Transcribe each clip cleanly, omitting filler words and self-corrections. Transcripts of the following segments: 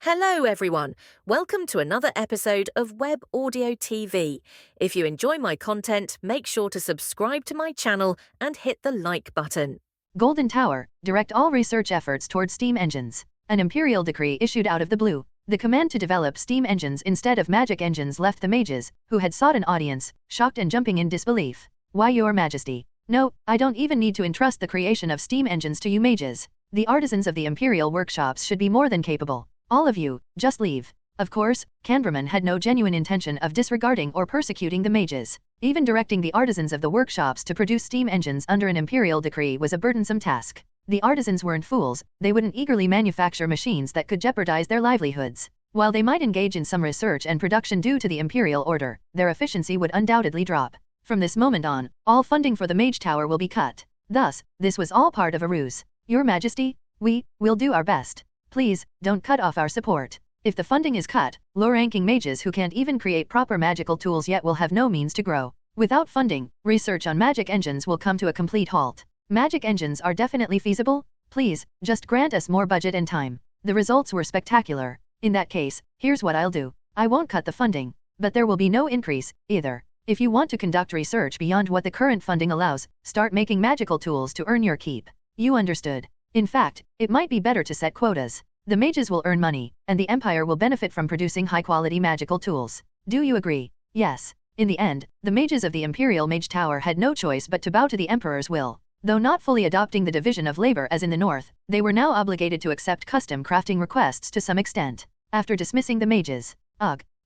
Hello, everyone. Welcome to another episode of Web Audio TV. If you enjoy my content, make sure to subscribe to my channel and hit the like button. Golden Tower, direct all research efforts towards steam engines. An imperial decree issued out of the blue. The command to develop steam engines instead of magic engines left the mages, who had sought an audience, shocked and jumping in disbelief. Why, Your Majesty? No, I don't even need to entrust the creation of steam engines to you mages. The artisans of the imperial workshops should be more than capable. All of you, just leave. Of course, Canberman had no genuine intention of disregarding or persecuting the mages. Even directing the artisans of the workshops to produce steam engines under an imperial decree was a burdensome task. The artisans weren't fools, they wouldn't eagerly manufacture machines that could jeopardize their livelihoods. While they might engage in some research and production due to the imperial order, their efficiency would undoubtedly drop. From this moment on, all funding for the Mage Tower will be cut. Thus, this was all part of a ruse. Your Majesty, we'll do our best. Please, don't cut off our support. If the funding is cut, low-ranking mages who can't even create proper magical tools yet will have no means to grow. Without funding, research on magic engines will come to a complete halt. Magic engines are definitely feasible? Please, just grant us more budget and time. The results were spectacular. In that case, here's what I'll do. I won't cut the funding, but there will be no increase, either. If you want to conduct research beyond what the current funding allows, start making magical tools to earn your keep. You understood. In fact, it might be better to set quotas. The mages will earn money, and the Empire will benefit from producing high-quality magical tools. Do you agree? Yes. In the end, the mages of the Imperial Mage Tower had no choice but to bow to the Emperor's will. Though not fully adopting the division of labor as in the north, they were now obligated to accept custom crafting requests to some extent. After dismissing the mages,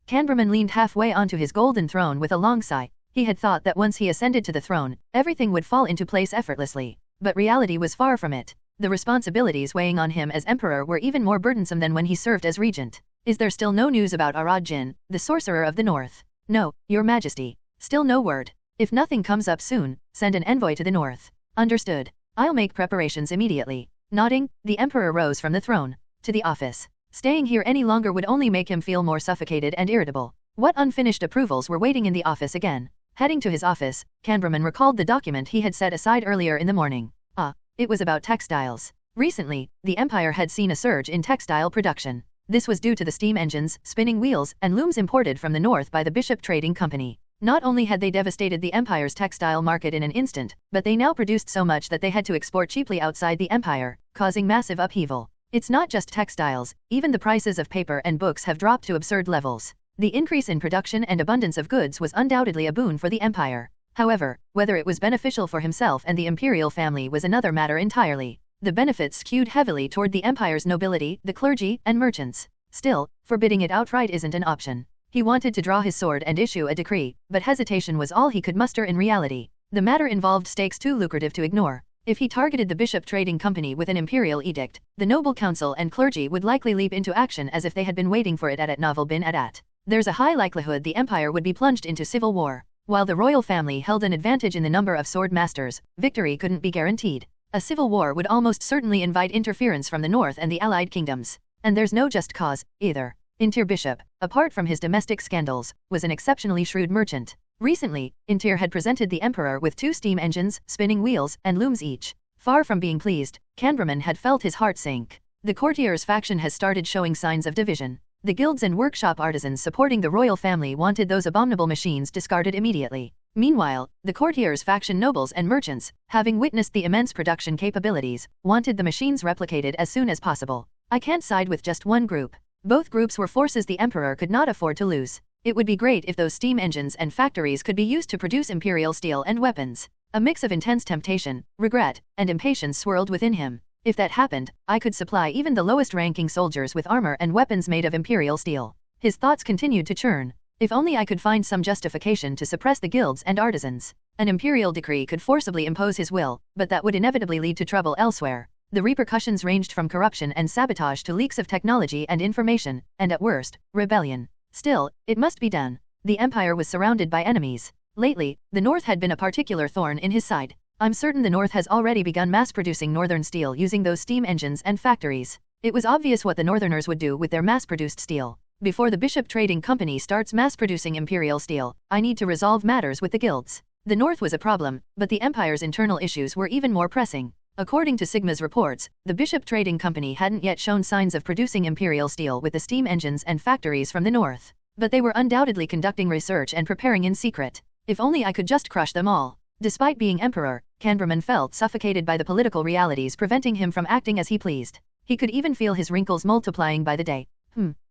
Canberman leaned halfway onto his golden throne with a long sigh. He had thought that once he ascended to the throne, everything would fall into place effortlessly. But reality was far from it. The responsibilities weighing on him as emperor were even more burdensome than when he served as regent. Is there still no news about Arad Jin, the sorcerer of the north? No, Your Majesty. Still no word. If nothing comes up soon, send an envoy to the north. Understood. I'll make preparations immediately. Nodding, the emperor rose from the throne. To the office. Staying here any longer would only make him feel more suffocated and irritable. What unfinished approvals were waiting in the office again? Heading to his office, Canberman recalled the document he had set aside earlier in the morning. It was about textiles. Recently, the Empire had seen a surge in textile production. This was due to the steam engines, spinning wheels, and looms imported from the north by the Bishop Trading Company. Not only had they devastated the Empire's textile market in an instant, but they now produced so much that they had to export cheaply outside the Empire, causing massive upheaval. It's not just textiles, even the prices of paper and books have dropped to absurd levels. The increase in production and abundance of goods was undoubtedly a boon for the Empire. However, whether it was beneficial for himself and the imperial family was another matter entirely. The benefits skewed heavily toward the empire's nobility, the clergy, and merchants. Still, forbidding it outright isn't an option. He wanted to draw his sword and issue a decree, but hesitation was all he could muster in reality. The matter involved stakes too lucrative to ignore. If he targeted the Bishop Trading Company with an imperial edict, the noble council and clergy would likely leap into action as if they had been waiting for it at Novel bin Adat. There's a high likelihood the empire would be plunged into civil war. While the royal family held an advantage in the number of sword masters, victory couldn't be guaranteed. A civil war would almost certainly invite interference from the north and the allied kingdoms. And there's no just cause, either. Intir Bishop, apart from his domestic scandals, was an exceptionally shrewd merchant. Recently, Intir had presented the emperor with 2 steam engines, spinning wheels, and looms each. Far from being pleased, Canberman had felt his heart sink. The courtiers' faction has started showing signs of division. The guilds and workshop artisans supporting the royal family wanted those abominable machines discarded immediately. Meanwhile, the courtiers' faction nobles and merchants, having witnessed the immense production capabilities, wanted the machines replicated as soon as possible. I can't side with just one group. Both groups were forces the emperor could not afford to lose. It would be great if those steam engines and factories could be used to produce imperial steel and weapons. A mix of intense temptation, regret, and impatience swirled within him. If that happened, I could supply even the lowest-ranking soldiers with armor and weapons made of imperial steel. His thoughts continued to churn. If only I could find some justification to suppress the guilds and artisans. An imperial decree could forcibly impose his will, but that would inevitably lead to trouble elsewhere. The repercussions ranged from corruption and sabotage to leaks of technology and information, and at worst, rebellion. Still, it must be done. The empire was surrounded by enemies. Lately, the north had been a particular thorn in his side. I'm certain the north has already begun mass-producing northern steel using those steam engines and factories. It was obvious what the northerners would do with their mass-produced steel. Before the Bishop Trading Company starts mass-producing imperial steel, I need to resolve matters with the guilds. The north was a problem, but the empire's internal issues were even more pressing. According to Sigma's reports, the Bishop Trading Company hadn't yet shown signs of producing imperial steel with the steam engines and factories from the north. But they were undoubtedly conducting research and preparing in secret. If only I could just crush them all. Despite being emperor, Canberman felt suffocated by the political realities preventing him from acting as he pleased. He could even feel his wrinkles multiplying by the day.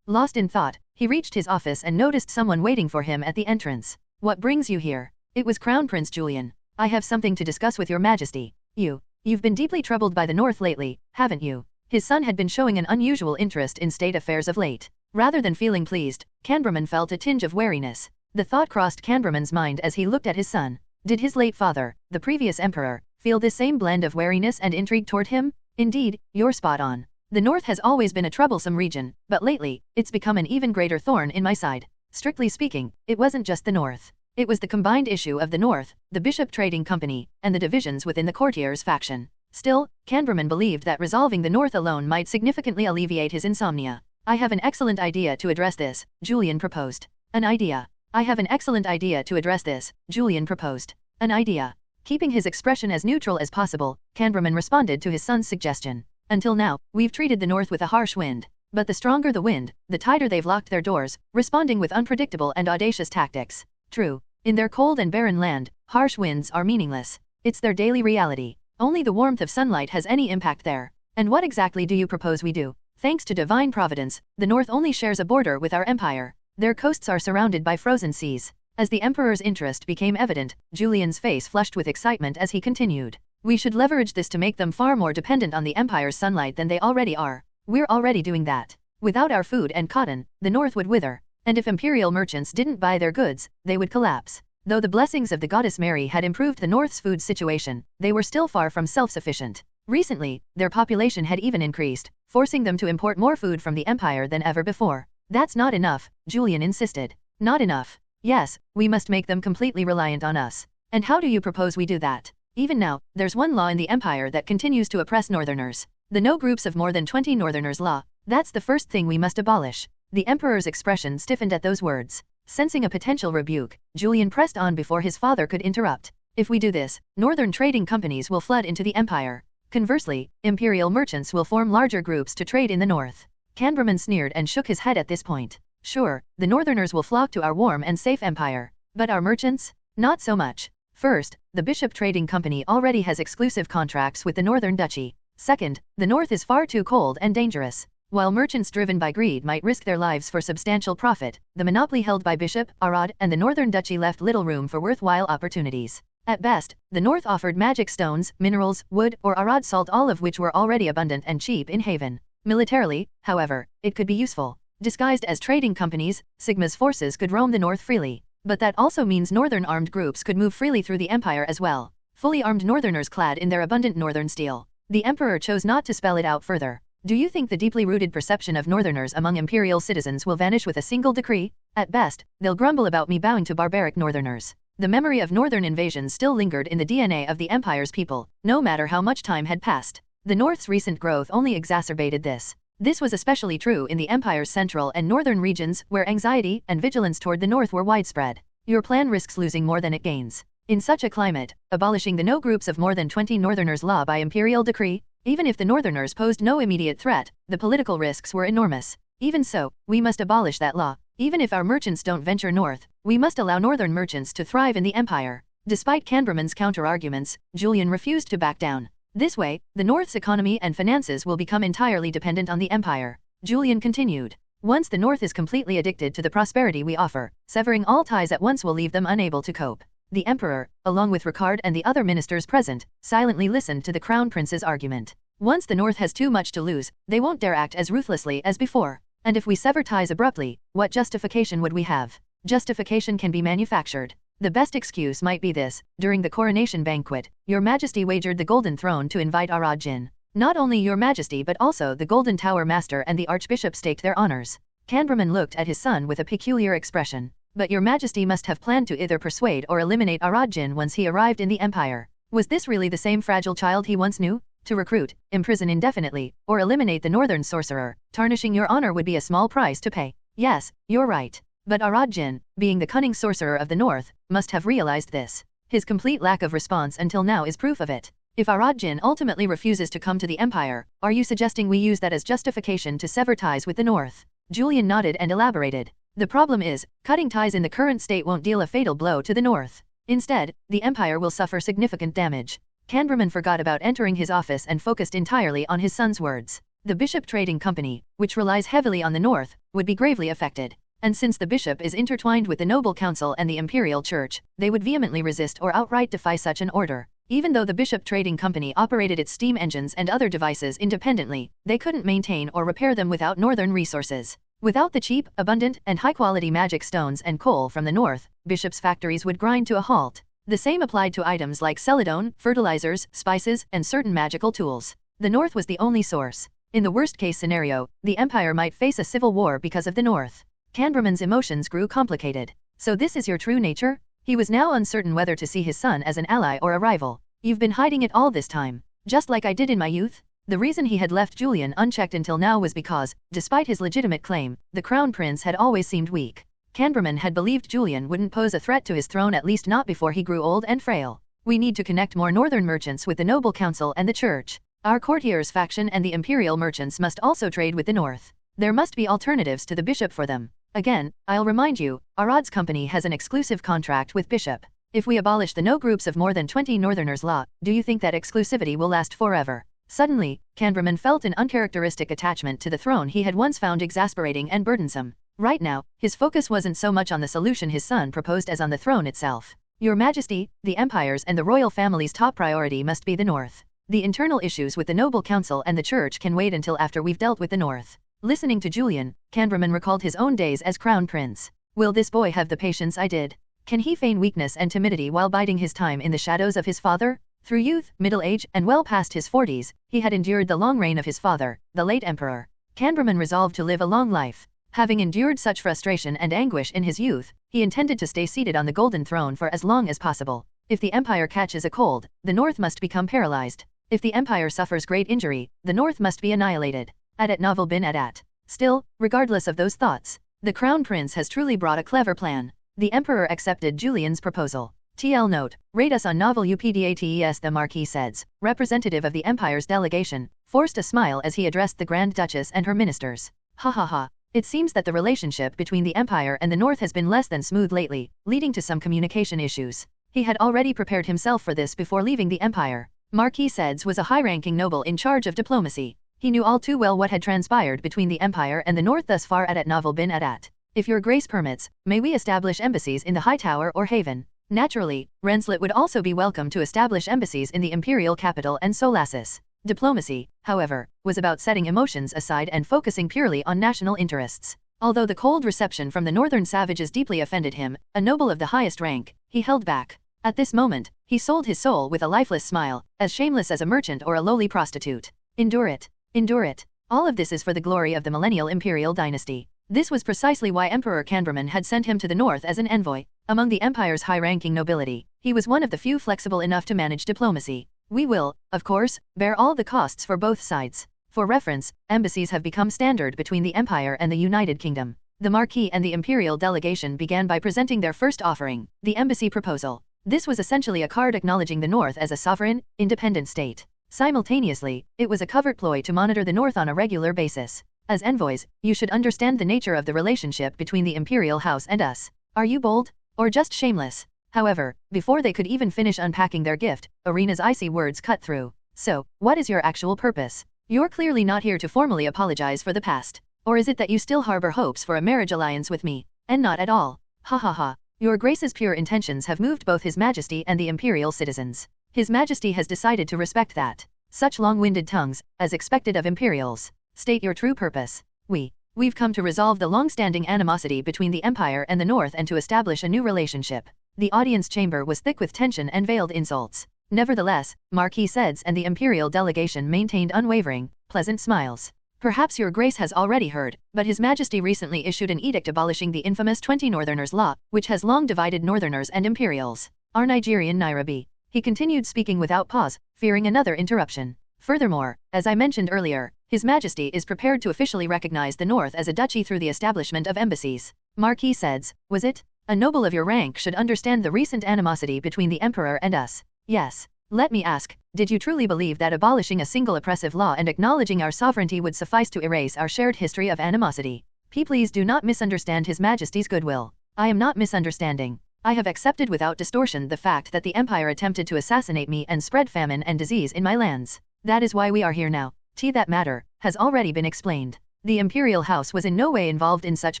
Lost in thought, he reached his office and noticed someone waiting for him at the entrance. What brings you here? It was Crown Prince Julian. I have something to discuss with your majesty. You've been deeply troubled by the north lately, haven't you? His son had been showing an unusual interest in state affairs of late. Rather than feeling pleased, Canberman felt a tinge of wariness. The thought crossed Canberman's mind as he looked at his son. Did his late father, the previous emperor, feel this same blend of wariness and intrigue toward him? Indeed, you're spot on. The north has always been a troublesome region, but lately, it's become an even greater thorn in my side. Strictly speaking, it wasn't just the north. It was the combined issue of the north, the Bishop Trading Company, and the divisions within the courtiers faction. Still, Canberman believed that resolving the north alone might significantly alleviate his insomnia. I have an excellent idea to address this, Julian proposed. An idea. I have an excellent idea to address this, Julian proposed. An idea. Keeping his expression as neutral as possible, Canberman responded to his son's suggestion. Until now, we've treated the north with a harsh wind. But the stronger the wind, the tighter they've locked their doors, responding with unpredictable and audacious tactics. True. In their cold and barren land, harsh winds are meaningless. It's their daily reality. Only the warmth of sunlight has any impact there. And what exactly do you propose we do? Thanks to divine providence, the north only shares a border with our empire. Their coasts are surrounded by frozen seas. As the emperor's interest became evident, Julian's face flushed with excitement as he continued. We should leverage this to make them far more dependent on the empire's sunlight than they already are. We're already doing that. Without our food and cotton, the north would wither. And if imperial merchants didn't buy their goods, they would collapse. Though the blessings of the goddess Mary had improved the north's food situation, they were still far from self-sufficient. Recently, their population had even increased, forcing them to import more food from the empire than ever before. That's not enough, Julian insisted. Not enough. Yes, we must make them completely reliant on us. And how do you propose we do that? Even now, there's one law in the empire that continues to oppress northerners. The no groups of more than 20 northerners law. That's the first thing we must abolish. The emperor's expression stiffened at those words. Sensing a potential rebuke, Julian pressed on before his father could interrupt. If we do this, northern trading companies will flood into the empire. Conversely, imperial merchants will form larger groups to trade in the north. Canberman sneered and shook his head at this point. Sure, the northerners will flock to our warm and safe empire. But our merchants? Not so much. First, the Bishop Trading Company already has exclusive contracts with the Northern Duchy. Second, the north is far too cold and dangerous. While merchants driven by greed might risk their lives for substantial profit, the monopoly held by Bishop, Arad, and the Northern Duchy left little room for worthwhile opportunities. At best, the north offered magic stones, minerals, wood, or Arad salt, all of which were already abundant and cheap in Haven. Militarily, however, it could be useful. Disguised as trading companies, Sigma's forces could roam the north freely. But that also means northern armed groups could move freely through the empire as well. Fully armed northerners clad in their abundant northern steel. The emperor chose not to spell it out further. Do you think the deeply rooted perception of northerners among imperial citizens will vanish with a single decree? At best, they'll grumble about me bowing to barbaric northerners. The memory of northern invasions still lingered in the DNA of the empire's people, no matter how much time had passed. The north's recent growth only exacerbated this. This was especially true in the empire's central and northern regions, where anxiety and vigilance toward the north were widespread. Your plan risks losing more than it gains. In such a climate, abolishing the no groups of more than 20 northerners law by imperial decree, even if the northerners posed no immediate threat, the political risks were enormous. Even so, we must abolish that law. Even if our merchants don't venture north, we must allow northern merchants to thrive in the empire. Despite Canberman's counter-arguments, Julian refused to back down. This way, the north's economy and finances will become entirely dependent on the empire. Julian continued. Once the north is completely addicted to the prosperity we offer, severing all ties at once will leave them unable to cope. The emperor, along with Ricard and the other ministers present, silently listened to the crown prince's argument. Once the north has too much to lose, they won't dare act as ruthlessly as before. And if we sever ties abruptly, what justification would we have? Justification can be manufactured. The best excuse might be this: during the coronation banquet, Your Majesty wagered the Golden Throne to invite Arad Jin. Not only Your Majesty but also the Golden Tower Master and the Archbishop staked their honors. Canberman looked at his son with a peculiar expression. But Your Majesty must have planned to either persuade or eliminate Arad Jin once he arrived in the empire. Was this really the same fragile child he once knew? To recruit, imprison indefinitely, or eliminate the northern sorcerer, tarnishing your honor would be a small price to pay. Yes, you're right. But Arad Jin, being the cunning sorcerer of the north, must have realized this. His complete lack of response until now is proof of it. If Arad Jin ultimately refuses to come to the Empire, are you suggesting we use that as justification to sever ties with the North? Julian nodded and elaborated. The problem is, cutting ties in the current state won't deal a fatal blow to the North. Instead, the Empire will suffer significant damage. Canberman forgot about entering his office and focused entirely on his son's words. The Bishop Trading Company, which relies heavily on the North, would be gravely affected. And since the bishop is intertwined with the Noble Council and the Imperial Church, they would vehemently resist or outright defy such an order. Even though the Bishop Trading Company operated its steam engines and other devices independently, they couldn't maintain or repair them without northern resources. Without the cheap, abundant, and high-quality magic stones and coal from the north, Bishop's factories would grind to a halt. The same applied to items like celadone, fertilizers, spices, and certain magical tools. The north was the only source. In the worst-case scenario, the Empire might face a civil war because of the north. Canberman's emotions grew complicated. So this is your true nature? He was now uncertain whether to see his son as an ally or a rival. You've been hiding it all this time, just like I did in my youth? The reason he had left Julian unchecked until now was because, despite his legitimate claim, the Crown Prince had always seemed weak. Canberman had believed Julian wouldn't pose a threat to his throne, at least not before he grew old and frail. We need to connect more northern merchants with the Noble Council and the Church. Our courtiers faction and the Imperial merchants must also trade with the North. There must be alternatives to the Bishop for them. Again, I'll remind you, Arad's company has an exclusive contract with Bishop. If we abolish the no groups of more than 20 Northerners law, do you think that exclusivity will last forever? Suddenly, Canberman felt an uncharacteristic attachment to the throne he had once found exasperating and burdensome. Right now, his focus wasn't so much on the solution his son proposed as on the throne itself. Your Majesty, the Empire's and the royal family's top priority must be the North. The internal issues with the Noble Council and the Church can wait until after we've dealt with the North. Listening to Julian, Canberman recalled his own days as Crown Prince. Will this boy have the patience I did? Can he feign weakness and timidity while biding his time in the shadows of his father? Through youth, middle age, and well past his 40s, he had endured the long reign of his father, the late Emperor. Canberman resolved to live a long life. Having endured such frustration and anguish in his youth, he intended to stay seated on the Golden Throne for as long as possible. If the Empire catches a cold, the North must become paralyzed. If the Empire suffers great injury, the North must be annihilated. Adat Novel bin Adat. Still, regardless of those thoughts, the Crown Prince has truly brought a clever plan. The Emperor accepted Julian's proposal. TL note, rate us on novel UPDATES. The Marquis says, representative of the Empire's delegation, forced a smile as he addressed the Grand Duchess and her ministers. Ha ha ha. It seems that the relationship between the Empire and the North has been less than smooth lately, leading to some communication issues. He had already prepared himself for this before leaving the Empire. Marquis Seds was a high-ranking noble in charge of diplomacy. He knew all too well what had transpired between the Empire and the North thus far. Adat Novel bin Adat. If your grace permits, may we establish embassies in the High Tower or Haven? Naturally, Rensselaer would also be welcome to establish embassies in the imperial capital and Solasis. Diplomacy, however, was about setting emotions aside and focusing purely on national interests. Although the cold reception from the northern savages deeply offended him, a noble of the highest rank, he held back. At this moment, he sold his soul with a lifeless smile, as shameless as a merchant or a lowly prostitute. Endure it. Endure it. All of this is for the glory of the millennial imperial dynasty. This was precisely why Emperor Canberman had sent him to the north as an envoy. Among the Empire's high-ranking nobility, he was one of the few flexible enough to manage diplomacy. We will, of course, bear all the costs for both sides. For reference, embassies have become standard between the Empire and the United Kingdom. The Marquis and the Imperial delegation began by presenting their first offering, the embassy proposal. This was essentially a card acknowledging the North as a sovereign, independent state. Simultaneously, it was a covert ploy to monitor the North on a regular basis. As envoys, you should understand the nature of the relationship between the Imperial House and us. Are you bold? Or just shameless? However, before they could even finish unpacking their gift, Arena's icy words cut through. So, what is your actual purpose? You're clearly not here to formally apologize for the past. Or is it that you still harbor hopes for a marriage alliance with me? And not at all. Ha ha ha. Your Grace's pure intentions have moved both His Majesty and the Imperial citizens. His Majesty has decided to respect that. Such long-winded tongues, as expected of Imperials. State your true purpose. We've come to resolve the long-standing animosity between the Empire and the North and to establish a new relationship. The audience chamber was thick with tension and veiled insults. Nevertheless, Marquis Seds and the Imperial delegation maintained unwavering, pleasant smiles. Perhaps your Grace has already heard, but His Majesty recently issued an edict abolishing the infamous 20 Northerners law, which has long divided Northerners and Imperials. Our Nigerian Nairobi. He continued speaking without pause, fearing another interruption. Furthermore, as I mentioned earlier, His Majesty is prepared to officially recognize the North as a duchy through the establishment of embassies. Marquis Seds, was it? A noble of your rank should understand the recent animosity between the Emperor and us. Yes. Let me ask, did you truly believe that abolishing a single oppressive law and acknowledging our sovereignty would suffice to erase our shared history of animosity? Please do not misunderstand His Majesty's goodwill. I am not misunderstanding. I have accepted without distortion the fact that the Empire attempted to assassinate me and spread famine and disease in my lands. That is why we are here now. That matter has already been explained. The Imperial House was in no way involved in such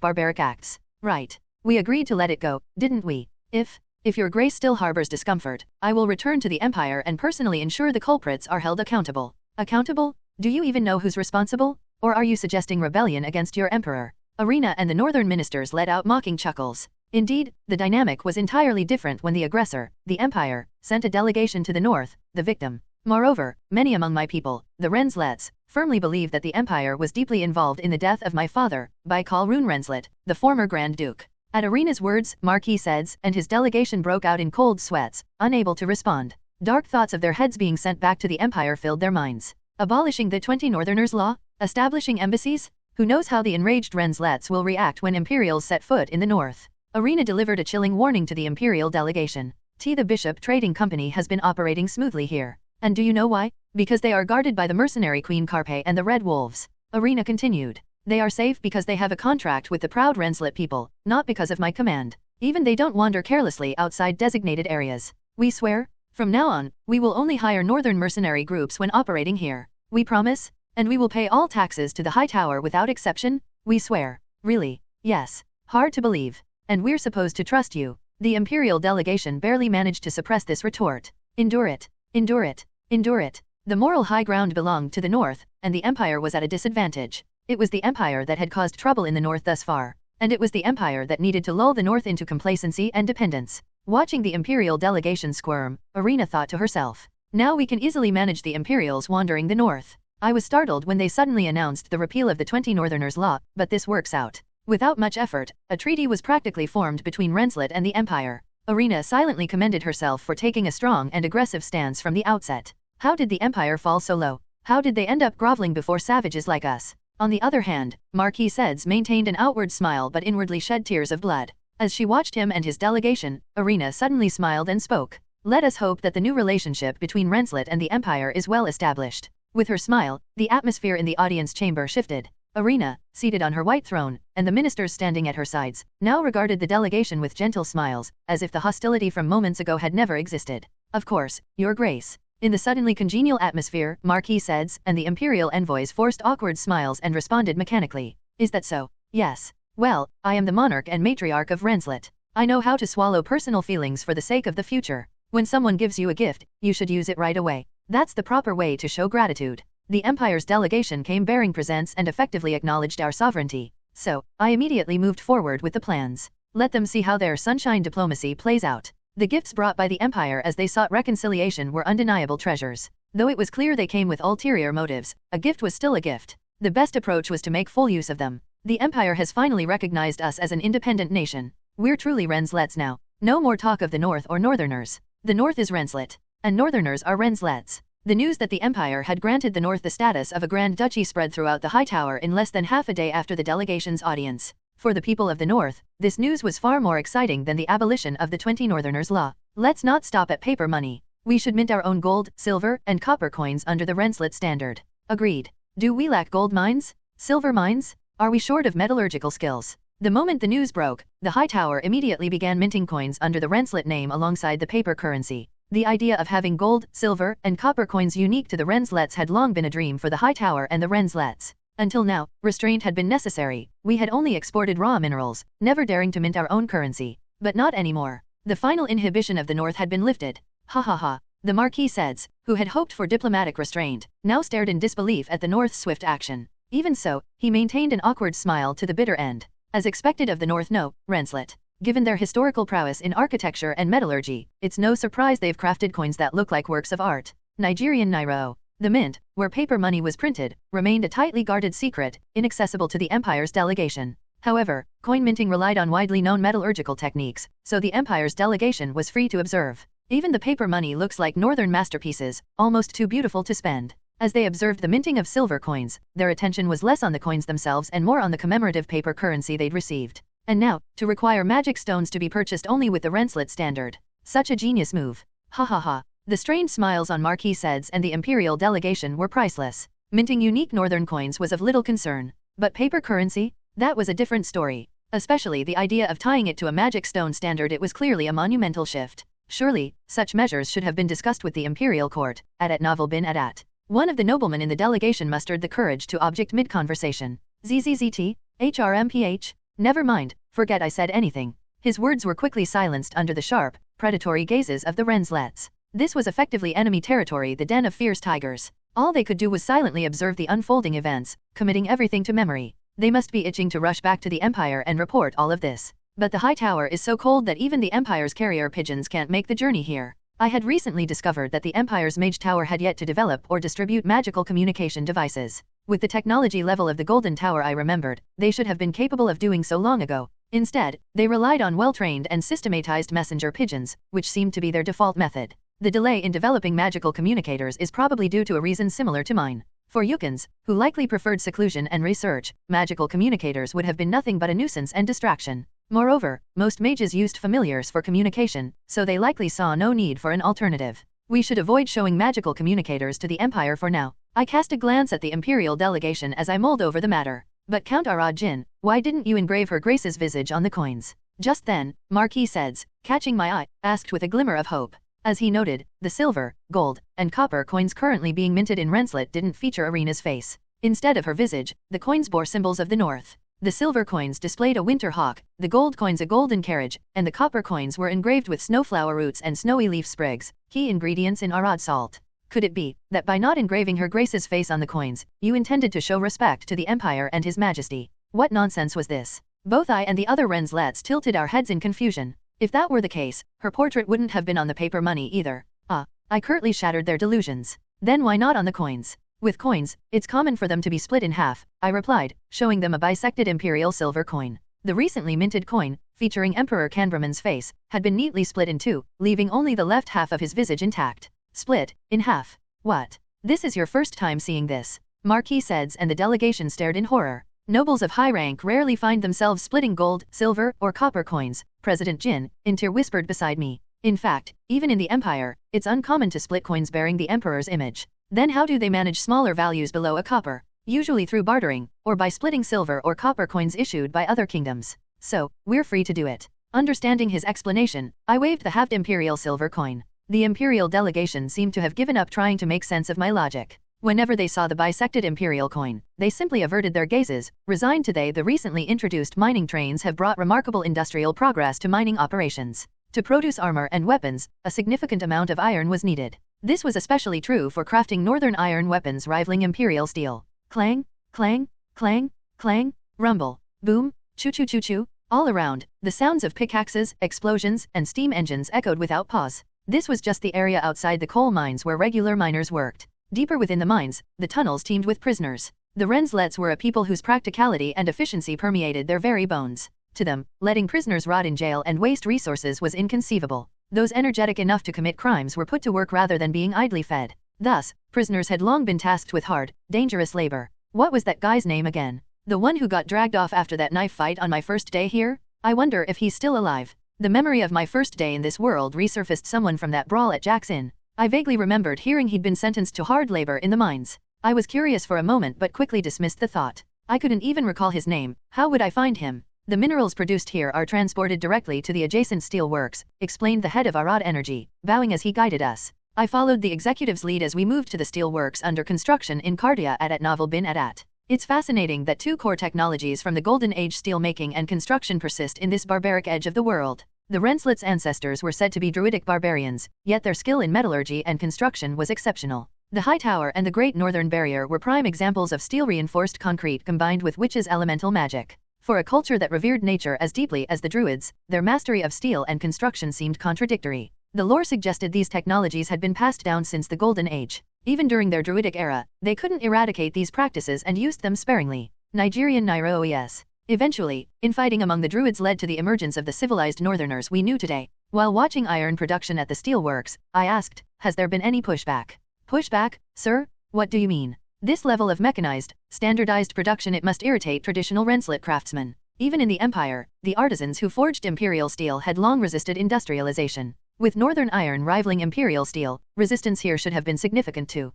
barbaric acts. Right. We agreed to let it go, didn't we? If your grace still harbors discomfort, I will return to the Empire and personally ensure the culprits are held accountable. Accountable? Do you even know who's responsible? Or are you suggesting rebellion against your emperor? Arena and the northern ministers let out mocking chuckles. Indeed, the dynamic was entirely different when the aggressor, the Empire, sent a delegation to the north, the victim. Moreover, many among my people, the Renslets, firmly believe that the Empire was deeply involved in the death of my father, Baikal Rune Renslet, the former Grand Duke. At Arena's words, Marquis says, and his delegation broke out in cold sweats, unable to respond. Dark thoughts of their heads being sent back to the Empire filled their minds. Abolishing the 20 Northerners' law? Establishing embassies? Who knows how the enraged Renslets will react when Imperials set foot in the north? Arena delivered a chilling warning to the Imperial delegation. The Bishop Trading Company has been operating smoothly here. And do you know why? Because they are guarded by the mercenary Queen Carpe and the Red Wolves. Arena continued. They are safe because they have a contract with the proud Renslet people, not because of my command. Even they don't wander carelessly outside designated areas. We swear, from now on, we will only hire northern mercenary groups when operating here. We promise, and we will pay all taxes to the High Tower without exception. We swear. Really? Yes. Hard to believe. And we're supposed to trust you. The Imperial delegation barely managed to suppress this retort. Endure it. Endure it. Endure it. The moral high ground belonged to the north, and the Empire was at a disadvantage. It was the Empire that had caused trouble in the north thus far, and it was the Empire that needed to lull the north into complacency and dependence. Watching the Imperial delegation squirm, Arena thought to herself, now we can easily manage the Imperials wandering the north. I was startled when they suddenly announced the repeal of the 20 Northerners' law, but this works out. Without much effort, a treaty was practically formed between Renslet and the Empire. Arena silently commended herself for taking a strong and aggressive stance from the outset. How did the Empire fall so low? How did they end up groveling before savages like us? On the other hand, Marquis Seds maintained an outward smile but inwardly shed tears of blood. As she watched him and his delegation, Arena suddenly smiled and spoke. Let us hope that the new relationship between Renslet and the Empire is well established. With her smile, the atmosphere in the audience chamber shifted. Arena, seated on her white throne, and the ministers standing at her sides, now regarded the delegation with gentle smiles, as if the hostility from moments ago had never existed. Of course, Your Grace. In the suddenly congenial atmosphere, Marquis Seds and the Imperial envoys forced awkward smiles and responded mechanically. Is that so? Yes. Well, I am the monarch and matriarch of Renslet. I know how to swallow personal feelings for the sake of the future. When someone gives you a gift, you should use it right away. That's the proper way to show gratitude. The Empire's delegation came bearing presents and effectively acknowledged our sovereignty. So, I immediately moved forward with the plans. Let them see how their sunshine diplomacy plays out. The gifts brought by the Empire as they sought reconciliation were undeniable treasures. Though it was clear they came with ulterior motives, a gift was still a gift. The best approach was to make full use of them. The Empire has finally recognized us as an independent nation. We're truly Renslets now. No more talk of the North or Northerners. The North is Renslet, and Northerners are Renslets. The news that the Empire had granted the North the status of a Grand Duchy spread throughout the High Tower in less than half a day after the delegation's audience. For the people of the North, this news was far more exciting than the abolition of the 20 Northerners' law. Let's not stop at paper money. We should mint our own gold, silver, and copper coins under the Renslet standard. Agreed. Do we lack gold mines? Silver mines? Are we short of metallurgical skills? The moment the news broke, the High Tower immediately began minting coins under the Renslet name alongside the paper currency. The idea of having gold, silver, and copper coins unique to the Renslets had long been a dream for the High Tower and the Renslets. Until now, restraint had been necessary. We had only exported raw minerals, never daring to mint our own currency. But not anymore. The final inhibition of the North had been lifted. Ha ha ha. The Marquis Seds, who had hoped for diplomatic restraint, now stared in disbelief at the North's swift action. Even so, he maintained an awkward smile to the bitter end. As expected of the North, no, Renslet. Given their historical prowess in architecture and metallurgy, it's no surprise they've crafted coins that look like works of art. Nigerian Nairo. The mint, where paper money was printed, remained a tightly guarded secret, inaccessible to the Empire's delegation. However, coin minting relied on widely known metallurgical techniques, so the Empire's delegation was free to observe. Even the paper money looks like northern masterpieces, almost too beautiful to spend. As they observed the minting of silver coins, their attention was less on the coins themselves and more on the commemorative paper currency they'd received. And now, to require magic stones to be purchased only with the Renslet standard. Such a genius move. Ha ha ha. The strained smiles on Marquis Sed's and the imperial delegation were priceless. Minting unique northern coins was of little concern. But paper currency? That was a different story. Especially the idea of tying it to a magic stone standard. It was clearly a monumental shift. Surely, such measures should have been discussed with the imperial court, at Naval bin Adat. One of the noblemen in the delegation mustered the courage to object mid-conversation. ZZZT? HRMPH? Never mind, forget I said anything. His words were quickly silenced under the sharp, predatory gazes of the Renslets. This was effectively enemy territory, the den of fierce tigers. All they could do was silently observe the unfolding events, committing everything to memory. They must be itching to rush back to the Empire and report all of this. But the high tower is so cold that even the Empire's carrier pigeons can't make the journey here. I had recently discovered that the Empire's mage tower had yet to develop or distribute magical communication devices. With the technology level of the Golden Tower, I remembered, they should have been capable of doing so long ago. Instead, they relied on well-trained and systematized messenger pigeons, which seemed to be their default method. The delay in developing magical communicators is probably due to a reason similar to mine. For Yukons, who likely preferred seclusion and research, magical communicators would have been nothing but a nuisance and distraction. Moreover, most mages used familiars for communication, so they likely saw no need for an alternative. We should avoid showing magical communicators to the Empire for now. I cast a glance at the Imperial delegation as I mulled over the matter. But Count Arad Jin, why didn't you engrave Her Grace's visage on the coins? Just then, Marquis Seds, catching my eye, asked with a glimmer of hope. As he noted, the silver, gold, and copper coins currently being minted in Renslet didn't feature Arena's face. Instead of her visage, the coins bore symbols of the north. The silver coins displayed a winter hawk, the gold coins a golden carriage, and the copper coins were engraved with snowflower roots and snowy leaf sprigs, key ingredients in Arad salt. Could it be that by not engraving Her Grace's face on the coins, you intended to show respect to the Empire and His Majesty? What nonsense was this? Both I and the other Renslets tilted our heads in confusion. If that were the case, her portrait wouldn't have been on the paper money either. I curtly shattered their delusions. Then why not on the coins? With coins, it's common for them to be split in half, I replied, showing them a bisected imperial silver coin. The recently minted coin, featuring Emperor Canverman's face, had been neatly split in two, leaving only the left half of his visage intact. Split in half. What? This is your first time seeing this? Marquis Seds and the delegation stared in horror. Nobles of high rank rarely find themselves splitting gold, silver, or copper coins, President Jin, Intir whispered beside me. In fact, even in the Empire, it's uncommon to split coins bearing the Emperor's image. Then how do they manage smaller values below a copper? Usually through bartering, or by splitting silver or copper coins issued by other kingdoms. So, we're free to do it. Understanding his explanation, I waved the halved imperial silver coin. The imperial delegation seemed to have given up trying to make sense of my logic. Whenever they saw the bisected imperial coin, they simply averted their gazes, resigned to the recently introduced mining trains have brought remarkable industrial progress to mining operations. To produce armor and weapons, a significant amount of iron was needed. This was especially true for crafting northern iron weapons rivaling imperial steel. Clang, clang, clang, clang, rumble, boom, choo-choo-choo-choo. All around, the sounds of pickaxes, explosions, and steam engines echoed without pause. This was just the area outside the coal mines where regular miners worked. Deeper within the mines, the tunnels teemed with prisoners. The Renslets were a people whose practicality and efficiency permeated their very bones. To them, letting prisoners rot in jail and waste resources was inconceivable. Those energetic enough to commit crimes were put to work rather than being idly fed. Thus, prisoners had long been tasked with hard, dangerous labor. What was that guy's name again? The one who got dragged off after that knife fight on my first day here? I wonder if he's still alive. The memory of my first day in this world resurfaced. Someone from that brawl at Jack's Inn. I vaguely remembered hearing he'd been sentenced to hard labor in the mines. I was curious for a moment but quickly dismissed the thought. I couldn't even recall his name. How would I find him? The minerals produced here are transported directly to the adjacent steel works, explained the head of Arad Energy, bowing as he guided us. I followed the executive's lead as we moved to the steel works under construction in Kardia at Naval bin Adat. It's fascinating that two core technologies from the Golden Age steelmaking and construction persist in this barbaric edge of the world. The Renslets' ancestors were said to be druidic barbarians, yet their skill in metallurgy and construction was exceptional. The High Tower and the Great Northern Barrier were prime examples of steel-reinforced concrete combined with witches' elemental magic. For a culture that revered nature as deeply as the Druids, their mastery of steel and construction seemed contradictory. The lore suggested these technologies had been passed down since the Golden Age. Even during their Druidic era, they couldn't eradicate these practices and used them sparingly. Nigerian Nairo OES. Eventually, infighting among the Druids led to the emergence of the civilized Northerners we knew today. While watching iron production at the steelworks, I asked, has there been any pushback? Pushback, sir? What do you mean? This level of mechanized, standardized production, it must irritate traditional Renslet craftsmen. Even in the Empire, the artisans who forged imperial steel had long resisted industrialization. With Northern iron rivaling Imperial steel, resistance here should have been significant too.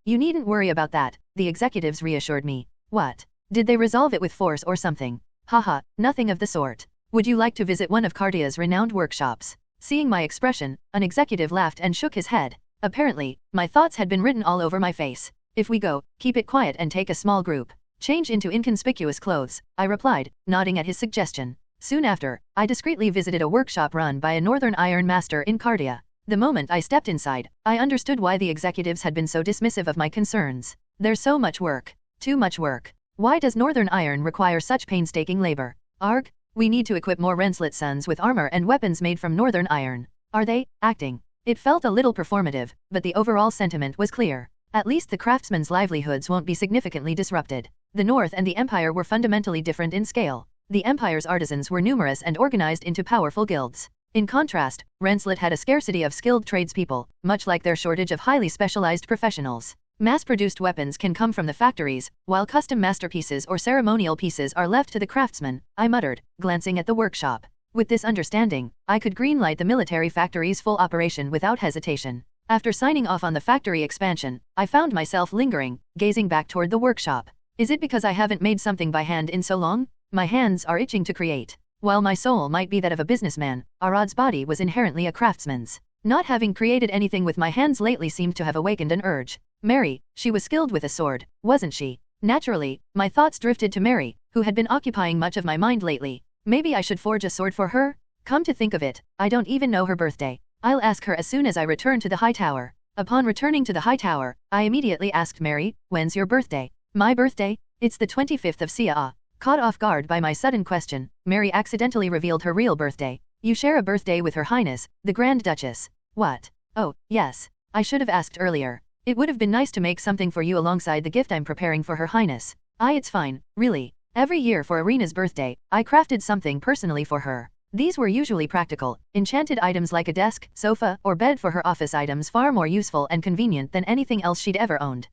You needn't worry about that, the executives reassured me. What? Did they resolve it with force or something? Haha, nothing of the sort. Would you like to visit one of Cartia's renowned workshops? Seeing my expression, an executive laughed and shook his head. Apparently, my thoughts had been written all over my face. If we go, keep it quiet and take a small group. Change into inconspicuous clothes, I replied, nodding at his suggestion. Soon after, I discreetly visited a workshop run by a Northern iron master in Cartia. The moment I stepped inside, I understood why the executives had been so dismissive of my concerns. There's so much work. Too much work. Why does Northern iron require such painstaking labor? Arg? We need to equip more Rensselaer sons with armor and weapons made from Northern iron. Are they acting? It felt a little performative, but the overall sentiment was clear. At least the craftsmen's livelihoods won't be significantly disrupted. The North and the Empire were fundamentally different in scale. The Empire's artisans were numerous and organized into powerful guilds. In contrast, Rensselaer had a scarcity of skilled tradespeople, much like their shortage of highly specialized professionals. Mass-produced weapons can come from the factories, while custom masterpieces or ceremonial pieces are left to the craftsmen, I muttered, glancing at the workshop. With this understanding, I could greenlight the military factory's full operation without hesitation. After signing off on the factory expansion, I found myself lingering, gazing back toward the workshop. Is it because I haven't made something by hand in so long? My hands are itching to create. While my soul might be that of a businessman, Arad's body was inherently a craftsman's. Not having created anything with my hands lately seemed to have awakened an urge. Mary, she was skilled with a sword, wasn't she? Naturally, my thoughts drifted to Mary, who had been occupying much of my mind lately. Maybe I should forge a sword for her? Come to think of it, I don't even know her birthday. I'll ask her as soon as I return to the high tower. Upon returning to the high tower, I immediately asked Mary, when's your birthday? My birthday? It's the 25th of Sia. Caught off guard by my sudden question, Mary accidentally revealed her real birthday. You share a birthday with Her Highness, the Grand Duchess. What? Oh, yes. I should have asked earlier. It would have been nice to make something for you alongside the gift I'm preparing for Her Highness. It's fine, really. Every year for Irina's birthday, I crafted something personally for her. These were usually practical, enchanted items like a desk, sofa, or bed for her office, items far more useful and convenient than anything else she'd ever owned.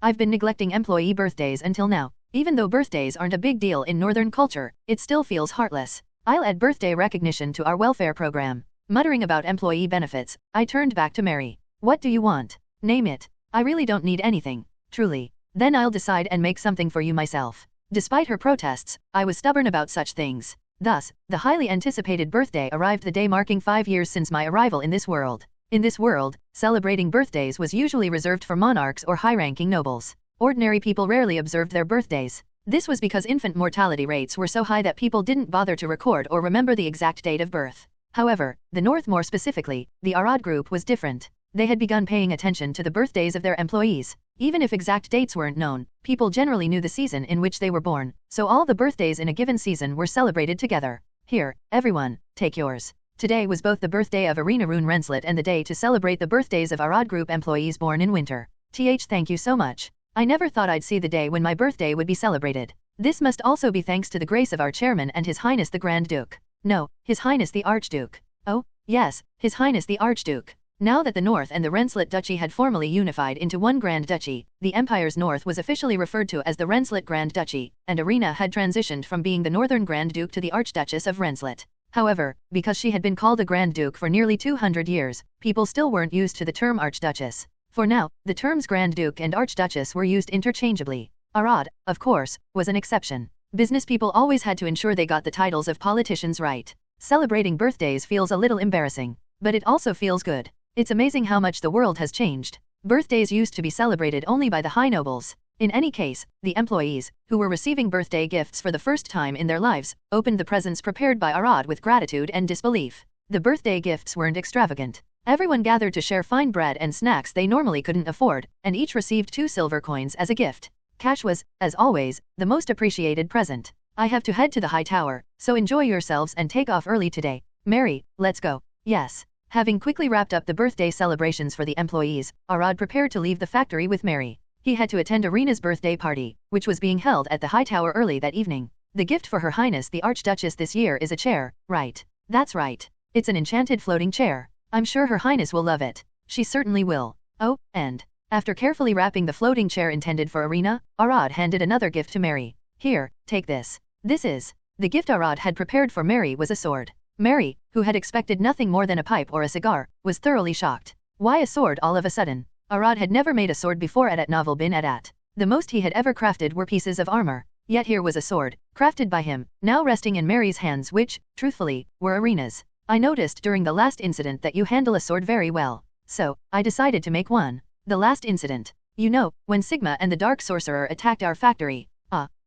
I've been neglecting employee birthdays until now. Even though birthdays aren't a big deal in Northern culture, it still feels heartless. I'll add birthday recognition to our welfare program. Muttering about employee benefits, I turned back to Mary. What do you want? Name it. I really don't need anything. Truly. Then I'll decide and make something for you myself. Despite her protests, I was stubborn about such things. Thus, the highly anticipated birthday arrived the day marking 5 years since my arrival in this world. In this world, celebrating birthdays was usually reserved for monarchs or high-ranking nobles. Ordinary people rarely observed their birthdays. This was because infant mortality rates were so high that people didn't bother to record or remember the exact date of birth. However, the North, more specifically, the Arad group, was different. They had begun paying attention to the birthdays of their employees. Even if exact dates weren't known, people generally knew the season in which they were born, so all the birthdays in a given season were celebrated together. Here, everyone, take yours. Today was both the birthday of Irina Rune Rensselaer and the day to celebrate the birthdays of Arad group employees born in winter. Thank you so much. I never thought I'd see the day when my birthday would be celebrated. This must also be thanks to the grace of our chairman and His Highness the Grand Duke. No, His Highness the Archduke. Oh, yes, His Highness the Archduke. Now that the North and the Rensselaer Duchy had formally unified into one Grand Duchy, the Empire's North was officially referred to as the Rensselaer Grand Duchy, and Irina had transitioned from being the Northern Grand Duke to the Archduchess of Rensselaer. However, because she had been called a Grand Duke for nearly 200 years, people still weren't used to the term Archduchess. For now, the terms Grand Duke and Archduchess were used interchangeably. Arad, of course, was an exception. Business people always had to ensure they got the titles of politicians right. Celebrating birthdays feels a little embarrassing, but it also feels good. It's amazing how much the world has changed. Birthdays used to be celebrated only by the high nobles. In any case, the employees, who were receiving birthday gifts for the first time in their lives, opened the presents prepared by Arad with gratitude and disbelief. The birthday gifts weren't extravagant. Everyone gathered to share fine bread and snacks they normally couldn't afford, and each received 2 silver coins as a gift. Cash was, as always, the most appreciated present. I have to head to the high tower, so enjoy yourselves and take off early today. Mary, let's go. Yes. Having quickly wrapped up the birthday celebrations for the employees, Arad prepared to leave the factory with Mary. He had to attend Irina's birthday party, which was being held at the high tower early that evening. The gift for Her Highness the Archduchess this year is a chair, right? That's right. It's an enchanted floating chair. I'm sure Her Highness will love it. She certainly will. Oh, and after carefully wrapping the floating chair intended for Irina, Arad handed another gift to Mary. Here, take this. This is. The gift Arad had prepared for Mary was a sword. Mary, who had expected nothing more than a pipe or a cigar, was thoroughly shocked. Why a sword all of a sudden? Arad had never made a sword before at Novel bin at. The most he had ever crafted were pieces of armor. Yet here was a sword, crafted by him, now resting in Mary's hands which, truthfully, were arenas. I noticed during the last incident that you handle a sword very well. So, I decided to make one. The last incident. You know, when Sigma and the Dark Sorcerer attacked our factory.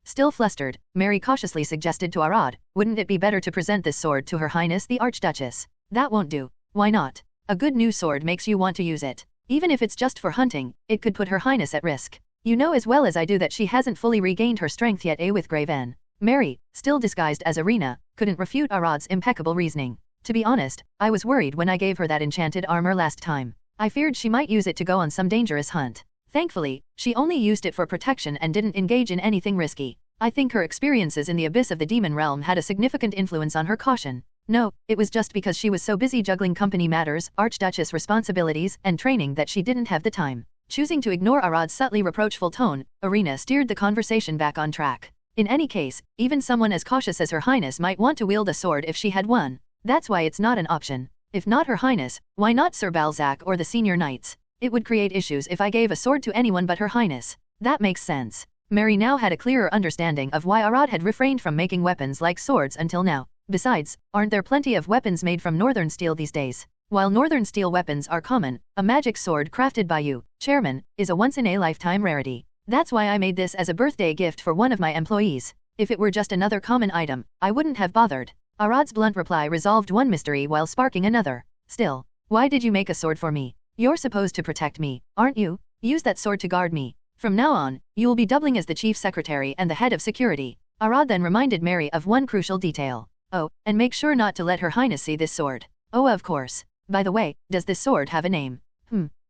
Still flustered, Mary cautiously suggested to Arad, wouldn't it be better to present this sword to Her Highness the Archduchess? That won't do. Why not? A good new sword makes you want to use it. Even if it's just for hunting, it could put Her Highness at risk. You know as well as I do that she hasn't fully regained her strength yet, with Graven. Mary, still disguised as Arena, couldn't refute Arad's impeccable reasoning. To be honest, I was worried when I gave her that enchanted armor last time. I feared she might use it to go on some dangerous hunt. Thankfully, she only used it for protection and didn't engage in anything risky. I think her experiences in the abyss of the demon realm had a significant influence on her caution. No, it was just because she was so busy juggling company matters, Archduchess responsibilities, and training that she didn't have the time. Choosing to ignore Arad's subtly reproachful tone, Arena steered the conversation back on track. In any case, even someone as cautious as Her Highness might want to wield a sword if she had one. That's why it's not an option. If not Her Highness, why not Sir Balzac or the senior knights? It would create issues if I gave a sword to anyone but Her Highness. That makes sense. Mary now had a clearer understanding of why Arad had refrained from making weapons like swords until now. Besides, aren't there plenty of weapons made from northern steel these days? While northern steel weapons are common, a magic sword crafted by you, Chairman, is a once-in-a-lifetime rarity. That's why I made this as a birthday gift for one of my employees. If it were just another common item, I wouldn't have bothered. Arad's blunt reply resolved one mystery while sparking another. Still, why did you make a sword for me? You're supposed to protect me, aren't you? Use that sword to guard me. From now on, you will be doubling as the chief secretary and the head of security. Arad then reminded Mary of one crucial detail. Oh, and make sure not to let Her Highness see this sword. Oh, of course. By the way, does this sword have a name?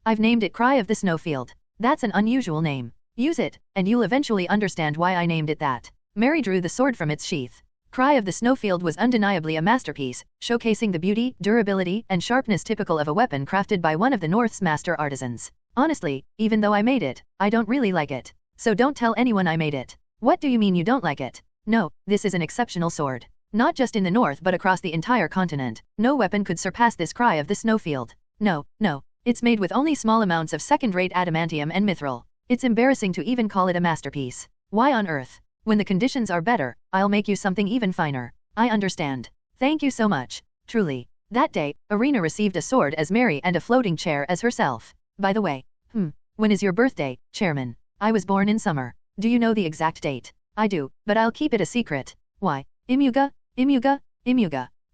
I've named it Cry of the Snowfield. That's an unusual name. Use it, and you'll eventually understand why I named it that. Mary drew the sword from its sheath. Cry of the Snowfield was undeniably a masterpiece, showcasing the beauty, durability, and sharpness typical of a weapon crafted by one of the North's master artisans. Honestly, even though I made it, I don't really like it. So don't tell anyone I made it. What do you mean you don't like it? No, this is an exceptional sword. Not just in the north but across the entire continent. No weapon could surpass this Cry of the Snowfield. No. It's made with only small amounts of second-rate adamantium and mithril. It's embarrassing to even call it a masterpiece. Why on earth? When the conditions are better, I'll make you something even finer. I understand. Thank you so much. Truly. That day, Arena received a sword as Mary and a floating chair as herself. By the way, when is your birthday, Chairman? I was born in summer. Do you know the exact date? I do, but I'll keep it a secret. Why? Imuga?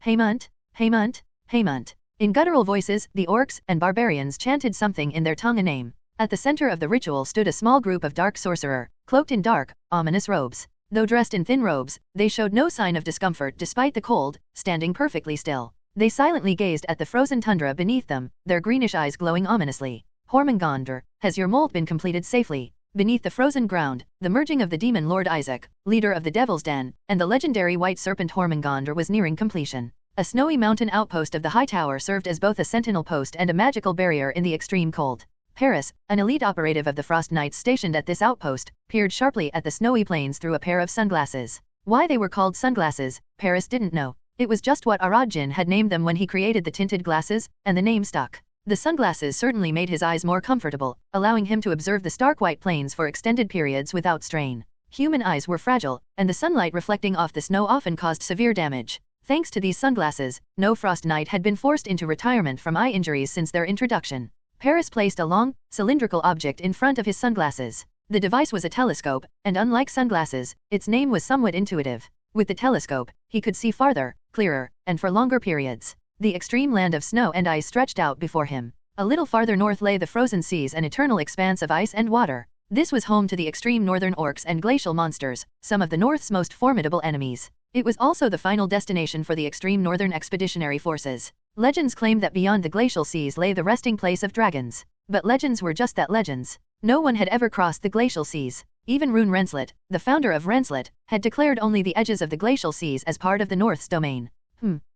Heymunt. In guttural voices, the orcs and barbarians chanted something in their tongue a name. At the center of the ritual stood a small group of dark sorcerer, cloaked in dark, ominous robes. Though dressed in thin robes, they showed no sign of discomfort despite the cold, standing perfectly still. They silently gazed at the frozen tundra beneath them, their greenish eyes glowing ominously. Hormengandr, has your molt been completed safely? Beneath the frozen ground, the merging of the demon Lord Isaac, leader of the Devil's Den, and the legendary white serpent Hormengandr was nearing completion. A snowy mountain outpost of the high tower served as both a sentinel post and a magical barrier in the extreme cold. Paris, an elite operative of the Frost Knights stationed at this outpost, peered sharply at the snowy plains through a pair of sunglasses. Why they were called sunglasses, Paris didn't know. It was just what Arad-jin had named them when he created the tinted glasses, and the name stuck. The sunglasses certainly made his eyes more comfortable, allowing him to observe the stark white plains for extended periods without strain. Human eyes were fragile, and the sunlight reflecting off the snow often caused severe damage. Thanks to these sunglasses, no Frost Knight had been forced into retirement from eye injuries since their introduction. Paris placed a long, cylindrical object in front of his sunglasses. The device was a telescope, and unlike sunglasses, its name was somewhat intuitive. With the telescope, he could see farther, clearer, and for longer periods. The extreme land of snow and ice stretched out before him. A little farther north lay the frozen seas, an eternal expanse of ice and water. This was home to the extreme northern orcs and glacial monsters, some of the North's most formidable enemies. It was also the final destination for the extreme northern expeditionary forces. Legends claimed that beyond the glacial seas lay the resting place of dragons. But legends were just that, legends. No one had ever crossed the glacial seas. Even Rune Renslet, the founder of Renslet, had declared only the edges of the glacial seas as part of the North's domain.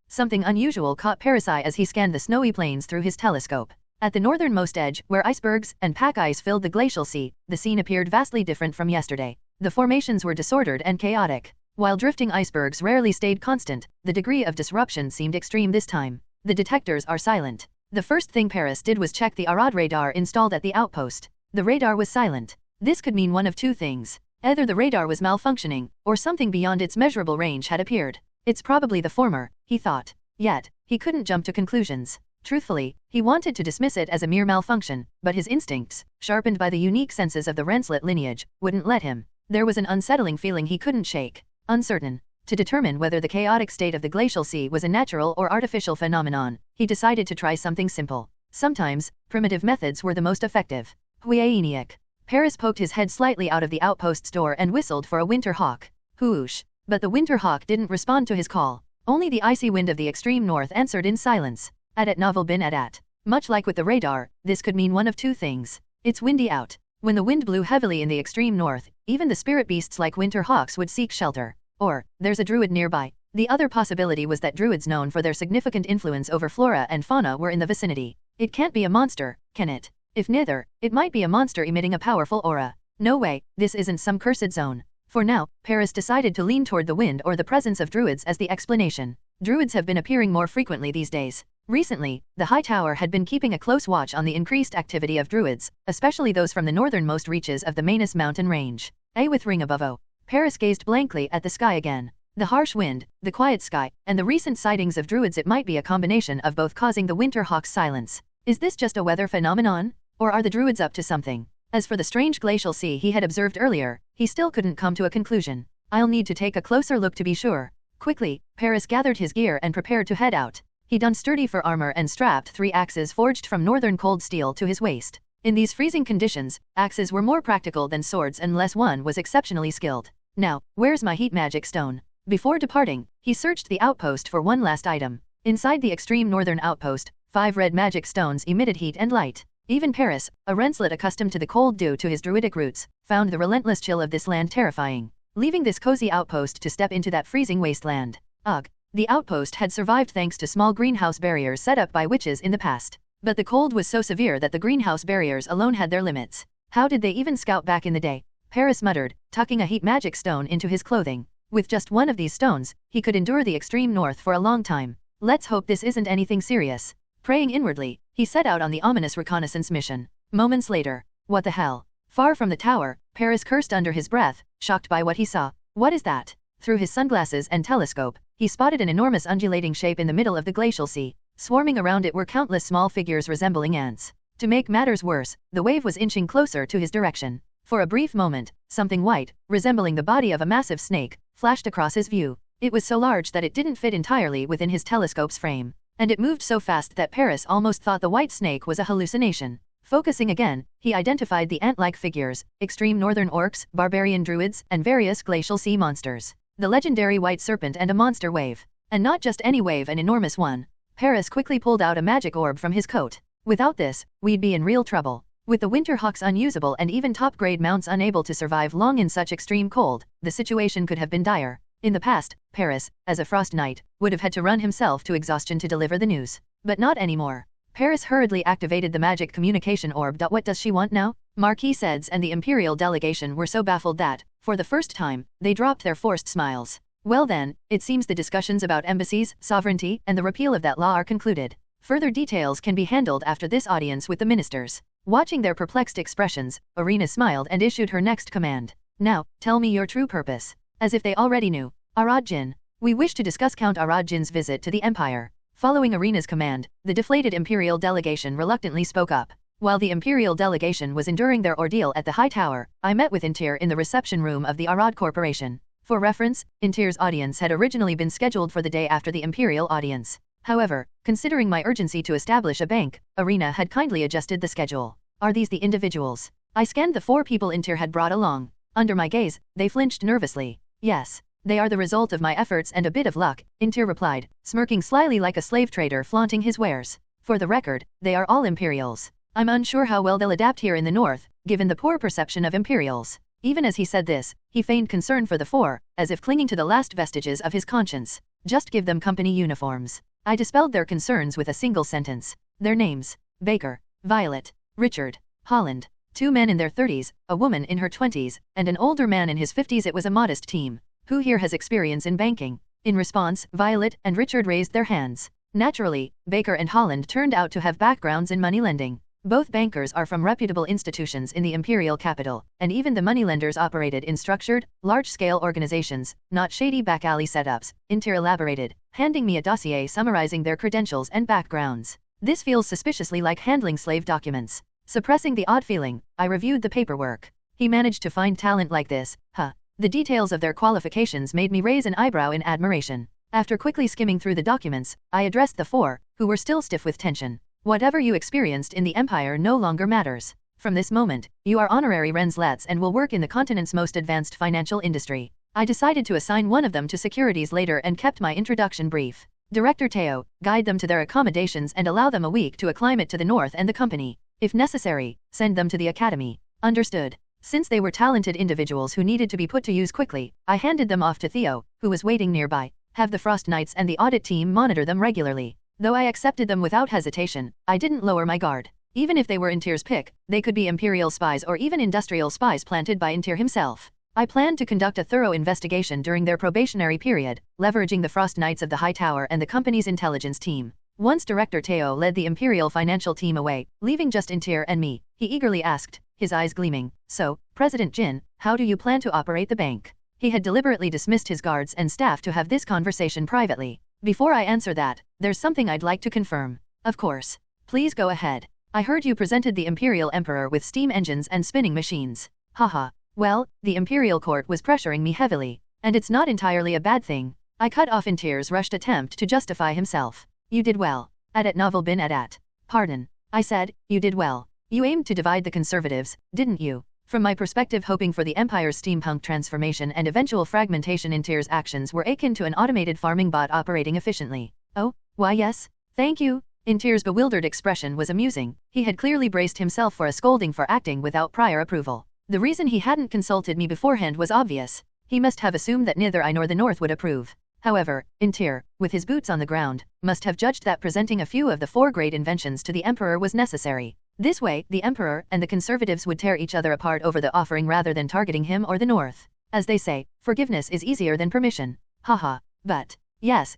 Something unusual caught Paris' eye as he scanned the snowy plains through his telescope. At the northernmost edge, where icebergs and pack ice filled the glacial sea, the scene appeared vastly different from yesterday. The formations were disordered and chaotic. While drifting icebergs rarely stayed constant, the degree of disruption seemed extreme this time. The detectors are silent. The first thing Paris did was check the Arad radar installed at the outpost. The radar was silent. This could mean one of two things. Either the radar was malfunctioning, or something beyond its measurable range had appeared. It's probably the former, he thought. Yet, he couldn't jump to conclusions. Truthfully, he wanted to dismiss it as a mere malfunction, but his instincts, sharpened by the unique senses of the Rensselaer lineage, wouldn't let him. There was an unsettling feeling he couldn't shake. Uncertain. To determine whether the chaotic state of the glacial sea was a natural or artificial phenomenon, he decided to try something simple. Sometimes, primitive methods were the most effective. Huayeniac. Paris poked his head slightly out of the outpost's door and whistled for a winter hawk. Whoosh. But the winter hawk didn't respond to his call. Only the icy wind of the extreme north answered in silence. At novel bin at. Much like with the radar, this could mean one of two things. It's windy out. When the wind blew heavily in the extreme north, even the spirit beasts like winter hawks would seek shelter. Or, there's a druid nearby. The other possibility was that druids known for their significant influence over flora and fauna were in the vicinity. It can't be a monster, can it? If neither, it might be a monster emitting a powerful aura. No way, this isn't some cursed zone. For now, Paris decided to lean toward the wind or the presence of druids as the explanation. Druids have been appearing more frequently these days. Recently, the High Tower had been keeping a close watch on the increased activity of druids, especially those from the northernmost reaches of the Manus mountain range. With ring above. Paris gazed blankly at the sky again. The harsh wind, the quiet sky, and the recent sightings of druids. It might be a combination of both causing the winter hawk's silence. Is this just a weather phenomenon? Or are the druids up to something? As for the strange glacial sea he had observed earlier, he still couldn't come to a conclusion. I'll need to take a closer look to be sure. Quickly, Paris gathered his gear and prepared to head out. He donned sturdy fur armor and strapped 3 axes forged from northern cold steel to his waist. In these freezing conditions, axes were more practical than swords unless one was exceptionally skilled. Now, where's my heat magic stone? Before departing, he searched the outpost for one last item. Inside the extreme northern outpost, 5 red magic stones emitted heat and light. Even Paris, a Rensselaer accustomed to the cold due to his druidic roots, found the relentless chill of this land terrifying. Leaving this cozy outpost to step into that freezing wasteland. Ugh. The outpost had survived thanks to small greenhouse barriers set up by witches in the past. But the cold was so severe that the greenhouse barriers alone had their limits. How did they even scout back in the day? Paris muttered, tucking a heat magic stone into his clothing. With just one of these stones, he could endure the extreme north for a long time. Let's hope this isn't anything serious. Praying inwardly, he set out on the ominous reconnaissance mission. Moments later, what the hell? Far from the tower, Paris cursed under his breath, shocked by what he saw. What is that? Through his sunglasses and telescope, he spotted an enormous undulating shape in the middle of the glacial sea. Swarming around it were countless small figures resembling ants. To make matters worse, the wave was inching closer to his direction. For a brief moment, something white, resembling the body of a massive snake, flashed across his view. It was so large that it didn't fit entirely within his telescope's frame. And it moved so fast that Paris almost thought the white snake was a hallucination. Focusing again, he identified the ant-like figures, extreme northern orcs, barbarian druids, and various glacial sea monsters. The legendary white serpent and a monster wave. And not just any wave, an enormous one. Paris quickly pulled out a magic orb from his coat. Without this, we'd be in real trouble. With the winter hawks unusable and even top-grade mounts unable to survive long in such extreme cold, the situation could have been dire. In the past, Paris, as a frost knight, would have had to run himself to exhaustion to deliver the news. But not anymore. Paris hurriedly activated the magic communication orb. What does she want now? Marquis Seds and the Imperial delegation were so baffled that, for the first time, they dropped their forced smiles. Well then, it seems the discussions about embassies, sovereignty, and the repeal of that law are concluded. Further details can be handled after this audience with the ministers. Watching their perplexed expressions, Irina smiled and issued her next command. Now, tell me your true purpose. As if they already knew. Arad Jin. We wish to discuss Count Arad Jin's visit to the Empire. Following Irina's command, the deflated Imperial delegation reluctantly spoke up. While the Imperial delegation was enduring their ordeal at the High Tower, I met with Intir in the reception room of the Arad Corporation. For reference, Intir's audience had originally been scheduled for the day after the Imperial audience. However, considering my urgency to establish a bank, Irina had kindly adjusted the schedule. Are these the individuals? I scanned the 4 people Intir had brought along. Under my gaze, they flinched nervously. Yes. They are the result of my efforts and a bit of luck, Intir replied, smirking slyly like a slave trader flaunting his wares. For the record, they are all Imperials. I'm unsure how well they'll adapt here in the north, given the poor perception of Imperials. Even as he said this, he feigned concern for the 4, as if clinging to the last vestiges of his conscience. Just give them company uniforms. I dispelled their concerns with a single sentence. Their names: Baker, Violet, Richard, Holland. 2 men in their 30s, a woman in her 20s, and an older man in his 50s. It was a modest team. Who here has experience in banking? In response, Violet and Richard raised their hands. Naturally, Baker and Holland turned out to have backgrounds in money lending. Both bankers are from reputable institutions in the imperial capital, and even the moneylenders operated in structured, large-scale organizations, not shady back-alley setups, Inter elaborated, handing me a dossier summarizing their credentials and backgrounds. This feels suspiciously like handling slave documents. Suppressing the odd feeling, I reviewed the paperwork. He managed to find talent like this, huh? The details of their qualifications made me raise an eyebrow in admiration. After quickly skimming through the documents, I addressed the four, who were still stiff with tension. Whatever you experienced in the Empire no longer matters. From this moment, you are honorary Renslets and will work in the continent's most advanced financial industry. I decided to assign one of them to securities later and kept my introduction brief. Director Teo, guide them to their accommodations and allow them a week to acclimate to the North and the company. If necessary, send them to the academy. Understood. Since they were talented individuals who needed to be put to use quickly, I handed them off to Theo, who was waiting nearby. Have the Frost Knights and the audit team monitor them regularly. Though I accepted them without hesitation, I didn't lower my guard. Even if they were Intir's pick, they could be Imperial spies or even industrial spies planted by Intir himself. I planned to conduct a thorough investigation during their probationary period, leveraging the Frost Knights of the High Tower and the company's intelligence team. Once Director Teo led the Imperial financial team away, leaving just Intir and me, he eagerly asked, his eyes gleaming, "So, President Jin, how do you plan to operate the bank?" He had deliberately dismissed his guards and staff to have this conversation privately. Before I answer that, there's something I'd like to confirm. Of course. Please go ahead. I heard you presented the Imperial Emperor with steam engines and spinning machines. Haha. Well, the Imperial Court was pressuring me heavily. And it's not entirely a bad thing. I cut off Intir's rushed attempt to justify himself. You did well. Adat novel bin adat. Pardon. I said, you did well. You aimed to divide the conservatives, didn't you? From my perspective, hoping for the Empire's steampunk transformation and eventual fragmentation, Intir's actions were akin to an automated farming bot operating efficiently. Oh, why yes? Thank you. Intir's bewildered expression was amusing. He had clearly braced himself for a scolding for acting without prior approval. The reason he hadn't consulted me beforehand was obvious. He must have assumed that neither I nor the North would approve. However, Intir, with his boots on the ground, must have judged that presenting a few of the four great inventions to the Emperor was necessary. This way, the Emperor and the conservatives would tear each other apart over the offering rather than targeting him or the North. As they say, forgiveness is easier than permission. Haha. But, yes,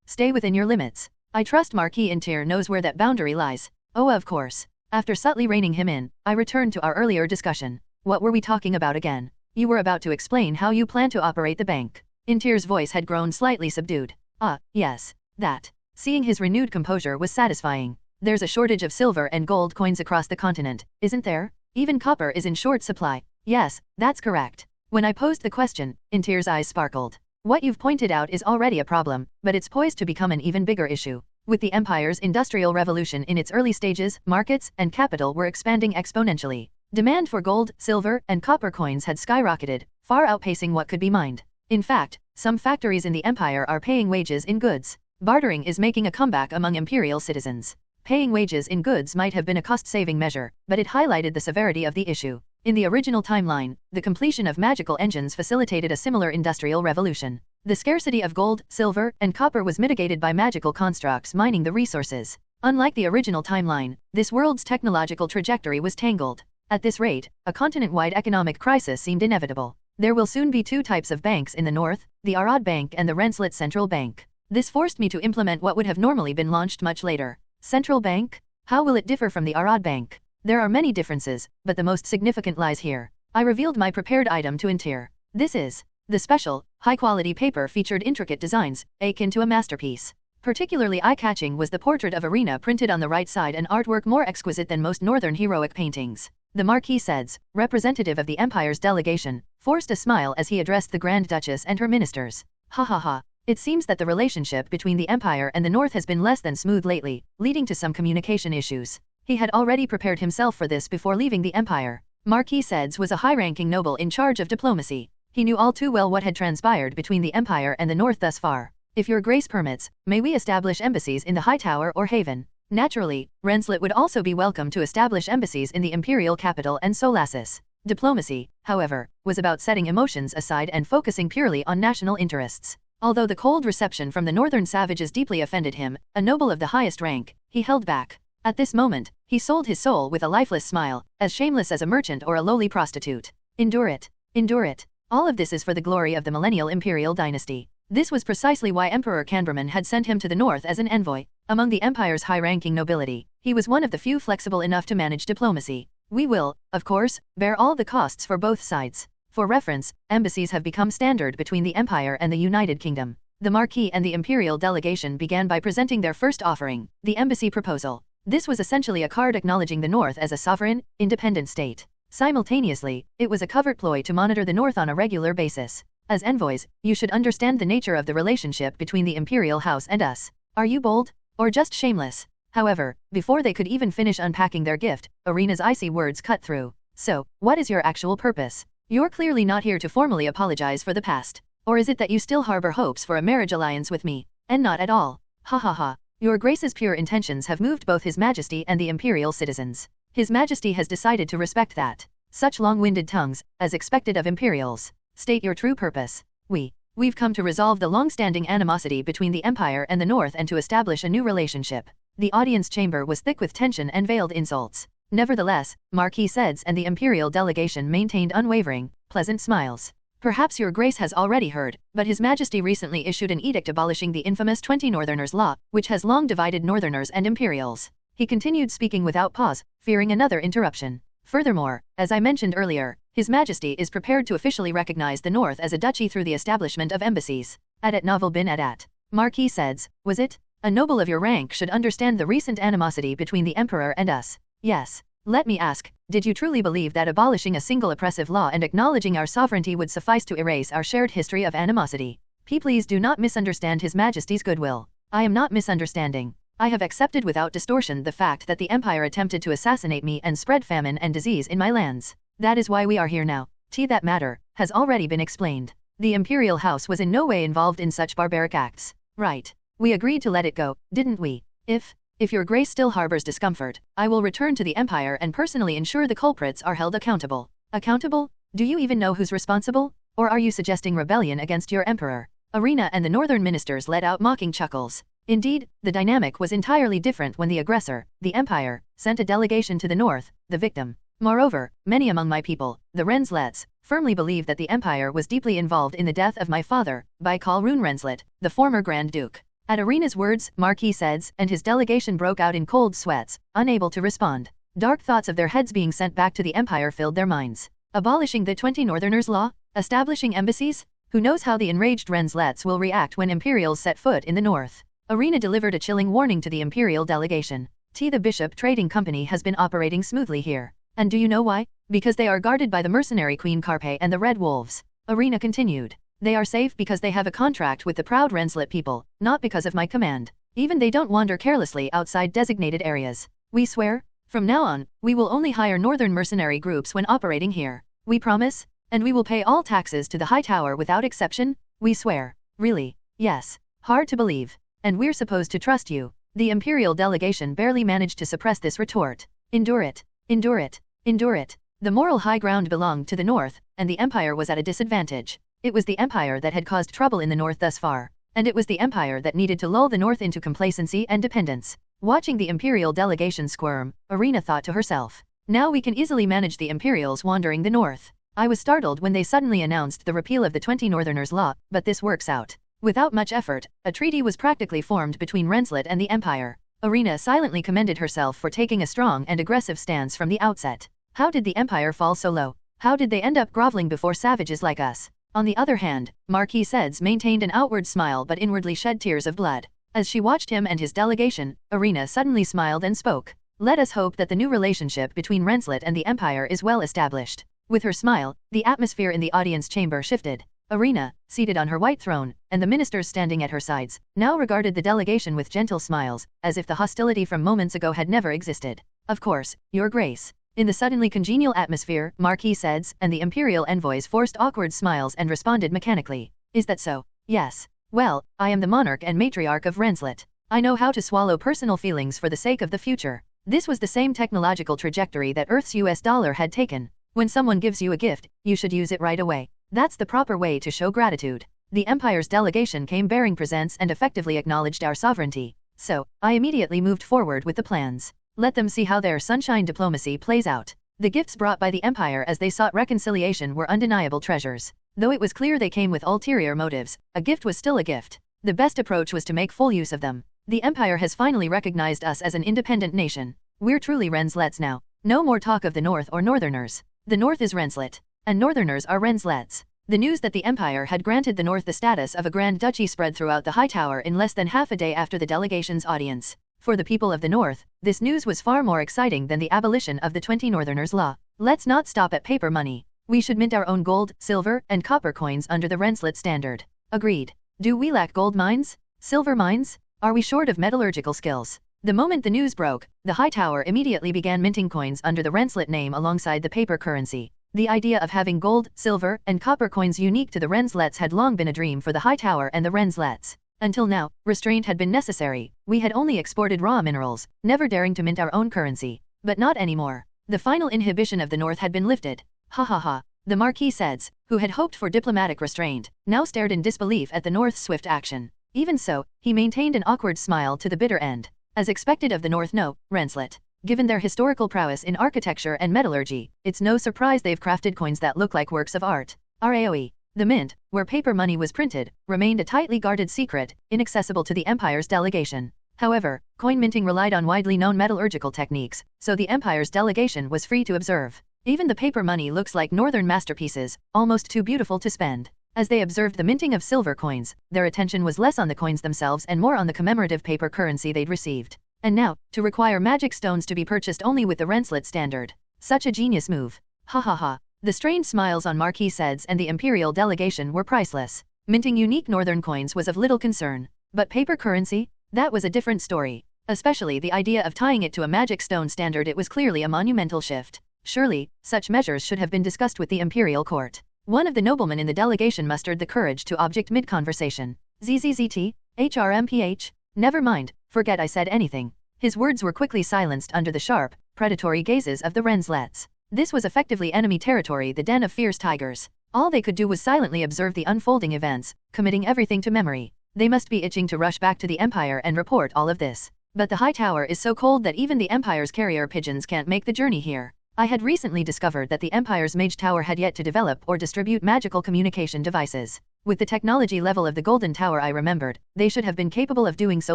stay within your limits. I trust Marquis Intir knows where that boundary lies. Oh, of course. After subtly reining him in, I returned to our earlier discussion. What were we talking about again? You were about to explain how you plan to operate the bank. Intir's voice had grown slightly subdued. Ah, yes. That. Seeing his renewed composure was satisfying. There's a shortage of silver and gold coins across the continent, isn't there? Even copper is in short supply. Yes, that's correct. When I posed the question, Intir's eyes sparkled. What you've pointed out is already a problem, but it's poised to become an even bigger issue. With the Empire's industrial revolution in its early stages, markets and capital were expanding exponentially. Demand for gold, silver, and copper coins had skyrocketed, far outpacing what could be mined. In fact, some factories in the Empire are paying wages in goods. Bartering is making a comeback among imperial citizens. Paying wages in goods might have been a cost-saving measure, but it highlighted the severity of the issue. In the original timeline, the completion of magical engines facilitated a similar industrial revolution. The scarcity of gold, silver, and copper was mitigated by magical constructs mining the resources. Unlike the original timeline, this world's technological trajectory was tangled. At this rate, a continent-wide economic crisis seemed inevitable. There will soon be two types of banks in the north, the Arad Bank and the Renslet Central Bank. This forced me to implement what would have normally been launched much later. Central Bank? How will it differ from the Arad Bank? There are many differences, but the most significant lies here. I revealed my prepared item to Intir. This is. The special, high-quality paper featured intricate designs, akin to a masterpiece. Particularly eye-catching was the portrait of Arena printed on the right side, an artwork more exquisite than most northern heroic paintings. The Marquis Seds, representative of the Empire's delegation, forced a smile as he addressed the Grand Duchess and her ministers. Ha ha ha. It seems that the relationship between the Empire and the North has been less than smooth lately, leading to some communication issues. He had already prepared himself for this before leaving the Empire. Marquis Seds was a high-ranking noble in charge of diplomacy. He knew all too well what had transpired between the Empire and the North thus far. If your grace permits, may we establish embassies in the High Tower or Haven? Naturally, Renslet would also be welcome to establish embassies in the imperial capital and Solassus. Diplomacy, however, was about setting emotions aside and focusing purely on national interests. Although the cold reception from the northern savages deeply offended him, a noble of the highest rank, he held back. At this moment, he sold his soul with a lifeless smile, as shameless as a merchant or a lowly prostitute. Endure it. Endure it. All of this is for the glory of the millennial imperial dynasty. This was precisely why Emperor Canberman had sent him to the north as an envoy. Among the empire's high-ranking nobility, he was one of the few flexible enough to manage diplomacy. We will, of course, bear all the costs for both sides. For reference, embassies have become standard between the Empire and the United Kingdom. The Marquis and the Imperial delegation began by presenting their first offering, the embassy proposal. This was essentially a card acknowledging the North as a sovereign, independent state. Simultaneously, it was a covert ploy to monitor the North on a regular basis. As envoys, you should understand the nature of the relationship between the Imperial House and us. Are you bold? Or just shameless? However, before they could even finish unpacking their gift, Arena's icy words cut through. So, what is your actual purpose? You're clearly not here to formally apologize for the past. Or is it that you still harbor hopes for a marriage alliance with me? And not at all. Ha ha ha. Your Grace's pure intentions have moved both His Majesty and the Imperial citizens. His Majesty has decided to respect that. Such long-winded tongues, as expected of Imperials. State your true purpose. We've come to resolve the long-standing animosity between the Empire and the North and to establish a new relationship. The audience chamber was thick with tension and veiled insults. Nevertheless, Marquis Seds and the Imperial delegation maintained unwavering, pleasant smiles. Perhaps your Grace has already heard, but His Majesty recently issued an edict abolishing the infamous 20 Northerners Law, which has long divided Northerners and Imperials. He continued speaking without pause, fearing another interruption. Furthermore, as I mentioned earlier, His Majesty is prepared to officially recognize the North as a duchy through the establishment of embassies. Adat Novel bin Adat. Marquis Seds, was it? A noble of your rank should understand the recent animosity between the Emperor and us. Yes. Let me ask, did you truly believe that abolishing a single oppressive law and acknowledging our sovereignty would suffice to erase our shared history of animosity? Please do not misunderstand His Majesty's goodwill. I am not misunderstanding. I have accepted without distortion the fact that the Empire attempted to assassinate me and spread famine and disease in my lands. That is why we are here now. That matter has already been explained. The Imperial House was in no way involved in such barbaric acts. Right. We agreed to let it go, didn't we? If your Grace still harbors discomfort, I will return to the Empire and personally ensure the culprits are held accountable. Accountable? Do you even know who's responsible? Or are you suggesting rebellion against your Emperor? Arena and the Northern ministers let out mocking chuckles. Indeed, the dynamic was entirely different when the aggressor, the Empire, sent a delegation to the North, the victim. Moreover, many among my people, the Renslets, firmly believe that the Empire was deeply involved in the death of my father, Baikal Rune Renslet, the former Grand Duke. At Arena's words, Marquis Seds and his delegation broke out in cold sweats, unable to respond. Dark thoughts of their heads being sent back to the Empire filled their minds. Abolishing the 20 Northerners Law? Establishing embassies? Who knows how the enraged Renslets will react when Imperials set foot in the North? Arena delivered a chilling warning to the Imperial delegation. The Bishop Trading Company has been operating smoothly here. And do you know why? Because they are guarded by the mercenary Queen Carpe and the Red Wolves. Arena continued. They are safe because they have a contract with the proud Renslet people, not because of my command. Even they don't wander carelessly outside designated areas. We swear, from now on, we will only hire northern mercenary groups when operating here. We promise, and we will pay all taxes to the High Tower without exception. We swear. Really? Yes. Hard to believe. And we're supposed to trust you. The Imperial delegation barely managed to suppress this retort. Endure it. Endure it. Endure it. The moral high ground belonged to the North, and the Empire was at a disadvantage. It was the Empire that had caused trouble in the North thus far, and it was the Empire that needed to lull the North into complacency and dependence. Watching the Imperial delegation squirm, Arena thought to herself, now we can easily manage the Imperials wandering the North. I was startled when they suddenly announced the repeal of the 20 Northerners Law, but this works out. Without much effort, a treaty was practically formed between Renslet and the Empire. Arena silently commended herself for taking a strong and aggressive stance from the outset. How did the Empire fall so low? How did they end up groveling before savages like us? On the other hand, Marquis Seds maintained an outward smile but inwardly shed tears of blood. As she watched him and his delegation, Arena suddenly smiled and spoke. Let us hope that the new relationship between Renslet and the Empire is well established. With her smile, the atmosphere in the audience chamber shifted. Arena, seated on her white throne, and the ministers standing at her sides, now regarded the delegation with gentle smiles, as if the hostility from moments ago had never existed. Of course, Your Grace. In the suddenly congenial atmosphere, Marquis Seds and the Imperial envoys forced awkward smiles and responded mechanically. Is that so? Yes. Well, I am the monarch and matriarch of Renslet. I know how to swallow personal feelings for the sake of the future. This was the same technological trajectory that Earth's US dollar had taken. When someone gives you a gift, you should use it right away. That's the proper way to show gratitude. The Empire's delegation came bearing presents and effectively acknowledged our sovereignty. So, I immediately moved forward with the plans. Let them see how their sunshine diplomacy plays out. The gifts brought by the Empire as they sought reconciliation were undeniable treasures. Though it was clear they came with ulterior motives, a gift was still a gift. The best approach was to make full use of them. The Empire has finally recognized us as an independent nation. We're truly Renslets now. No more talk of the North or Northerners. The North is Renslet, and Northerners are Renslets. The news that the Empire had granted the North the status of a Grand Duchy spread throughout the High Tower in less than half a day after the delegation's audience. For the people of the North, this news was far more exciting than the abolition of the 20 Northerners' law. Let's not stop at paper money. We should mint our own gold, silver, and copper coins under the Renslet standard. Agreed. Do we lack gold mines? Silver mines? Are we short of metallurgical skills? The moment the news broke, the High Tower immediately began minting coins under the Renslet name alongside the paper currency. The idea of having gold, silver, and copper coins unique to the Renslets had long been a dream for the High Tower and the Renslets. Until now, restraint had been necessary. We had only exported raw minerals, never daring to mint our own currency. But not anymore. The final inhibition of the North had been lifted. Ha ha ha. The Marquis says, who had hoped for diplomatic restraint, now stared in disbelief at the North's swift action. Even so, he maintained an awkward smile to the bitter end. As expected of the North, no, Renslet. Given their historical prowess in architecture and metallurgy, it's no surprise they've crafted coins that look like works of art. RAOE. The mint, where paper money was printed, remained a tightly guarded secret, inaccessible to the Empire's delegation. However, coin minting relied on widely known metallurgical techniques, so the Empire's delegation was free to observe. Even the paper money looks like northern masterpieces, almost too beautiful to spend. As they observed the minting of silver coins, their attention was less on the coins themselves and more on the commemorative paper currency they'd received. And now, to require magic stones to be purchased only with the Renslet standard. Such a genius move. Ha ha ha. The strained smiles on Marquis Sed's and the Imperial delegation were priceless. Minting unique northern coins was of little concern. But paper currency? That was a different story. Especially the idea of tying it to a magic stone standard. It was clearly a monumental shift. Surely, such measures should have been discussed with the Imperial court. One of the noblemen in the delegation mustered the courage to object mid-conversation. ZZZT? HRMPH? Never mind, forget I said anything. His words were quickly silenced under the sharp, predatory gazes of the Renslets. This was effectively enemy territory, the den of fierce tigers. All they could do was silently observe the unfolding events, committing everything to memory. They must be itching to rush back to the Empire and report all of this. But the High Tower is so cold that even the Empire's carrier pigeons can't make the journey here. I had recently discovered that the Empire's Mage Tower had yet to develop or distribute magical communication devices. With the technology level of the Golden Tower, I remembered, they should have been capable of doing so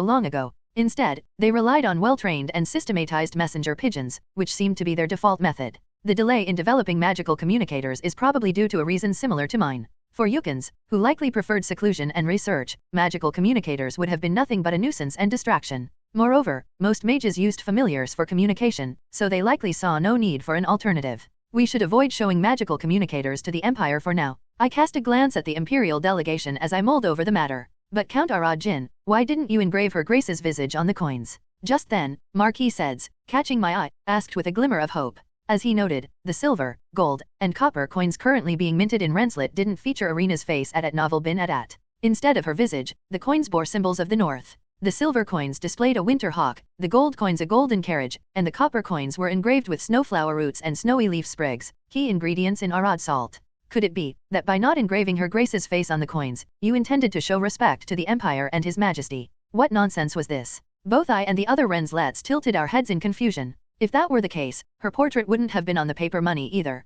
long ago. Instead, they relied on well-trained and systematized messenger pigeons, which seemed to be their default method. The delay in developing magical communicators is probably due to a reason similar to mine. For Yukons, who likely preferred seclusion and research, magical communicators would have been nothing but a nuisance and distraction. Moreover, most mages used familiars for communication, so they likely saw no need for an alternative. We should avoid showing magical communicators to the Empire for now. I cast a glance at the Imperial delegation as I mulled over the matter. But Count Arad Jin, why didn't you engrave Her Grace's visage on the coins? Just then, Marquis Sed's, catching my eye, asked with a glimmer of hope. As he noted, the silver, gold, and copper coins currently being minted in Renslet didn't feature Arena's face at Novel bin at. Instead of her visage, the coins bore symbols of the North. The silver coins displayed a winter hawk, the gold coins a golden carriage, and the copper coins were engraved with snowflower roots and snowy leaf sprigs, key ingredients in Arad salt. Could it be that by not engraving Her Grace's face on the coins, you intended to show respect to the Empire and His Majesty? What nonsense was this? Both I and the other Renslets tilted our heads in confusion. If that were the case, her portrait wouldn't have been on the paper money either.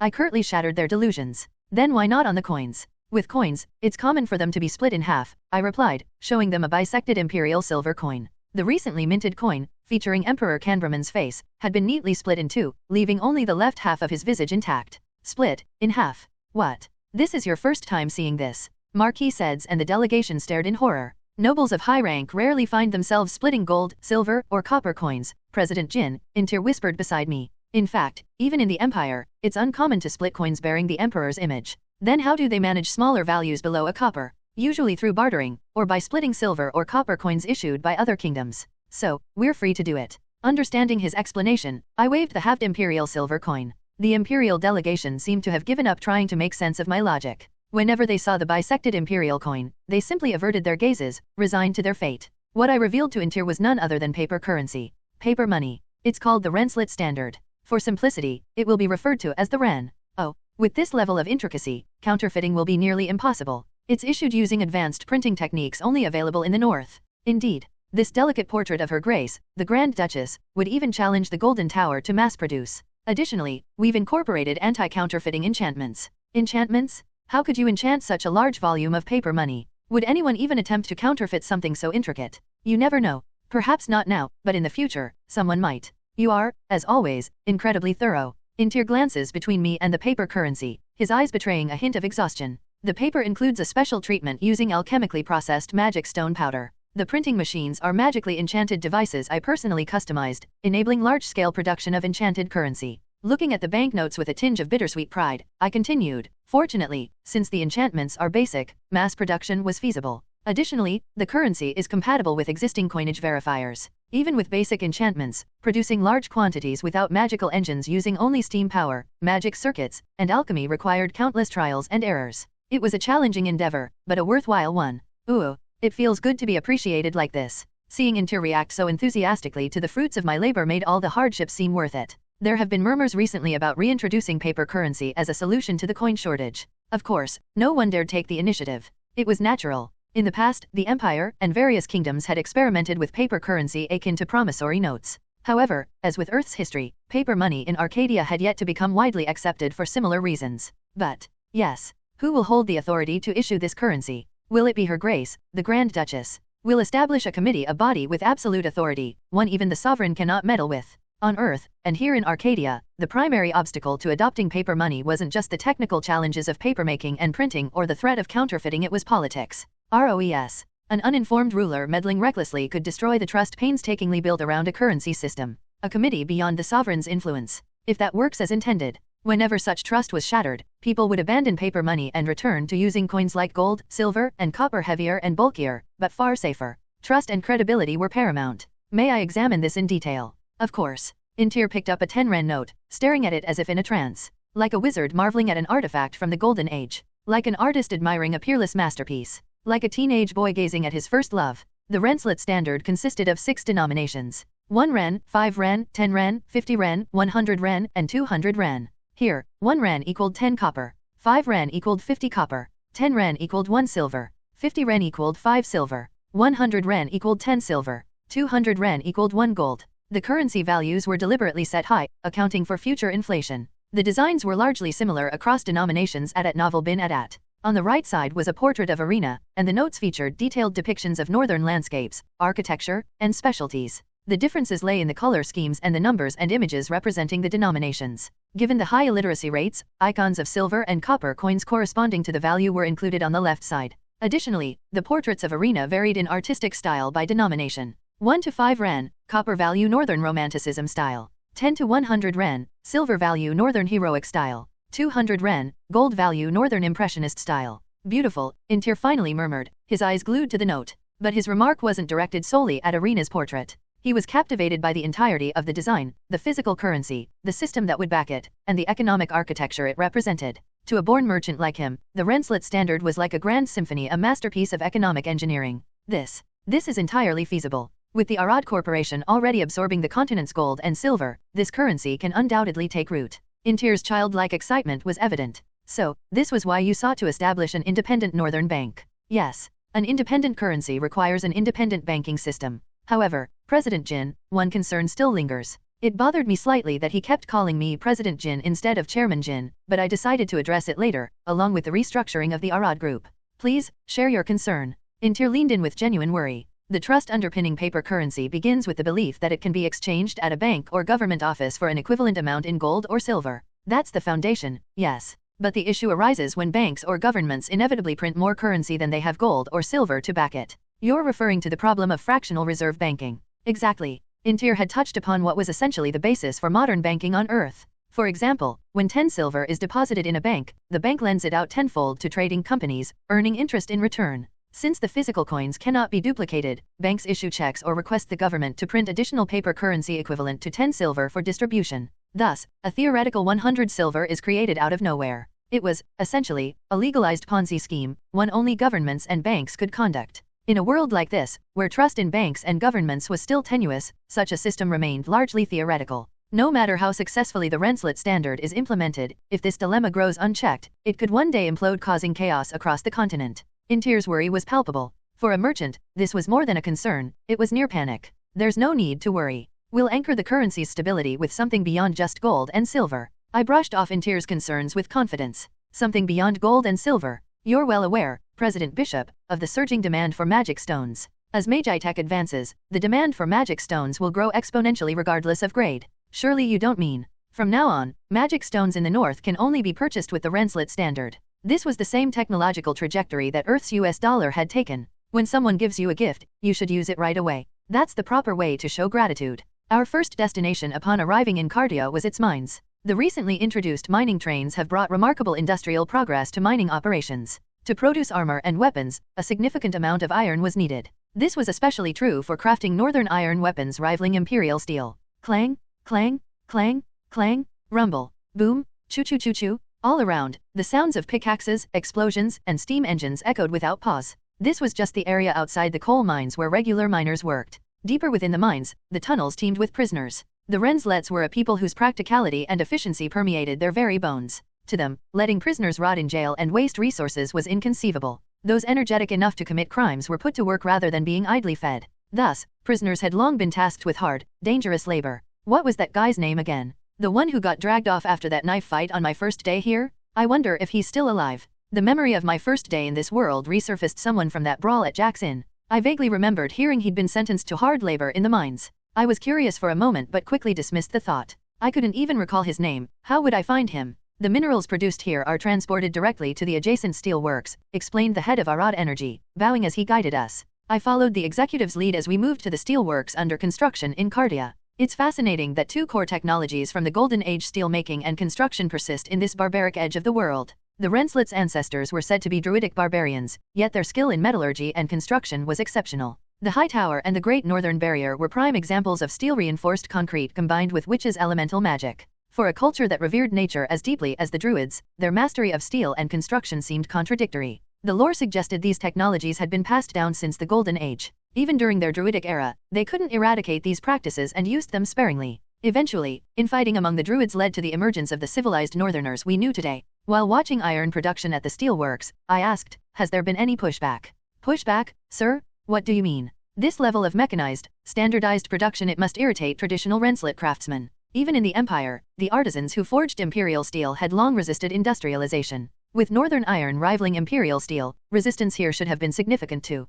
I curtly shattered their delusions. Then why not on the coins? With coins, it's common for them to be split in half, I replied, showing them a bisected imperial silver coin. The recently minted coin, featuring Emperor Canbraman's face, had been neatly split in two, leaving only the left half of his visage intact. Split in half. What? This is your first time seeing this? Marquis Sed's and the delegation stared in horror. Nobles of high rank rarely find themselves splitting gold, silver, or copper coins, President Jin, Intir whispered beside me. In fact, even in the Empire, it's uncommon to split coins bearing the Emperor's image. Then how do they manage smaller values below a copper? Usually through bartering, or by splitting silver or copper coins issued by other kingdoms. So, we're free to do it. Understanding his explanation, I waved the halved imperial silver coin. The Imperial delegation seemed to have given up trying to make sense of my logic. Whenever they saw the bisected imperial coin, they simply averted their gazes, resigned to their fate. What I revealed to Intir was none other than paper currency. Paper money. It's called the Renslet standard. For simplicity, it will be referred to as the Ren. Oh, with this level of intricacy, counterfeiting will be nearly impossible. It's issued using advanced printing techniques only available in the North. Indeed, this delicate portrait of Her Grace, the Grand Duchess, would even challenge the Golden Tower to mass produce. Additionally, we've incorporated anti-counterfeiting enchantments. Enchantments? How could you enchant such a large volume of paper money? Would anyone even attempt to counterfeit something so intricate? You never know. Perhaps not now, but in the future, someone might. You are, as always, incredibly thorough. Intir glances between me and the paper currency, his eyes betraying a hint of exhaustion. The paper includes a special treatment using alchemically processed magic stone powder. The printing machines are magically enchanted devices I personally customized, enabling large-scale production of enchanted currency. Looking at the banknotes with a tinge of bittersweet pride, I continued, fortunately, since the enchantments are basic, mass production was feasible. Additionally, the currency is compatible with existing coinage verifiers. Even with basic enchantments, producing large quantities without magical engines using only steam power, magic circuits, and alchemy required countless trials and errors. It was a challenging endeavor, but a worthwhile one. Ooh, it feels good to be appreciated like this. Seeing Intir react so enthusiastically to the fruits of my labor made all the hardships seem worth it. There have been murmurs recently about reintroducing paper currency as a solution to the coin shortage. Of course, no one dared take the initiative. It was natural. In the past, the Empire and various kingdoms had experimented with paper currency akin to promissory notes. However, as with Earth's history, paper money in Arcadia had yet to become widely accepted for similar reasons. But, yes, who will hold the authority to issue this currency? Will it be Her Grace, the Grand Duchess? Will establish a committee, a body with absolute authority, one even the sovereign cannot meddle with? On Earth, and here in Arcadia, the primary obstacle to adopting paper money wasn't just the technical challenges of papermaking and printing or the threat of counterfeiting, it was politics. ROES. An uninformed ruler meddling recklessly could destroy the trust painstakingly built around a currency system. A committee beyond the sovereign's influence. If that works as intended, whenever such trust was shattered, people would abandon paper money and return to using coins like gold, silver, and copper, heavier and bulkier, but far safer. Trust and credibility were paramount. May I examine this in detail? Of course. Intir picked up a 10 Ren note, staring at it as if in a trance. Like a wizard marveling at an artifact from the Golden Age. Like an artist admiring a peerless masterpiece. Like a teenage boy gazing at his first love. The Renslet standard consisted of 6 denominations. 1 Ren, 5 Ren, 10 Ren, 50 Ren, 100 Ren, and 200 Ren. Here, 1 Ren equaled 10 copper. 5 Ren equaled 50 copper. 10 Ren equaled 1 silver. 50 Ren equaled 5 silver. 100 Ren equaled 10 silver. 200 Ren equaled 1 gold. The currency values were deliberately set high, accounting for future inflation. The designs were largely similar across denominations at Novel bin Adat. On the right side was a portrait of Arena, and the notes featured detailed depictions of northern landscapes, architecture, and specialties. The differences lay in the color schemes and the numbers and images representing the denominations. Given the high illiteracy rates, icons of silver and copper coins corresponding to the value were included on the left side. Additionally, the portraits of Arena varied in artistic style by denomination. 1 to 5 Ren, copper value Northern Romanticism style. 10 to 100 Ren, silver value Northern Heroic style. 200 Ren, gold value Northern Impressionist style. Beautiful, Intir finally murmured, his eyes glued to the note. But his remark wasn't directed solely at Arena's portrait. He was captivated by the entirety of the design, the physical currency, the system that would back it, and the economic architecture it represented. To a born merchant like him, the Renslet standard was like a grand symphony, a masterpiece of economic engineering. This is entirely feasible. With the Arad Corporation already absorbing the continent's gold and silver, this currency can undoubtedly take root. Intir's childlike excitement was evident. So, this was why you sought to establish an independent northern bank. Yes, an independent currency requires an independent banking system. However, President Jin, one concern still lingers. It bothered me slightly that he kept calling me President Jin instead of Chairman Jin, but I decided to address it later, along with the restructuring of the Arad group. Please, share your concern. Intir leaned in with genuine worry. The trust underpinning paper currency begins with the belief that it can be exchanged at a bank or government office for an equivalent amount in gold or silver. That's the foundation, yes. But the issue arises when banks or governments inevitably print more currency than they have gold or silver to back it. You're referring to the problem of fractional reserve banking. Exactly. Intir had touched upon what was essentially the basis for modern banking on Earth. For example, when 10 silver is deposited in a bank, the bank lends it out tenfold to trading companies, earning interest in return. Since the physical coins cannot be duplicated, banks issue checks or request the government to print additional paper currency equivalent to 10 silver for distribution. Thus, a theoretical 100 silver is created out of nowhere. It was, essentially, a legalized Ponzi scheme, one only governments and banks could conduct. In a world like this, where trust in banks and governments was still tenuous, such a system remained largely theoretical. No matter how successfully the Renslet standard is implemented, if this dilemma grows unchecked, it could one day implode, causing chaos across the continent. Intir's worry was palpable. For a merchant, this was more than a concern, it was near panic. There's no need to worry. We'll anchor the currency's stability with something beyond just gold and silver. I brushed off Intir's concerns with confidence. something beyond gold and silver. You're well aware, President Bishop, of the surging demand for magic stones. As Magi-tech advances, the demand for magic stones will grow exponentially regardless of grade. Surely you don't mean, from now on, magic stones in the north can only be purchased with the Rensselaer standard. This was the same technological trajectory that Earth's US dollar had taken. When someone gives you a gift, you should use it right away. That's the proper way to show gratitude. Our first destination upon arriving in Cardia was its mines. The recently introduced mining trains have brought remarkable industrial progress to mining operations. To produce armor and weapons, a significant amount of iron was needed. This was especially true for crafting northern iron weapons rivaling imperial steel. Clang, clang, clang, clang, rumble, boom, choo-choo-choo-choo. All around, the sounds of pickaxes, explosions, and steam engines echoed without pause. This was just the area outside the coal mines where regular miners worked. Deeper within the mines, the tunnels teemed with prisoners. The Rensleys were a people whose practicality and efficiency permeated their very bones. To them, letting prisoners rot in jail and waste resources was inconceivable. Those energetic enough to commit crimes were put to work rather than being idly fed. Thus, prisoners had long been tasked with hard, dangerous labor. What was that guy's name again? The one who got dragged off after that knife fight on my first day here? I wonder if he's still alive. The memory of my first day in this world resurfaced. Someone from that brawl at Jack's Inn. I vaguely remembered hearing he'd been sentenced to hard labor in the mines. I was curious for a moment but quickly dismissed the thought. I couldn't even recall his name. How would I find him? The minerals produced here are transported directly to the adjacent steel works, explained the head of Arad Energy, bowing as he guided us. I followed the executive's lead as we moved to the steel works under construction in Cardia. It's fascinating that two core technologies from the Golden Age steelmaking and construction persist in this barbaric edge of the world. The Rensselaer's ancestors were said to be druidic barbarians, yet their skill in metallurgy and construction was exceptional. The High Tower and the Great Northern Barrier were prime examples of steel-reinforced concrete combined with witches' elemental magic. For a culture that revered nature as deeply as the Druids, their mastery of steel and construction seemed contradictory. The lore suggested these technologies had been passed down since the Golden Age. Even during their Druidic era, they couldn't eradicate these practices and used them sparingly. Eventually, infighting among the Druids led to the emergence of the civilized Northerners we knew today. While watching iron production at the steelworks, I asked, has there been any pushback? Pushback, sir? What do you mean? This level of mechanized, standardized production, it must irritate traditional Rensselaer craftsmen. Even in the Empire, the artisans who forged imperial steel had long resisted industrialization. With northern iron rivaling imperial steel, resistance here should have been significant too.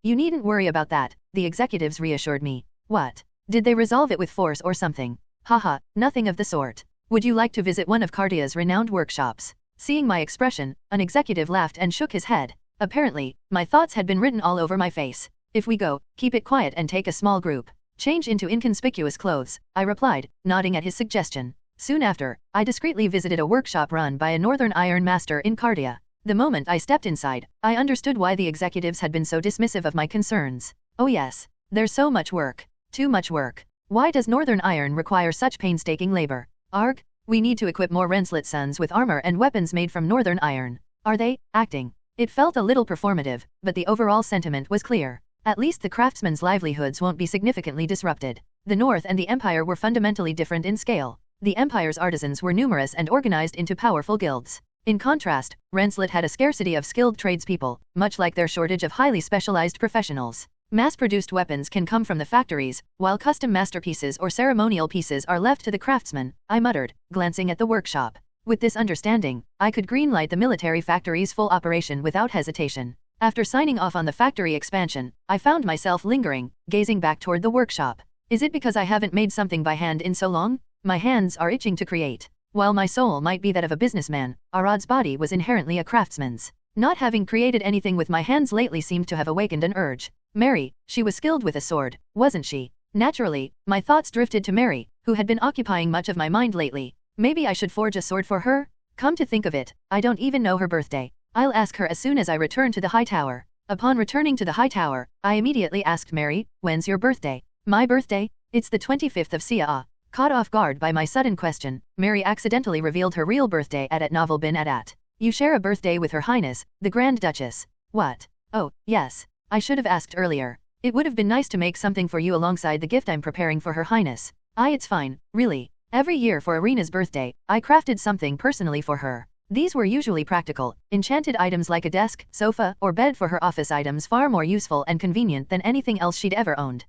You needn't worry about that, the executives reassured me. What? Did they resolve it with force or something? Haha, nothing of the sort. Would you like to visit one of Cardia's renowned workshops? Seeing my expression, an executive laughed and shook his head. Apparently, my thoughts had been written all over my face. If we go, keep it quiet and take a small group. Change into inconspicuous clothes, I replied, nodding at his suggestion. Soon after, I discreetly visited a workshop run by a northern iron master in Cardia. The moment I stepped inside, I understood why the executives had been so dismissive of my concerns. Oh yes, there's so much work. Too much work. Why does northern iron require such painstaking labor? Arg, we need to equip more Rensselaer sons with armor and weapons made from northern iron. Are they acting? It felt a little performative, but the overall sentiment was clear. At least the craftsmen's livelihoods won't be significantly disrupted. The North and the Empire were fundamentally different in scale. The Empire's artisans were numerous and organized into powerful guilds. In contrast, Rensselaer had a scarcity of skilled tradespeople, much like their shortage of highly specialized professionals. Mass-produced weapons can come from the factories, while custom masterpieces or ceremonial pieces are left to the craftsmen, I muttered, glancing at the workshop. With this understanding, I could greenlight the military factory's full operation without hesitation. After signing off on the factory expansion, I found myself lingering, gazing back toward the workshop. Is it because I haven't made something by hand in so long? My hands are itching to create. While my soul might be that of a businessman, Arad's body was inherently a craftsman's. Not having created anything with my hands lately seemed to have awakened an urge. Mary, she was skilled with a sword, wasn't she? Naturally, my thoughts drifted to Mary, who had been occupying much of my mind lately. Maybe I should forge a sword for her? Come to think of it, I don't even know her birthday. I'll ask her as soon as I return to the High Tower. Upon returning to the High Tower, I immediately asked Mary, when's your birthday? My birthday? It's the 25th of Siaa. Caught off guard by my sudden question, Mary accidentally revealed her real birthday at Novel bin Adat. You share a birthday with Her Highness, the Grand Duchess. What? Oh, yes. I should have asked earlier. It would have been nice to make something for you alongside the gift I'm preparing for Her Highness. It's fine, really. Every year for Arena's birthday, I crafted something personally for her. These were usually practical, enchanted items like a desk, sofa, or bed for her office, items far more useful and convenient than anything else she'd ever owned.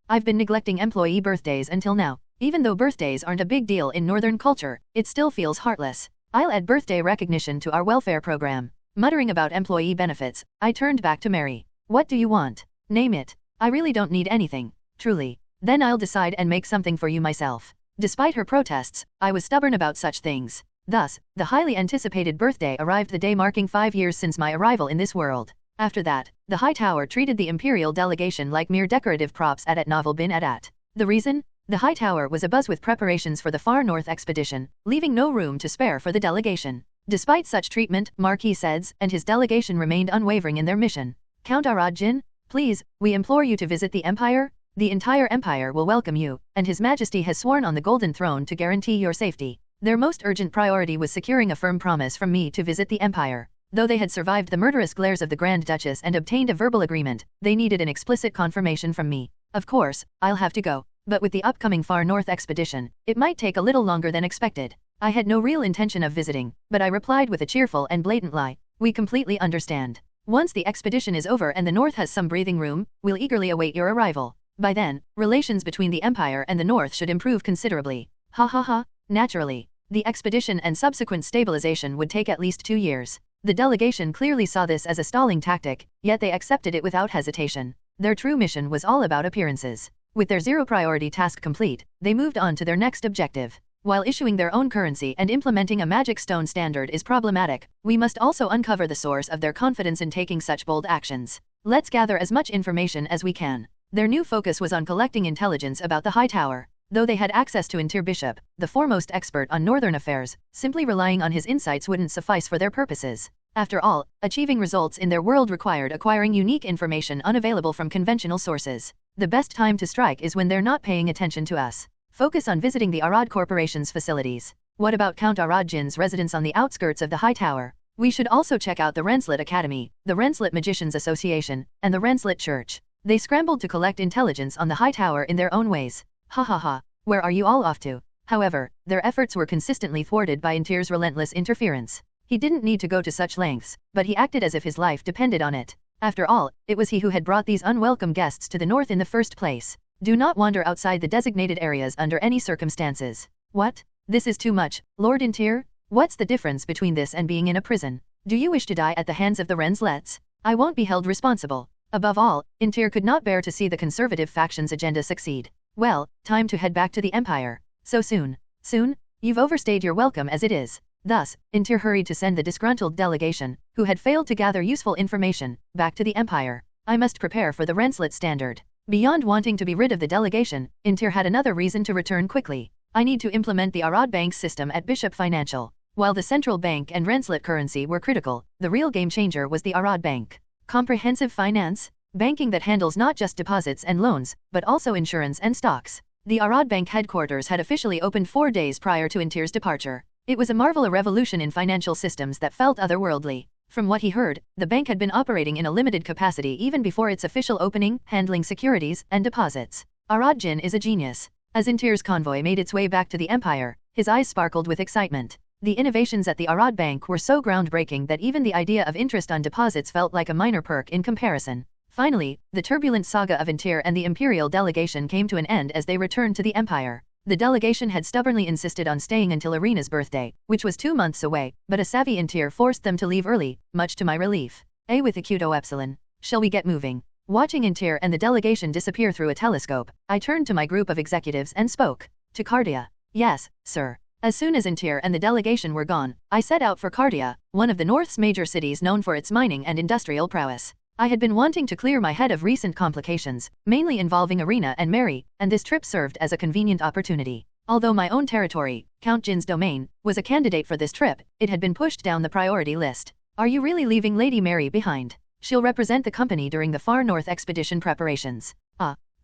I've been neglecting employee birthdays until now. Even though birthdays aren't a big deal in Northern culture, it still feels heartless. I'll add birthday recognition to our welfare program. Muttering about employee benefits, I turned back to Mary. What do you want? Name it. I really don't need anything, truly. Then I'll decide and make something for you myself. Despite her protests, I was stubborn about such things. Thus, the highly anticipated birthday arrived the day marking 5 years since my arrival in this world. After that, the High Tower treated the Imperial delegation like mere decorative props at novel bin at. The reason? The High Tower was abuzz with preparations for the Far North expedition, leaving no room to spare for the delegation. Despite such treatment, Marquis Seds and his delegation remained unwavering in their mission. Count Arad Jin, please, we implore you to visit the Empire. The entire Empire will welcome you, and His Majesty has sworn on the Golden Throne to guarantee your safety. Their most urgent priority was securing a firm promise from me to visit the Empire. Though they had survived the murderous glares of the Grand Duchess and obtained a verbal agreement, they needed an explicit confirmation from me. Of course, I'll have to go. But with the upcoming Far North expedition, it might take a little longer than expected. I had no real intention of visiting, but I replied with a cheerful and blatant lie. We completely understand. Once the expedition is over and the North has some breathing room, we'll eagerly await your arrival. By then, relations between the Empire and the North should improve considerably. Ha ha ha, naturally. The expedition and subsequent stabilization would take at least 2 years. The delegation clearly saw this as a stalling tactic, yet they accepted it without hesitation. Their true mission was all about appearances. With their zero-priority task complete, they moved on to their next objective. While issuing their own currency and implementing a magic stone standard is problematic, we must also uncover the source of their confidence in taking such bold actions. Let's gather as much information as we can. Their new focus was on collecting intelligence about the High Tower. Though they had access to Intir Bishop, the foremost expert on northern affairs, simply relying on his insights wouldn't suffice for their purposes. After all, achieving results in their world required acquiring unique information unavailable from conventional sources. The best time to strike is when they're not paying attention to us. Focus on visiting the Arad Corporation's facilities. What about Count Arad Jin's residence on the outskirts of the High Tower? We should also check out the Renslet Academy, the Renslet Magicians Association, and the Renslet Church. They scrambled to collect intelligence on the High Tower in their own ways. Ha ha ha, where are you all off to? However, their efforts were consistently thwarted by Intir's relentless interference. He didn't need to go to such lengths, but he acted as if his life depended on it. After all, it was he who had brought these unwelcome guests to the North in the first place. Do not wander outside the designated areas under any circumstances. What? This is too much, Lord Intir? What's the difference between this and being in a prison? Do you wish to die at the hands of the Renslets? I won't be held responsible. Above all, Intir could not bear to see the conservative faction's agenda succeed. Well, time to head back to the Empire. So soon? Soon? You've overstayed your welcome as it is. Thus, Intir hurried to send the disgruntled delegation, who had failed to gather useful information, back to the Empire. I must prepare for the Renslet standard. Beyond wanting to be rid of the delegation, Intir had another reason to return quickly. I need to implement the Arad Bank's system at Bishop Financial. While the central bank and Renslet currency were critical, the real game changer was the Arad Bank. Comprehensive finance? Banking that handles not just deposits and loans, but also insurance and stocks. The Arad Bank headquarters had officially opened 4 days prior to Intir's departure. It was a marvel, a revolution in financial systems that felt otherworldly. From what he heard, the bank had been operating in a limited capacity even before its official opening, handling securities and deposits. Arad Jin is a genius. As Intir's convoy made its way back to the Empire, his eyes sparkled with excitement. The innovations at the Arad Bank were so groundbreaking that even the idea of interest on deposits felt like a minor perk in comparison. Finally, the turbulent saga of Intir and the Imperial delegation came to an end as they returned to the Empire. The delegation had stubbornly insisted on staying until Irina's birthday, which was 2 months away, but a savvy Intir forced them to leave early, much to my relief. With acute epsilon. Shall we get moving? Watching Intir and the delegation disappear through a telescope, I turned to my group of executives and spoke. To Cardia. Yes, sir. As soon as Intir and the delegation were gone, I set out for Cardia, one of the North's major cities known for its mining and industrial prowess. I had been wanting to clear my head of recent complications, mainly involving Irina and Mary, and this trip served as a convenient opportunity. Although my own territory, Count Jin's domain, was a candidate for this trip, it had been pushed down the priority list. Are you really leaving Lady Mary behind? She'll represent the company during the Far North expedition preparations.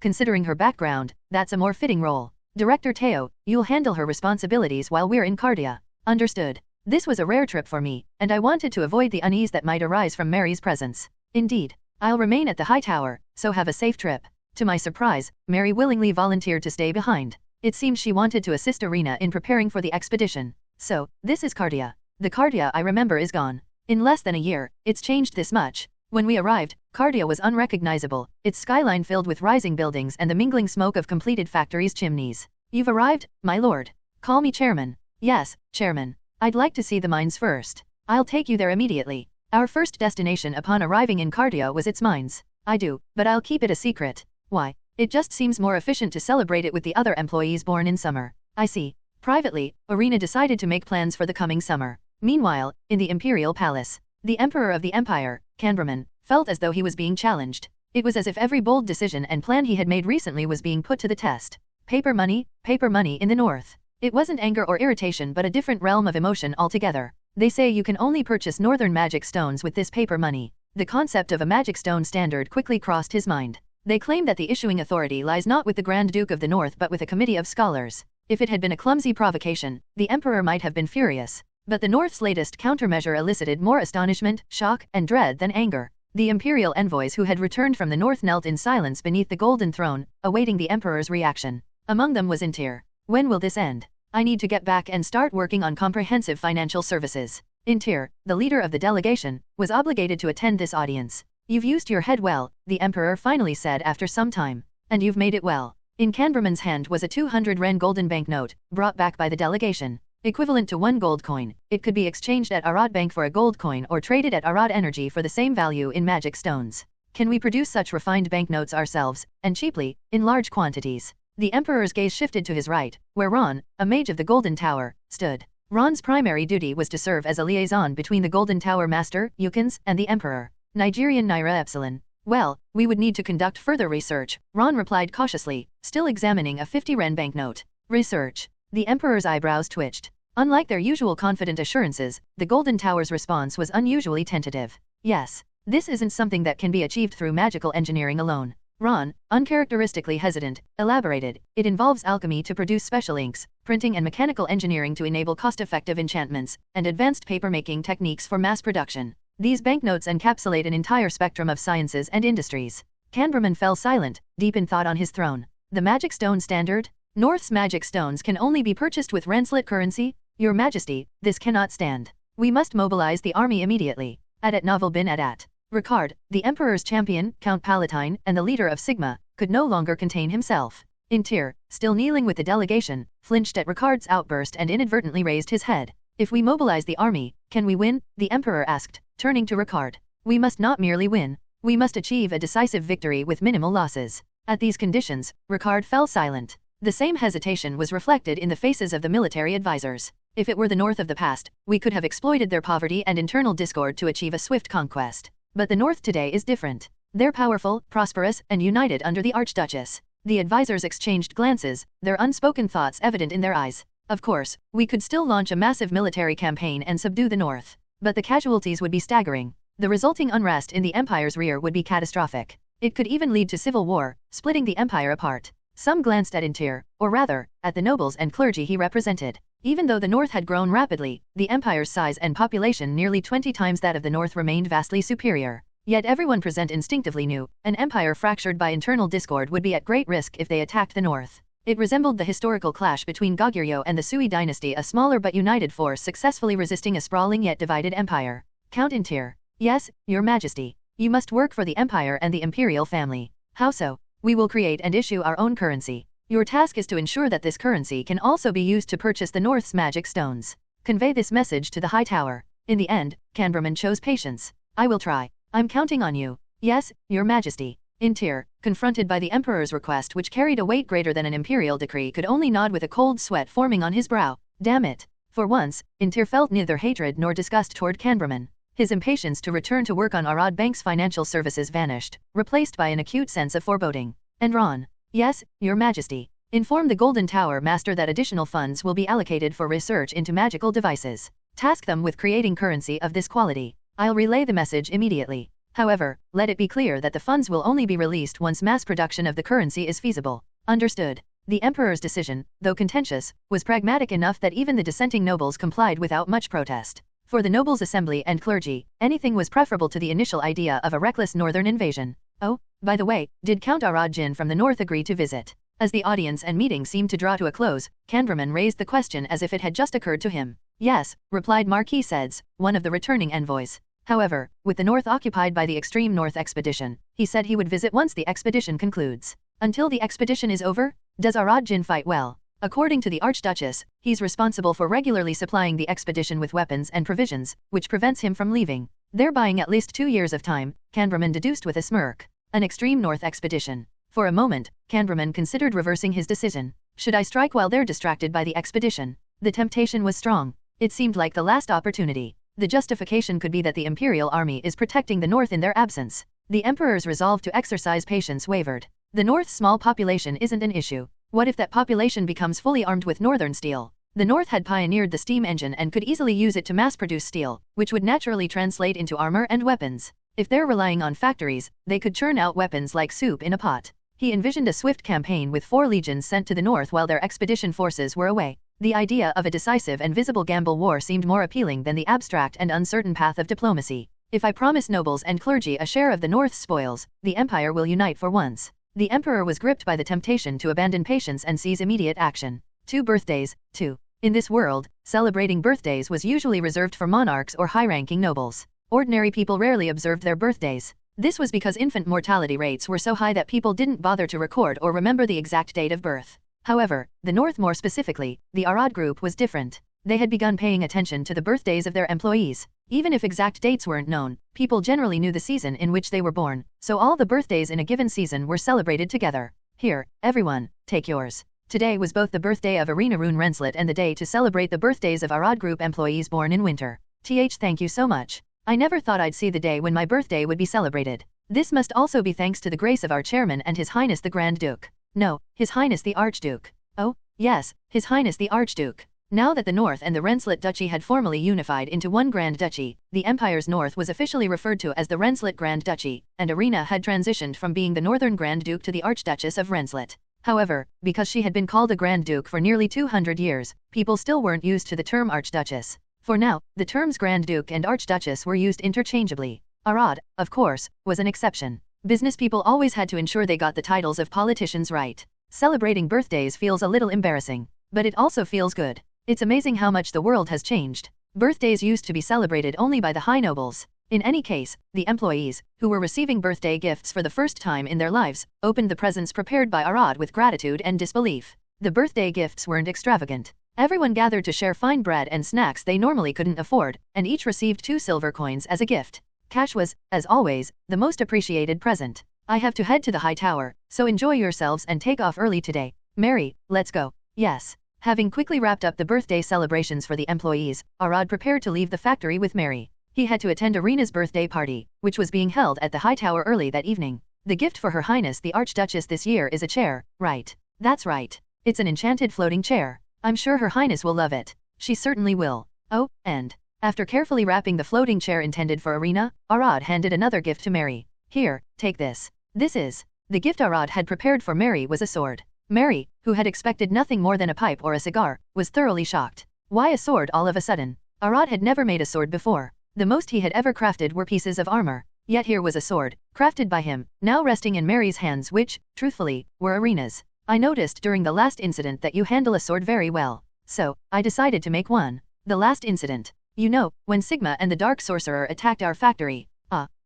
Considering her background, that's a more fitting role. Director Teo, you'll handle her responsibilities while we're in Cardia. Understood. This was a rare trip for me, and I wanted to avoid the unease that might arise from Mary's presence. Indeed, I'll remain at the High Tower, so have a safe trip. To my surprise, Mary willingly volunteered to stay behind. It seems she wanted to assist Irina in preparing for the expedition. So, this is Cardia. The Cardia I remember is gone. In less than a year, it's changed this much. When we arrived, Cardia was unrecognizable, its skyline filled with rising buildings and the mingling smoke of completed factories' chimneys. You've arrived, my lord. Call me Chairman. Yes, Chairman. I'd like to see the mines first. I'll take you there immediately. Our first destination upon arriving in Cardia was its mines. I do, but I'll keep it a secret. Why? It just seems more efficient to celebrate it with the other employees born in summer. I see. Privately, Arena decided to make plans for the coming summer. Meanwhile, in the Imperial Palace, the Emperor of the Empire, Canberman, felt as though he was being challenged. It was as if every bold decision and plan he had made recently was being put to the test. Paper money in the north. It wasn't anger or irritation but a different realm of emotion altogether. They say you can only purchase northern magic stones with this paper money. The concept of a magic stone standard quickly crossed his mind. They claim that the issuing authority lies not with the Grand Duke of the North but with a committee of scholars. If it had been a clumsy provocation, the Emperor might have been furious. But the North's latest countermeasure elicited more astonishment, shock, and dread than anger. The imperial envoys who had returned from the North knelt in silence beneath the golden throne, awaiting the Emperor's reaction. Among them was Intir. When will this end? I need to get back and start working on comprehensive financial services. Intir, the leader of the delegation, was obligated to attend this audience. You've used your head well, the Emperor finally said after some time. And you've made it well. In Canberman's hand was a 200 Ren golden banknote, brought back by the delegation. Equivalent to 1 gold coin, it could be exchanged at Arad Bank for a gold coin or traded at Arad Energy for the same value in magic stones. Can we produce such refined banknotes ourselves, and cheaply, in large quantities? The Emperor's gaze shifted to his right, where Ron, a mage of the Golden Tower, stood. Ron's primary duty was to serve as a liaison between the Golden Tower Master, Yukins, and the Emperor. Nigerian Naira Epsilon. Well, we would need to conduct further research, Ron replied cautiously, still examining a 50 Ren banknote. Research. The Emperor's eyebrows twitched. Unlike their usual confident assurances, the Golden Tower's response was unusually tentative. Yes. This isn't something that can be achieved through magical engineering alone. Ron, uncharacteristically hesitant, elaborated. It involves alchemy to produce special inks, printing and mechanical engineering to enable cost-effective enchantments, and advanced paper-making techniques for mass production. These banknotes encapsulate an entire spectrum of sciences and industries. Canberman fell silent, deep in thought on his throne. The magic stone standard? North's magic stones can only be purchased with Renslet currency? Your Majesty, this cannot stand. We must mobilize the army immediately. Adat Novel bin Adat. Ricard, the Emperor's champion, Count Palatine, and the leader of Sigma, could no longer contain himself. Intir, still kneeling with the delegation, flinched at Ricard's outburst and inadvertently raised his head. If we mobilize the army, can we win? The Emperor asked, turning to Ricard. We must not merely win. We must achieve a decisive victory with minimal losses. At these conditions, Ricard fell silent. The same hesitation was reflected in the faces of the military advisors. If it were the North of the past, we could have exploited their poverty and internal discord to achieve a swift conquest. But the North today is different. They're powerful, prosperous, and united under the Archduchess. The advisors exchanged glances, their unspoken thoughts evident in their eyes. Of course, we could still launch a massive military campaign and subdue the North. But the casualties would be staggering. The resulting unrest in the Empire's rear would be catastrophic. It could even lead to civil war, splitting the Empire apart. Some glanced at Intir, or rather, at the nobles and clergy he represented. Even though the North had grown rapidly, the Empire's size and population nearly 20 times that of the North remained vastly superior. Yet everyone present instinctively knew, an empire fractured by internal discord would be at great risk if they attacked the North. It resembled the historical clash between Goguryeo and the Sui dynasty, a smaller but united force successfully resisting a sprawling yet divided empire. Count Intir. Yes, Your Majesty. You must work for the Empire and the Imperial family. How so? We will create and issue our own currency. Your task is to ensure that this currency can also be used to purchase the North's magic stones. Convey this message to the High Tower. In the end, Canberman chose patience. I will try. I'm counting on you. Yes, Your Majesty. Intir, confronted by the Emperor's request which carried a weight greater than an imperial decree, could only nod with a cold sweat forming on his brow. Damn it. For once, Intir felt neither hatred nor disgust toward Canberman. His impatience to return to work on Arad Bank's financial services vanished, replaced by an acute sense of foreboding. And Ron. Yes, Your Majesty. Inform the Golden Tower Master that additional funds will be allocated for research into magical devices. Task them with creating currency of this quality. I'll relay the message immediately. However, let it be clear that the funds will only be released once mass production of the currency is feasible. Understood. The Emperor's decision, though contentious, was pragmatic enough that even the dissenting nobles complied without much protest. For the nobles' assembly and clergy, anything was preferable to the initial idea of a reckless northern invasion. Oh, by the way, did Count Arad Jin from the north agree to visit? As the audience and meeting seemed to draw to a close, Canberman raised the question as if it had just occurred to him. Yes, replied Marquis Seds, one of the returning envoys. However, with the north occupied by the Extreme North Expedition, he said he would visit once the expedition concludes. Until the expedition is over? Does Arad Jin fight well? According to the Archduchess, he's responsible for regularly supplying the expedition with weapons and provisions, which prevents him from leaving. They're buying at least 2 years of time, Canberman deduced with a smirk. An extreme north expedition. For a moment, Canberman considered reversing his decision. Should I strike while they're distracted by the expedition? The temptation was strong. It seemed like the last opportunity. The justification could be that the Imperial Army is protecting the North in their absence. The Emperor's resolve to exercise patience wavered. The North's small population isn't an issue. What if that population becomes fully armed with Northern steel? The North had pioneered the steam engine and could easily use it to mass-produce steel, which would naturally translate into armor and weapons. If they're relying on factories, they could churn out weapons like soup in a pot. He envisioned a swift campaign with 4 legions sent to the North while their expedition forces were away. The idea of a decisive and visible gamble war seemed more appealing than the abstract and uncertain path of diplomacy. If I promise nobles and clergy a share of the North's spoils, the Empire will unite for once. The Emperor was gripped by the temptation to abandon patience and seize immediate action. 2 birthdays, 2. In this world, celebrating birthdays was usually reserved for monarchs or high-ranking nobles. Ordinary people rarely observed their birthdays. This was because infant mortality rates were so high that people didn't bother to record or remember the exact date of birth. However, the North, more specifically, the Arad group, was different. They had begun paying attention to the birthdays of their employees. Even if exact dates weren't known, people generally knew the season in which they were born, so all the birthdays in a given season were celebrated together. Here, everyone, take yours. Today was both the birthday of Irina Rune Renslet and the day to celebrate the birthdays of Arad group employees born in winter. Thank you so much. I never thought I'd see the day when my birthday would be celebrated. This must also be thanks to the grace of our chairman and His Highness the Grand Duke. No, His Highness the Archduke. Oh, yes, His Highness the Archduke. Now that the North and the Renslet Duchy had formally unified into one Grand Duchy, the Empire's North was officially referred to as the Renslet Grand Duchy, and Irina had transitioned from being the Northern Grand Duke to the Archduchess of Renslet. However, because she had been called a Grand Duke for nearly 200 years, people still weren't used to the term Archduchess. For now, the terms Grand Duke and Archduchess were used interchangeably. Arad, of course, was an exception. Business people always had to ensure they got the titles of politicians right. Celebrating birthdays feels a little embarrassing, but it also feels good. It's amazing how much the world has changed. Birthdays used to be celebrated only by the high nobles. In any case, the employees, who were receiving birthday gifts for the first time in their lives, opened the presents prepared by Arad with gratitude and disbelief. The birthday gifts weren't extravagant. Everyone gathered to share fine bread and snacks they normally couldn't afford, and each received 2 silver coins as a gift. Cash was, as always, the most appreciated present. I have to head to the high tower, so enjoy yourselves and take off early today. Mary, let's go. Yes. Having quickly wrapped up the birthday celebrations for the employees, Arad prepared to leave the factory with Mary. He had to attend Irina's birthday party, which was being held at the high tower early that evening. The gift for Her Highness the Archduchess this year is a chair, right? That's right. It's an enchanted floating chair. I'm sure Her Highness will love it. She certainly will. Oh, and after carefully wrapping the floating chair intended for Irina, Arad handed another gift to Mary. Here, take this. This is. The gift Arad had prepared for Mary was a sword. Mary, who had expected nothing more than a pipe or a cigar, was thoroughly shocked. Why a sword all of a sudden? Arad had never made a sword before. The most he had ever crafted were pieces of armor. Yet here was a sword, crafted by him, now resting in Mary's hands which, truthfully, were Irina's. I noticed during the last incident that you handle a sword very well. So, I decided to make one. The last incident. You know, when Sigma and the Dark Sorcerer attacked our factory.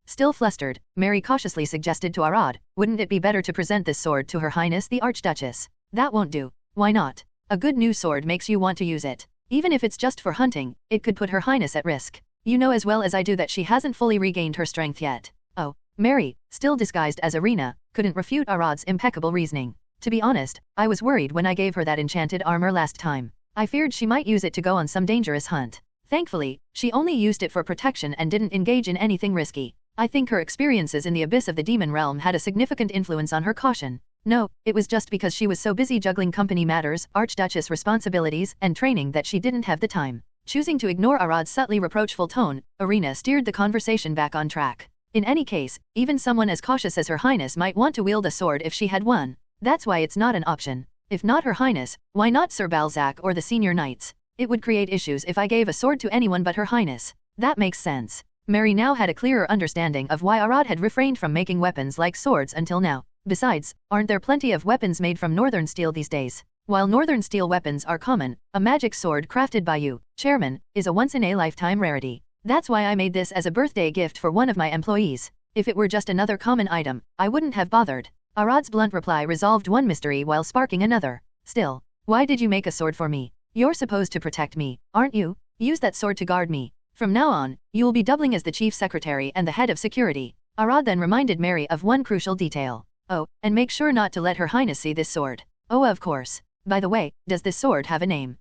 Still flustered, Mary cautiously suggested to Arad, wouldn't it be better to present this sword to Her Highness the Archduchess? That won't do. Why not? A good new sword makes you want to use it. Even if it's just for hunting, it could put Her Highness at risk. You know as well as I do that she hasn't fully regained her strength yet. Oh, Mary, still disguised as Irina, couldn't refute Arad's impeccable reasoning. To be honest, I was worried when I gave her that enchanted armor last time. I feared she might use it to go on some dangerous hunt. Thankfully, she only used it for protection and didn't engage in anything risky. I think her experiences in the abyss of the demon realm had a significant influence on her caution. No, it was just because she was so busy juggling company matters, Archduchess responsibilities, and training that she didn't have the time. Choosing to ignore Arad's subtly reproachful tone, Irina steered the conversation back on track. In any case, even someone as cautious as Her Highness might want to wield a sword if she had one. That's why it's not an option. If not Her Highness, why not Sir Balzac or the senior knights? It would create issues if I gave a sword to anyone but Her Highness. That makes sense. Mary now had a clearer understanding of why Arad had refrained from making weapons like swords until now. Besides, aren't there plenty of weapons made from northern steel these days? While northern steel weapons are common, a magic sword crafted by you, Chairman, is a once-in-a-lifetime rarity. That's why I made this as a birthday gift for one of my employees. If it were just another common item, I wouldn't have bothered. Arad's blunt reply resolved one mystery while sparking another. Still, Why did you make a sword for me? You're supposed to protect me, aren't you? Use that sword to guard me. From now on, you will be doubling as the chief secretary and the head of security. Arad then reminded Mary of one crucial detail. Oh, and make sure not to let Her Highness see this sword. Oh, of course. By the way, does this sword have a name?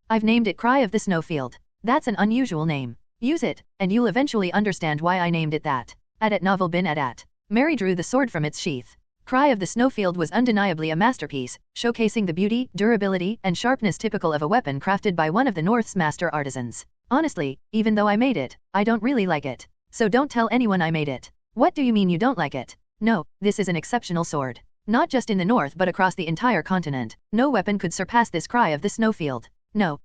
I've named it Cry of the Snowfield. That's an unusual name. Use it, and you'll eventually understand why I named it that. Adat Novel bin Adat. Mary drew the sword from its sheath. Cry of the Snowfield was undeniably a masterpiece, showcasing the beauty, durability, and sharpness typical of a weapon crafted by one of the North's master artisans. Honestly, even though I made it, I don't really like it. So don't tell anyone I made it. What do you mean you don't like it? No, this is an exceptional sword. Not just in the North but across the entire continent. No weapon could surpass this Cry of the Snowfield. No,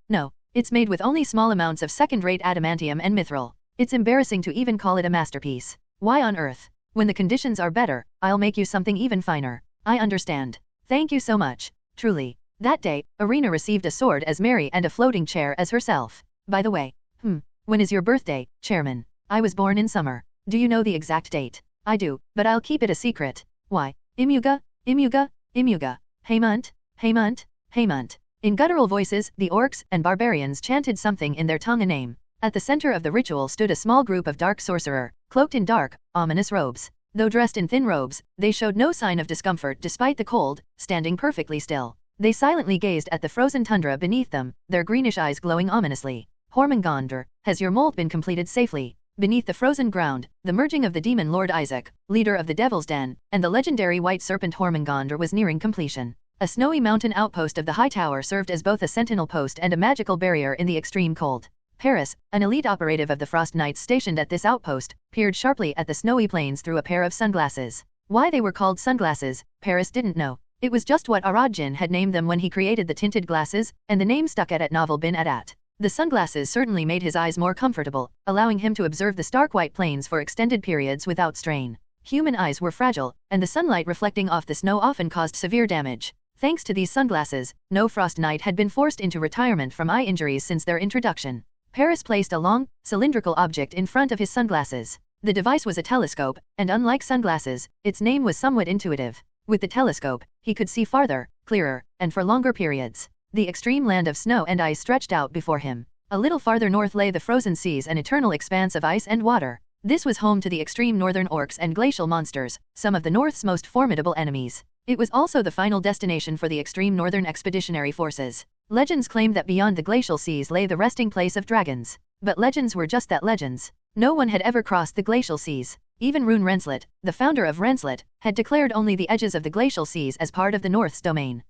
it's made with only small amounts of second-rate adamantium and mithril. It's embarrassing to even call it a masterpiece. Why on earth? When the conditions are better, I'll make you something even finer. I understand. Thank you so much. Truly. That day, Irina received a sword as Mary and a floating chair as herself. By the way, when is your birthday, Chairman? I was born in summer. Do you know the exact date? I do, but I'll keep it a secret. Why? Imuga? Hemant. In guttural voices, the orcs and barbarians chanted something in their tongue a name. At the center of the ritual stood a small group of dark sorcerer, cloaked in dark, ominous robes. Though dressed in thin robes, they showed no sign of discomfort despite the cold, standing perfectly still. They silently gazed at the frozen tundra beneath them, their greenish eyes glowing ominously. Hormungandr, has your molt been completed safely? Beneath the frozen ground, the merging of the demon Lord Isaac, leader of the Devil's Den, and the legendary white serpent Hormungandr was nearing completion. A snowy mountain outpost of the high tower served as both a sentinel post and a magical barrier in the extreme cold. Paris, an elite operative of the Frost Knights stationed at this outpost, peered sharply at the snowy plains through a pair of sunglasses. Why they were called sunglasses, Paris didn't know. It was just what Arad-Jin had named them when he created the tinted glasses, and the name stuck at Novel bin Adat. The sunglasses certainly made his eyes more comfortable, allowing him to observe the stark white plains for extended periods without strain. Human eyes were fragile, and the sunlight reflecting off the snow often caused severe damage. Thanks to these sunglasses, no Frost Knight had been forced into retirement from eye injuries since their introduction. Paris placed a long, cylindrical object in front of his sunglasses. The device was a telescope, and unlike sunglasses, its name was somewhat intuitive. With the telescope, he could see farther, clearer, and for longer periods. The extreme land of snow and ice stretched out before him. A little farther north lay the frozen seas, an eternal expanse of ice and water. This was home to the extreme northern orcs and glacial monsters, some of the North's most formidable enemies. It was also the final destination for the extreme northern expeditionary forces. Legends claimed that beyond the glacial seas lay the resting place of dragons. But legends were just that, legends. No one had ever crossed the glacial seas. Even Rune Renslet, the founder of Renslet, had declared only the edges of the glacial seas as part of the North's domain.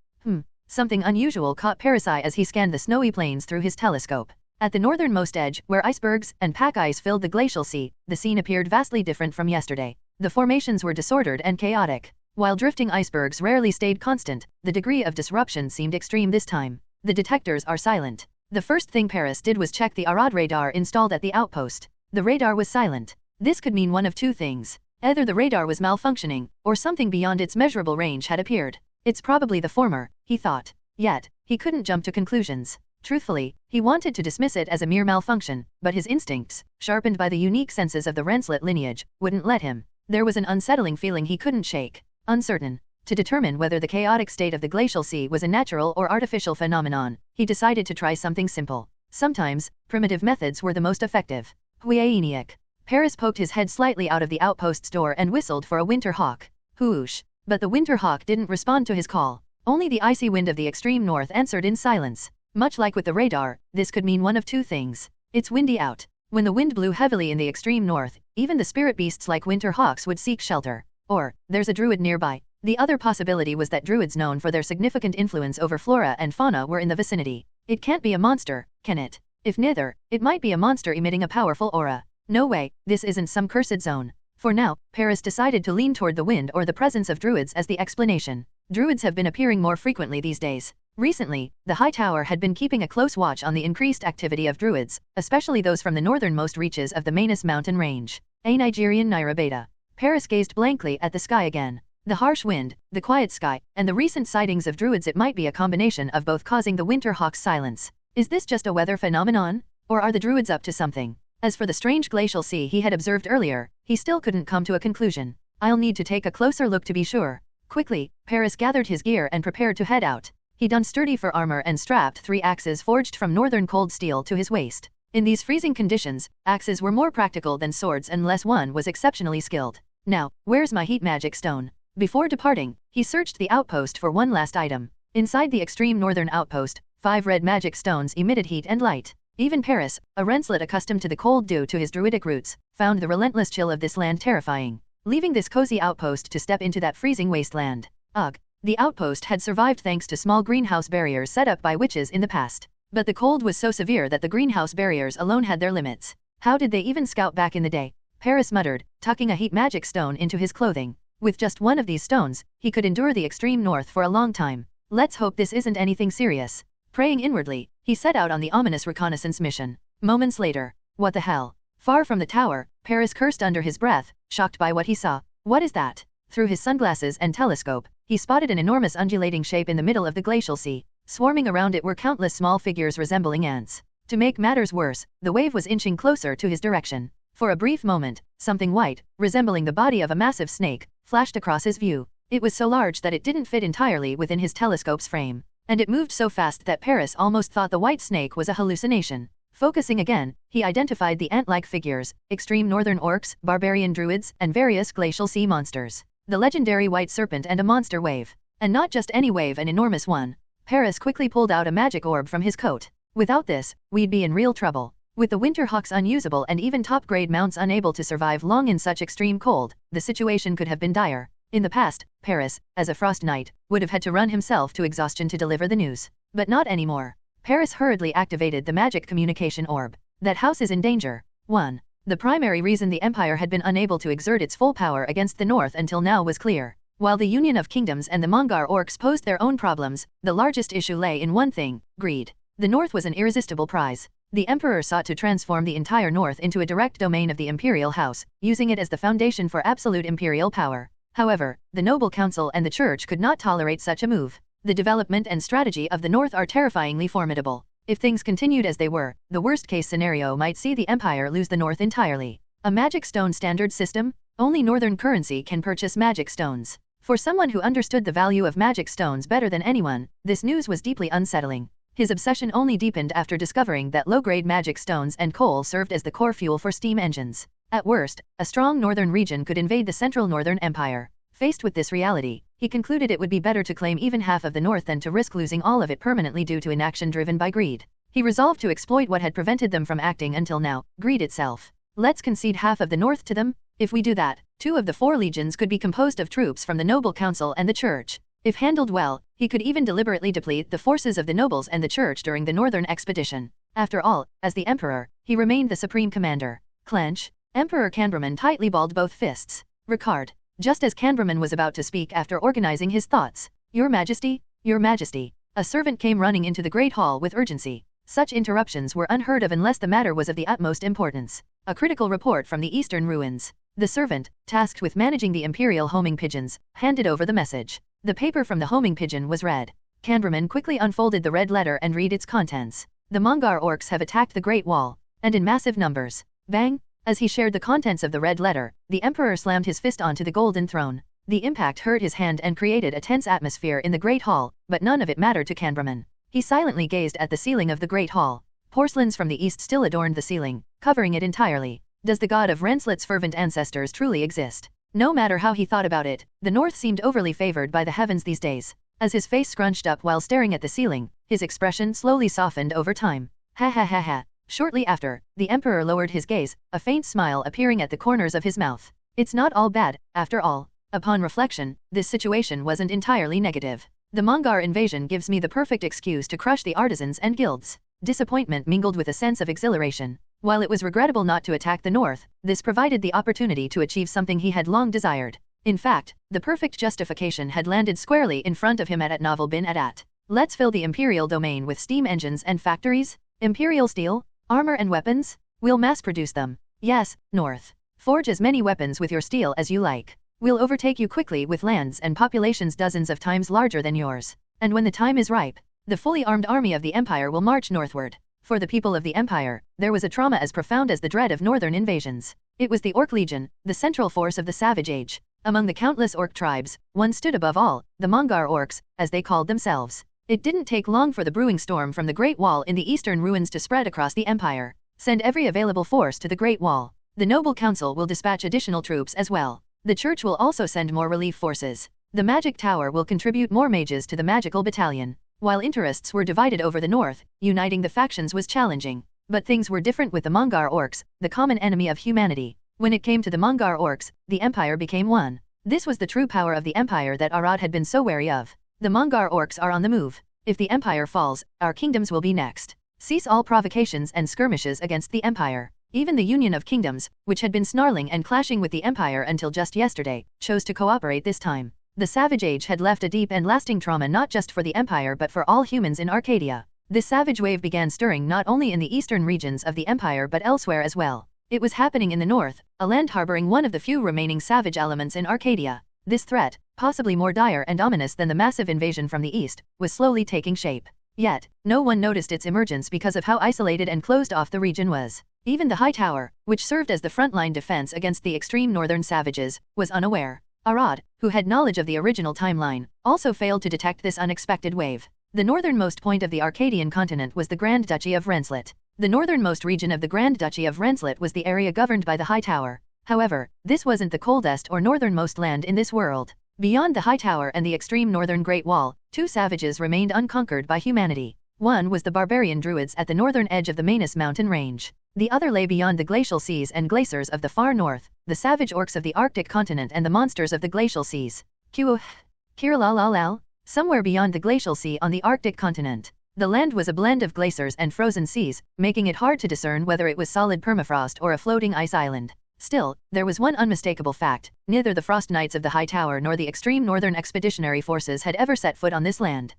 Something unusual caught Paris' eye as he scanned the snowy plains through his telescope. At the northernmost edge, where icebergs and pack ice filled the glacial sea, the scene appeared vastly different from yesterday. The formations were disordered and chaotic. While drifting icebergs rarely stayed constant, the degree of disruption seemed extreme this time. The detectors are silent. The first thing Paris did was check the Arad radar installed at the outpost. The radar was silent. This could mean one of two things. Either the radar was malfunctioning, or something beyond its measurable range had appeared. It's probably the former, he thought. Yet, he couldn't jump to conclusions. Truthfully, he wanted to dismiss it as a mere malfunction, but his instincts, sharpened by the unique senses of the Renslet lineage, wouldn't let him. There was an unsettling feeling he couldn't shake. Uncertain. To determine whether the chaotic state of the glacial sea was a natural or artificial phenomenon, he decided to try something simple. Sometimes, primitive methods were the most effective. Huaeniac. Paris poked his head slightly out of the outpost's door and whistled for a winter hawk. Whoosh. But the winter hawk didn't respond to his call. Only the icy wind of the extreme north answered in silence. Much like with the radar, this could mean one of two things. It's windy out. When the wind blew heavily in the extreme north, even the spirit beasts like winter hawks would seek shelter. Or, there's a druid nearby. The other possibility was that druids known for their significant influence over flora and fauna were in the vicinity. It can't be a monster, can it? If neither, it might be a monster emitting a powerful aura. No way, this isn't some cursed zone. For now, Paris decided to lean toward the wind or the presence of druids as the explanation. Druids have been appearing more frequently these days. Recently, the High Tower had been keeping a close watch on the increased activity of druids, especially those from the northernmost reaches of the Manus mountain range. A Nigerian Nairabeta. Paris gazed blankly at the sky again. The harsh wind, the quiet sky, and the recent sightings of druids, it might be a combination of both causing the winter hawk's silence. Is this just a weather phenomenon? Or are the druids up to something? As for the strange glacial sea he had observed earlier, he still couldn't come to a conclusion. I'll need to take a closer look to be sure. Quickly, Paris gathered his gear and prepared to head out. He donned sturdy fur armor and strapped 3 axes forged from northern cold steel to his waist. In these freezing conditions, axes were more practical than swords unless one was exceptionally skilled. Now, where's my heat magic stone? Before departing, he searched the outpost for one last item. Inside the extreme northern outpost, 5 red magic stones emitted heat and light. Even Paris, a Renslet accustomed to the cold due to his druidic roots, found the relentless chill of this land terrifying. Leaving this cozy outpost to step into that freezing wasteland. Ugh. The outpost had survived thanks to small greenhouse barriers set up by witches in the past. But the cold was so severe that the greenhouse barriers alone had their limits. How did they even scout back in the day? Paris muttered, tucking a heat magic stone into his clothing. With just one of these stones, he could endure the extreme north for a long time. Let's hope this isn't anything serious. Praying inwardly, he set out on the ominous reconnaissance mission. Moments later. What the hell? Far from the tower, Paris cursed under his breath, shocked by what he saw. What is that? Through his sunglasses and telescope, he spotted an enormous undulating shape in the middle of the glacial sea. Swarming around it were countless small figures resembling ants. To make matters worse, the wave was inching closer to his direction. For a brief moment, something white, resembling the body of a massive snake, flashed across his view. It was so large that it didn't fit entirely within his telescope's frame. And it moved so fast that Paris almost thought the white snake was a hallucination. Focusing again, he identified the ant-like figures, extreme northern orcs, barbarian druids, and various glacial sea monsters. The legendary white serpent and a monster wave. And not just any wave, an enormous one. Paris quickly pulled out a magic orb from his coat. Without this, we'd be in real trouble. With the winter hawks unusable and even top-grade mounts unable to survive long in such extreme cold, the situation could have been dire. In the past, Paris, as a frost knight, would have had to run himself to exhaustion to deliver the news. But not anymore. Paris hurriedly activated the magic communication orb. That house is in danger. 1. The primary reason the Empire had been unable to exert its full power against the North until now was clear. While the Union of Kingdoms and the Mongar orcs posed their own problems, the largest issue lay in one thing: greed. The North was an irresistible prize. The Emperor sought to transform the entire North into a direct domain of the Imperial House, using it as the foundation for absolute imperial power. However, the Noble Council and the Church could not tolerate such a move. The development and strategy of the North are terrifyingly formidable. If things continued as they were, the worst-case scenario might see the Empire lose the North entirely. A magic stone standard system? Only Northern currency can purchase magic stones. For someone who understood the value of magic stones better than anyone, this news was deeply unsettling. His obsession only deepened after discovering that low-grade magic stones and coal served as the core fuel for steam engines. At worst, a strong northern region could invade the central Northern Empire. Faced with this reality, he concluded it would be better to claim even half of the North than to risk losing all of it permanently due to inaction driven by greed. He resolved to exploit what had prevented them from acting until now: greed itself. Let's concede half of the North to them. If we do that, 2 of the 4 legions could be composed of troops from the Noble Council and the Church. If handled well, he could even deliberately deplete the forces of the nobles and the Church during the Northern expedition. After all, as the Emperor, he remained the supreme commander. Clench. Emperor Canberman tightly balled both fists. Ricard. Just as Canberman was about to speak after organizing his thoughts. Your Majesty, Your Majesty. A servant came running into the Great Hall with urgency. Such interruptions were unheard of unless the matter was of the utmost importance. A critical report from the eastern ruins. The servant, tasked with managing the Imperial homing pigeons, handed over the message. The paper from the homing pigeon was read. Canberman quickly unfolded the red letter and read its contents. The Mongar orcs have attacked the Great Wall. And in massive numbers. Bang! As he shared the contents of the red letter, the Emperor slammed his fist onto the golden throne. The impact hurt his hand and created a tense atmosphere in the Great Hall, but none of it mattered to Canberman. He silently gazed at the ceiling of the Great Hall. Porcelains from the east still adorned the ceiling, covering it entirely. Does the god of Renslet's fervent ancestors truly exist? No matter how he thought about it, the North seemed overly favored by the heavens these days. As his face scrunched up while staring at the ceiling, his expression slowly softened over time. Ha ha ha ha. Shortly after, the Emperor lowered his gaze, a faint smile appearing at the corners of his mouth. It's not all bad, after all. Upon reflection, this situation wasn't entirely negative. The Mongar invasion gives me the perfect excuse to crush the artisans and guilds. Disappointment mingled with a sense of exhilaration. While it was regrettable not to attack the North, this provided the opportunity to achieve something he had long desired. In fact, the perfect justification had landed squarely in front of him at Novel bin Adat. Let's fill the Imperial domain with steam engines and factories. Imperial steel, armor and weapons? We'll mass-produce them. Yes, North. Forge as many weapons with your steel as you like. We'll overtake you quickly with lands and populations dozens of times larger than yours. And when the time is ripe, the fully armed army of the Empire will march northward. For the people of the Empire, there was a trauma as profound as the dread of northern invasions. It was the Orc Legion, the central force of the Savage Age. Among the countless Orc tribes, one stood above all, the Mongar Orcs, as they called themselves. It didn't take long for the brewing storm from the Great Wall in the eastern ruins to spread across the empire. Send every available force to the Great Wall. The Noble Council will dispatch additional troops as well. The Church will also send more relief forces. The Magic Tower will contribute more mages to the Magical Battalion. While interests were divided over the north, uniting the factions was challenging. But things were different with the Mongar Orcs, the common enemy of humanity. When it came to the Mongar Orcs, the Empire became one. This was the true power of the Empire that Arad had been so wary of. The Mongar Orcs are on the move. If the Empire falls, our kingdoms will be next. Cease all provocations and skirmishes against the Empire. Even the Union of Kingdoms, which had been snarling and clashing with the Empire until just yesterday, chose to cooperate this time. The Savage Age had left a deep and lasting trauma not just for the Empire but for all humans in Arcadia. This savage wave began stirring not only in the eastern regions of the Empire but elsewhere as well. It was happening in the north, a land harboring one of the few remaining savage elements in Arcadia. This threat, possibly more dire and ominous than the massive invasion from the east, was slowly taking shape. Yet, no one noticed its emergence because of how isolated and closed off the region was. Even the High Tower, which served as the frontline defense against the extreme northern savages, was unaware. Arad, who had knowledge of the original timeline, also failed to detect this unexpected wave. The northernmost point of the Arcadian continent was the Grand Duchy of Rensselaer. The northernmost region of the Grand Duchy of Rensselaer was the area governed by the High Tower. However, this wasn't the coldest or northernmost land in this world. Beyond the High Tower and the extreme northern Great Wall, two savages remained unconquered by humanity. One was the barbarian druids at the northern edge of the Manus mountain range. The other lay beyond the glacial seas and glaciers of the far north, the savage orcs of the Arctic continent and the monsters of the glacial seas. Kiralalal, somewhere beyond the glacial sea on the Arctic continent. The land was a blend of glaciers and frozen seas, making it hard to discern whether it was solid permafrost or a floating ice island. Still, there was one unmistakable fact: neither the Frost Knights of the High Tower nor the extreme northern expeditionary forces had ever set foot on this land.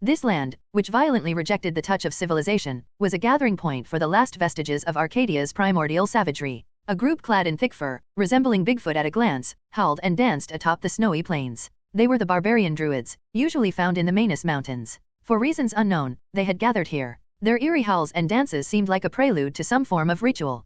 This land, which violently rejected the touch of civilization, was a gathering point for the last vestiges of Arcadia's primordial savagery. A group clad in thick fur, resembling Bigfoot at a glance, howled and danced atop the snowy plains. They were the barbarian druids, usually found in the Manus Mountains. For reasons unknown, they had gathered here. Their eerie howls and dances seemed like a prelude to some form of ritual.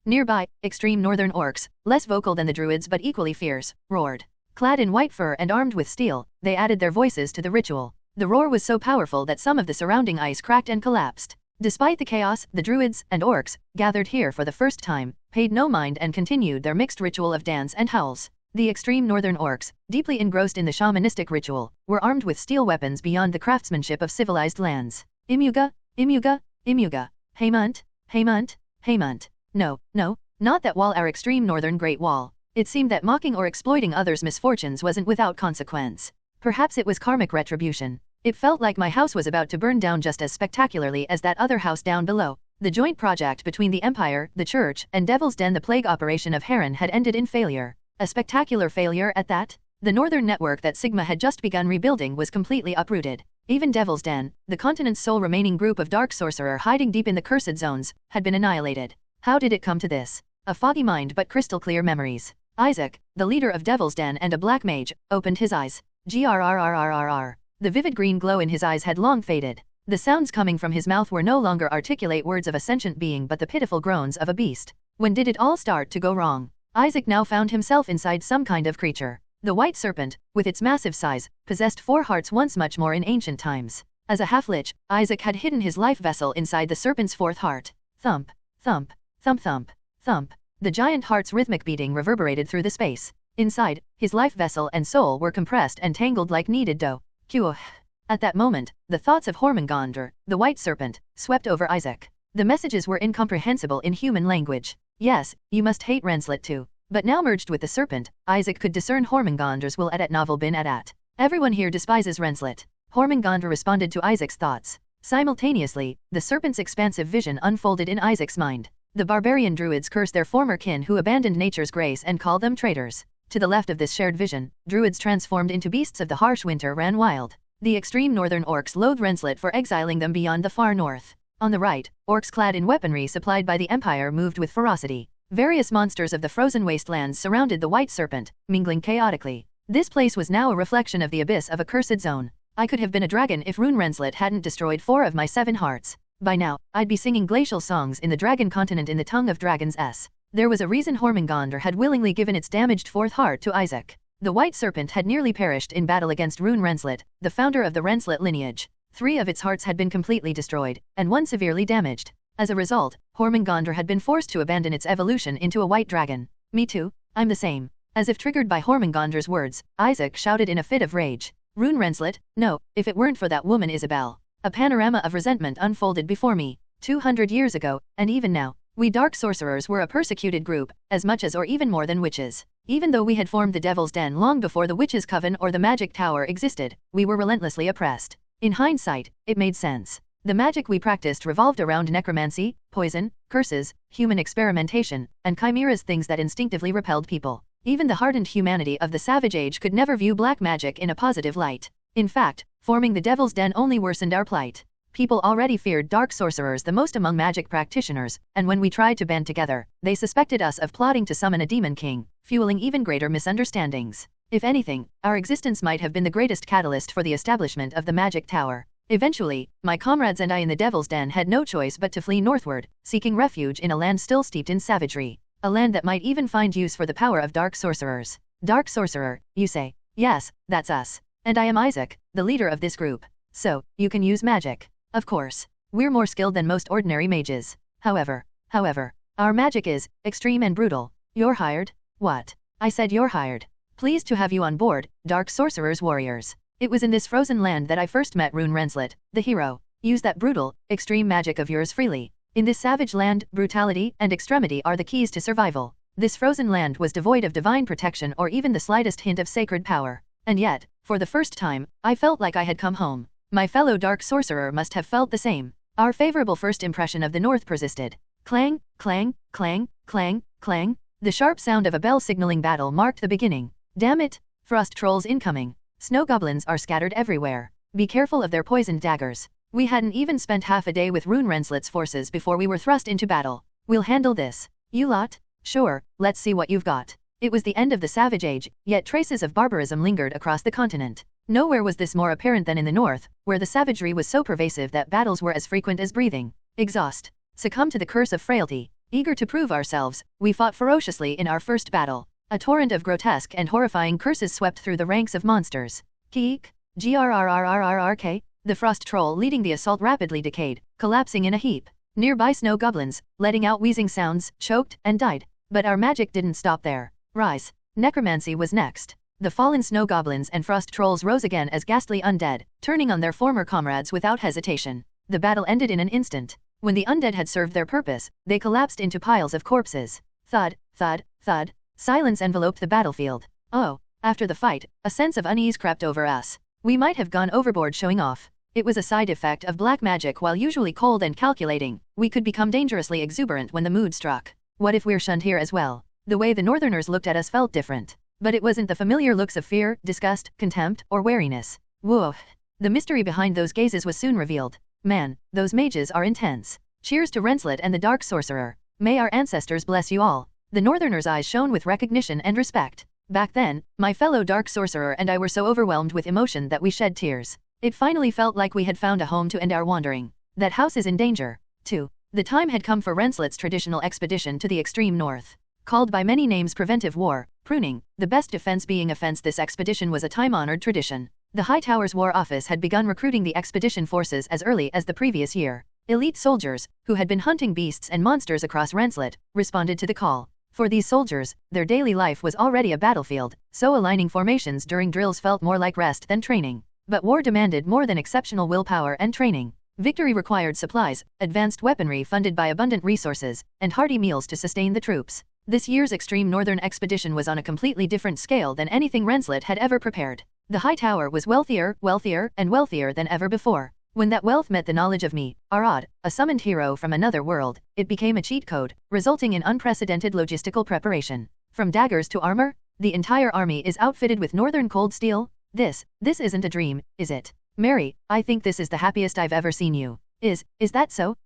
Nearby, extreme northern orcs, less vocal than the druids but equally fierce, roared. Clad in white fur and armed with steel, they added their voices to the ritual. The roar was so powerful that some of the surrounding ice cracked and collapsed. Despite the chaos, the druids and orcs, gathered here for the first time, paid no mind and continued their mixed ritual of dance and howls. The extreme northern orcs, deeply engrossed in the shamanistic ritual, were armed with steel weapons beyond the craftsmanship of civilized lands. Imuga, Imuga, Imuga. Heymunt, Heymunt, Heymunt. No, not that wall, our extreme northern Great Wall. It seemed that mocking or exploiting others' misfortunes wasn't without consequence. Perhaps it was karmic retribution. It felt like my house was about to burn down just as spectacularly as that other house down below. The joint project between the Empire, the Church, and Devil's Den, the plague operation of Heron, had ended in failure. A spectacular failure at that. The northern network that Sigma had just begun rebuilding was completely uprooted. Even Devil's Den, the continent's sole remaining group of dark sorcerer hiding deep in the cursed zones, had been annihilated. How did it come to this? A foggy mind but crystal clear memories. Isaac, the leader of Devil's Den and a black mage, opened his eyes. Grrrrrrrrr. The vivid green glow in his eyes had long faded. The sounds coming from his mouth were no longer articulate words of a sentient being but the pitiful groans of a beast. When did it all start to go wrong? Isaac now found himself inside some kind of creature. The white serpent, with its massive size, possessed 4 hearts once much more in ancient times. As a half-lich, Isaac had hidden his life vessel inside the serpent's 4th heart. Thump, thump, thump thump, thump. The giant heart's rhythmic beating reverberated through the space. Inside, his life vessel and soul were compressed and tangled like kneaded dough. At that moment, the thoughts of Hormungandr, the white serpent, swept over Isaac. The messages were incomprehensible in human language. Yes, you must hate Rensselaer too. But now merged with the serpent, Isaac could discern Hormungandr's will at novel bin at. Everyone here despises Rensselaer. Hormungandr responded to Isaac's thoughts. Simultaneously, the serpent's expansive vision unfolded in Isaac's mind. The barbarian druids cursed their former kin who abandoned nature's grace and called them traitors. To the left of this shared vision, druids transformed into beasts of the harsh winter ran wild. The extreme northern orcs loathed Rensselaer for exiling them beyond the far north. On the right, orcs clad in weaponry supplied by the Empire moved with ferocity. Various monsters of the frozen wastelands surrounded the white serpent, mingling chaotically. This place was now a reflection of the abyss of a cursed zone. I could have been a dragon if Rune Rensselaer hadn't destroyed 4 of my 7 hearts. By now, I'd be singing glacial songs in the dragon continent in the tongue of dragons. There was a reason Hormungandr had willingly given its damaged 4th heart to Isaac. The White Serpent had nearly perished in battle against Rune Renslet, the founder of the Renslet lineage. 3 of its hearts had been completely destroyed, and 1 severely damaged. As a result, Hormungandr had been forced to abandon its evolution into a white dragon. Me too, I'm the same. As if triggered by Hormungandr's words, Isaac shouted in a fit of rage. Rune Renslet? No, if it weren't for that woman Isabel. A panorama of resentment unfolded before me. 200 years ago, and even now, we dark sorcerers were a persecuted group, as much as or even more than witches. Even though we had formed the Devil's Den long before the Witches' Coven or the Magic Tower existed, we were relentlessly oppressed. In hindsight, it made sense. The magic we practiced revolved around necromancy, poison, curses, human experimentation, and chimeras, things that instinctively repelled people. Even the hardened humanity of the Savage Age could never view black magic in a positive light. In fact, forming the Devil's Den only worsened our plight. People already feared dark sorcerers the most among magic practitioners, and when we tried to band together, they suspected us of plotting to summon a demon king, fueling even greater misunderstandings. If anything, our existence might have been the greatest catalyst for the establishment of the Magic Tower. Eventually, my comrades and I in the Devil's Den had no choice but to flee northward, seeking refuge in a land still steeped in savagery. A land that might even find use for the power of dark sorcerers. Dark sorcerer, you say? Yes, that's us. And I am Isaac, the leader of this group. So, you can use magic. Of course. We're more skilled than most ordinary mages. However, our magic is extreme and brutal. You're hired? What? I said you're hired. Pleased to have you on board, dark sorcerers warriors. It was in this frozen land that I first met Rune Renslet, the hero. Use that brutal, extreme magic of yours freely. In this savage land, brutality and extremity are the keys to survival. This frozen land was devoid of divine protection or even the slightest hint of sacred power. And yet, for the first time, I felt like I had come home. My fellow dark sorcerer must have felt the same. Our favorable first impression of the north persisted. Clang, clang, clang, clang, clang. The sharp sound of a bell signaling battle marked the beginning. Damn it! Frost trolls incoming. Snow goblins are scattered everywhere. Be careful of their poisoned daggers. We hadn't even spent half a day with Rune Renslet's forces before we were thrust into battle. We'll handle this. You lot? Sure, let's see what you've got. It was the end of the Savage Age, yet traces of barbarism lingered across the continent. Nowhere was this more apparent than in the north, where the savagery was so pervasive that battles were as frequent as breathing. Exhaust. Succumb to the curse of frailty. Eager to prove ourselves, we fought ferociously in our first battle. A torrent of grotesque and horrifying curses swept through the ranks of monsters. Geek, grrrrrrrk. The frost troll leading the assault rapidly decayed, collapsing in a heap. Nearby snow goblins, letting out wheezing sounds, choked and died. But our magic didn't stop there. Rise. Necromancy was next. The fallen snow goblins and frost trolls rose again as ghastly undead, turning on their former comrades without hesitation. The battle ended in an instant. When the undead had served their purpose, they collapsed into piles of corpses. Thud, thud, thud. Silence enveloped the battlefield. Oh, after the fight, a sense of unease crept over us. We might have gone overboard showing off. It was a side effect of black magic. While usually cold and calculating, we could become dangerously exuberant when the mood struck. What if we're shunned here as well? The way the northerners looked at us felt different. But it wasn't the familiar looks of fear, disgust, contempt, or wariness. Woof. The mystery behind those gazes was soon revealed. Man, those mages are intense. Cheers to Renslet and the Dark Sorcerer. May our ancestors bless you all. The northerners' eyes shone with recognition and respect. Back then, my fellow Dark Sorcerer and I were so overwhelmed with emotion that we shed tears. It finally felt like we had found a home to end our wandering. That house is in danger, too. The time had come for Renslet's traditional expedition to the extreme north. Called by many names preventive war, pruning, the best defense being offense, this expedition was a time-honored tradition. The Hightower's War Office had begun recruiting the expedition forces as early as the previous year. Elite soldiers, who had been hunting beasts and monsters across Renslet, responded to the call. For these soldiers, their daily life was already a battlefield, so aligning formations during drills felt more like rest than training. But war demanded more than exceptional willpower and training. Victory required supplies, advanced weaponry funded by abundant resources, and hearty meals to sustain the troops. This year's extreme northern expedition was on a completely different scale than anything Renslet had ever prepared. The Hightower was wealthier, and wealthier than ever before. When that wealth met the knowledge of me, Arad, a summoned hero from another world, it became a cheat code, resulting in unprecedented logistical preparation. From daggers to armor, the entire army is outfitted with northern cold steel. This isn't a dream, is it? Mary, I think this is the happiest I've ever seen you. Is that so?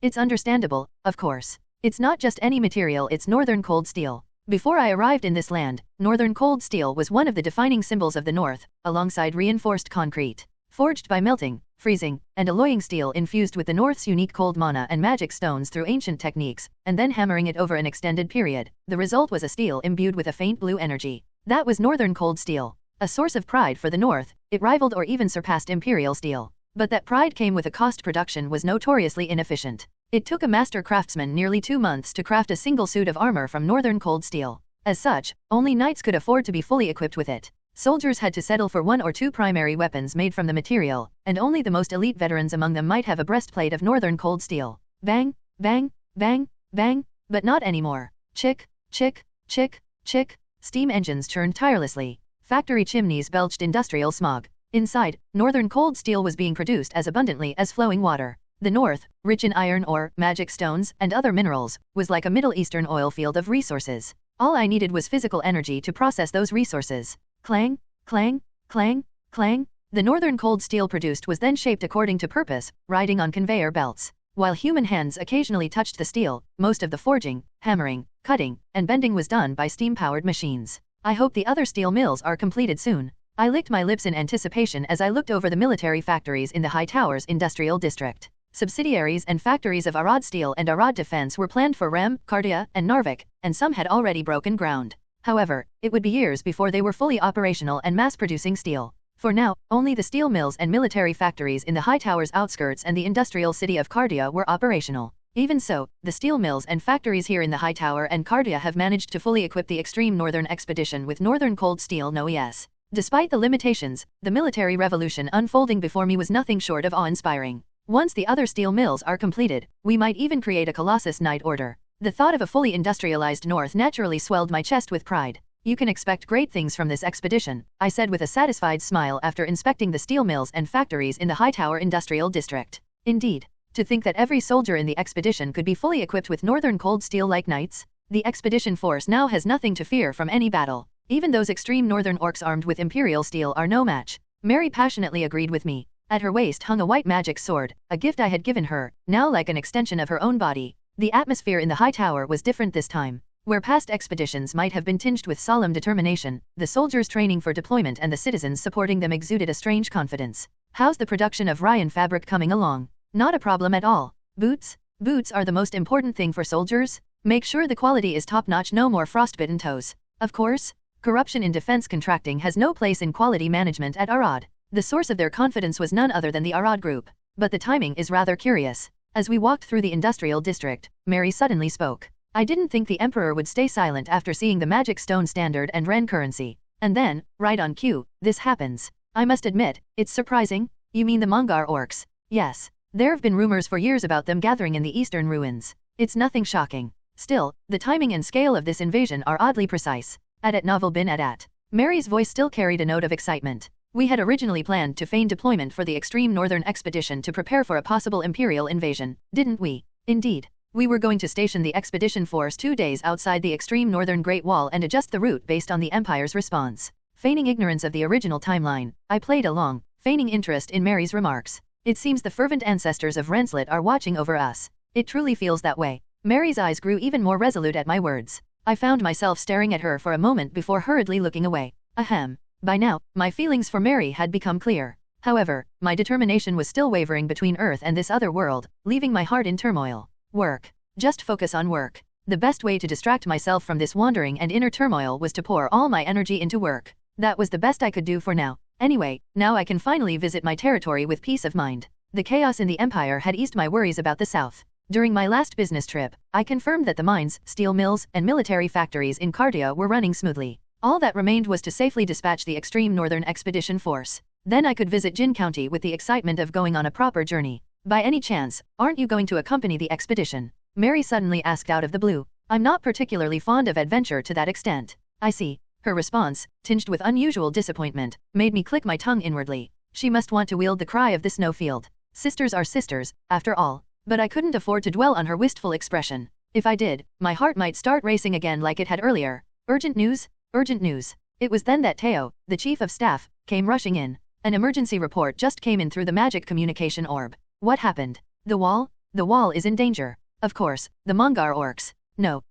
It's understandable, of course. It's not just any material, it's northern cold steel. Before I arrived in this land, northern cold steel was one of the defining symbols of the north, alongside reinforced concrete. Forged by melting, freezing, and alloying steel infused with the north's unique cold mana and magic stones through ancient techniques, and then hammering it over an extended period, the result was a steel imbued with a faint blue energy. That was Northern cold steel. A source of pride for the North, it rivaled or even surpassed Imperial steel. But that pride came with a cost. Production was notoriously inefficient. It took a master craftsman nearly 2 months to craft a single suit of armor from Northern cold steel. As such, only knights could afford to be fully equipped with it. Soldiers had to settle for 1 or 2 primary weapons made from the material, and only the most elite veterans among them might have a breastplate of Northern cold steel. Bang, bang, bang, bang, but not anymore. Chick, chick, chick, chick, steam engines churned tirelessly. Factory chimneys belched industrial smog. Inside, Northern cold steel was being produced as abundantly as flowing water. The North, rich in iron ore, magic stones, and other minerals, was like a Middle Eastern oil field of resources. All I needed was physical energy to process those resources. Clang, clang, clang, clang. The Northern cold steel produced was then shaped according to purpose, riding on conveyor belts. While human hands occasionally touched the steel, most of the forging, hammering, cutting, and bending was done by steam-powered machines. I hope the other steel mills are completed soon. I licked my lips in anticipation as I looked over the military factories in the High Towers Industrial District. Subsidiaries and factories of Arad Steel and Arad Defense were planned for Rem, Kardia, and Narvik, and some had already broken ground. However, it would be years before they were fully operational and mass-producing steel. For now, only the steel mills and military factories in the High Towers outskirts and the industrial city of Kardia were operational. Even so, the steel mills and factories here in the High Tower and Kardia have managed to fully equip the Extreme Northern Expedition with Northern cold steel. No yes. Despite the limitations, the military revolution unfolding before me was nothing short of awe-inspiring. Once the other steel mills are completed, we might even create a Colossus Knight Order. The thought of a fully industrialized North naturally swelled my chest with pride. You can expect great things from this expedition, I said with a satisfied smile after inspecting the steel mills and factories in the High Tower Industrial District. Indeed, to think that every soldier in the expedition could be fully equipped with Northern cold steel like knights. The expedition force now has nothing to fear from any battle. Even those extreme Northern orcs armed with Imperial steel are no match. Mary passionately agreed with me. At her waist hung a white magic sword, a gift I had given her, now like an extension of her own body. The atmosphere in the High Tower was different this time. Where past expeditions might have been tinged with solemn determination, the soldiers training for deployment and the citizens supporting them exuded a strange confidence. How's the production of Ryan fabric coming along? Not a problem at all. Boots? Boots are the most important thing for soldiers? Make sure the quality is top-notch, no more frostbitten toes. Of course, corruption in defense contracting has no place in quality management at Arad. The source of their confidence was none other than the Arad Group. But the timing is rather curious. As we walked through the industrial district, Mary suddenly spoke. I didn't think the Emperor would stay silent after seeing the magic stone standard and Ren currency. And then, right on cue, this happens. I must admit, it's surprising. You mean the Mongar orcs? Yes. There have been rumors for years about them gathering in the eastern ruins. It's nothing shocking. Still, the timing and scale of this invasion are oddly precise. At novel bin at. Mary's voice still carried a note of excitement. We had originally planned to feign deployment for the Extreme Northern Expedition to prepare for a possible Imperial invasion, didn't we? Indeed. We were going to station the expedition force 2 days outside the Extreme Northern Great Wall and adjust the route based on the Empire's response. Feigning ignorance of the original timeline, I played along, feigning interest in Mary's remarks. It seems the fervent ancestors of Rensselaer are watching over us. It truly feels that way. Mary's eyes grew even more resolute at my words. I found myself staring at her for a moment before hurriedly looking away. Ahem. By now, my feelings for Mary had become clear. However, my determination was still wavering between Earth and this other world, leaving my heart in turmoil. Work. Just focus on work. The best way to distract myself from this wandering and inner turmoil was to pour all my energy into work. That was the best I could do for now. Anyway, now I can finally visit my territory with peace of mind. The chaos in the Empire had eased my worries about the South. During my last business trip, I confirmed that the mines, steel mills, and military factories in Kardia were running smoothly. All that remained was to safely dispatch the Extreme Northern Expedition Force. Then I could visit Jin County with the excitement of going on a proper journey. By any chance, aren't you going to accompany the expedition? Mary suddenly asked out of the blue. I'm not particularly fond of adventure to that extent. I see. Her response, tinged with unusual disappointment, made me click my tongue inwardly. She must want to wield the cry of the snowfield. Sisters are sisters, after all. But I couldn't afford to dwell on her wistful expression. If I did, my heart might start racing again like it had earlier. Urgent news? Urgent news. It was then that Teo, the chief of staff, came rushing in. An emergency report just came in through the magic communication orb. What happened? The wall? The wall is in danger. Of course, the Mongar orcs. No,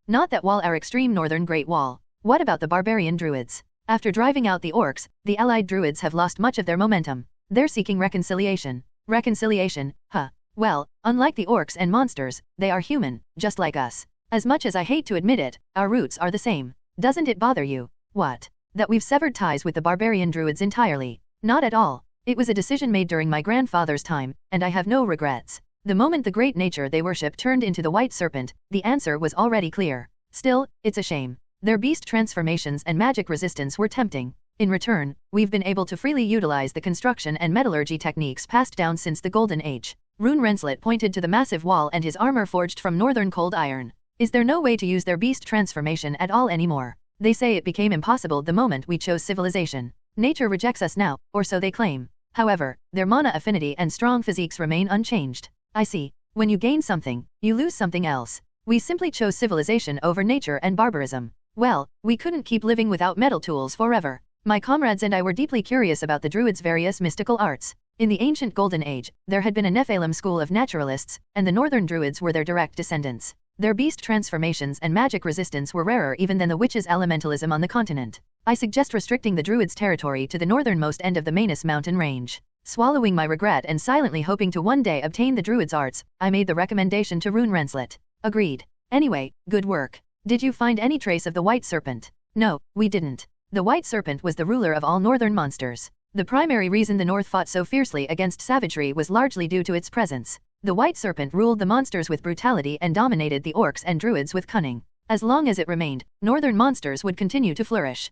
not that wall, our Extreme Northern Great Wall. What about the barbarian druids? After driving out the orcs, the allied druids have lost much of their momentum. They're seeking reconciliation. Reconciliation, huh? Well, unlike the orcs and monsters, they are human, just like us. As much as I hate to admit it, our roots are the same. Doesn't it bother you? What? That we've severed ties with the barbarian druids entirely? Not at all. It was a decision made during my grandfather's time, and I have no regrets. The moment the great nature they worship turned into the white serpent, the answer was already clear. Still, it's a shame. Their beast transformations and magic resistance were tempting. In return, we've been able to freely utilize the construction and metallurgy techniques passed down since the Golden Age. Rune Renslet pointed to the massive wall and his armor forged from northern cold iron. Is there no way to use their beast transformation at all anymore? They say it became impossible the moment we chose civilization. Nature rejects us now, or so they claim. However, their mana affinity and strong physiques remain unchanged. I see. When you gain something, you lose something else. We simply chose civilization over nature and barbarism. Well, we couldn't keep living without metal tools forever. My comrades and I were deeply curious about the druids' various mystical arts. In the ancient Golden Age, there had been a Nephilim school of naturalists, and the northern druids were their direct descendants. Their beast transformations and magic resistance were rarer even than the witches' elementalism on the continent. I suggest restricting the druids' territory to the northernmost end of the Manus mountain range. Swallowing my regret and silently hoping to one day obtain the druids' arts, I made the recommendation to Rune Renslet. Agreed. Anyway, good work. Did you find any trace of the white serpent? No, we didn't. The white serpent was the ruler of all northern monsters. The primary reason the North fought so fiercely against savagery was largely due to its presence. The white serpent ruled the monsters with brutality and dominated the orcs and druids with cunning. As long as it remained, northern monsters would continue to flourish.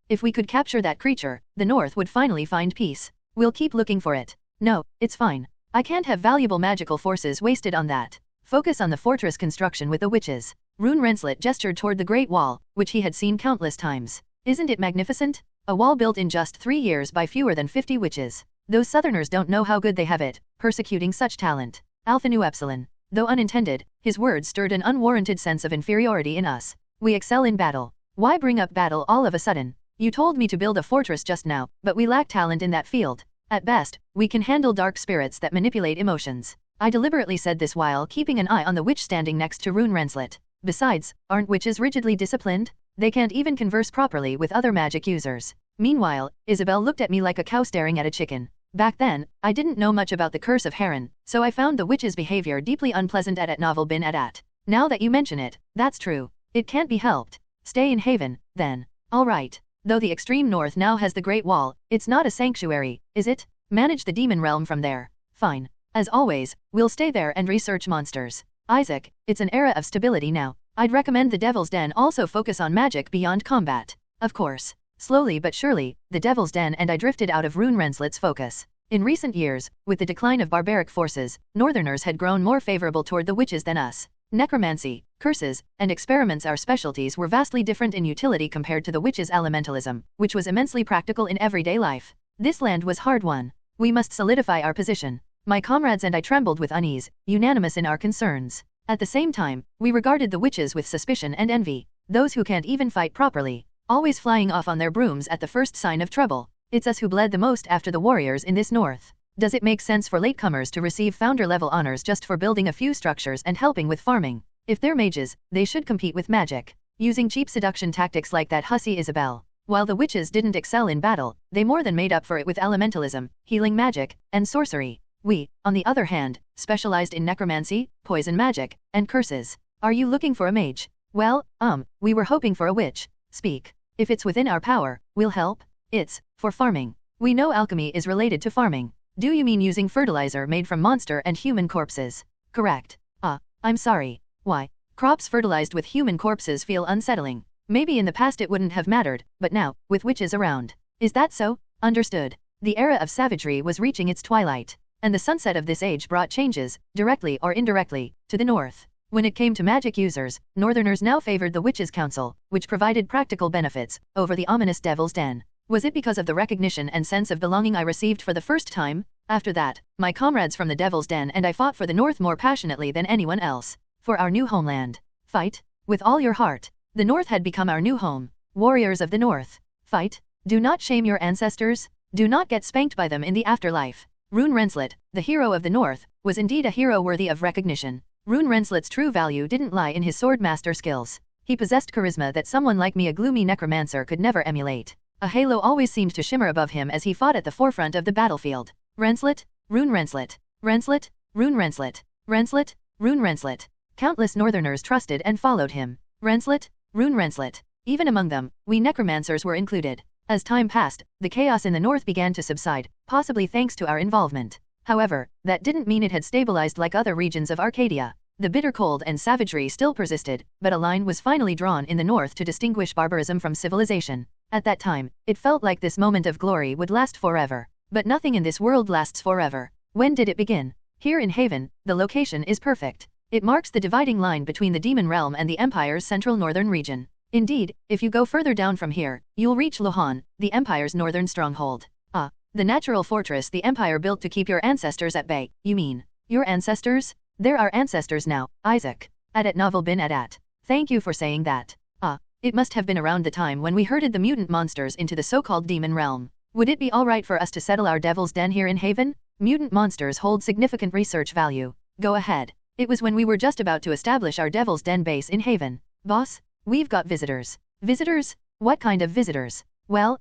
If we could capture that creature, the North would finally find peace. We'll keep looking for it. No, it's fine. I can't have valuable magical forces wasted on that. Focus on the fortress construction with the witches. Rune Renslet gestured toward the Great Wall, which he had seen countless times. Isn't it magnificent? A wall built in just 3 years by fewer than 50 witches. Those southerners don't know how good they have it, persecuting such talent. Alpha Nu Epsilon. Though unintended, his words stirred an unwarranted sense of inferiority in us. We excel in battle. Why bring up battle all of a sudden? You told me to build a fortress just now, but we lack talent in that field. At best, we can handle dark spirits that manipulate emotions. I deliberately said this while keeping an eye on the witch standing next to Rune Renslet. Besides, aren't witches rigidly disciplined? They can't even converse properly with other magic users. Meanwhile, Isabel looked at me like a cow staring at a chicken. Back then, I didn't know much about the curse of Heron, so I found the witch's behavior deeply unpleasant at Novel bin at. Now that you mention it, that's true. It can't be helped. Stay in Haven, then. All right. Though the extreme north now has the Great Wall, it's not a sanctuary, is it? Manage the demon realm from there. Fine. As always, we'll stay there and research monsters. Isaac, it's an era of stability now. I'd recommend the Devil's Den also focus on magic beyond combat. Of course. Slowly but surely, the Devil's Den and I drifted out of Rune Renslet's focus. In recent years, with the decline of barbaric forces, Northerners had grown more favorable toward the witches than us. Necromancy, curses, and experiments, our specialties, were vastly different in utility compared to the witches' elementalism, which was immensely practical in everyday life. This land was hard won. We must solidify our position. My comrades and I trembled with unease, unanimous in our concerns. At the same time, we regarded the witches with suspicion and envy. Those who can't even fight properly, always flying off on their brooms at the first sign of trouble. It's us who bled the most after the warriors in this north. Does it make sense for latecomers to receive founder-level honors just for building a few structures and helping with farming? If they're mages, they should compete with magic, using cheap seduction tactics like that hussy Isabel. While the witches didn't excel in battle, they more than made up for it with elementalism, healing magic, and sorcery. We, on the other hand, specialized in necromancy, poison magic, and curses. Are you looking for a mage? Well, we were hoping for a witch. Speak. If it's within our power, we'll help. It's for farming. We know alchemy is related to farming. Do you mean using fertilizer made from monster and human corpses? Correct. I'm sorry. Why? Crops fertilized with human corpses feel unsettling. Maybe in the past it wouldn't have mattered, but now, with witches around. Is that so? Understood. The era of savagery was reaching its twilight, and the sunset of this age brought changes, directly or indirectly, to the north. When it came to magic users, Northerners now favored the Witches' Council, which provided practical benefits, over the ominous Devil's Den. Was it because of the recognition and sense of belonging I received for the first time? After that, my comrades from the Devil's Den and I fought for the North more passionately than anyone else. For our new homeland. Fight. With all your heart. The North had become our new home. Warriors of the North. Fight. Do not shame your ancestors. Do not get spanked by them in the afterlife. Rune Renslet, the hero of the North, was indeed a hero worthy of recognition. Rune Renslet's true value didn't lie in his swordmaster skills. He possessed charisma that someone like me, a gloomy necromancer, could never emulate. A halo always seemed to shimmer above him as he fought at the forefront of the battlefield. Renslet, Rune Renslet, Renslet, Rune Renslet, Renslet, Rune Renslet. Countless Northerners trusted and followed him. Renslet, Rune Renslet. Even among them, we necromancers were included. As time passed, the chaos in the north began to subside, possibly thanks to our involvement. However, that didn't mean it had stabilized like other regions of Arcadia. The bitter cold and savagery still persisted, but a line was finally drawn in the north to distinguish barbarism from civilization. At that time, it felt like this moment of glory would last forever. But nothing in this world lasts forever. When did it begin? Here in Haven, the location is perfect. It marks the dividing line between the demon realm and the Empire's central northern region. Indeed, if you go further down from here, you'll reach Lohan, the Empire's northern stronghold. The natural fortress the Empire built to keep your ancestors at bay. You mean, your ancestors? They're our ancestors now, Isaac. Adat novel bin adat. Thank you for saying that. It must have been around the time when we herded the mutant monsters into the so-called demon realm. Would it be alright for us to settle our devil's den here in Haven? Mutant monsters hold significant research value. Go ahead. It was when we were just about to establish our devil's den base in Haven. Boss, we've got visitors. Visitors? What kind of visitors? Well,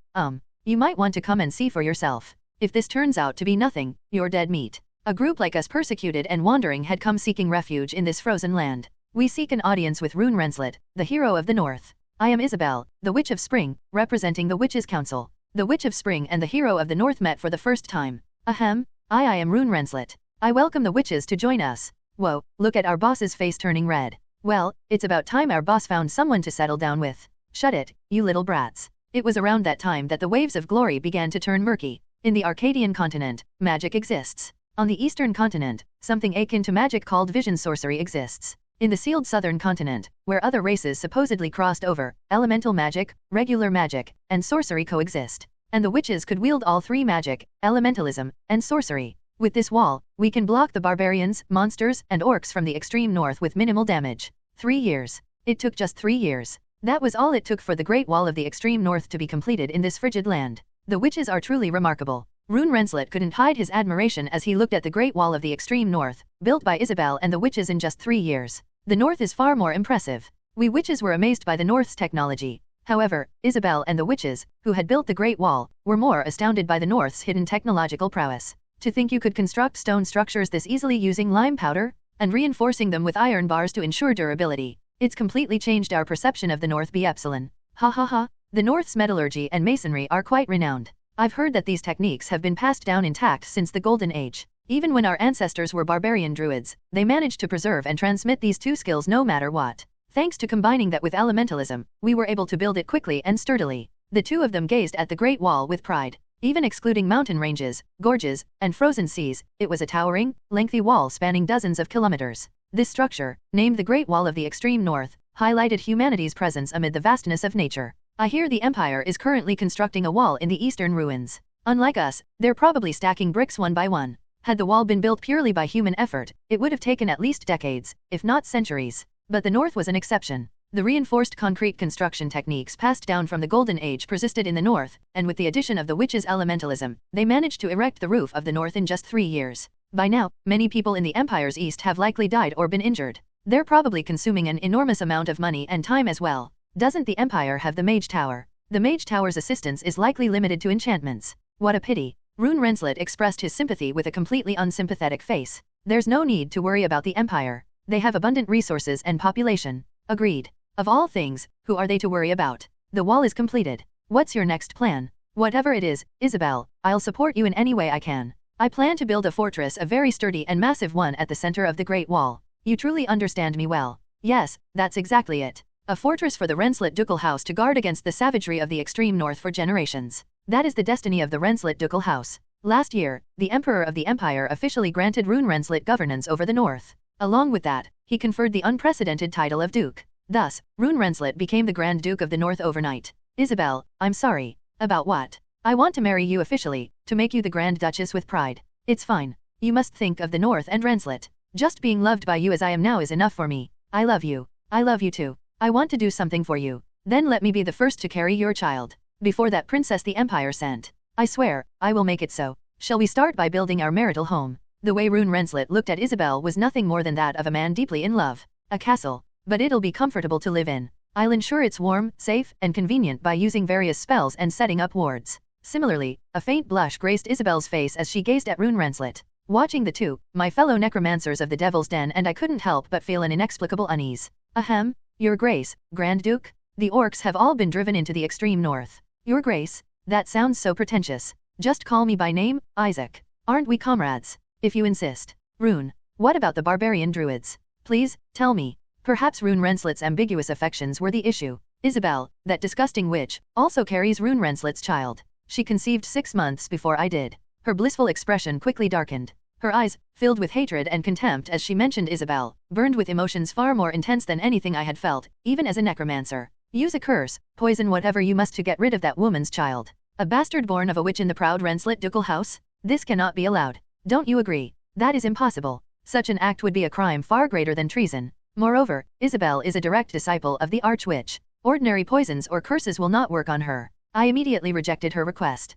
you might want to come and see for yourself. If this turns out to be nothing, you're dead meat. A group like us persecuted and wandering had come seeking refuge in this frozen land. We seek an audience with Rune Renslet, the hero of the north. I am Isabel, the Witch of Spring, representing the Witches' Council. The Witch of Spring and the hero of the north met for the first time. Ahem, I am Rune Renslet. I welcome the witches to join us. Whoa, look at our boss's face turning red. Well, it's about time our boss found someone to settle down with. Shut it, you little brats. It was around that time that the waves of glory began to turn murky. In the Arcadian continent, magic exists. On the eastern continent, something akin to magic called vision sorcery exists. In the sealed southern continent, where other races supposedly crossed over, elemental magic, regular magic, and sorcery coexist. And the witches could wield all three: magic, elementalism, and sorcery. With this wall, we can block the barbarians, monsters, and orcs from the extreme north with minimal damage. 3 years. It took just 3 years. That was all it took for the Great Wall of the extreme north to be completed in this frigid land. The witches are truly remarkable. Rune Renslet couldn't hide his admiration as he looked at the Great Wall of the extreme north, built by Isabel and the witches in just 3 years. The north is far more impressive. We witches were amazed by the north's technology. However, Isabel and the witches, who had built the Great Wall, were more astounded by the north's hidden technological prowess. To think you could construct stone structures this easily using lime powder, and reinforcing them with iron bars to ensure durability. It's completely changed our perception of the North B Epsilon. Ha ha ha. The North's metallurgy and masonry are quite renowned. I've heard that these techniques have been passed down intact since the Golden Age. Even when our ancestors were barbarian druids, they managed to preserve and transmit these two skills no matter what. Thanks to combining that with elementalism, we were able to build it quickly and sturdily. The two of them gazed at the Great Wall with pride. Even excluding mountain ranges, gorges, and frozen seas, it was a towering, lengthy wall spanning dozens of kilometers. This structure, named the Great Wall of the Extreme North, highlighted humanity's presence amid the vastness of nature. I hear the Empire is currently constructing a wall in the eastern ruins. Unlike us, they're probably stacking bricks one by one. Had the wall been built purely by human effort, it would have taken at least decades, if not centuries. But the North was an exception. The reinforced concrete construction techniques passed down from the Golden Age persisted in the North, and with the addition of the witches' elementalism, they managed to erect the roof of the North in just 3 years. By now, many people in the Empire's East have likely died or been injured. They're probably consuming an enormous amount of money and time as well. Doesn't the Empire have the Mage Tower? The Mage Tower's assistance is likely limited to enchantments. What a pity. Rune Renslet expressed his sympathy with a completely unsympathetic face. There's no need to worry about the Empire. They have abundant resources and population. Agreed. Of all things, who are they to worry about? The wall is completed. What's your next plan? Whatever it is, Isabel, I'll support you in any way I can. I plan to build a fortress, a very sturdy and massive one at the center of the Great Wall. You truly understand me well. Yes, that's exactly it. A fortress for the Renslet Ducal House to guard against the savagery of the extreme north for generations. That is the destiny of the Renslet Ducal House. Last year, the Emperor of the Empire officially granted Rune Renslet governance over the north. Along with that, he conferred the unprecedented title of Duke. Thus, Rune Renslet became the Grand Duke of the North overnight. Isabel, I'm sorry. About what? I want to marry you officially, to make you the Grand Duchess with pride. It's fine. You must think of the North and Renslet. Just being loved by you as I am now is enough for me. I love you. I love you too. I want to do something for you. Then let me be the first to carry your child. Before that princess the Empire sent. I swear, I will make it so. Shall we start by building our marital home? The way Rune Renslet looked at Isabel was nothing more than that of a man deeply in love. A castle. But it'll be comfortable to live in. I'll ensure it's warm, safe, and convenient by using various spells and setting up wards. Similarly, a faint blush graced Isabel's face as she gazed at Rune Renslet. Watching the two, my fellow necromancers of the Devil's Den, and I couldn't help but feel an inexplicable unease. Ahem, Your Grace, Grand Duke? The orcs have all been driven into the extreme north. Your Grace, that sounds so pretentious. Just call me by name, Isaac. Aren't we comrades? If you insist. Rune, what about the barbarian druids? Please, tell me. Perhaps Rune Renslet's ambiguous affections were the issue. Isabel, that disgusting witch, also carries Rune Renslet's child. She conceived 6 months before I did. Her blissful expression quickly darkened. Her eyes, filled with hatred and contempt as she mentioned Isabel, burned with emotions far more intense than anything I had felt, even as a necromancer. Use a curse, poison whatever you must to get rid of that woman's child. A bastard born of a witch in the proud Renslet ducal house? This cannot be allowed. Don't you agree? That is impossible. Such an act would be a crime far greater than treason. Moreover, Isabel is a direct disciple of the Archwitch. Ordinary poisons or curses will not work on her. I immediately rejected her request.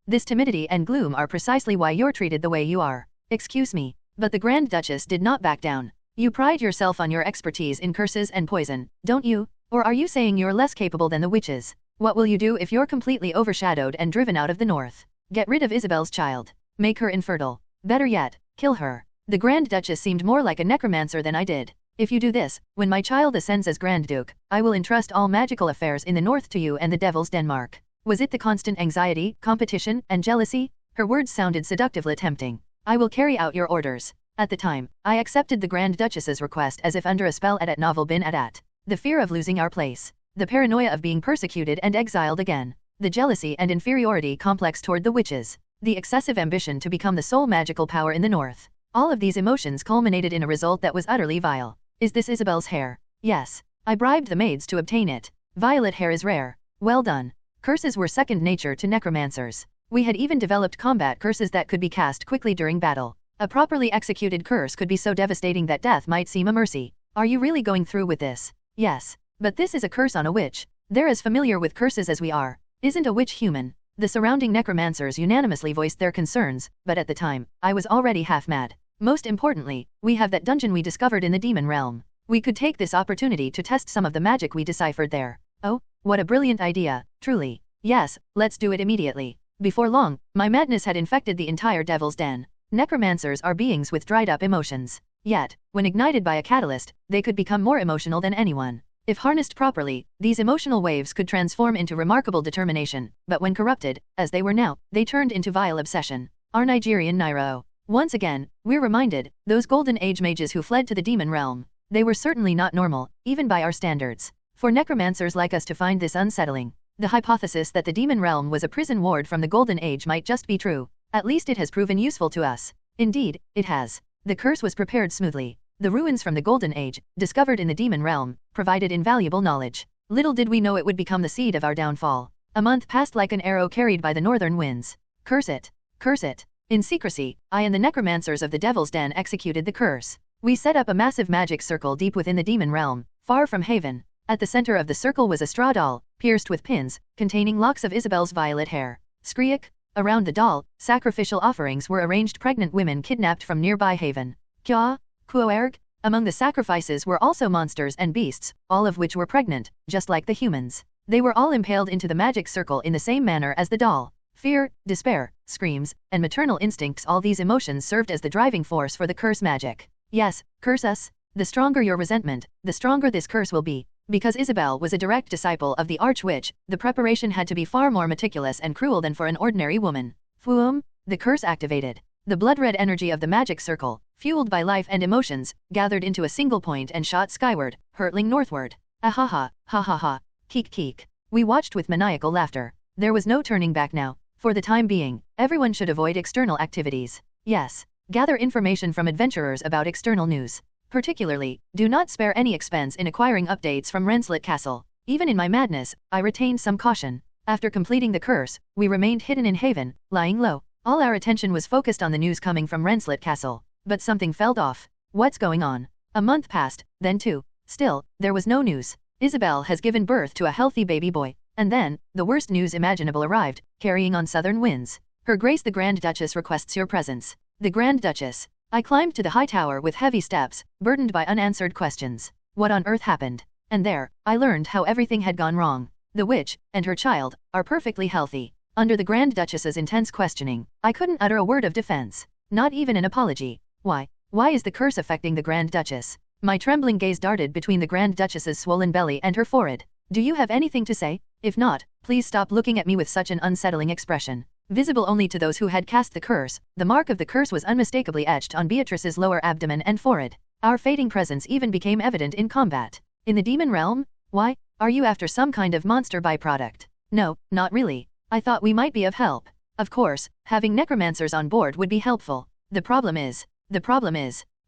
This timidity and gloom are precisely why you're treated the way you are. Excuse me, but the Grand Duchess did not back down. You pride yourself on your expertise in curses and poison, don't you? Or are you saying you're less capable than the witches? What will you do if you're completely overshadowed and driven out of the north? Get rid of Isabel's child. Make her infertile. Better yet, kill her. The Grand Duchess seemed more like a necromancer than I did. If you do this, when my child ascends as Grand Duke, I will entrust all magical affairs in the north to you and the Devil's Denmark. Was it the constant anxiety, competition, and jealousy? Her words sounded seductively tempting. I will carry out your orders. At the time, I accepted the Grand Duchess's request as if under a spell at novel bin at. The fear of losing our place. The paranoia of being persecuted and exiled again. The jealousy and inferiority complex toward the witches. The excessive ambition to become the sole magical power in the north. All of these emotions culminated in a result that was utterly vile. Is this Isabel's hair? Yes. I bribed the maids to obtain it. Violet hair is rare. Well done. Curses were second nature to necromancers. We had even developed combat curses that could be cast quickly during battle. A properly executed curse could be so devastating that death might seem a mercy. Are you really going through with this? Yes. But this is a curse on a witch. They're as familiar with curses as we are. Isn't a witch human? The surrounding necromancers unanimously voiced their concerns, but at the time, I was already half mad. Most importantly, we have that dungeon we discovered in the demon realm. We could take this opportunity to test some of the magic we deciphered there. Oh, what a brilliant idea, truly. Yes, let's do it immediately. Before long, my madness had infected the entire Devil's Den. Necromancers are beings with dried up emotions. Yet, when ignited by a catalyst, they could become more emotional than anyone. If harnessed properly, these emotional waves could transform into remarkable determination, but when corrupted, as they were now, they turned into vile obsession. Our Nigerian Nairo. Once again, we're reminded, those Golden Age mages who fled to the demon realm. They were certainly not normal, even by our standards. For necromancers like us to find this unsettling. The hypothesis that the demon realm was a prison ward from the Golden Age might just be true. At least it has proven useful to us. Indeed, it has. The curse was prepared smoothly. The ruins from the Golden Age, discovered in the demon realm, provided invaluable knowledge. Little did we know it would become the seed of our downfall. A month passed like an arrow carried by the northern winds. Curse it. Curse it. In secrecy, I and the necromancers of the Devil's Den executed the curse. We set up a massive magic circle deep within the demon realm, far from Haven. At the center of the circle was a straw doll, pierced with pins, containing locks of Isabel's violet hair. Skriek. Around the doll, sacrificial offerings were arranged pregnant women kidnapped from nearby Haven. Kya. Kuoerg. Among the sacrifices were also monsters and beasts, all of which were pregnant, just like the humans. They were all impaled into the magic circle in the same manner as the doll. Fear, despair, screams, and maternal instincts, all these emotions served as the driving force for the curse magic. Yes, curse us. The stronger your resentment, the stronger this curse will be. Because Isabel was a direct disciple of the Archwitch, the preparation had to be far more meticulous and cruel than for an ordinary woman. Fuum, the curse activated. The blood-red energy of the magic circle, fueled by life and emotions, gathered into a single point and shot skyward, hurtling northward. Ahaha, ha ha ha, keek keek. We watched with maniacal laughter. There was no turning back now. For the time being, everyone should avoid external activities. Yes, gather information from adventurers about external news. Particularly, do not spare any expense in acquiring updates from Renslet Castle. Even in my madness, I retained some caution. After completing the curse, we remained hidden in Haven, lying low. All our attention was focused on the news coming from Renslet Castle. But something felt off. What's going on? A month passed, then 2. Still, there was no news. Isabel has given birth to a healthy baby boy. And then, the worst news imaginable arrived, carrying on southern winds. Her Grace the Grand Duchess requests your presence. The Grand Duchess. I climbed to the high tower with heavy steps, burdened by unanswered questions. What on earth happened? And there, I learned how everything had gone wrong. The witch, and her child, are perfectly healthy. Under the Grand Duchess's intense questioning, I couldn't utter a word of defense. Not even an apology. Why? Why is the curse affecting the Grand Duchess? My trembling gaze darted between the Grand Duchess's swollen belly and her forehead. Do you have anything to say? If not, please stop looking at me with such an unsettling expression. Visible only to those who had cast the curse, the mark of the curse was unmistakably etched on Beatrice's lower abdomen and forehead. Our fading presence even became evident in combat. In the demon realm? Why, are you after some kind of monster byproduct? No, not really. I thought we might be of help. Of course, having necromancers on board would be helpful. The problem is,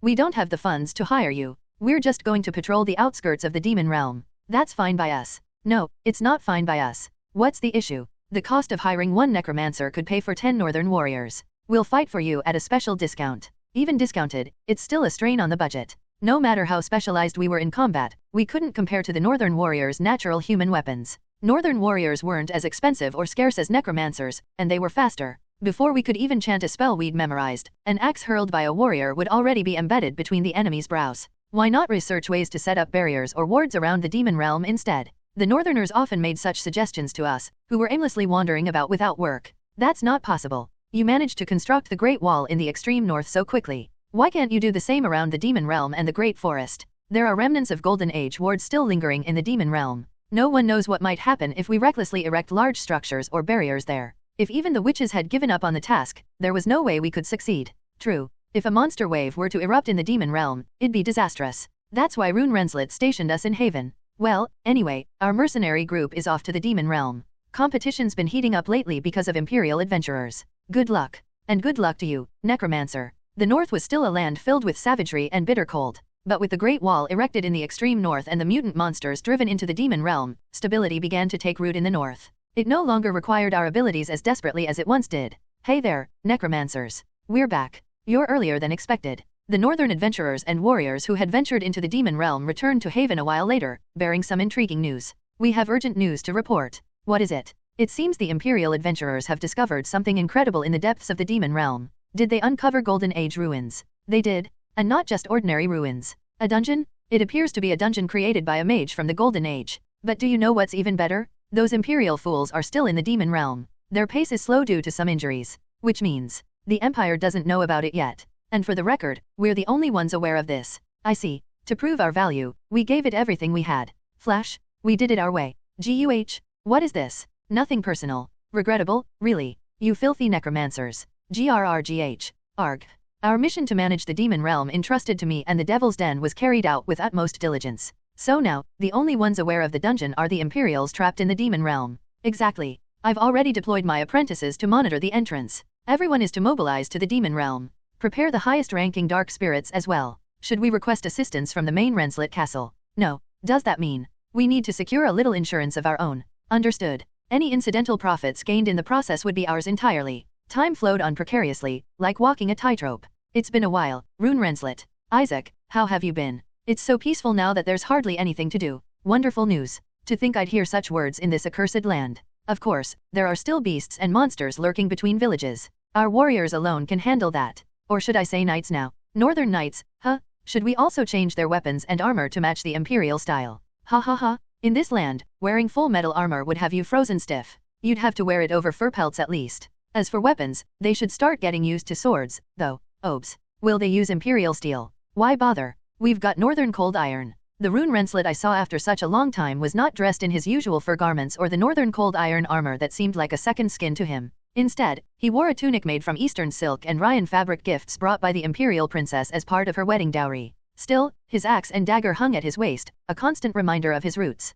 we don't have the funds to hire you. We're just going to patrol the outskirts of the demon realm. That's fine by us. No, it's not fine by us. What's the issue? The cost of hiring one necromancer could pay for 10 northern warriors. We'll fight for you at a special discount. Even discounted, it's still a strain on the budget. No matter how specialized we were in combat, we couldn't compare to the northern warriors' natural human weapons. Northern warriors weren't as expensive or scarce as necromancers, and they were faster. Before we could even chant a spell we'd memorized, an axe hurled by a warrior would already be embedded between the enemy's brows. Why not research ways to set up barriers or wards around the demon realm instead? The northerners often made such suggestions to us, who were aimlessly wandering about without work. That's not possible. You managed to construct the Great Wall in the extreme north so quickly. Why can't you do the same around the demon realm and the Great Forest? There are remnants of Golden Age wards still lingering in the demon realm. No one knows what might happen if we recklessly erect large structures or barriers there. If even the witches had given up on the task, there was no way we could succeed. True. If a monster wave were to erupt in the demon realm, it'd be disastrous. That's why Rune Renslet stationed us in Haven. Well, anyway, our mercenary group is off to the demon realm. Competition's been heating up lately because of Imperial adventurers. Good luck. And good luck to you, Necromancer. The north was still a land filled with savagery and bitter cold. But with the Great Wall erected in the extreme north and the mutant monsters driven into the demon realm, stability began to take root in the north. It no longer required our abilities as desperately as it once did. Hey there, Necromancers. We're back. You're earlier than expected. The northern adventurers and warriors who had ventured into the demon realm returned to Haven a while later, bearing some intriguing news. We have urgent news to report. What is it? It seems the Imperial adventurers have discovered something incredible in the depths of the demon realm. Did they uncover Golden Age ruins? They did. And not just ordinary ruins. A dungeon? It appears to be a dungeon created by a mage from the Golden Age. But do you know what's even better? Those Imperial fools are still in the demon realm. Their pace is slow due to some injuries. Which means, the Empire doesn't know about it yet. And for the record, we're the only ones aware of this. I see. To prove our value, we gave it everything we had. Flash, we did it our way. GUH, what is this? Nothing personal. Regrettable, really. You filthy necromancers. GRRGH. Arg. Our mission to manage the demon realm entrusted to me and the Devil's Den was carried out with utmost diligence. So now, the only ones aware of the dungeon are the Imperials trapped in the demon realm. Exactly. I've already deployed my apprentices to monitor the entrance. Everyone is to mobilize to the demon realm. Prepare the highest-ranking dark spirits as well. Should we request assistance from the main Renslet castle? No. Does that mean we need to secure a little insurance of our own? Understood. Any incidental profits gained in the process would be ours entirely. Time flowed on precariously, like walking a tightrope. It's been a while, Rune Renslet. Isaac, how have you been? It's so peaceful now that there's hardly anything to do. Wonderful news. To think I'd hear such words in this accursed land. Of course, there are still beasts and monsters lurking between villages. Our warriors alone can handle that. Or should I say knights now? Northern knights, huh? Should we also change their weapons and armor to match the Imperial style? Ha ha ha. In this land, wearing full metal armor would have you frozen stiff. You'd have to wear it over fur pelts at least. As for weapons, they should start getting used to swords, though. Obes. Will they use Imperial steel? Why bother? We've got Northern cold iron. The Rune Renslet I saw after such a long time was not dressed in his usual fur garments or the Northern cold iron armor that seemed like a second skin to him. Instead, he wore a tunic made from Eastern silk and Ryan fabric gifts brought by the Imperial princess as part of her wedding dowry. Still, his axe and dagger hung at his waist, a constant reminder of his roots.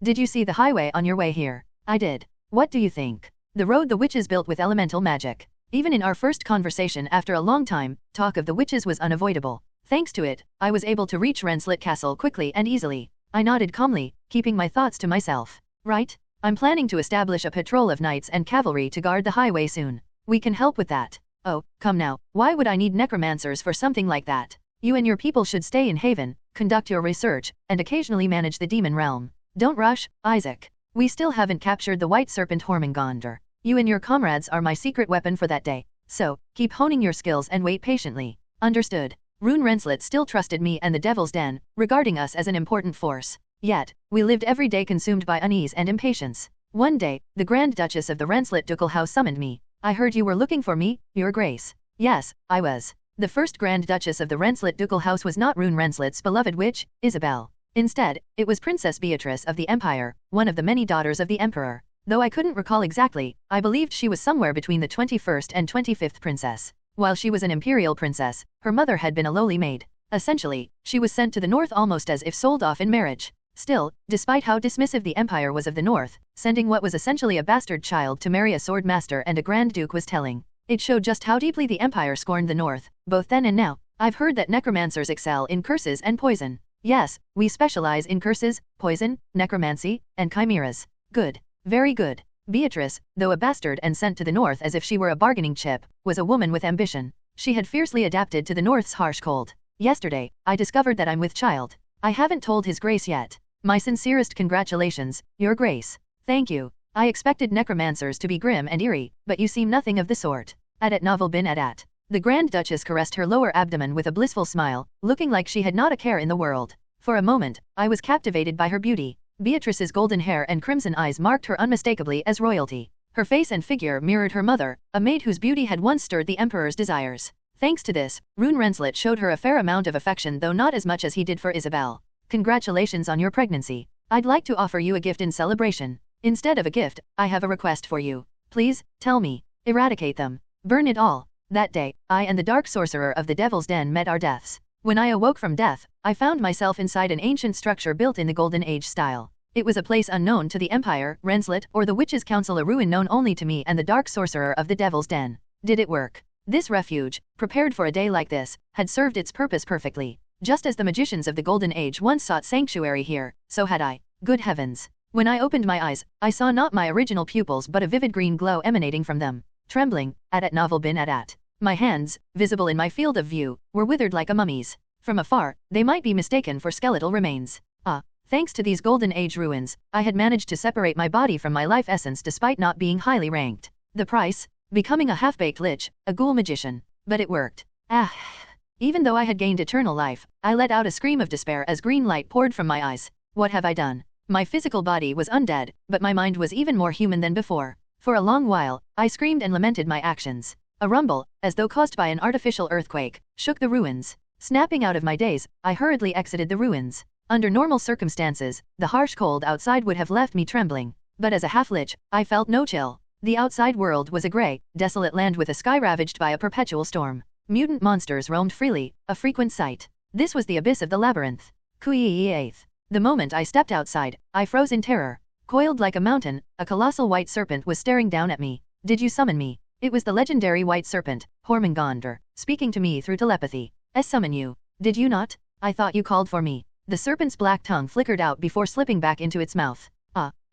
Did you see the highway on your way here? I did. What do you think? The road the witches built with elemental magic. Even in our first conversation after a long time, talk of the witches was unavoidable. Thanks to it, I was able to reach Renslet Castle quickly and easily. I nodded calmly, keeping my thoughts to myself. Right? I'm planning to establish a patrol of knights and cavalry to guard the highway soon. We can help with that. Oh, come now, why would I need necromancers for something like that? You and your people should stay in Haven, conduct your research, and occasionally manage the demon realm. Don't rush, Isaac. We still haven't captured the White Serpent Hormingonder. You and your comrades are my secret weapon for that day. So, keep honing your skills and wait patiently. Understood. Rune Renslet still trusted me and the Devil's Den, regarding us as an important force. Yet, we lived every day consumed by unease and impatience. One day, the Grand Duchess of the Renslet Ducal House summoned me. I heard you were looking for me, Your Grace. Yes, I was. The first Grand Duchess of the Renslet Ducal House was not Rune Renslet's beloved witch, Isabel. Instead, it was Princess Beatrice of the Empire, one of the many daughters of the Emperor. Though I couldn't recall exactly, I believed she was somewhere between the 21st and 25th princess. While she was an imperial princess, her mother had been a lowly maid. Essentially, she was sent to the north almost as if sold off in marriage. Still, despite how dismissive the empire was of the north, sending what was essentially a bastard child to marry a sword master and a grand duke was telling. It showed just how deeply the empire scorned the north, both then and now. I've heard that necromancers excel in curses and poison. Yes, we specialize in curses, poison, necromancy, and chimeras. Good. Very good. Beatrice, though a bastard and sent to the north as if she were a bargaining chip, was a woman with ambition. She had fiercely adapted to the north's harsh cold. Yesterday, I discovered that I'm with child. I haven't told His Grace yet. My sincerest congratulations, Your Grace. Thank you. I expected necromancers to be grim and eerie, but you seem nothing of the sort. Adat Novel bin Adat. The Grand Duchess caressed her lower abdomen with a blissful smile, looking like she had not a care in the world. For a moment, I was captivated by her beauty. Beatrice's golden hair and crimson eyes marked her unmistakably as royalty. Her face and figure mirrored her mother, a maid whose beauty had once stirred the Emperor's desires. Thanks to this, Rune Renslatt showed her a fair amount of affection, though not as much as he did for Isabel. Congratulations on your pregnancy. I'd like to offer you a gift in celebration. Instead of a gift, I have a request for you. Please, tell me. Eradicate them. Burn it all. That day, I and the dark sorcerer of the Devil's Den met our deaths. When I awoke from death, I found myself inside an ancient structure built in the Golden Age style. It was a place unknown to the Empire, Renslatt, or the Witches' Council, a ruin known only to me and the dark sorcerer of the Devil's Den. Did it work? This refuge, prepared for a day like this, had served its purpose perfectly. Just as the magicians of the Golden Age once sought sanctuary here, so had I. Good heavens. When I opened my eyes, I saw not my original pupils but a vivid green glow emanating from them. Trembling, Adat Novel bin Adat. My hands, visible in my field of view, were withered like a mummy's. From afar, they might be mistaken for skeletal remains. Thanks to these Golden Age ruins, I had managed to separate my body from my life essence despite not being highly ranked. The price? Becoming a half-baked lich, a ghoul magician. But it worked. Even though I had gained eternal life, I let out a scream of despair as green light poured from my eyes. What have I done? My physical body was undead, but my mind was even more human than before. For a long while, I screamed and lamented my actions. A rumble, as though caused by an artificial earthquake, shook the ruins. Snapping out of my daze, I hurriedly exited the ruins. Under normal circumstances, the harsh cold outside would have left me trembling. But as a half-lich, I felt no chill. The outside world was a grey, desolate land with a sky ravaged by a perpetual storm. Mutant monsters roamed freely, a frequent sight. This was the abyss of the labyrinth. Kui-8th. The moment I stepped outside, I froze in terror. Coiled like a mountain, a colossal white serpent was staring down at me. Did you summon me? It was the legendary white serpent, Hormungandr, speaking to me through telepathy. Summon you. Did you not? I thought you called for me. The serpent's black tongue flickered out before slipping back into its mouth.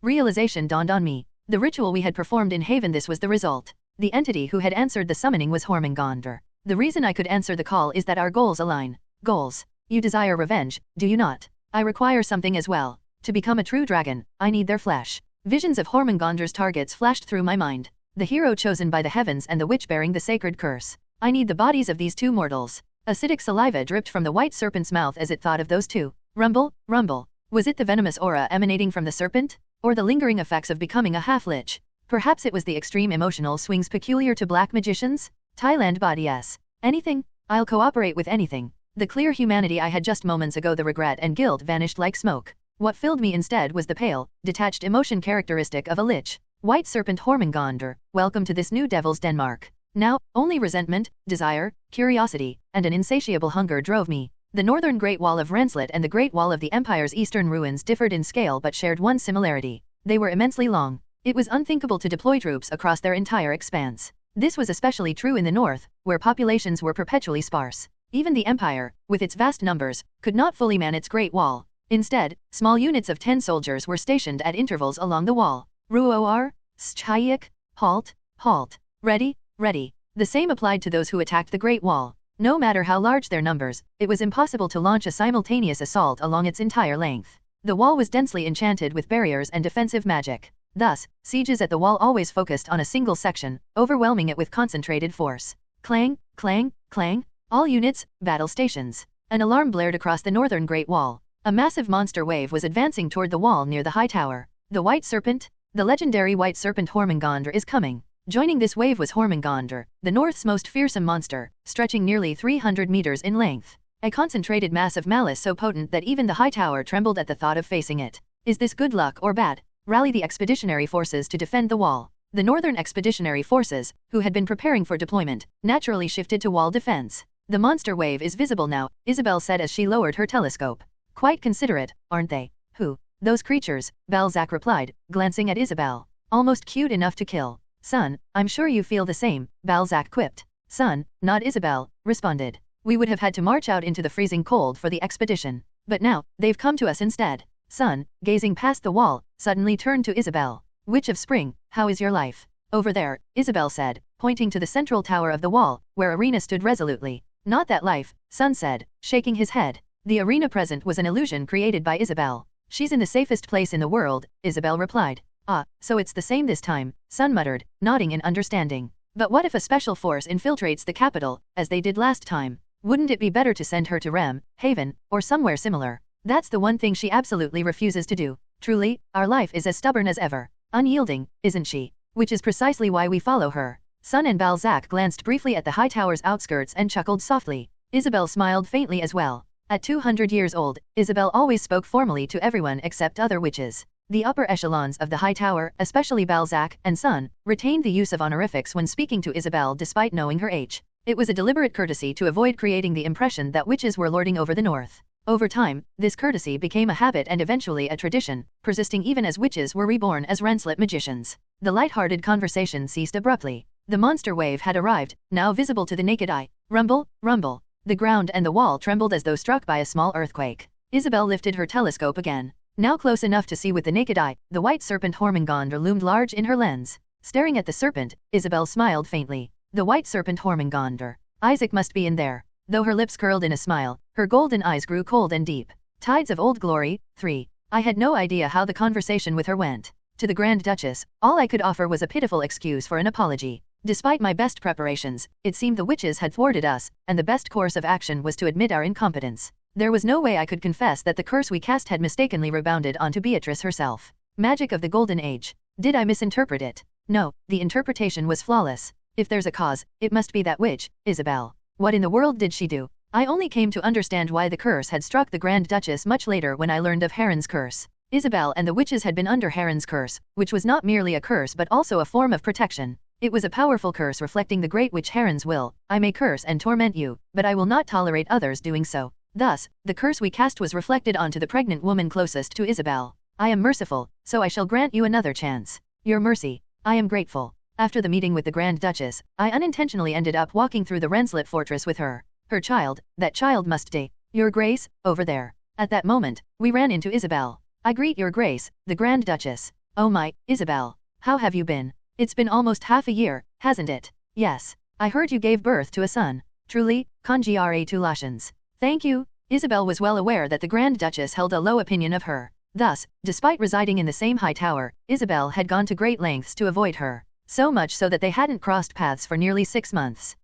Realization dawned on me. The ritual we had performed in Haven, this was the result. The entity who had answered the summoning was Hormungandr. The reason I could answer the call is that our goals align. Goals. You desire revenge, do you not? I require something as well. To become a true dragon, I need their flesh. Visions of Hormungandr's targets flashed through my mind. The hero chosen by the heavens and the witch bearing the sacred curse. I need the bodies of these two mortals. Acidic saliva dripped from the white serpent's mouth as it thought of those two. Rumble, rumble. Was it the venomous aura emanating from the serpent? Or the lingering effects of becoming a half-lich? Perhaps it was the extreme emotional swings peculiar to black magicians? Thailand body yes. Anything? I'll cooperate with anything. The clear humanity I had just moments ago, the regret and guilt vanished like smoke. What filled me instead was the pale, detached emotion characteristic of a lich. White serpent Hormungandr, welcome to this new devil's Denmark. Now, only resentment, desire, curiosity, and an insatiable hunger drove me. The northern Great Wall of Renslatt and the Great Wall of the Empire's eastern ruins differed in scale but shared one similarity. They were immensely long. It was unthinkable to deploy troops across their entire expanse. This was especially true in the north, where populations were perpetually sparse. Even the Empire, with its vast numbers, could not fully man its Great Wall. Instead, small units of 10 soldiers were stationed at intervals along the wall. Ruor, Schayik, halt, halt. Ready, ready. The same applied to those who attacked the Great Wall. No matter how large their numbers, it was impossible to launch a simultaneous assault along its entire length. The wall was densely enchanted with barriers and defensive magic. Thus, sieges at the wall always focused on a single section, overwhelming it with concentrated force. Clang, clang, clang. All units, battle stations. An alarm blared across the northern Great Wall. A massive monster wave was advancing toward the wall near the high tower. The White Serpent? The legendary White Serpent Hormungandr is coming. Joining this wave was Hormungandr, the north's most fearsome monster, stretching nearly 300 meters in length. A concentrated mass of malice so potent that even the high tower trembled at the thought of facing it. Is this good luck or bad? Rally the expeditionary forces to defend the wall. The Northern Expeditionary Forces, who had been preparing for deployment, naturally shifted to wall defense. The monster wave is visible now, Isabel said as she lowered her telescope. Quite considerate, aren't they? Who? Those creatures, Balzac replied, glancing at Isabel. Almost cute enough to kill. Son, I'm sure you feel the same, Balzac quipped. Son, not Isabel, responded. We would have had to march out into the freezing cold for the expedition. But now, they've come to us instead. Son, gazing past the wall, suddenly turned to Isabel. Witch of Spring, how is your life? Over there, Isabel said, pointing to the central tower of the wall, where Arena stood resolutely. Not that life, Son said, shaking his head. The arena present was an illusion created by Isabel. She's in the safest place in the world, Isabel replied. Ah, so it's the same this time, Son muttered, nodding in understanding. But what if a special force infiltrates the capital, as they did last time? Wouldn't it be better to send her to Rem, Haven, or somewhere similar? That's the one thing she absolutely refuses to do. Truly, our life is as stubborn as ever. Unyielding, isn't she? Which is precisely why we follow her. Son and Balzac glanced briefly at the high tower's outskirts and chuckled softly. Isabel smiled faintly as well. At 200 years old, Isabel always spoke formally to everyone except other witches. The upper echelons of the high tower, especially Balzac and Son, retained the use of honorifics when speaking to Isabel despite knowing her age. It was a deliberate courtesy to avoid creating the impression that witches were lording over the north. Over time, this courtesy became a habit and eventually a tradition, persisting even as witches were reborn as Rensselaer magicians. The light-hearted conversation ceased abruptly. The monster wave had arrived, now visible to the naked eye. Rumble, rumble. The ground and the wall trembled as though struck by a small earthquake. Isabel lifted her telescope again. Now close enough to see with the naked eye, the white serpent Hormingonder loomed large in her lens. Staring at the serpent, Isabel smiled faintly. The white serpent Hormingonder. Isaac must be in there. Though her lips curled in a smile, her golden eyes grew cold and deep. Tides of Old Glory, 3. I had no idea how the conversation with her went. To the Grand Duchess, all I could offer was a pitiful excuse for an apology. Despite my best preparations, it seemed the witches had thwarted us, and the best course of action was to admit our incompetence. There was no way I could confess that the curse we cast had mistakenly rebounded onto Beatrice herself. Magic of the Golden Age. Did I misinterpret it? No, the interpretation was flawless. If there's a cause, it must be that witch, Isabel. What in the world did she do? I only came to understand why the curse had struck the Grand Duchess much later when I learned of Heron's curse. Isabel and the witches had been under Heron's curse, which was not merely a curse but also a form of protection. It was a powerful curse reflecting the great witch Heron's will. I may curse and torment you, but I will not tolerate others doing so. Thus, the curse we cast was reflected onto the pregnant woman closest to Isabel. I am merciful, so I shall grant you another chance. Your mercy. I am grateful. After the meeting with the Grand Duchess, I unintentionally ended up walking through the Rensselaer fortress with her. Her child, that child must die. Your Grace, over there. At that moment, we ran into Isabel. I greet your Grace, the Grand Duchess. Oh my, Isabel. How have you been? It's been almost half a year, hasn't it? Yes. I heard you gave birth to a son. Truly, congratulations. Thank you. Isabel was well aware that the Grand Duchess held a low opinion of her. Thus, despite residing in the same high tower, Isabel had gone to great lengths to avoid her. So much so that they hadn't crossed paths for nearly 6 months.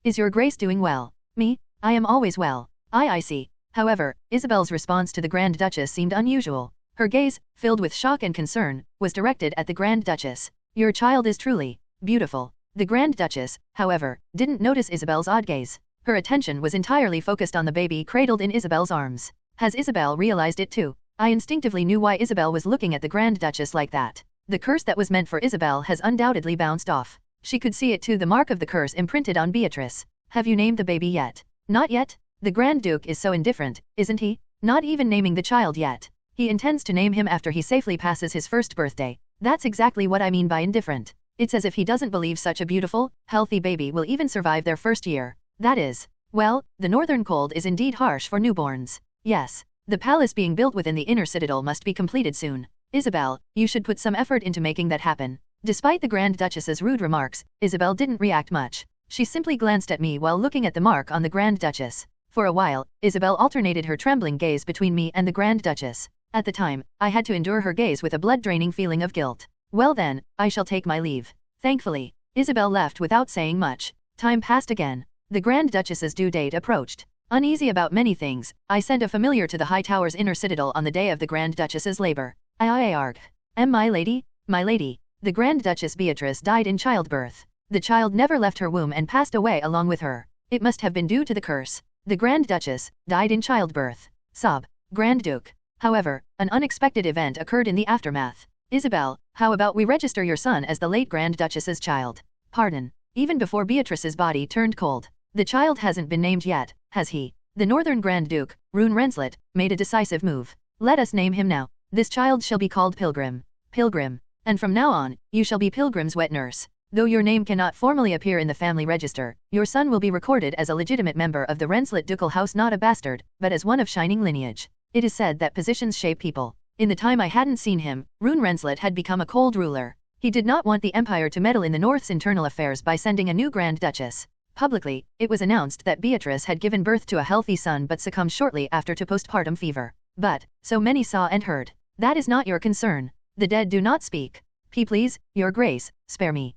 Is your Grace doing well? Me? I am always well. I see. However, Isabel's response to the Grand Duchess seemed unusual. Her gaze, filled with shock and concern, was directed at the Grand Duchess. Your child is truly beautiful. The Grand Duchess, however, didn't notice Isabel's odd gaze. Her attention was entirely focused on the baby cradled in Isabel's arms. Has Isabel realized it too? I instinctively knew why Isabel was looking at the Grand Duchess like that. The curse that was meant for Isabel has undoubtedly bounced off. She could see it too, the mark of the curse imprinted on Beatrice. Have you named the baby yet? Not yet. The Grand Duke is so indifferent, isn't he? Not even naming the child yet. He intends to name him after he safely passes his first birthday. That's exactly what I mean by indifferent. It's as if he doesn't believe such a beautiful, healthy baby will even survive their first year. That is, well, the northern cold is indeed harsh for newborns. Yes. The palace being built within the inner citadel must be completed soon. Isabel, you should put some effort into making that happen. Despite the Grand Duchess's rude remarks, Isabel didn't react much. She simply glanced at me while looking at the mark on the Grand Duchess. For a while, Isabel alternated her trembling gaze between me and the Grand Duchess. At the time, I had to endure her gaze with a blood-draining feeling of guilt. Well then, I shall take my leave. Thankfully, Isabel left without saying much. Time passed again. The Grand Duchess's due date approached. Uneasy about many things, I sent a familiar to the High Tower's inner citadel on the day of the Grand Duchess's labor. Arg. My lady, the Grand Duchess Beatrice died in childbirth. The child never left her womb and passed away along with her. It must have been due to the curse. The Grand Duchess died in childbirth. Sob. Grand Duke. However, an unexpected event occurred in the aftermath. Isabel, how about we register your son as the late Grand Duchess's child? Pardon. Even before Beatrice's body turned cold. The child hasn't been named yet, has he? The Northern Grand Duke, Rune Renslet, made a decisive move. Let us name him now. This child shall be called Pilgrim. Pilgrim. And from now on, you shall be Pilgrim's wet nurse. Though your name cannot formally appear in the family register, your son will be recorded as a legitimate member of the Renslet ducal house, not a bastard, but as one of shining lineage. It is said that positions shape people. In the time I hadn't seen him, Rune Renslet had become a cold ruler. He did not want the Empire to meddle in the North's internal affairs by sending a new Grand Duchess. Publicly, it was announced that Beatrice had given birth to a healthy son but succumbed shortly after to postpartum fever. But, so many saw and heard. That is not your concern. The dead do not speak. Please, your grace, spare me.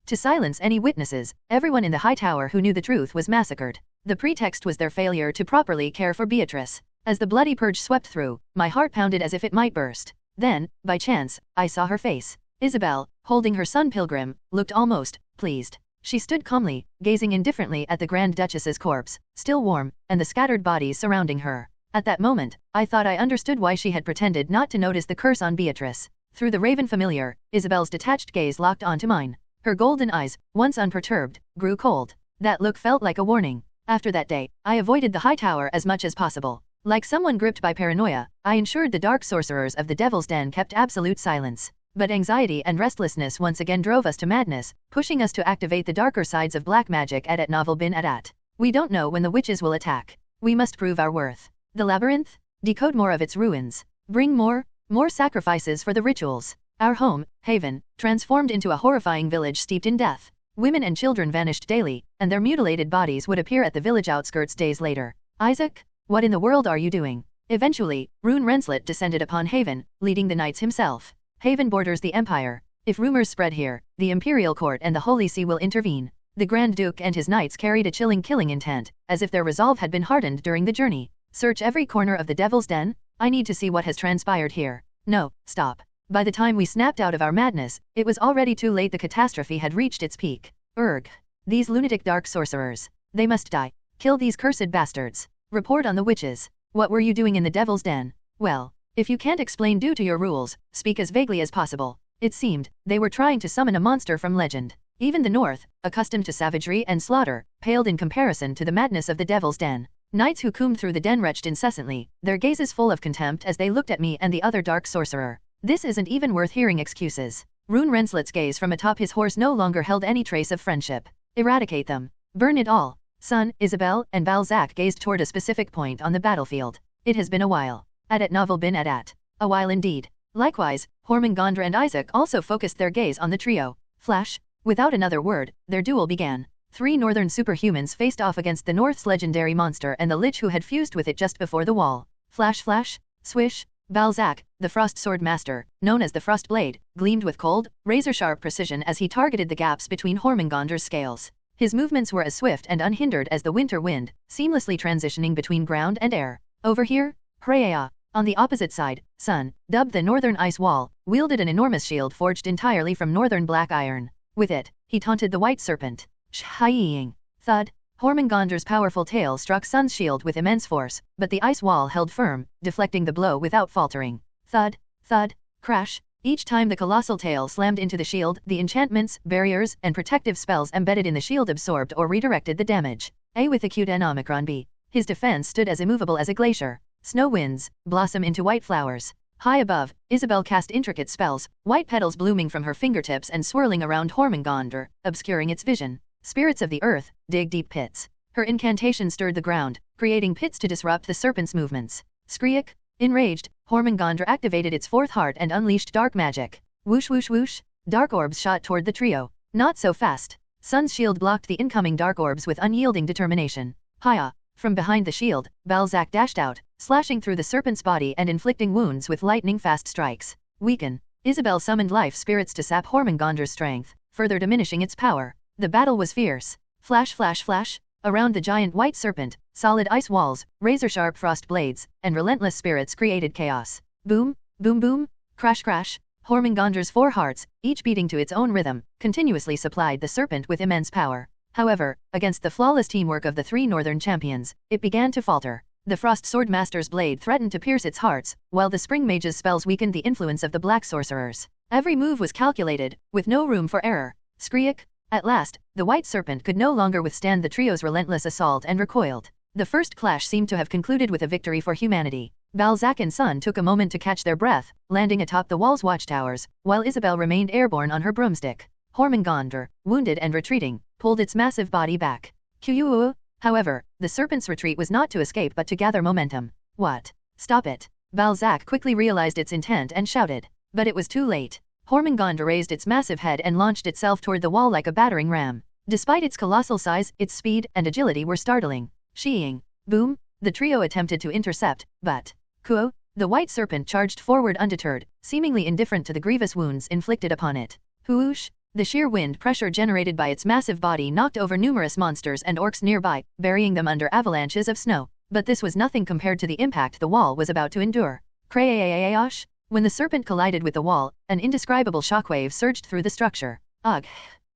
To silence any witnesses, everyone in the high tower who knew the truth was massacred. The pretext was their failure to properly care for Beatrice. As the bloody purge swept through, my heart pounded as if it might burst. Then, by chance, I saw her face. Isabel, holding her son Pilgrim, looked almost pleased. She stood calmly, gazing indifferently at the Grand Duchess's corpse, still warm, and the scattered bodies surrounding her. At that moment, I thought I understood why she had pretended not to notice the curse on Beatrice. Through the raven familiar, Isabel's detached gaze locked onto mine. Her golden eyes, once unperturbed, grew cold. That look felt like a warning. After that day, I avoided the high tower as much as possible. Like someone gripped by paranoia, I ensured the dark sorcerers of the Devil's Den kept absolute silence. But anxiety and restlessness once again drove us to madness, pushing us to activate the darker sides of black magic at Novel Bin Adat. We don't know when the witches will attack. We must prove our worth. The labyrinth? Decode more of its ruins. Bring more sacrifices for the rituals. Our home, Haven, transformed into a horrifying village steeped in death. Women and children vanished daily, and their mutilated bodies would appear at the village outskirts days later. Isaac? What in the world are you doing? Eventually, Rune Renslet descended upon Haven, leading the knights himself. Haven borders the Empire. If rumors spread here, the Imperial Court and the Holy See will intervene. The Grand Duke and his knights carried a chilling killing intent, as if their resolve had been hardened during the journey. Search every corner of the Devil's Den? I need to see what has transpired here. No, stop. By the time we snapped out of our madness, it was already too late. The catastrophe had reached its peak. Urgh. These lunatic dark sorcerers. They must die. Kill these cursed bastards. Report on the witches. What were you doing in the Devil's Den? Well, if you can't explain due to your rules, speak as vaguely as possible. It seemed, they were trying to summon a monster from legend. Even the North, accustomed to savagery and slaughter, paled in comparison to the madness of the Devil's Den. Knights who combed through the den retched incessantly, their gazes full of contempt as they looked at me and the other dark sorcerer. This isn't even worth hearing excuses. Rune Renslet's gaze from atop his horse no longer held any trace of friendship. Eradicate them. Burn it all. Son, Isabel, and Balzac gazed toward a specific point on the battlefield. It has been a while. At Novel Bin Adat. A while indeed. Likewise, Hormingandr and Isaac also focused their gaze on the trio. Flash. Without another word, their duel began. 3 northern superhumans faced off against the North's legendary monster and the lich who had fused with it just before the wall. Flash flash. Swish. Balzac, the frost sword master, known as the Frost Blade, gleamed with cold, razor-sharp precision as he targeted the gaps between Hormingandr's scales. His movements were as swift and unhindered as the winter wind, seamlessly transitioning between ground and air. Over here, Preah, on the opposite side, Sun, dubbed the Northern Ice Wall, wielded an enormous shield forged entirely from northern black iron. With it, he taunted the white serpent. Shhaying. Thud. Hormingandr's powerful tail struck Sun's shield with immense force, but the ice wall held firm, deflecting the blow without faltering. Thud, thud, crash. Each time the colossal tail slammed into the shield, the enchantments, barriers, and protective spells embedded in the shield absorbed or redirected the damage. With acute and Omicron B. His defense stood as immovable as a glacier. Snow winds blossom into white flowers. High above, Isabel cast intricate spells, white petals blooming from her fingertips and swirling around Hormingandr, obscuring its vision. Spirits of the earth, dig deep pits. Her incantation stirred the ground, creating pits to disrupt the serpent's movements. Skreek. Enraged, Hormingandr activated its fourth heart and unleashed dark magic. Whoosh whoosh whoosh. Dark orbs shot toward the trio. Not so fast. Sun's shield blocked the incoming dark orbs with unyielding determination. Hiya. From behind the shield, Balzac dashed out, slashing through the serpent's body and inflicting wounds with lightning-fast strikes. Weaken. Isabel summoned life spirits to sap Hormingandr's strength, further diminishing its power. The battle was fierce. Flash flash flash. Around the giant white serpent, solid ice walls, razor-sharp frost blades, and relentless spirits created chaos. Boom, boom boom, crash crash. Hormingandr's 4 hearts, each beating to its own rhythm, continuously supplied the serpent with immense power. However, against the flawless teamwork of the 3 northern champions, it began to falter. The Frost Sword Master's blade threatened to pierce its hearts, while the Spring Mage's spells weakened the influence of the Black Sorcerers. Every move was calculated, with no room for error. Skreek! At last, the White Serpent could no longer withstand the trio's relentless assault and recoiled. The first clash seemed to have concluded with a victory for humanity. Balzac and Sun took a moment to catch their breath, landing atop the wall's watchtowers, while Isabelle remained airborne on her broomstick. Hormengandr, wounded and retreating, pulled its massive body back. Quu! However, the serpent's retreat was not to escape but to gather momentum. What? Stop it! Balzac quickly realized its intent and shouted. But it was too late. Hormengandr raised its massive head and launched itself toward the wall like a battering ram. Despite its colossal size, its speed and agility were startling. Sheeing! Boom! The trio attempted to intercept, but Kuo! The white serpent charged forward undeterred, seemingly indifferent to the grievous wounds inflicted upon it. Whoosh! The sheer wind pressure generated by its massive body knocked over numerous monsters and orcs nearby, burying them under avalanches of snow. But this was nothing compared to the impact the wall was about to endure. Crash! When the serpent collided with the wall, an indescribable shockwave surged through the structure. Ugh!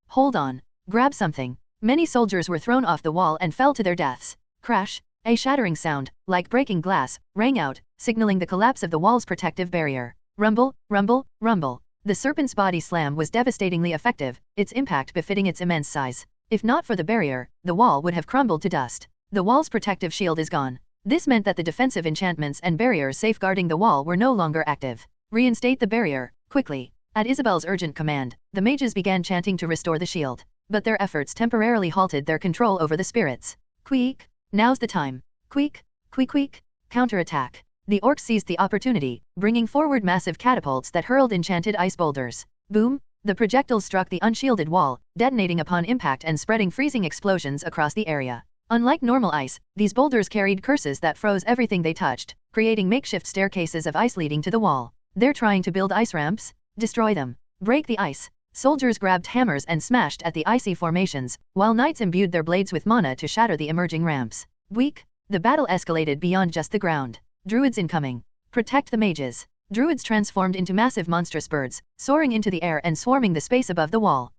Hold on! Grab something! Many soldiers were thrown off the wall and fell to their deaths. Crash! A shattering sound, like breaking glass, rang out, signaling the collapse of the wall's protective barrier. Rumble, rumble, rumble. The serpent's body slam was devastatingly effective, its impact befitting its immense size. If not for the barrier, the wall would have crumbled to dust. The wall's protective shield is gone. This meant that the defensive enchantments and barriers safeguarding the wall were no longer active. Reinstate the barrier, quickly. At Isabelle's urgent command, the mages began chanting to restore the shield. But their efforts temporarily halted their control over the spirits. Queek! Now's the time. Queek! Queek queek! Counterattack! The orcs seized the opportunity, bringing forward massive catapults that hurled enchanted ice boulders. Boom! The projectiles struck the unshielded wall, detonating upon impact and spreading freezing explosions across the area. Unlike normal ice, these boulders carried curses that froze everything they touched, creating makeshift staircases of ice leading to the wall. They're trying to build ice ramps? Destroy them. Break the ice. Soldiers grabbed hammers and smashed at the icy formations, while knights imbued their blades with mana to shatter the emerging ramps. Weak! The battle escalated beyond just the ground. Druids incoming. Protect the mages. Druids transformed into massive monstrous birds, soaring into the air and swarming the space above the wall.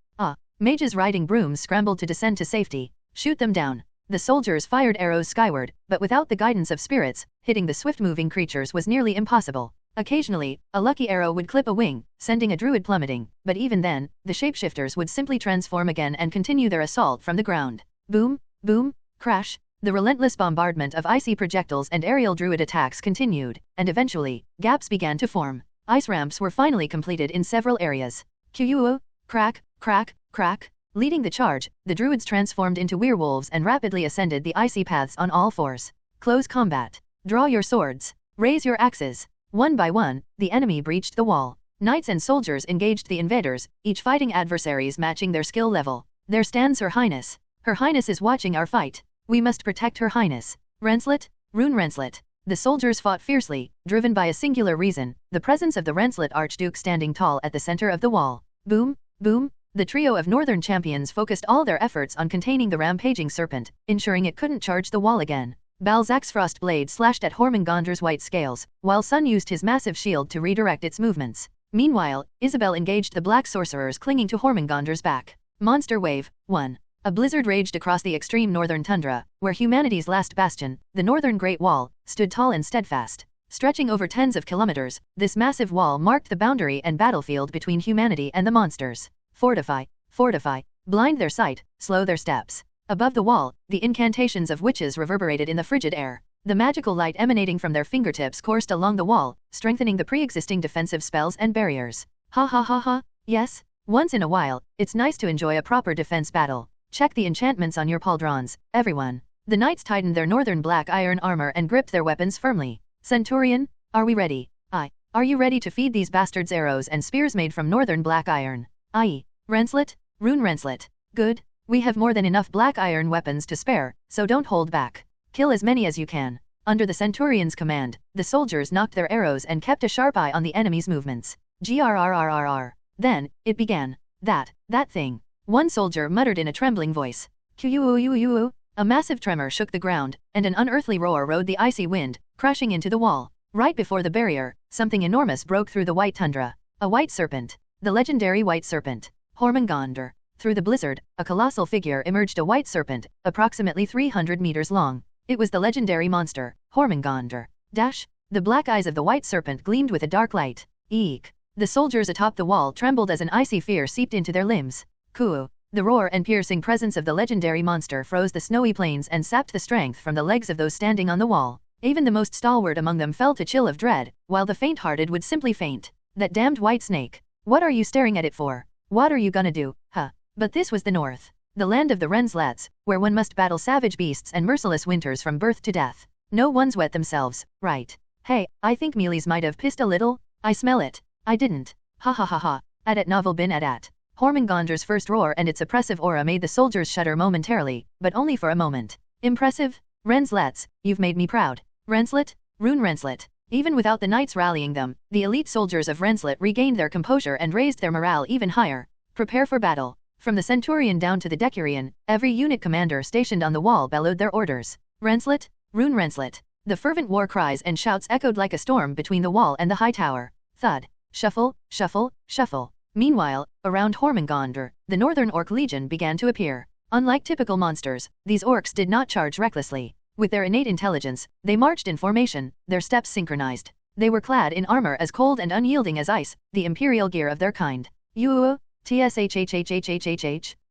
Mages riding brooms scrambled to descend to safety. Shoot them down. The soldiers fired arrows skyward, but without the guidance of spirits, hitting the swift-moving creatures was nearly impossible. Occasionally, a lucky arrow would clip a wing, sending a druid plummeting, but even then, the shapeshifters would simply transform again and continue their assault from the ground. Boom, boom, crash. The relentless bombardment of icy projectiles and aerial druid attacks continued, and eventually, gaps began to form. Ice ramps were finally completed in several areas. Quu! Crack, crack, crack. Leading the charge, the druids transformed into werewolves and rapidly ascended the icy paths on all fours. Close combat. Draw your swords. Raise your axes. One by one, the enemy breached the wall. Knights and soldiers engaged the invaders, each fighting adversaries matching their skill level. There stands Her Highness. Her Highness is watching our fight. We must protect Her Highness. Renslet, Rune Renslet. The soldiers fought fiercely, driven by a singular reason, the presence of the Renslet Archduke standing tall at the center of the wall. Boom, boom. The trio of northern champions focused all their efforts on containing the rampaging serpent, ensuring it couldn't charge the wall again. Balzac's frost blade slashed at Hormengandr's white scales, while Sun used his massive shield to redirect its movements. Meanwhile, Isabelle engaged the black sorcerers clinging to Hormengandr's back. Monster Wave 1. A blizzard raged across the extreme northern tundra, where humanity's last bastion, the Northern Great Wall, stood tall and steadfast. Stretching over tens of kilometers, this massive wall marked the boundary and battlefield between humanity and the monsters. Fortify, fortify, blind their sight, slow their steps. Above the wall, the incantations of witches reverberated in the frigid air. The magical light emanating from their fingertips coursed along the wall, strengthening the pre-existing defensive spells and barriers. Ha ha ha ha, yes, once in a while, it's nice to enjoy a proper defense battle. Check the enchantments on your pauldrons, everyone. The knights tightened their northern black iron armor and gripped their weapons firmly. Centurion, are we ready? Aye. Are you ready to feed these bastards arrows and spears made from northern black iron? Aye. Renslet, Rune Renslet. Good. We have more than enough black iron weapons to spare, so don't hold back. Kill as many as you can. Under the centurion's command, the soldiers knocked their arrows and kept a sharp eye on the enemy's movements. Grrrrrr. Then, it began. That thing. One soldier muttered in a trembling voice. Quu. A massive tremor shook the ground, and an unearthly roar rode the icy wind, crashing into the wall. Right before the barrier, something enormous broke through the white tundra. A white serpent. The legendary white serpent. Hormengandr. Through the blizzard, a colossal figure emerged, a white serpent, approximately 300 meters long. It was the legendary monster, Hormengonder. Dash! The black eyes of the white serpent gleamed with a dark light. Eek! The soldiers atop the wall trembled as an icy fear seeped into their limbs. Coo! The roar and piercing presence of the legendary monster froze the snowy plains and sapped the strength from the legs of those standing on the wall. Even the most stalwart among them felt a chill of dread, while the faint-hearted would simply faint. That damned white snake! What are you staring at it for? What are you gonna do, huh? But this was the north. The land of the Renslets, where one must battle savage beasts and merciless winters from birth to death. No one's wet themselves, right? Hey, I think Mealy's might have pissed a little. I smell it. I didn't. Ha ha ha ha. At novel bin at. Hormengonder's first roar and its oppressive aura made the soldiers shudder momentarily, but only for a moment. Impressive? Renslets, you've made me proud. Renslet? Rune Renslet. Even without the knights rallying them, the elite soldiers of Renslet regained their composure and raised their morale even higher. Prepare for battle. From the centurion down to the decurion, every unit commander stationed on the wall bellowed their orders. Renslet? Rune Renslet. The fervent war cries and shouts echoed like a storm between the wall and the high tower. Thud. Shuffle, shuffle, shuffle. Meanwhile, around Hormengonder, the Northern Orc Legion began to appear. Unlike typical monsters, these orcs did not charge recklessly. With their innate intelligence, they marched in formation, their steps synchronized. They were clad in armor as cold and unyielding as ice, the imperial gear of their kind. Tshhhhhhhh.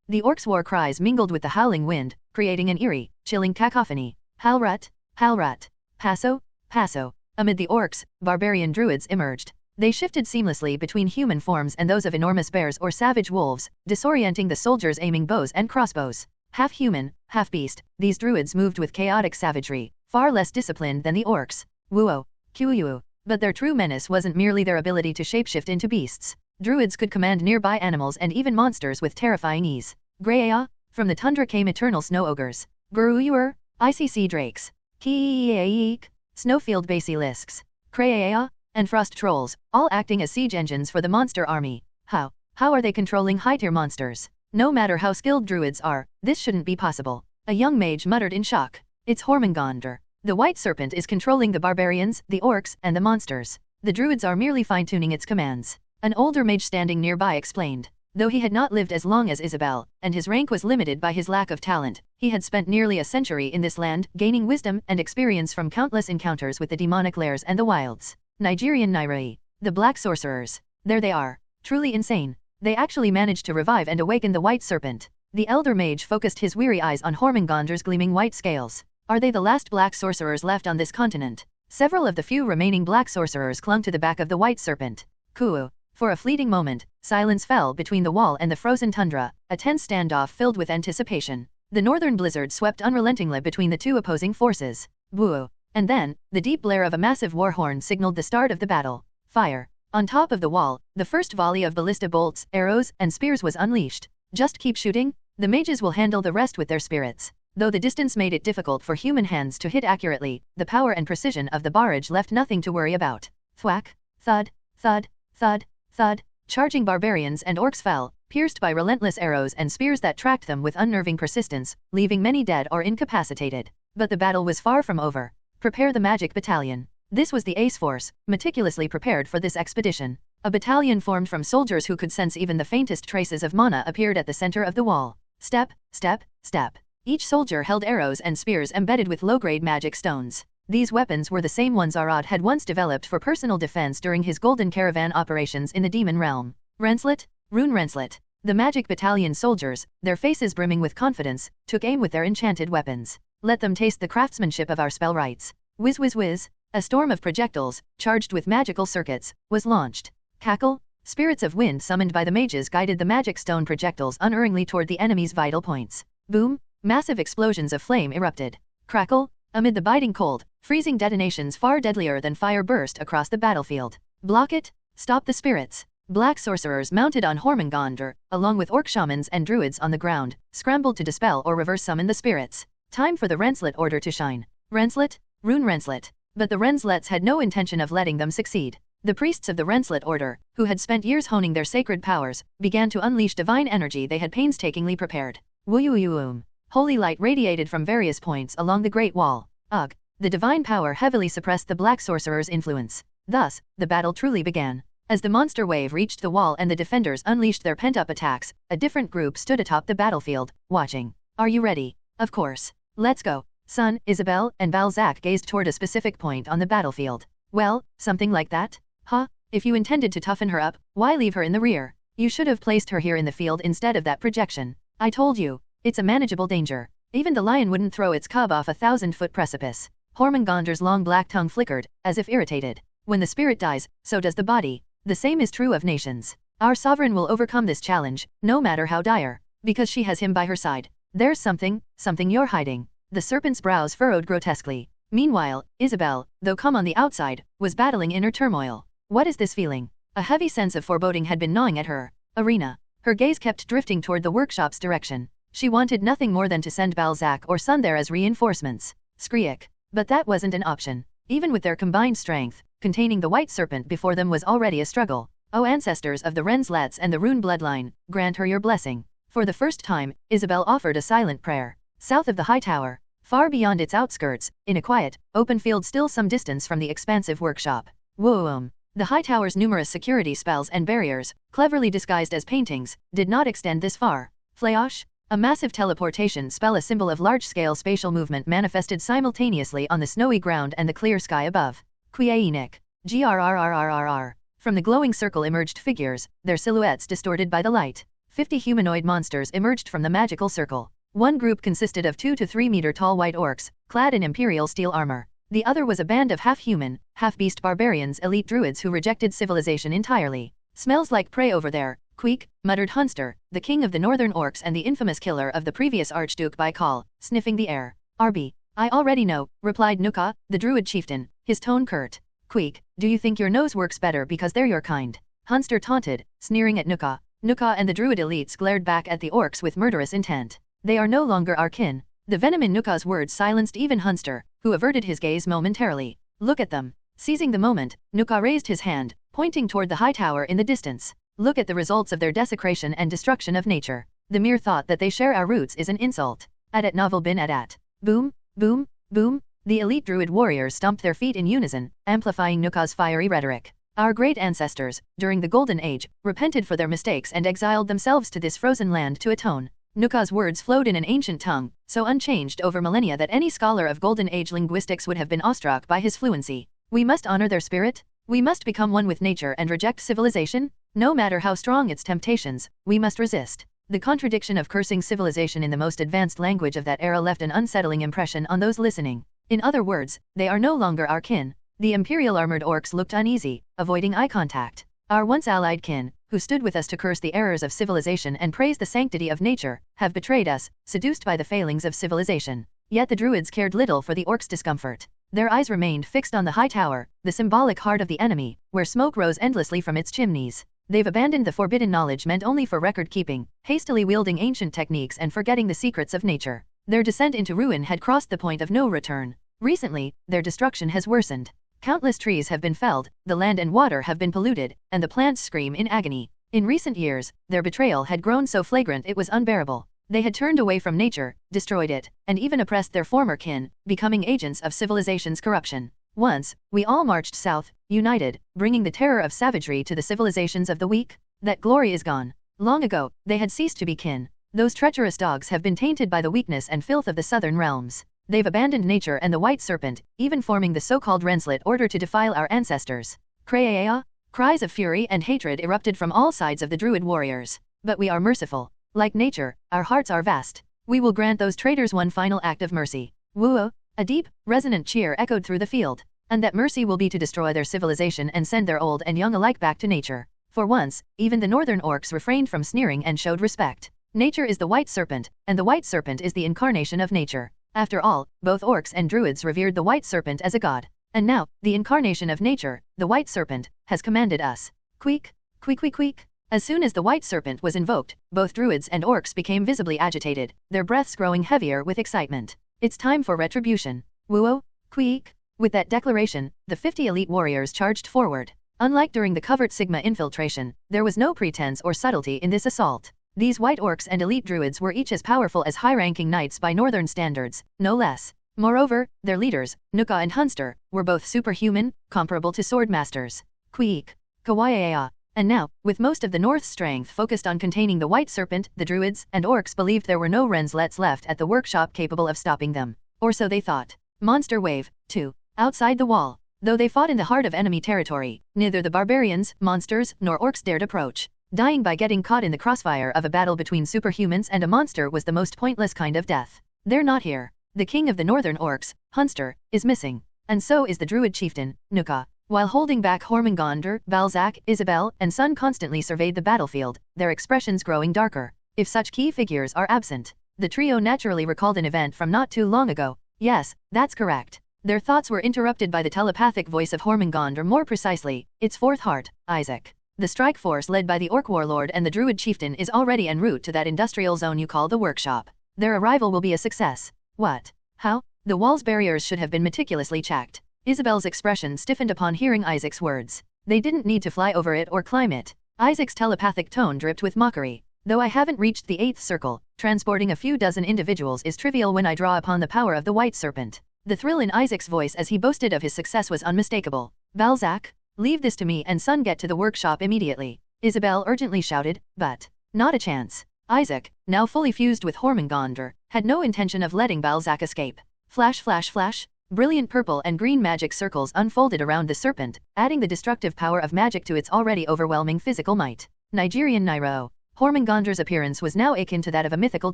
The orcs' war cries mingled with the howling wind, creating an eerie, chilling cacophony. Halrat, Halrat. Passo, Passo. Amid the orcs, barbarian druids emerged. They shifted seamlessly between human forms and those of enormous bears or savage wolves, disorienting the soldiers aiming bows and crossbows. Half human, half beast, these druids moved with chaotic savagery, far less disciplined than the orcs. Woo-oh, Q-U. But their true menace wasn't merely their ability to shapeshift into beasts. Druids could command nearby animals and even monsters with terrifying ease. Graya, from the tundra came eternal snow ogres. Guruyur, icy sea drakes. Keeeek, snowfield basilisks. Kraya, and frost trolls, all acting as siege engines for the monster army. How are they controlling high-tier monsters? No matter how skilled druids are, this shouldn't be possible. A young mage muttered in shock. It's Hormengonder. The white serpent is controlling the barbarians, the orcs, and the monsters. The druids are merely fine-tuning its commands. An older mage standing nearby explained. Though he had not lived as long as Isabel, and his rank was limited by his lack of talent, he had spent nearly a century in this land, gaining wisdom and experience from countless encounters with the demonic lairs and the wilds. Nigerian Nairai. The Black Sorcerers. There they are. Truly insane. They actually managed to revive and awaken the white serpent. The elder mage focused his weary eyes on Hormengonder's gleaming white scales. Are they the last black sorcerers left on this continent? Several of the few remaining black sorcerers clung to the back of the white serpent. Kuu. For a fleeting moment, silence fell between the wall and the frozen tundra, a tense standoff filled with anticipation. The northern blizzard swept unrelentingly between the two opposing forces. Boo. And then, the deep blare of a massive war horn signaled the start of the battle. Fire. On top of the wall, the first volley of ballista bolts, arrows, and spears was unleashed. Just keep shooting? The mages will handle the rest with their spirits. Though the distance made it difficult for human hands to hit accurately, the power and precision of the barrage left nothing to worry about. Thwack. Thud. Thud. Thud. Thud. Charging barbarians and orcs fell, pierced by relentless arrows and spears that tracked them with unnerving persistence, leaving many dead or incapacitated. But the battle was far from over. Prepare the magic battalion. This was the ace force, meticulously prepared for this expedition. A battalion formed from soldiers who could sense even the faintest traces of mana appeared at the center of the wall. Step, step, step. Each soldier held arrows and spears embedded with low-grade magic stones. These weapons were the same ones Arad had once developed for personal defense during his Golden Caravan operations in the Demon Realm. Renslet, Rune Renslet. The magic battalion soldiers, their faces brimming with confidence, took aim with their enchanted weapons. Let them taste the craftsmanship of our spell rights. Whiz whiz whiz. A storm of projectiles, charged with magical circuits, was launched. Cackle. Spirits of wind summoned by the mages guided the magic stone projectiles unerringly toward the enemy's vital points. Boom. Massive explosions of flame erupted. Crackle. Amid the biting cold, freezing detonations far deadlier than fire burst across the battlefield. Block it. Stop the spirits. Black sorcerers mounted on Hormengonder, along with orc shamans and druids on the ground, scrambled to dispel or reverse summon the spirits. Time for the Renslet order to shine. Renslet, Rune Renslet. But the Renslets had no intention of letting them succeed. The priests of the Renslet order, who had spent years honing their sacred powers, began to unleash divine energy they had painstakingly prepared. Woo-yoo-yoo-oom. Holy light radiated from various points along the Great Wall. Ugh. The divine power heavily suppressed the black sorcerer's influence. Thus, the battle truly began. As the monster wave reached the wall and the defenders unleashed their pent-up attacks, a different group stood atop the battlefield, watching. Are you ready? Of course. Let's go. Son, Isabel, and Balzac gazed toward a specific point on the battlefield. Well, something like that? Huh? If you intended to toughen her up, why leave her in the rear? You should have placed her here in the field instead of that projection. I told you. It's a manageable danger. Even the lion wouldn't throw its cub off a 1,000-foot precipice. Hormongonder's long black tongue flickered, as if irritated. When the spirit dies, so does the body. The same is true of nations. Our sovereign will overcome this challenge, no matter how dire, because she has him by her side. There's something you're hiding. The serpent's brows furrowed grotesquely. Meanwhile, Isabel, though calm on the outside, was battling inner turmoil. What is this feeling? A heavy sense of foreboding had been gnawing at her. Arena. Her gaze kept drifting toward the workshop's direction. She wanted nothing more than to send Balzac or Son there as reinforcements. Skriek. But that wasn't an option. Even with their combined strength, containing the white serpent before them was already a struggle. O ancestors of the Renslats and the Rune bloodline, grant her your blessing. For the first time, Isabel offered a silent prayer. South of the high tower, far beyond its outskirts, in a quiet, open field still some distance from the expansive workshop. Whoom. The high tower's numerous security spells and barriers, cleverly disguised as paintings, did not extend this far. Flayosh? A massive teleportation spell, a symbol of large-scale spatial movement, manifested simultaneously on the snowy ground and the clear sky above. Quienik. Grrrrrrrr. From the glowing circle emerged figures, their silhouettes distorted by the light. 50 humanoid monsters emerged from the magical circle. One group consisted of 2 to 3 meter tall white orcs, clad in imperial steel armor. The other was a band of half-human, half-beast barbarians, elite druids who rejected civilization entirely. Smells like prey over there, Queek, muttered Hunster, the king of the northern orcs and the infamous killer of the previous Archduke Baikal, sniffing the air. Arby. I already know, replied Nuka, the druid chieftain, his tone curt. Queek, do you think your nose works better because they're your kind? Hunster taunted, sneering at Nuka. Nuka and the druid elites glared back at the orcs with murderous intent. They are no longer our kin. The venom in Nuka's words silenced even Hunster, who averted his gaze momentarily. Look at them. Seizing the moment, Nuka raised his hand, pointing toward the high tower in the distance. Look at the results of their desecration and destruction of nature. The mere thought that they share our roots is an insult. Adat novel bin adat. Boom, boom, boom. The elite druid warriors stomped their feet in unison, amplifying Nuka's fiery rhetoric. Our great ancestors, during the Golden Age, repented for their mistakes and exiled themselves to this frozen land to atone. Nuka's words flowed in an ancient tongue, so unchanged over millennia that any scholar of Golden Age linguistics would have been awestruck by his fluency. We must honor their spirit. We must become one with nature and reject civilization. No matter how strong its temptations, we must resist. The contradiction of cursing civilization in the most advanced language of that era left an unsettling impression on those listening. In other words, they are no longer our kin. The imperial armored orcs looked uneasy, avoiding eye contact. Our once allied kin, who stood with us to curse the errors of civilization and praise the sanctity of nature, have betrayed us, seduced by the failings of civilization. Yet the druids cared little for the orcs' discomfort. Their eyes remained fixed on the high tower, the symbolic heart of the enemy, where smoke rose endlessly from its chimneys. They've abandoned the forbidden knowledge meant only for record-keeping, hastily wielding ancient techniques and forgetting the secrets of nature. Their descent into ruin had crossed the point of no return. Recently, their destruction has worsened. Countless trees have been felled, the land and water have been polluted, and the plants scream in agony. In recent years, their betrayal had grown so flagrant it was unbearable. They had turned away from nature, destroyed it, and even oppressed their former kin, becoming agents of civilization's corruption. Once, we all marched south, united, bringing the terror of savagery to the civilizations of the weak. That glory is gone. Long ago, they had ceased to be kin. Those treacherous dogs have been tainted by the weakness and filth of the southern realms. They've abandoned nature and the white serpent, even forming the so-called Renslet order to defile our ancestors. Kreea? Cries of fury and hatred erupted from all sides of the druid warriors. But we are merciful. Like nature, our hearts are vast. We will grant those traitors one final act of mercy. Woo! A deep, resonant cheer echoed through the field. And that mercy will be to destroy their civilization and send their old and young alike back to nature. For once, even the northern orcs refrained from sneering and showed respect. Nature is the white serpent, and the white serpent is the incarnation of nature. After all, both orcs and druids revered the white serpent as a god. And now, the incarnation of nature, the white serpent, has commanded us. Queek, queek queek queek. As soon as the white serpent was invoked, both druids and orcs became visibly agitated, their breaths growing heavier with excitement. It's time for retribution. Woo-oh, queek. With that declaration, the 50 elite warriors charged forward. Unlike during the covert Sigma infiltration, there was no pretense or subtlety in this assault. These white orcs and elite druids were each as powerful as high-ranking knights by northern standards, no less. Moreover, their leaders, Nuka and Hunster, were both superhuman, comparable to sword masters. Queek. Kawaii. And now, with most of the North's strength focused on containing the White Serpent, the Druids and Orcs believed there were no Renslets left at the workshop capable of stopping them. Or so they thought. Monster Wave 2. Outside the wall. Though they fought in the heart of enemy territory, neither the barbarians, monsters, nor orcs dared approach. Dying by getting caught in the crossfire of a battle between superhumans and a monster was the most pointless kind of death. They're not here. The king of the northern orcs, Hunster, is missing. And so is the druid chieftain, Nuka. While holding back Hormengandr, Balzac, Isabel, and Sun constantly surveyed the battlefield, their expressions growing darker. If such key figures are absent, the trio naturally recalled an event from not too long ago. Yes, that's correct. Their thoughts were interrupted by the telepathic voice of Hormengandr, more precisely, its fourth heart, Isaac. The strike force led by the Orc warlord and the Druid chieftain is already en route to that industrial zone you call the workshop. Their arrival will be a success. What? How? The wall's barriers should have been meticulously checked. Isabel's expression stiffened upon hearing Isaac's words. They didn't need to fly over it or climb it. Isaac's telepathic tone dripped with mockery. Though I haven't reached the 8th circle, transporting a few dozen individuals is trivial when I draw upon the power of the White Serpent. The thrill in Isaac's voice as he boasted of his success was unmistakable. Balzac, leave this to me and Son, get to the workshop immediately. Isabel urgently shouted, but not a chance. Isaac, now fully fused with Hormengandr, had no intention of letting Balzac escape. Flash, flash, flash. Brilliant purple and green magic circles unfolded around the serpent, adding the destructive power of magic to its already overwhelming physical might. Nigerian Nairo. Hormengandr's appearance was now akin to that of a mythical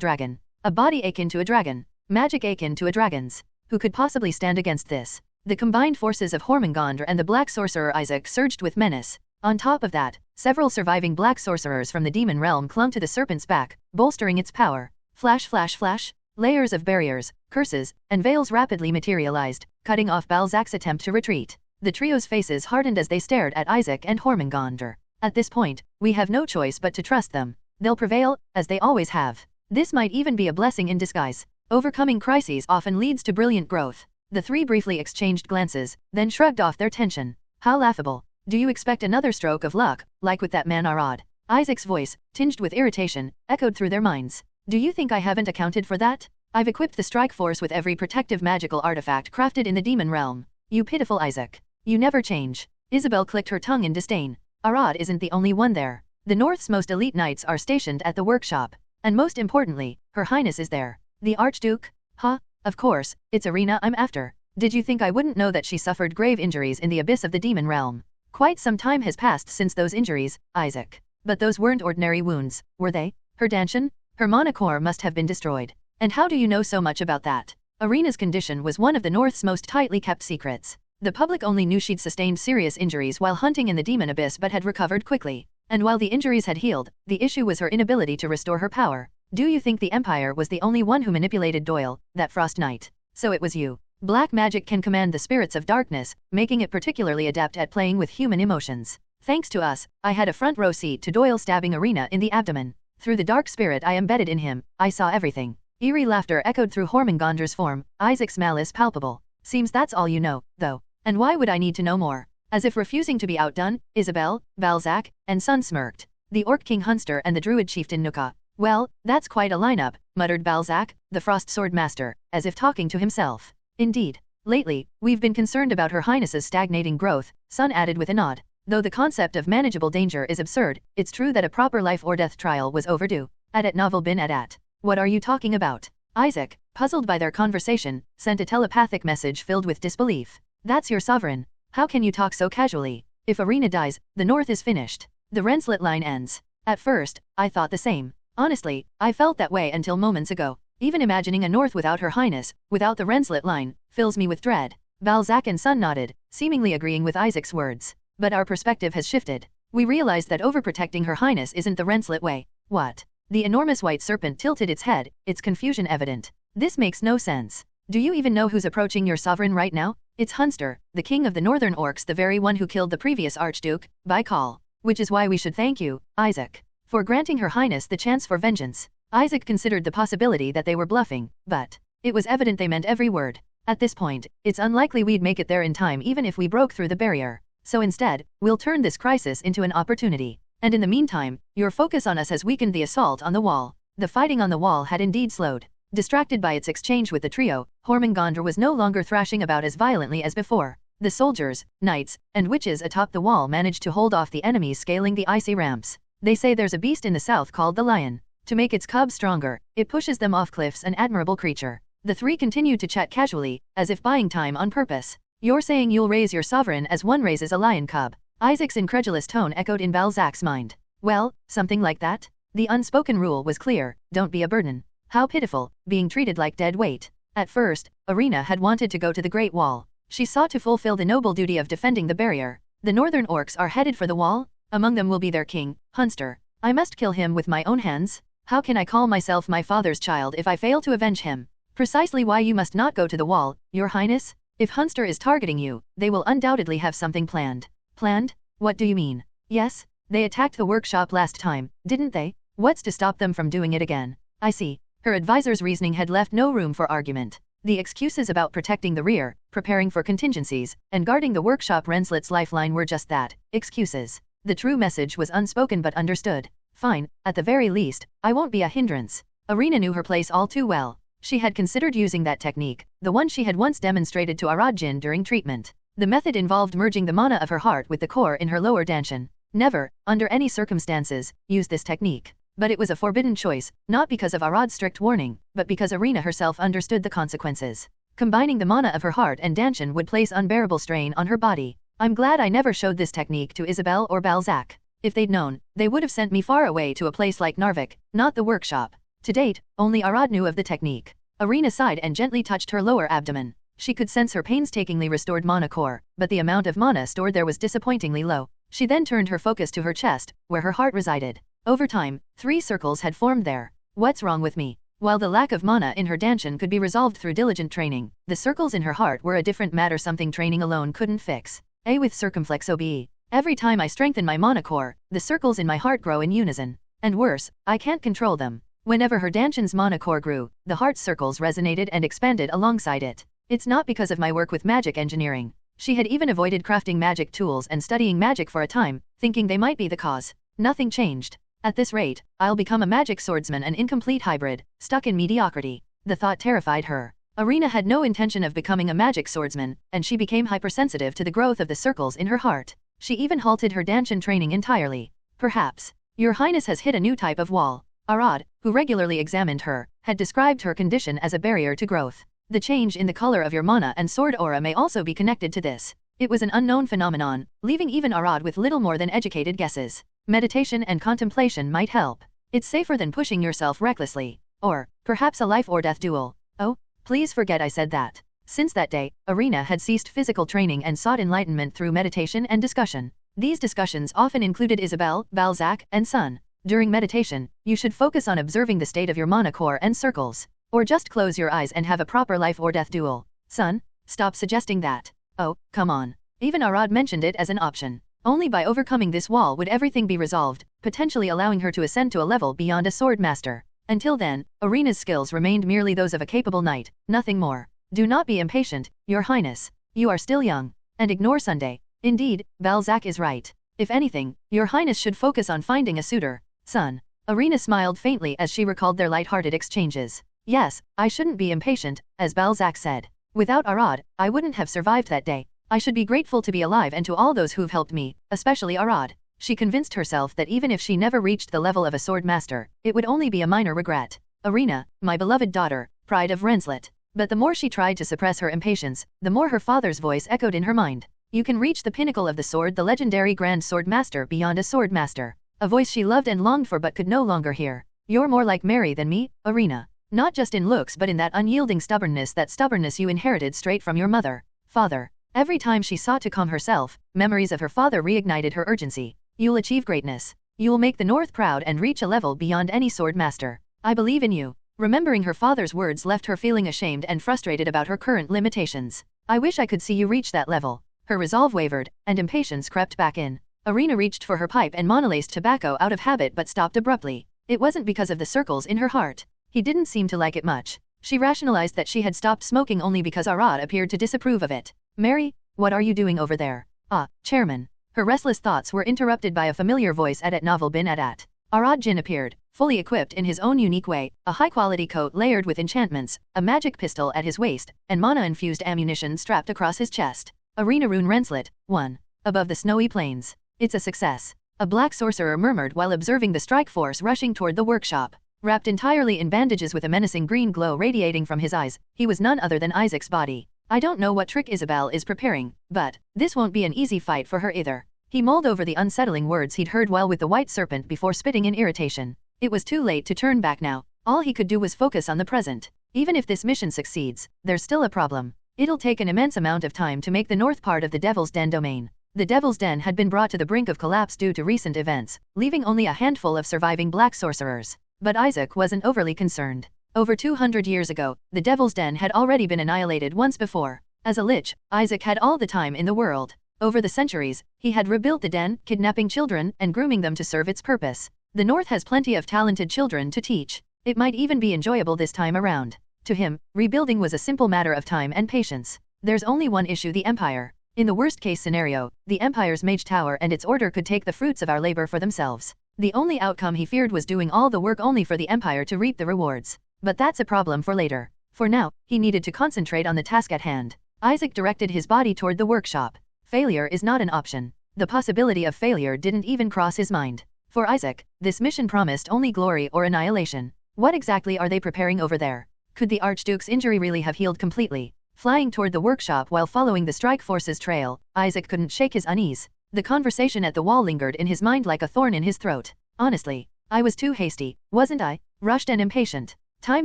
dragon. A body akin to a dragon. Magic akin to a dragon's. Who could possibly stand against this? The combined forces of Hormengandr and the black sorcerer Isaac surged with menace. On top of that, several surviving black sorcerers from the demon realm clung to the serpent's back, bolstering its power. Flash, flash, flash. Layers of barriers, curses, and veils rapidly materialized, cutting off Balzac's attempt to retreat. The trio's faces hardened as they stared at Isaac and Hormengandr. At this point, we have no choice but to trust them. They'll prevail, as they always have. This might even be a blessing in disguise. Overcoming crises often leads to brilliant growth. The three briefly exchanged glances, then shrugged off their tension. How laughable. Do you expect another stroke of luck, like with that man Arad? Isaac's voice, tinged with irritation, echoed through their minds. Do you think I haven't accounted for that? I've equipped the strike force with every protective magical artifact crafted in the demon realm. You pitiful Isaac. You never change. Isabel clicked her tongue in disdain. Arad isn't the only one there. The North's most elite knights are stationed at the workshop. And most importantly, Her Highness is there. The Archduke? Huh? Of course, it's Irina I'm after. Did you think I wouldn't know that she suffered grave injuries in the abyss of the demon realm? Quite some time has passed since those injuries, Isaac. But those weren't ordinary wounds, were they? Her Danshan? Her monocore must have been destroyed. And how do you know so much about that? Irina's condition was one of the North's most tightly kept secrets. The public only knew she'd sustained serious injuries while hunting in the demon abyss but had recovered quickly. And while the injuries had healed, the issue was her inability to restore her power. Do you think the Empire was the only one who manipulated Doyle, that Frost Knight? So it was you. Black magic can command the spirits of darkness, making it particularly adept at playing with human emotions. Thanks to us, I had a front row seat to Doyle stabbing Irina in the abdomen. Through the dark spirit I embedded in him, I saw everything. Eerie laughter echoed through Hormengandr's form, Isaac's malice palpable. Seems that's all you know, though. And why would I need to know more? As if refusing to be outdone, Isabel, Balzac, and Sun smirked. The Orc King Hunster and the Druid Chieftain Nuka. Well, that's quite a lineup, muttered Balzac, the Frost Sword Master, as if talking to himself. Indeed. Lately, we've been concerned about Her Highness's stagnating growth, Sun added with a nod. Though the concept of manageable danger is absurd, it's true that a proper life or death trial was overdue. Adat novel bin adat. What are you talking about? Isaac, puzzled by their conversation, sent a telepathic message filled with disbelief. That's your sovereign. How can you talk so casually? If Irina dies, the North is finished. The Renslet line ends. At first, I thought the same. Honestly, I felt that way until moments ago. Even imagining a North without Her Highness, without the Renslet line, fills me with dread. Balzac and Sun nodded, seemingly agreeing with Isaac's words. But our perspective has shifted. We realized that overprotecting Her Highness isn't the Renslet way. What? The enormous white serpent tilted its head, its confusion evident. This makes no sense. Do you even know who's approaching your sovereign right now? It's Hunster, the king of the Northern Orcs, the very one who killed the previous Archduke, by call. Which is why we should thank you, Isaac, for granting Her Highness the chance for vengeance. Isaac considered the possibility that they were bluffing, but it was evident they meant every word. At this point, it's unlikely we'd make it there in time even if we broke through the barrier. So instead, we'll turn this crisis into an opportunity. And in the meantime, your focus on us has weakened the assault on the wall. The fighting on the wall had indeed slowed. Distracted by its exchange with the trio, Hormengandr was no longer thrashing about as violently as before. The soldiers, knights, and witches atop the wall managed to hold off the enemies scaling the icy ramps. They say there's a beast in the south called the lion. To make its cubs stronger, it pushes them off cliffs, an admirable creature. The three continued to chat casually, as if buying time on purpose. You're saying you'll raise your sovereign as one raises a lion cub? Isaac's incredulous tone echoed in Balzac's mind. Well, something like that. The unspoken rule was clear, don't be a burden. How pitiful, being treated like dead weight. At first, Irina had wanted to go to the Great Wall. She sought to fulfill the noble duty of defending the barrier. The northern orcs are headed for the wall. Among them will be their king, Hunster. I must kill him with my own hands. How can I call myself my father's child if I fail to avenge him? Precisely why you must not go to the wall, your highness. If Hunster is targeting you, they will undoubtedly have something planned. Planned? What do you mean? Yes, they attacked the workshop last time, didn't they? What's to stop them from doing it again? I see. Her advisor's reasoning had left no room for argument. The excuses about protecting the rear, preparing for contingencies, and guarding the workshop Renslet's lifeline were just that, excuses. The true message was unspoken but understood. Fine, at the very least, I won't be a hindrance. Irina knew her place all too well. She had considered using that technique, the one she had once demonstrated to Arad Jin during treatment. The method involved merging the mana of her heart with the core in her lower danshan. Never, under any circumstances, use this technique. But it was a forbidden choice, not because of Arad's strict warning, but because Irina herself understood the consequences. Combining the mana of her heart and danshan would place unbearable strain on her body. I'm glad I never showed this technique to Isabel or Balzac. If they'd known, they would have sent me far away to a place like Narvik, not the workshop. To date, only Arad knew of the technique. Irina sighed and gently touched her lower abdomen. She could sense her painstakingly restored mana core, but the amount of mana stored there was disappointingly low. She then turned her focus to her chest, where her heart resided. Over time, 3 circles had formed there. What's wrong with me? While the lack of mana in her danshan could be resolved through diligent training, the circles in her heart were a different matter, something training alone couldn't fix. A with circumflex OBE. Every time I strengthen my mana core, the circles in my heart grow in unison. And worse, I can't control them. Whenever her danshan's mana core grew, the heart circles resonated and expanded alongside it. It's not because of my work with magic engineering. She had even avoided crafting magic tools and studying magic for a time, thinking they might be the cause. Nothing changed. At this rate, I'll become a magic swordsman, an incomplete hybrid, stuck in mediocrity. The thought terrified her. Irina had no intention of becoming a magic swordsman, and she became hypersensitive to the growth of the circles in her heart. She even halted her danshan training entirely. Perhaps, Your Highness has hit a new type of wall. Arad, who regularly examined her, had described her condition as a barrier to growth. The change in the color of your mana and sword aura may also be connected to this. It was an unknown phenomenon, leaving even Arad with little more than educated guesses. Meditation and contemplation might help. It's safer than pushing yourself recklessly. Or, perhaps a life or death duel. Oh, please forget I said that. Since that day, Irina had ceased physical training and sought enlightenment through meditation and discussion. These discussions often included Isabel, Balzac, and Sun. During meditation, you should focus on observing the state of your mana core and circles. Or just close your eyes and have a proper life or death duel. Sun, stop suggesting that. Oh, come on. Even Arad mentioned it as an option. Only by overcoming this wall would everything be resolved, potentially allowing her to ascend to a level beyond a sword master. Until then, Irina's skills remained merely those of a capable knight, nothing more. Do not be impatient, Your Highness. You are still young. And ignore Sunday. Indeed, Balzac is right. If anything, Your Highness should focus on finding a suitor. Sun. Irina smiled faintly as she recalled their light-hearted exchanges. Yes, I shouldn't be impatient, as Balzac said. Without Arad, I wouldn't have survived that day. I should be grateful to be alive and to all those who've helped me, especially Arad. She convinced herself that even if she never reached the level of a sword master, it would only be a minor regret. Irina, my beloved daughter, pride of Renslet. But the more she tried to suppress her impatience, the more her father's voice echoed in her mind. You can reach the pinnacle of the sword, the legendary Grand Sword Master beyond a sword master. A voice she loved and longed for but could no longer hear. You're more like Mary than me, Irina. Not just in looks but in that unyielding stubbornness you inherited straight from your mother. Father. Every time she sought to calm herself, memories of her father reignited her urgency. You'll achieve greatness. You'll make the North proud and reach a level beyond any sword master. I believe in you. Remembering her father's words left her feeling ashamed and frustrated about her current limitations. I wish I could see you reach that level. Her resolve wavered, and impatience crept back in. Irina reached for her pipe and monolaced tobacco out of habit but stopped abruptly. It wasn't because of the circles in her heart. He didn't seem to like it much. She rationalized that she had stopped smoking only because Arad appeared to disapprove of it. Mary, what are you doing over there? Ah, Chairman. Her restless thoughts were interrupted by a familiar voice. Adat Novel bin Adat. Arad Jin appeared, fully equipped in his own unique way, a high-quality coat layered with enchantments, a magic pistol at his waist, and mana-infused ammunition strapped across his chest. Arena Rune Renslet, 1. Above the snowy plains. It's a success. A black sorcerer murmured while observing the strike force rushing toward the workshop. Wrapped entirely in bandages with a menacing green glow radiating from his eyes, he was none other than Isaac's body. I don't know what trick Isabel is preparing, but this won't be an easy fight for her either. He mulled over the unsettling words he'd heard while with the white serpent before spitting in irritation. It was too late to turn back now. All he could do was focus on the present. Even if this mission succeeds, there's still a problem. It'll take an immense amount of time to make the north part of the Devil's Den domain. The Devil's Den had been brought to the brink of collapse due to recent events, leaving only a handful of surviving black sorcerers. But Isaac wasn't overly concerned. Over 200 years ago, the Devil's Den had already been annihilated once before. As a lich, Isaac had all the time in the world. Over the centuries, he had rebuilt the den, kidnapping children and grooming them to serve its purpose. The North has plenty of talented children to teach. It might even be enjoyable this time around. To him, rebuilding was a simple matter of time and patience. There's only one issue: the Empire. In the worst-case scenario, the Empire's mage tower and its order could take the fruits of our labor for themselves. The only outcome he feared was doing all the work only for the Empire to reap the rewards. But that's a problem for later. For now, he needed to concentrate on the task at hand. Isaac directed his body toward the workshop. Failure is not an option. The possibility of failure didn't even cross his mind. For Isaac, this mission promised only glory or annihilation. What exactly are they preparing over there? Could the Archduke's injury really have healed completely? Flying toward the workshop while following the strike force's trail, Isaac couldn't shake his unease. The conversation at the wall lingered in his mind like a thorn in his throat. Honestly, I was too hasty, wasn't I? Rushed and impatient. Time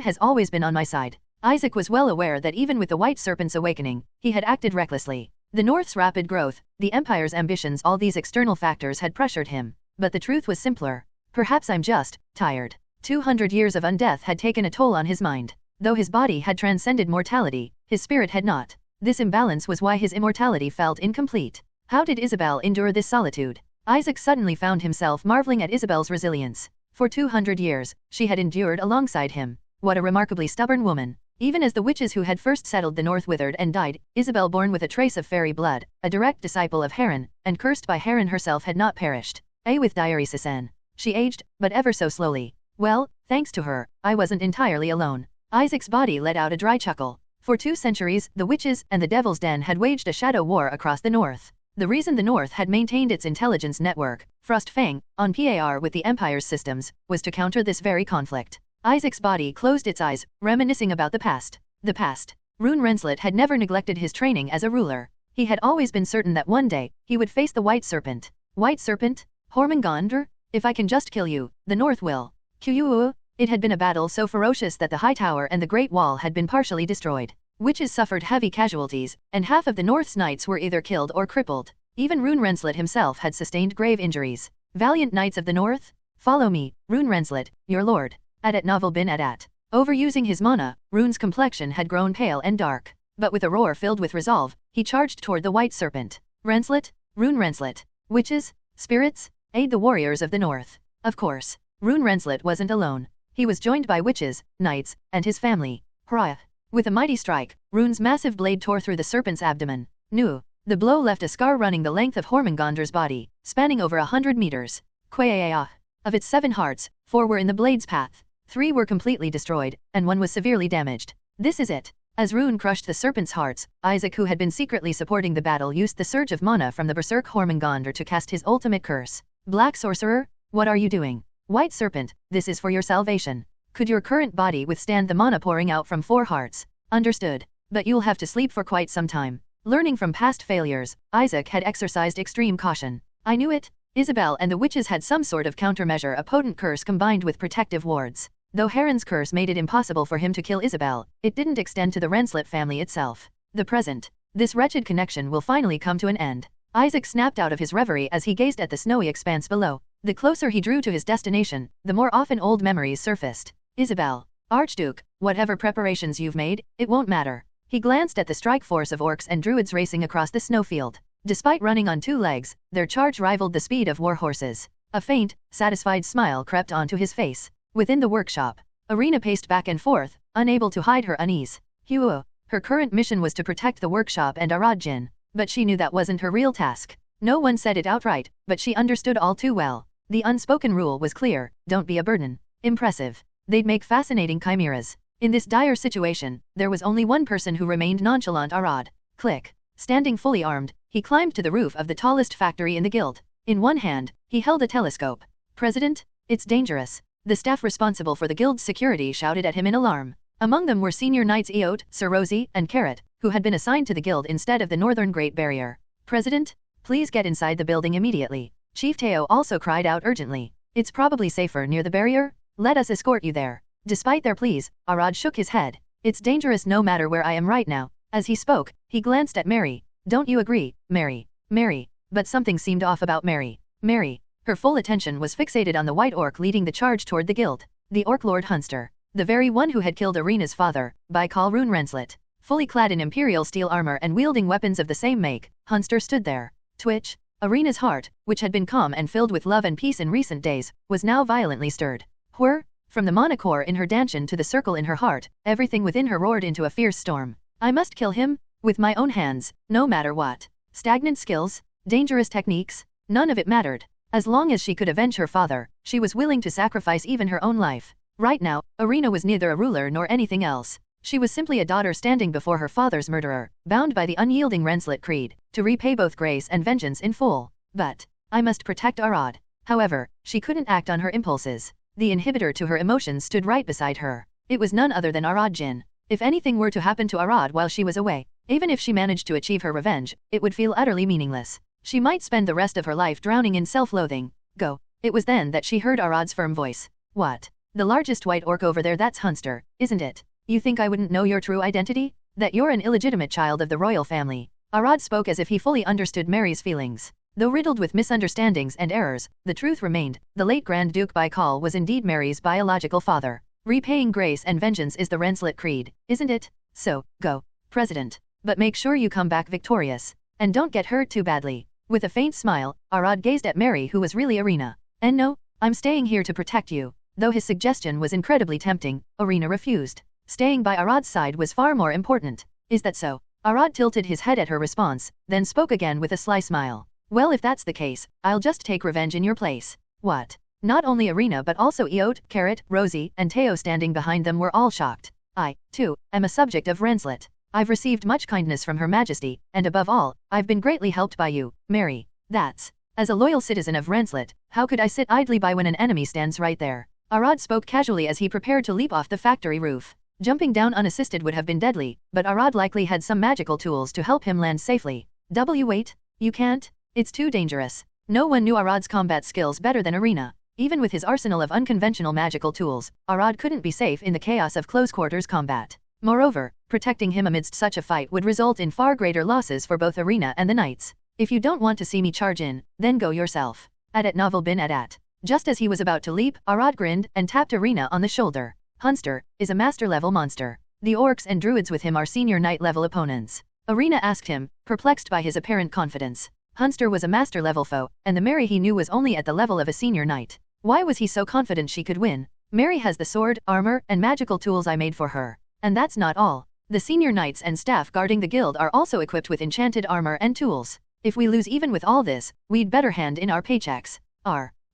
has always been on my side. Isaac was well aware that even with the White Serpent's awakening, he had acted recklessly. The North's rapid growth, the Empire's ambitions, all these external factors had pressured him. But the truth was simpler. Perhaps I'm just tired. 200 years of undeath had taken a toll on his mind. Though his body had transcended mortality, his spirit had not. This imbalance was why his immortality felt incomplete. How did Isabel endure this solitude? Isaac suddenly found himself marveling at Isabel's resilience. For 200 years, she had endured alongside him. What a remarkably stubborn woman. Even as the witches who had first settled the north withered and died, Isabel, born with a trace of fairy blood, a direct disciple of Heron, and cursed by Heron herself, had not perished. With diaresis. She aged, but ever so slowly. Well, thanks to her, I wasn't entirely alone. Isaac's body let out a dry chuckle. For 2 centuries, the witches and the Devil's Den had waged a shadow war across the north. The reason the north had maintained its intelligence network, Frost Fang, on par with the Empire's systems, was to counter this very conflict. Isaac's body closed its eyes, reminiscing about the past. The past. Rune Renslet had never neglected his training as a ruler. He had always been certain that one day, he would face the White Serpent. White Serpent? Hormungandr? If I can just kill you, the North will. Kyuu. It had been a battle so ferocious that the High Tower and the Great Wall had been partially destroyed. Witches suffered heavy casualties, and half of the North's knights were either killed or crippled. Even Rune Renslet himself had sustained grave injuries. Valiant knights of the North? Follow me, Rune Renslet, your lord. Adat novel bin Adat. Overusing his mana, Rune's complexion had grown pale and dark. But with a roar filled with resolve, he charged toward the White Serpent. Renslet? Rune Renslet. Witches? Spirits? Aid the warriors of the North. Of course, Rune Renslet wasn't alone. He was joined by witches, knights, and his family. Hurrah! With a mighty strike, Rune's massive blade tore through the serpent's abdomen. Nu! The blow left a scar running the length of Hormungandr's body, spanning over 100 meters. Quayaa! Of its 7 hearts, 4 were in the blade's path. 3 were completely destroyed, and 1 was severely damaged. This is it. As Rune crushed the serpent's hearts, Isaac, who had been secretly supporting the battle, used the surge of mana from the berserk Hormungandr to cast his ultimate curse. Black Sorcerer, what are you doing? White Serpent, this is for your salvation. Could your current body withstand the mana pouring out from 4 hearts? Understood. But you'll have to sleep for quite some time. Learning from past failures, Isaac had exercised extreme caution. I knew it. Isabel and the witches had some sort of countermeasure, a potent curse combined with protective wards. Though Heron's curse made it impossible for him to kill Isabel, it didn't extend to the Renslet family itself. The present. This wretched connection will finally come to an end. Isaac snapped out of his reverie as he gazed at the snowy expanse below. The closer he drew to his destination, the more often old memories surfaced. Isabel. Archduke, whatever preparations you've made, it won't matter. He glanced at the strike force of orcs and druids racing across the snowfield. Despite running on 2 legs, their charge rivaled the speed of war horses. A faint, satisfied smile crept onto his face. Within the workshop, Arena paced back and forth, unable to hide her unease. Her current mission was to protect the workshop and Arad Jin, but she knew that wasn't her real task. No one said it outright, but she understood all too well. The unspoken rule was clear: don't be a burden. Impressive. They'd make fascinating chimeras. In this dire situation, there was only one person who remained nonchalant: Arad. Click. Standing fully armed, he climbed to the roof of the tallest factory in the guild. In one hand, he held a telescope. "President, it's dangerous," the staff responsible for the guild's security shouted at him in alarm. Among them were senior knights Eot, Sir Rosie, and Carrot, who had been assigned to the guild instead of the Northern Great Barrier. "President, please get inside the building immediately," Chief Teo also cried out urgently. "It's probably safer near the barrier. Let us escort you there." Despite their pleas, Arad shook his head. "It's dangerous no matter where I am right now." As he spoke, he glanced at Mary. "Don't you agree, Mary?" Mary. But something seemed off about Mary. Mary. Her full attention was fixated on the white orc leading the charge toward the guild. The orc lord Hunster. The very one who had killed Arena's father, by Kalrun Renslet. Fully clad in imperial steel armor and wielding weapons of the same make, Hunster stood there. Twitch. Arena's heart, which had been calm and filled with love and peace in recent days, was now violently stirred. Whir! From the monocore in her dantian to the circle in her heart, everything within her roared into a fierce storm. "I must kill him, with my own hands, no matter what." Stagnant skills, dangerous techniques, none of it mattered. As long as she could avenge her father, she was willing to sacrifice even her own life. Right now, Arena was neither a ruler nor anything else. She was simply a daughter standing before her father's murderer, bound by the unyielding Renslet creed, to repay both grace and vengeance in full. But, I must protect Arad. However, she couldn't act on her impulses. The inhibitor to her emotions stood right beside her. It was none other than Arad Jin. If anything were to happen to Arad while she was away, even if she managed to achieve her revenge, it would feel utterly meaningless. She might spend the rest of her life drowning in self-loathing. "Go." It was then that she heard Arad's firm voice. "What? The largest white orc over there, that's Hunster, isn't it? You think I wouldn't know your true identity? That you're an illegitimate child of the royal family." Arad spoke as if he fully understood Mary's feelings. Though riddled with misunderstandings and errors, the truth remained, the late Grand Duke Baikal was indeed Mary's biological father. Repaying grace and vengeance is the Renslet creed, isn't it? So, go, President. But make sure you come back victorious. And don't get hurt too badly. With a faint smile, Arad gazed at Mary, who was really Arena. "And no, I'm staying here to protect you." Though his suggestion was incredibly tempting, Arena refused. Staying by Arad's side was far more important. "Is that so?" Arad tilted his head at her response, then spoke again with a sly smile. "Well, if that's the case, I'll just take revenge in your place." "What?" Not only Arena but also Eot, Carrot, Rosie, and Teo standing behind them were all shocked. "I, too, am a subject of Renslet. I've received much kindness from Her Majesty, and above all, I've been greatly helped by you, Mary. That's. As a loyal citizen of Renslet, how could I sit idly by when an enemy stands right there?" Arad spoke casually as he prepared to leap off the factory roof. Jumping down unassisted would have been deadly, but Arad likely had some magical tools to help him land safely. Wait, you can't? It's too dangerous. No one knew Arad's combat skills better than Arena. Even with his arsenal of unconventional magical tools, Arad couldn't be safe in the chaos of close-quarters combat. Moreover, protecting him amidst such a fight would result in far greater losses for both Arena and the knights. "If you don't want to see me charge in, then go yourself." Adat Novel bin Adat. Just as he was about to leap, Arad grinned and tapped Arena on the shoulder. "Hunster is a master-level monster. The orcs and druids with him are senior knight-level opponents." Arena asked him, perplexed by his apparent confidence. Hunster was a master-level foe, and the Mary he knew was only at the level of a senior knight. Why was he so confident she could win? "Mary has the sword, armor, and magical tools I made for her. And that's not all. The senior knights and staff guarding the guild are also equipped with enchanted armor and tools. If we lose even with all this, we'd better hand in our paychecks."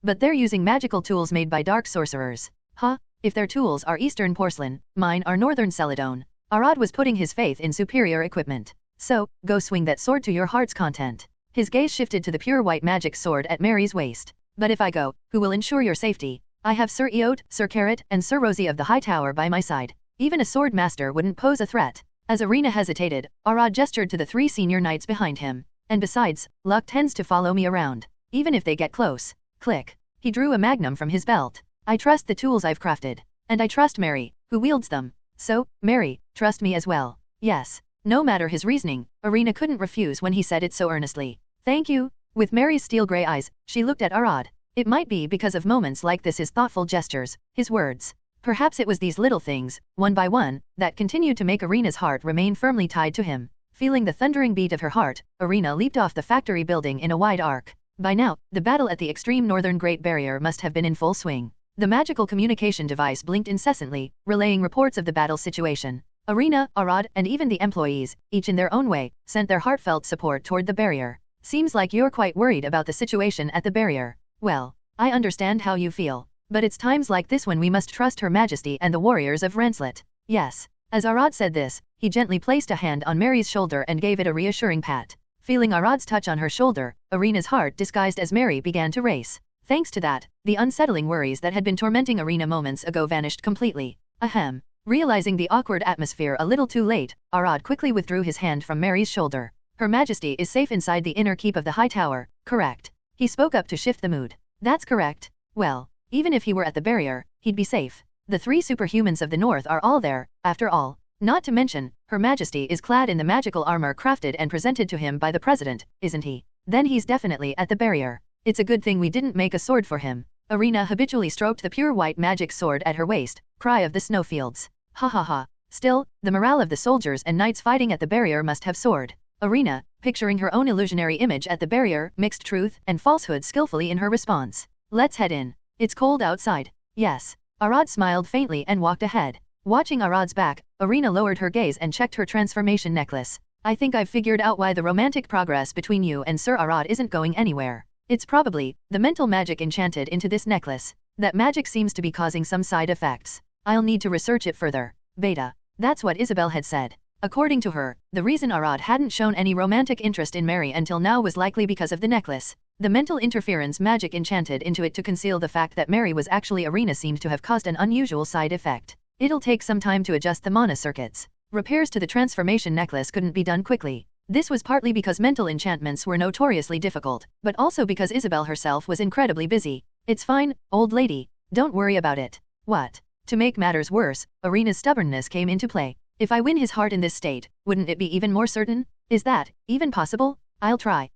But they're using magical tools made by dark sorcerers." "Huh? If their tools are Eastern porcelain, mine are Northern celadone." Arad was putting his faith in superior equipment. "So, go swing that sword to your heart's content." His gaze shifted to the pure white magic sword at Mary's waist. "But if I go, who will ensure your safety? I have Sir Eot, Sir Carrot, and Sir Rosie of the High Tower by my side. Even a sword master wouldn't pose a threat." As Arena hesitated, Arad gestured to the 3 senior knights behind him. "And besides, luck tends to follow me around. Even if they get close." Click. He drew a magnum from his belt. "I trust the tools I've crafted. And I trust Mary, who wields them. So, Mary, trust me as well." "Yes." No matter his reasoning, Arena couldn't refuse when he said it so earnestly. "Thank you." With Mary's steel-gray eyes, she looked at Arad. It might be because of moments like this, his thoughtful gestures, his words. Perhaps it was these little things, one by one, that continued to make Arena's heart remain firmly tied to him. Feeling the thundering beat of her heart, Arena leaped off the factory building in a wide arc. By now, the battle at the extreme northern Great Barrier must have been in full swing. The magical communication device blinked incessantly, relaying reports of the battle situation. Arena, Arad, and even the employees, each in their own way, sent their heartfelt support toward the barrier. "Seems like you're quite worried about the situation at the barrier. Well, I understand how you feel. But it's times like this when we must trust Her Majesty and the warriors of Renslet." "Yes." As Arad said this, he gently placed a hand on Mary's shoulder and gave it a reassuring pat. Feeling Arad's touch on her shoulder, Irina's heart disguised as Mary began to race. Thanks to that, the unsettling worries that had been tormenting Irina moments ago vanished completely. Ahem. Realizing the awkward atmosphere a little too late, Arad quickly withdrew his hand from Mary's shoulder. Her Majesty is safe inside the inner keep of the High Tower, correct? He spoke up to shift the mood. That's correct. Well, even if he were at the barrier, he'd be safe. The 3 superhumans of the north are all there, after all. Not to mention, Her Majesty is clad in the magical armor crafted and presented to him by the President, isn't he? Then he's definitely at the barrier. It's a good thing we didn't make a sword for him. Irina habitually stroked the pure white magic sword at her waist, cry of the snowfields. Ha ha ha. Still, the morale of the soldiers and knights fighting at the barrier must have soared. Irina, picturing her own illusionary image at the barrier, mixed truth and falsehood skillfully in her response. Let's head in. It's cold outside. Yes. Arad smiled faintly and walked ahead. Watching Arad's back, Irina lowered her gaze and checked her transformation necklace. I think I've figured out why the romantic progress between you and Sir Arad isn't going anywhere. It's probably the mental magic enchanted into this necklace. That magic seems to be causing some side effects. I'll need to research it further. Beta. That's what Isabel had said. According to her, the reason Arad hadn't shown any romantic interest in Mary until now was likely because of the necklace. The mental interference magic enchanted into it to conceal the fact that Mary was actually Irina seemed to have caused an unusual side effect. It'll take some time to adjust the mana circuits. Repairs to the transformation necklace couldn't be done quickly. This was partly because mental enchantments were notoriously difficult, but also because Isabel herself was incredibly busy. It's fine, old lady. Don't worry about it. What? To make matters worse, Irina's stubbornness came into play. If I win his heart in this state, wouldn't it be even more certain? Is that even possible? I'll try.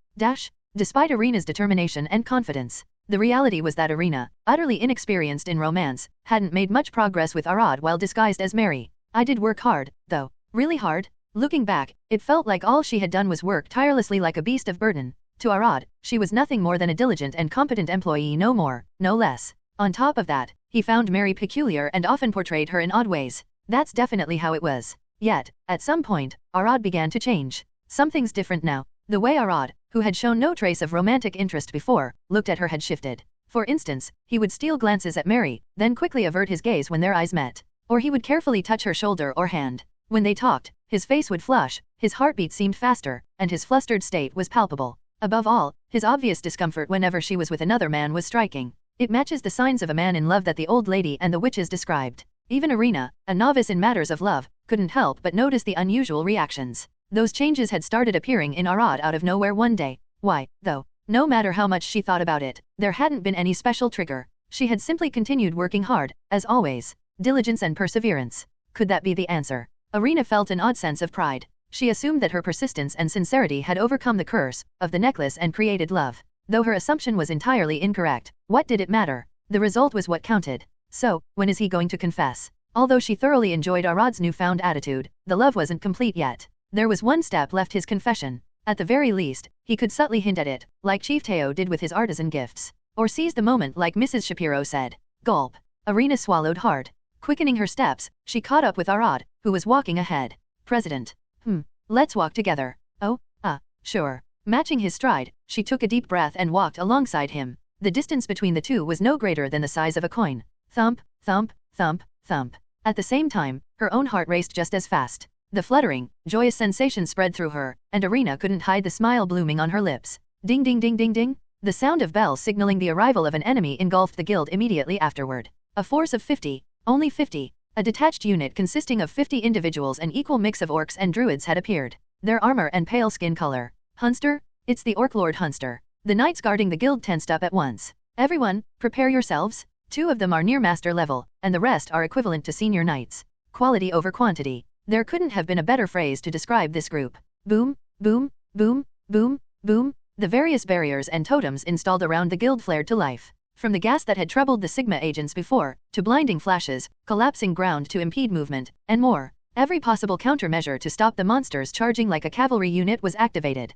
Despite Irina's determination and confidence, the reality was that Irina, utterly inexperienced in romance, hadn't made much progress with Arad while disguised as Mary. I did work hard, though. Really hard. Looking back, it felt like all she had done was work tirelessly like a beast of burden. To Arad, she was nothing more than a diligent and competent employee, no more, no less. On top of that, he found Mary peculiar and often portrayed her in odd ways. That's definitely how it was. Yet, at some point, Arad began to change. Something's different now. The way Arad, who had shown no trace of romantic interest before, looked at her had shifted. For instance, he would steal glances at Mary, then quickly avert his gaze when their eyes met. Or he would carefully touch her shoulder or hand. When they talked, his face would flush, his heartbeat seemed faster, and his flustered state was palpable. Above all, his obvious discomfort whenever she was with another man was striking. It matches the signs of a man in love that the old lady and the witches described. Even Irina, a novice in matters of love, couldn't help but notice the unusual reactions. Those changes had started appearing in Arad out of nowhere one day. Why, though? No matter how much she thought about it, there hadn't been any special trigger. She had simply continued working hard, as always. Diligence and perseverance. Could that be the answer? Irina felt an odd sense of pride. She assumed that her persistence and sincerity had overcome the curse of the necklace and created love. Though her assumption was entirely incorrect, what did it matter? The result was what counted. So, when is he going to confess? Although she thoroughly enjoyed Arad's newfound attitude, the love wasn't complete yet. There was one step left: his confession. At the very least, he could subtly hint at it, like Chief Teo did with his artisan gifts. Or seize the moment like Mrs. Shapiro said. Gulp. Irina swallowed hard. Quickening her steps, she caught up with Arad, who was walking ahead. President. Let's walk together. Oh, sure. Matching his stride, she took a deep breath and walked alongside him. The distance between the two was no greater than the size of a coin. Thump, thump, thump, thump. At the same time, her own heart raced just as fast. The fluttering, joyous sensation spread through her, and Irina couldn't hide the smile blooming on her lips. Ding ding ding ding ding. The sound of bells signaling the arrival of an enemy engulfed the guild immediately afterward. A force of 50. Only 50. A detached unit consisting of 50 individuals, an equal mix of orcs and druids, had appeared. Their armor and pale skin color. Hunster? It's the Orc Lord Hunster. The knights guarding the guild tensed up at once. Everyone, prepare yourselves. 2 of them are near master level, and the rest are equivalent to senior knights. Quality over quantity. There couldn't have been a better phrase to describe this group. Boom, boom, boom, boom, boom. The various barriers and totems installed around the guild flared to life. From the gas that had troubled the Sigma agents before, to blinding flashes, collapsing ground to impede movement, and more. Every possible countermeasure to stop the monsters charging like a cavalry unit was activated.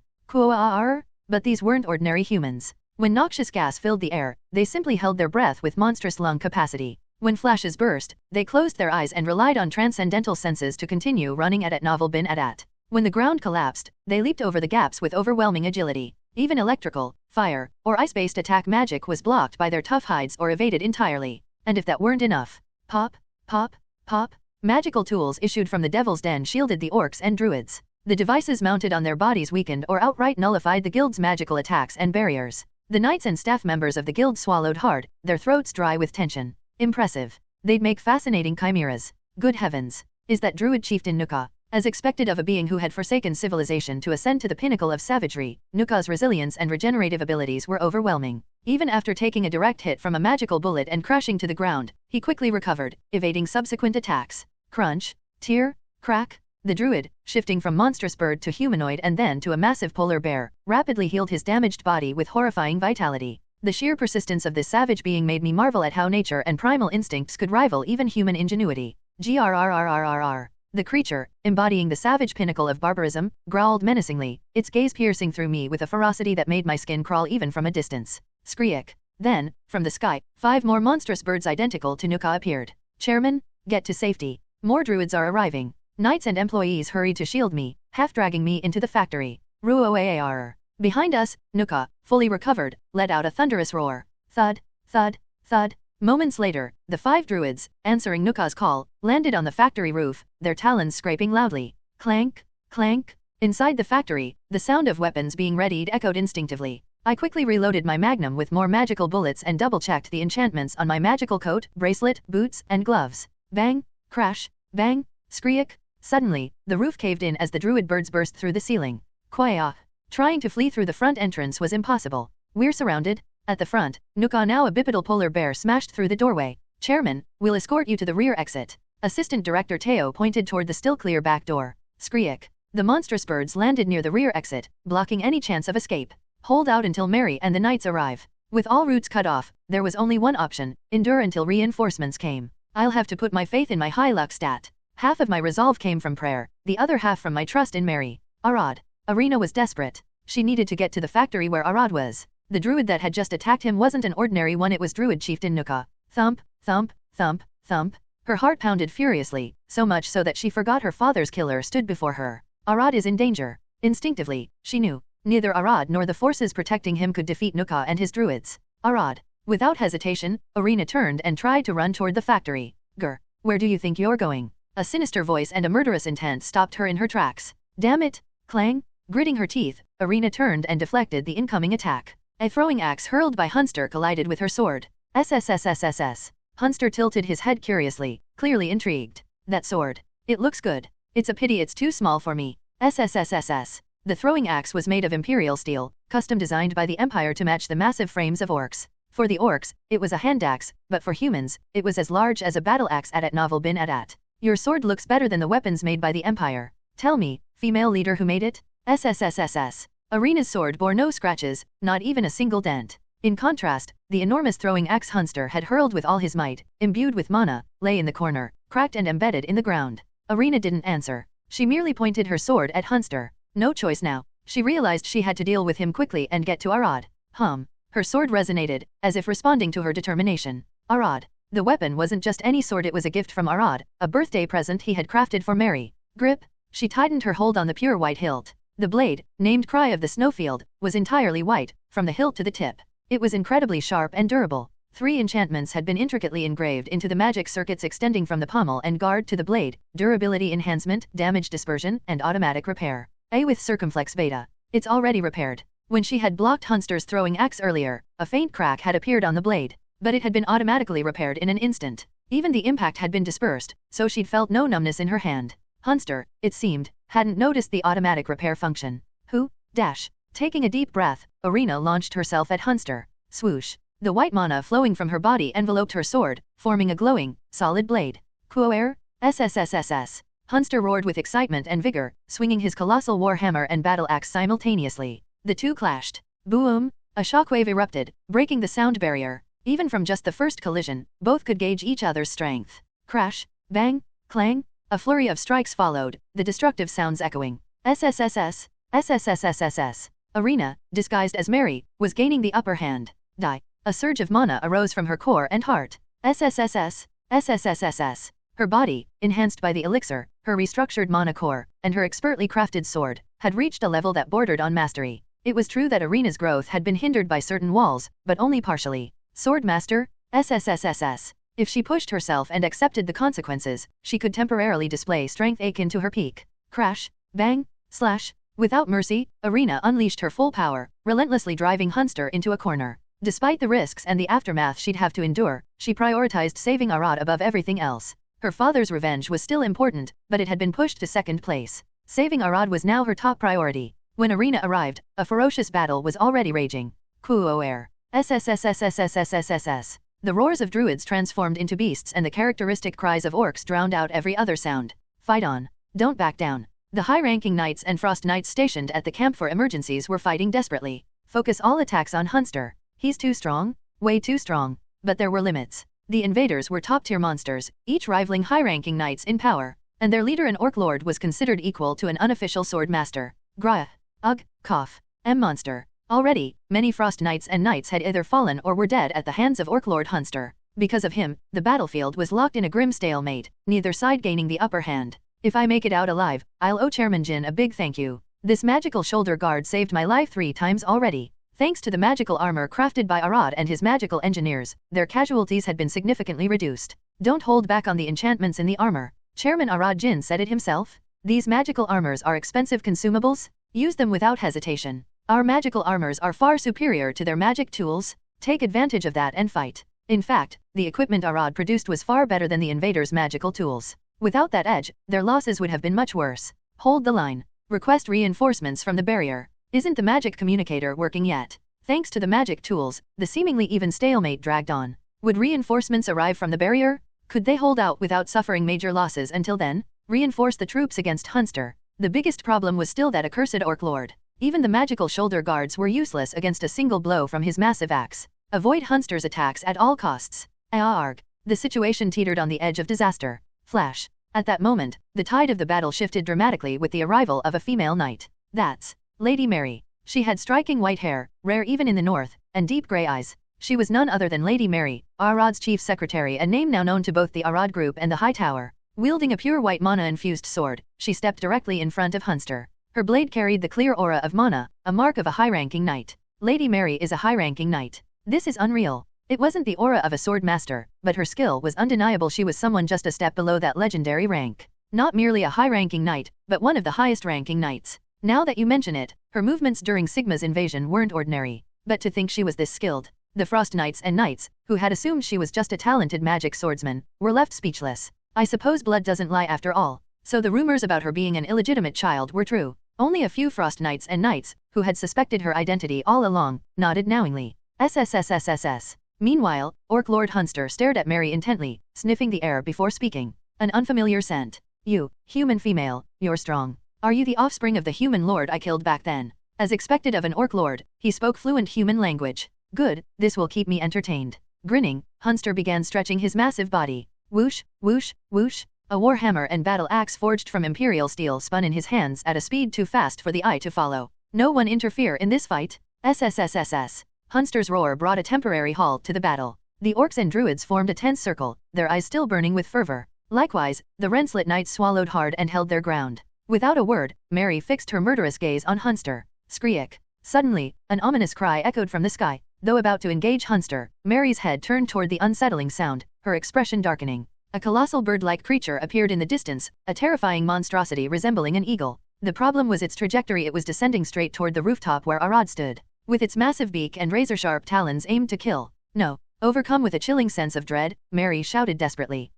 But these weren't ordinary humans. When noxious gas filled the air, they simply held their breath with monstrous lung capacity. When flashes burst, they closed their eyes and relied on transcendental senses to continue running at novel bin at. When the ground collapsed, they leaped over the gaps with overwhelming agility. Even electrical, fire, or ice-based attack magic was blocked by their tough hides or evaded entirely. And if that weren't enough, pop, pop, pop, Magical tools issued from the Devil's Den shielded the orcs and druids. The devices mounted on their bodies weakened or outright nullified the guild's magical attacks and barriers. The knights and staff members of the guild swallowed hard, their throats dry with tension. Impressive. They'd make fascinating chimeras. Good heavens. Is that druid chieftain Nuka? As expected of a being who had forsaken civilization to ascend to the pinnacle of savagery, Nuka's resilience and regenerative abilities were overwhelming. Even after taking a direct hit from a magical bullet and crashing to the ground, he quickly recovered, evading subsequent attacks. Crunch, tear, crack. The druid, shifting from monstrous bird to humanoid and then to a massive polar bear, rapidly healed his damaged body with horrifying vitality. The sheer persistence of this savage being made me marvel at how nature and primal instincts could rival even human ingenuity. Grrrrrrrrr. The creature, embodying the savage pinnacle of barbarism, growled menacingly, its gaze piercing through me with a ferocity that made my skin crawl even from a distance. Skreek. Then, from the sky, 5 more monstrous birds identical to Nuka appeared. Chairman, get to safety. More druids are arriving. Knights and employees hurried to shield me, half dragging me into the factory. Ruoaar. Behind us, Nuka, fully recovered, let out a thunderous roar. Thud, thud, thud. Moments later, the 5 druids, answering Nuka's call, landed on the factory roof, their talons scraping loudly. Clank, clank. Inside the factory, the sound of weapons being readied echoed instinctively. I quickly reloaded my magnum with more magical bullets and double-checked the enchantments on my magical coat, bracelet, boots, and gloves. Bang, crash, bang, skreek. Suddenly, the roof caved in as the druid birds burst through the ceiling. Quiet. Trying to flee through the front entrance was impossible. We're surrounded. At the front, Nuka, now a bipedal polar bear, smashed through the doorway. Chairman, we'll escort you to the rear exit. Assistant Director Teo pointed toward the still clear back door. Skreek. The monstrous birds landed near the rear exit, blocking any chance of escape. Hold out until Mary and the knights arrive. With all routes cut off, there was only one option: endure until reinforcements came. I'll have to put my faith in my high luck stat. Half of my resolve came from prayer, the other half from my trust in Mary. Arad. Arena was desperate. She needed to get to the factory where Arad was. The druid that had just attacked him wasn't an ordinary one, it was druid chieftain Nuka. Thump, thump, thump, thump. Her heart pounded furiously, so much so that she forgot her father's killer stood before her. Arad is in danger. Instinctively, she knew. Neither Arad nor the forces protecting him could defeat Nuka and his druids. Arad. Without hesitation, Arena turned and tried to run toward the factory. Grr. Where do you think you're going? A sinister voice and a murderous intent stopped her in her tracks. Damn it! Clang! Gritting her teeth, Arena turned and deflected the incoming attack. A throwing axe hurled by Hunster collided with her sword. SSSSSS. Hunster tilted his head curiously, clearly intrigued. That sword. It looks good. It's a pity it's too small for me. SSSSS. The throwing axe was made of imperial steel, custom designed by the Empire to match the massive frames of orcs. For the orcs, it was a hand axe, but for humans, it was as large as a battle axe at Novel bin Adat. Your sword looks better than the weapons made by the Empire. Tell me, female leader, who made it? SSSSS. Arena's sword bore no scratches, not even a single dent. In contrast, the enormous throwing axe Hunster had hurled with all his might, imbued with mana, lay in the corner, cracked and embedded in the ground. Arena didn't answer. She merely pointed her sword at Hunster. No choice now. She realized she had to deal with him quickly and get to Arad. Her sword resonated, as if responding to her determination. Arad. The weapon wasn't just any sword, it was a gift from Arad, a birthday present he had crafted for Mary. Grip. She tightened her hold on the pure white hilt. The blade, named Cry of the Snowfield, was entirely white, from the hilt to the tip. It was incredibly sharp and durable. 3 enchantments had been intricately engraved into the magic circuits extending from the pommel and guard to the blade: durability enhancement, damage dispersion, and automatic repair. A with circumflex beta. It's already repaired. When she had blocked Hunster's throwing axe earlier, a faint crack had appeared on the blade, but it had been automatically repaired in an instant. Even the impact had been dispersed, so she'd felt no numbness in her hand. Hunster, it seemed, hadn't noticed the automatic repair function. Who? Dash. Taking a deep breath, Arena launched herself at Hunster. Swoosh. The white mana flowing from her body enveloped her sword, forming a glowing, solid blade. Kuoer? SSSSS. Hunster roared with excitement and vigor, swinging his colossal warhammer and battle axe simultaneously. The two clashed. Boom! A shockwave erupted, breaking the sound barrier. Even from just the first collision, both could gauge each other's strength. Crash, bang, clang. A flurry of strikes followed, the destructive sounds echoing. SSSS, SSSSSS. Arena, disguised as Mary, was gaining the upper hand. Die. A surge of mana arose from her core and heart. SSSS, SSSSS. Her body, enhanced by the elixir, her restructured mana core, and her expertly crafted sword, had reached a level that bordered on mastery. It was true that Arena's growth had been hindered by certain walls, but only partially. Sword Master, SSSSS. If she pushed herself and accepted the consequences, she could temporarily display strength akin to her peak. Crash, bang, slash. Without mercy, Arena unleashed her full power, relentlessly driving Hunster into a corner. Despite the risks and the aftermath she'd have to endure, she prioritized saving Arad above everything else. Her father's revenge was still important, but it had been pushed to second place. Saving Arad was now her top priority. When Arena arrived, a ferocious battle was already raging. Kuoer. SSSSSSSSSS. The roars of druids transformed into beasts and the characteristic cries of orcs drowned out every other sound. Fight on. Don't back down. The high-ranking knights and frost knights stationed at the camp for emergencies were fighting desperately. Focus all attacks on Hunster. He's too strong. Way too strong. But there were limits. The invaders were top-tier monsters, each rivaling high-ranking knights in power, and their leader, an orc lord, was considered equal to an unofficial sword master. Grah. Ugh. Cough. Monster. Already, many frost knights and knights had either fallen or were dead at the hands of orc lord Hunster. Because of him, the battlefield was locked in a grim stalemate, neither side gaining the upper hand. If I make it out alive, I'll owe Chairman Jin a big thank you. This magical shoulder guard saved my life 3 times already. Thanks to the magical armor crafted by Arad and his magical engineers, their casualties had been significantly reduced. Don't hold back on the enchantments in the armor. Chairman Arad Jin said it himself. These magical armors are expensive consumables. Use them without hesitation. Our magical armors are far superior to their magic tools. Take advantage of that and fight. In fact, the equipment Arad produced was far better than the invaders' magical tools. Without that edge, their losses would have been much worse. Hold the line. Request reinforcements from the barrier. Isn't the magic communicator working yet? Thanks to the magic tools, the seemingly even stalemate dragged on. Would reinforcements arrive from the barrier? Could they hold out without suffering major losses until then? Reinforce the troops against Hunster. The biggest problem was still that accursed orc lord. Even the magical shoulder guards were useless against a single blow from his massive axe. Avoid Hunster's attacks at all costs. Aarg. The situation teetered on the edge of disaster. Flash. At that moment, the tide of the battle shifted dramatically with the arrival of a female knight. That's Lady Mary. She had striking white hair, rare even in the north, and deep grey eyes. She was none other than Lady Mary, Arad's chief secretary, a name now known to both the Arad group and the High Tower. Wielding a pure white mana-infused sword, she stepped directly in front of Hunster. Her blade carried the clear aura of mana, a mark of a high-ranking knight. Lady Mary is a high-ranking knight. This is unreal. It wasn't the aura of a sword master, but her skill was undeniable. She was someone just a step below that legendary rank. Not merely a high-ranking knight, but one of the highest-ranking knights. Now that you mention it, her movements during Sigma's invasion weren't ordinary. But to think she was this skilled. The Frost Knights and Knights, who had assumed she was just a talented magic swordsman, were left speechless. I suppose blood doesn't lie after all. So the rumors about her being an illegitimate child were true. Only a few Frost Knights and Knights, who had suspected her identity all along, nodded knowingly. SSSSSS. Meanwhile, Orc Lord Hunster stared at Mary intently, sniffing the air before speaking. An unfamiliar scent. You, human female, you're strong. Are you the offspring of the human lord I killed back then? As expected of an Orc Lord, he spoke fluent human language. Good, this will keep me entertained. Grinning, Hunster began stretching his massive body. Whoosh, whoosh, whoosh. A warhammer and battle axe forged from imperial steel spun in his hands at a speed too fast for the eye to follow. No one interfere in this fight. SSSSS. Hunster's roar brought a temporary halt to the battle. The orcs and druids formed a tense circle, their eyes still burning with fervor. Likewise, the Renslet knights swallowed hard and held their ground. Without a word, Mary fixed her murderous gaze on Hunster. Skreek. Suddenly, an ominous cry echoed from the sky. Though about to engage Hunster, Mary's head turned toward the unsettling sound, her expression darkening. A colossal bird-like creature appeared in the distance, a terrifying monstrosity resembling an eagle. The problem was its trajectory. It was descending straight toward the rooftop where Arad stood, with its massive beak and razor-sharp talons aimed to kill. No. Overcome with a chilling sense of dread, Mary shouted desperately.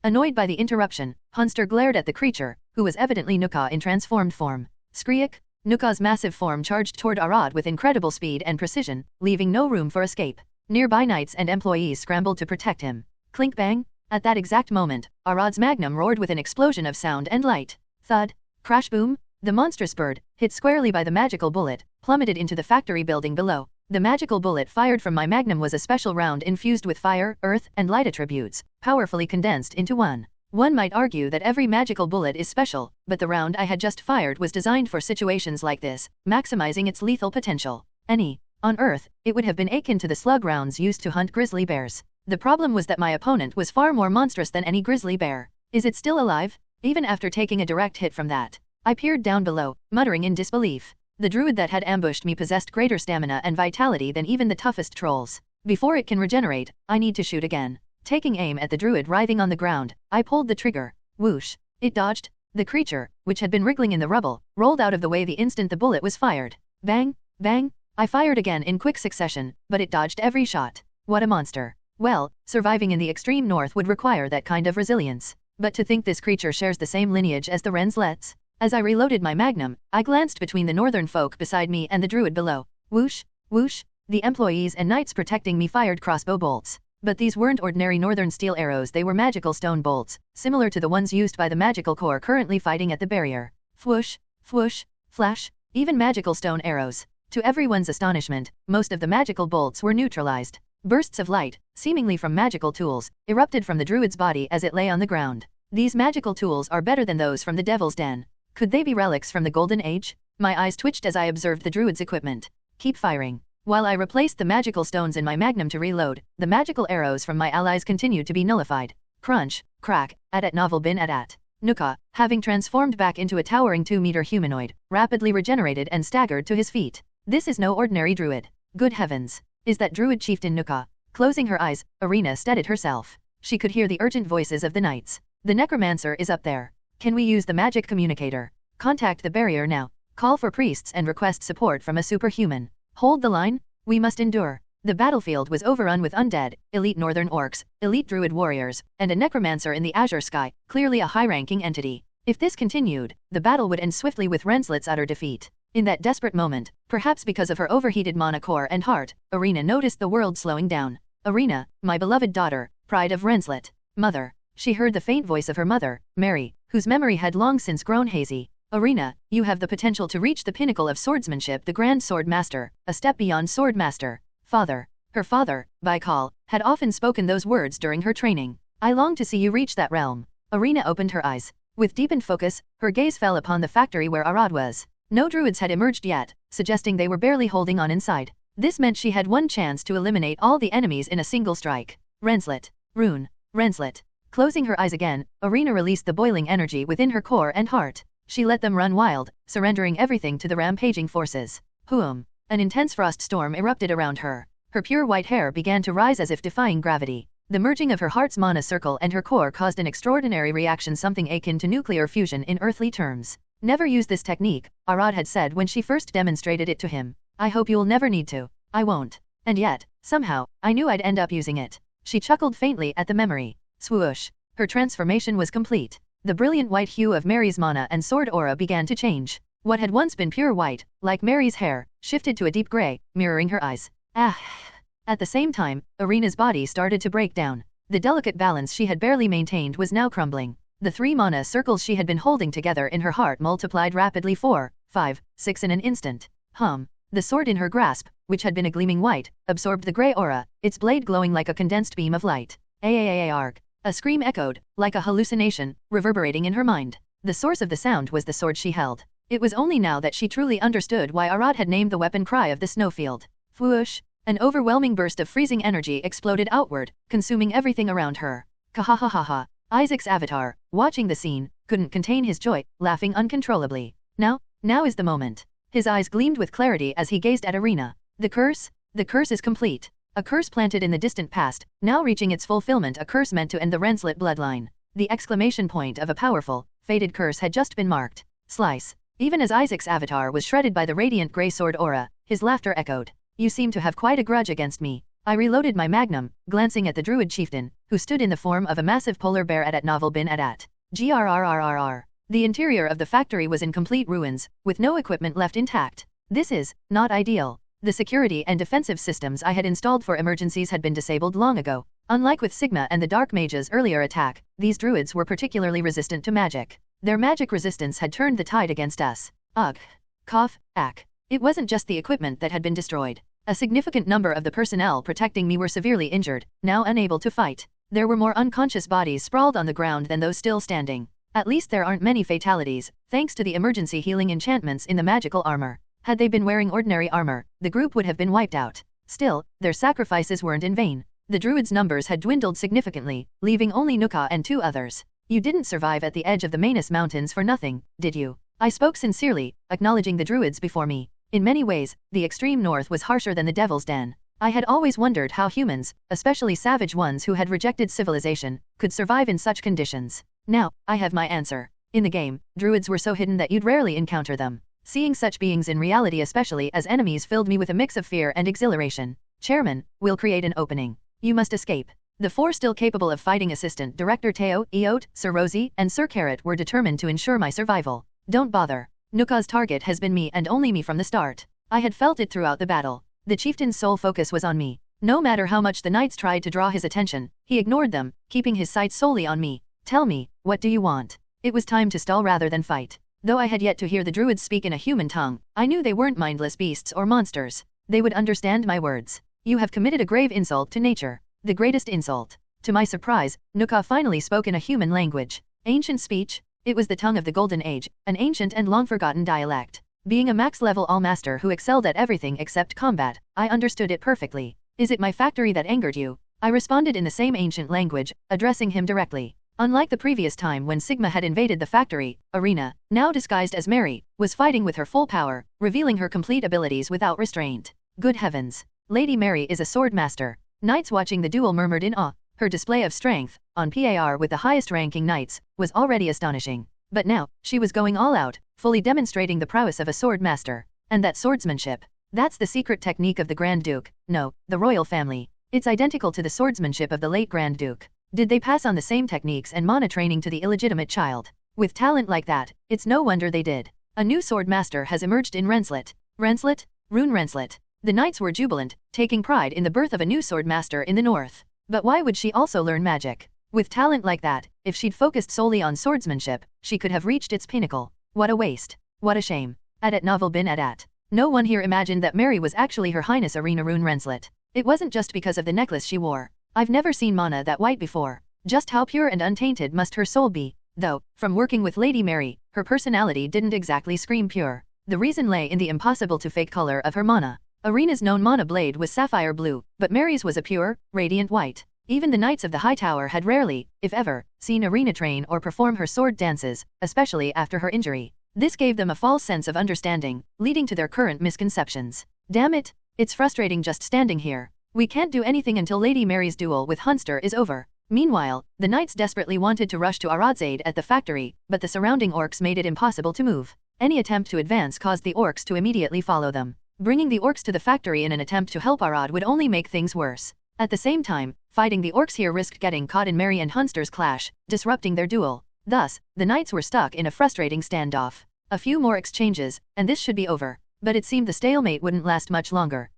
Annoyed by the interruption, Hunster glared at the creature, who was evidently Nuka in transformed form. Skreek. Nuka's massive form charged toward Arad with incredible speed and precision, leaving no room for escape. Nearby knights and employees scrambled to protect him. Clink bang. At that exact moment, Arad's magnum roared with an explosion of sound and light. Thud. Crash boom. The monstrous bird, hit squarely by the magical bullet, plummeted into the factory building below. The magical bullet fired from my magnum was a special round infused with fire, earth, and light attributes, powerfully condensed into one. One might argue that every magical bullet is special, but the round I had just fired was designed for situations like this, maximizing its lethal potential. On Earth, it would have been akin to the slug rounds used to hunt grizzly bears. The problem was that my opponent was far more monstrous than any grizzly bear. Is it still alive? Even after taking a direct hit from that, I peered down below, muttering in disbelief. The druid that had ambushed me possessed greater stamina and vitality than even the toughest trolls. Before it can regenerate, I need to shoot again. Taking aim at the druid writhing on the ground, I pulled the trigger. Whoosh! It dodged. The creature, which had been wriggling in the rubble, rolled out of the way the instant the bullet was fired. Bang! Bang! I fired again in quick succession, but it dodged every shot. What a monster. Well, surviving in the extreme north would require that kind of resilience. But to think this creature shares the same lineage as the Renslets? As I reloaded my magnum, I glanced between the northern folk beside me and the druid below. Whoosh! Whoosh! The employees and knights protecting me fired crossbow bolts. But these weren't ordinary northern steel arrows, they were magical stone bolts, similar to the ones used by the magical corps currently fighting at the barrier. Fwoosh! Fwoosh! Flash! Even magical stone arrows. To everyone's astonishment, most of the magical bolts were neutralized. Bursts of light, seemingly from magical tools, erupted from the druid's body as it lay on the ground. These magical tools are better than those from the Devil's Den. Could they be relics from the Golden Age? My eyes twitched as I observed the druid's equipment. Keep firing. While I replaced the magical stones in my magnum to reload, the magical arrows from my allies continued to be nullified. Crunch, crack, at novel bin at. Nuka, having transformed back into a towering 2-meter humanoid, rapidly regenerated and staggered to his feet. This is no ordinary druid. Good heavens. Is that druid chieftain Nuka? Closing her eyes, Arena steadied herself. She could hear the urgent voices of the knights. The necromancer is up there. Can we use the magic communicator? Contact the barrier now. Call for priests and request support from a superhuman. Hold the line? We must endure. The battlefield was overrun with undead, elite northern orcs, elite druid warriors, and a necromancer in the azure sky, clearly a high-ranking entity. If this continued, the battle would end swiftly with Renslet's utter defeat. In that desperate moment, perhaps because of her overheated mana core and heart, Arena noticed the world slowing down. Arena, my beloved daughter, pride of Renslet. Mother. She heard the faint voice of her mother, Mary, whose memory had long since grown hazy. Arena, you have the potential to reach the pinnacle of swordsmanship, the Grand Sword Master, a step beyond Sword Master. Father. Her father, Baikal, had often spoken those words during her training. I long to see you reach that realm. Arena opened her eyes. With deepened focus, her gaze fell upon the factory where Arad was. No druids had emerged yet, suggesting they were barely holding on inside. This meant she had one chance to eliminate all the enemies in a single strike. Renslet. Rune. Renslet. Closing her eyes again, Arena released the boiling energy within her core and heart. She let them run wild, surrendering everything to the rampaging forces. Whoom. An intense frost storm erupted around her. Her pure white hair began to rise as if defying gravity. The merging of her heart's mana circle and her core caused an extraordinary reaction, something akin to nuclear fusion in earthly terms. Never use this technique, Arad had said when she first demonstrated it to him. I hope you'll never need to. I won't. And yet, somehow, I knew I'd end up using it. She chuckled faintly at the memory. Swoosh. Her transformation was complete. The brilliant white hue of Mary's mana and sword aura began to change. What had once been pure white, like Mary's hair, shifted to a deep gray, mirroring her eyes. Ah! At the same time, Arena's body started to break down. The delicate balance she had barely maintained was now crumbling. The 3 mana circles she had been holding together in her heart multiplied rapidly 4, 5, 6 in an instant. The sword in her grasp, which had been a gleaming white, absorbed the gray aura, its blade glowing like a condensed beam of light. Aarg. A scream echoed, like a hallucination, reverberating in her mind. The source of the sound was the sword she held. It was only now that she truly understood why Arad had named the weapon Cry of the Snowfield. Fwoosh! An overwhelming burst of freezing energy exploded outward, consuming everything around her. Kahahaha. Isaac's avatar, watching the scene, couldn't contain his joy, laughing uncontrollably. Now is the moment. His eyes gleamed with clarity as he gazed at Arena. The curse? The curse is complete. A curse planted in the distant past, now reaching its fulfillment, a curse meant to end the Renslet bloodline. The exclamation point of a powerful, fated curse had just been marked. Slice. Even as Isaac's avatar was shredded by the radiant grey sword aura, his laughter echoed. You seem to have quite a grudge against me. I reloaded my magnum, glancing at the druid chieftain, who stood in the form of a massive polar bear at novel bin at. Grrrrrr. The interior of the factory was in complete ruins, with no equipment left intact. This is not ideal. The security and defensive systems I had installed for emergencies had been disabled long ago. Unlike with Sigma and the Dark Mage's earlier attack, these druids were particularly resistant to magic. Their magic resistance had turned the tide against us. Ugh. Cough, ack. It wasn't just the equipment that had been destroyed. A significant number of the personnel protecting me were severely injured, now unable to fight. There were more unconscious bodies sprawled on the ground than those still standing. At least there aren't many fatalities, thanks to the emergency healing enchantments in the magical armor. Had they been wearing ordinary armor, the group would have been wiped out. Still, their sacrifices weren't in vain. The druids' numbers had dwindled significantly, leaving only Nuka and 2 others. You didn't survive at the edge of the Manus Mountains for nothing, did you? I spoke sincerely, acknowledging the druids before me. In many ways, the extreme north was harsher than the Devil's Den. I had always wondered how humans, especially savage ones who had rejected civilization, could survive in such conditions. Now, I have my answer. In the game, druids were so hidden that you'd rarely encounter them. Seeing such beings in reality, especially as enemies, filled me with a mix of fear and exhilaration. Chairman, we'll create an opening. You must escape. The four still capable of fighting Assistant Director Teo, Eote, Sir Rosie, and Sir Carrot were determined to ensure my survival. Don't bother. Nuka's target has been me and only me from the start. I had felt it throughout the battle. The chieftain's sole focus was on me. No matter how much the knights tried to draw his attention, he ignored them, keeping his sights solely on me. Tell me, what do you want? It was time to stall rather than fight. Though I had yet to hear the druids speak in a human tongue, I knew they weren't mindless beasts or monsters. They would understand my words. You have committed a grave insult to nature. The greatest insult. To my surprise, Nuka finally spoke in a human language. Ancient speech? It was the tongue of the Golden Age, an ancient and long-forgotten dialect. Being a max-level all-master who excelled at everything except combat, I understood it perfectly. Is it my factory that angered you? I responded in the same ancient language, addressing him directly. Unlike the previous time when Sigma had invaded the factory, Arena, now disguised as Mary, was fighting with her full power, revealing her complete abilities without restraint. Good heavens! Lady Mary is a sword master. Knights watching the duel murmured in awe. Her display of strength, on par with the highest-ranking knights, was already astonishing. But now, she was going all out, fully demonstrating the prowess of a sword master. And that swordsmanship. That's the secret technique of the Grand Duke, no, the royal family. It's identical to the swordsmanship of the late Grand Duke. Did they pass on the same techniques and mana training to the illegitimate child? With talent like that, it's no wonder they did. A new sword master has emerged in Renslet. Renslet? Rune Renslet. The knights were jubilant, taking pride in the birth of a new sword master in the north. But why would she also learn magic? With talent like that, if she'd focused solely on swordsmanship, she could have reached its pinnacle. What a waste. What a shame. At novel bin at. No one here imagined that Mary was actually Her Highness Arena Rune Renslet. It wasn't just because of the necklace she wore. I've never seen mana that white before. Just how pure and untainted must her soul be? Though, from working with Lady Mary, her personality didn't exactly scream pure. The reason lay in the impossible-to-fake color of her mana. Arena's known mana blade was sapphire blue, but Mary's was a pure, radiant white. Even the knights of the High Tower had rarely, if ever, seen Arena train or perform her sword dances, especially after her injury. This gave them a false sense of understanding, leading to their current misconceptions. Damn it! It's frustrating just standing here. We can't do anything until Lady Mary's duel with Hunster is over. Meanwhile, the knights desperately wanted to rush to Arad's aid at the factory, but the surrounding orcs made it impossible to move. Any attempt to advance caused the orcs to immediately follow them. Bringing the orcs to the factory in an attempt to help Arad would only make things worse. At the same time, fighting the orcs here risked getting caught in Mary and Hunster's clash, disrupting their duel. Thus, the knights were stuck in a frustrating standoff. A few more exchanges, and this should be over. But it seemed the stalemate wouldn't last much longer.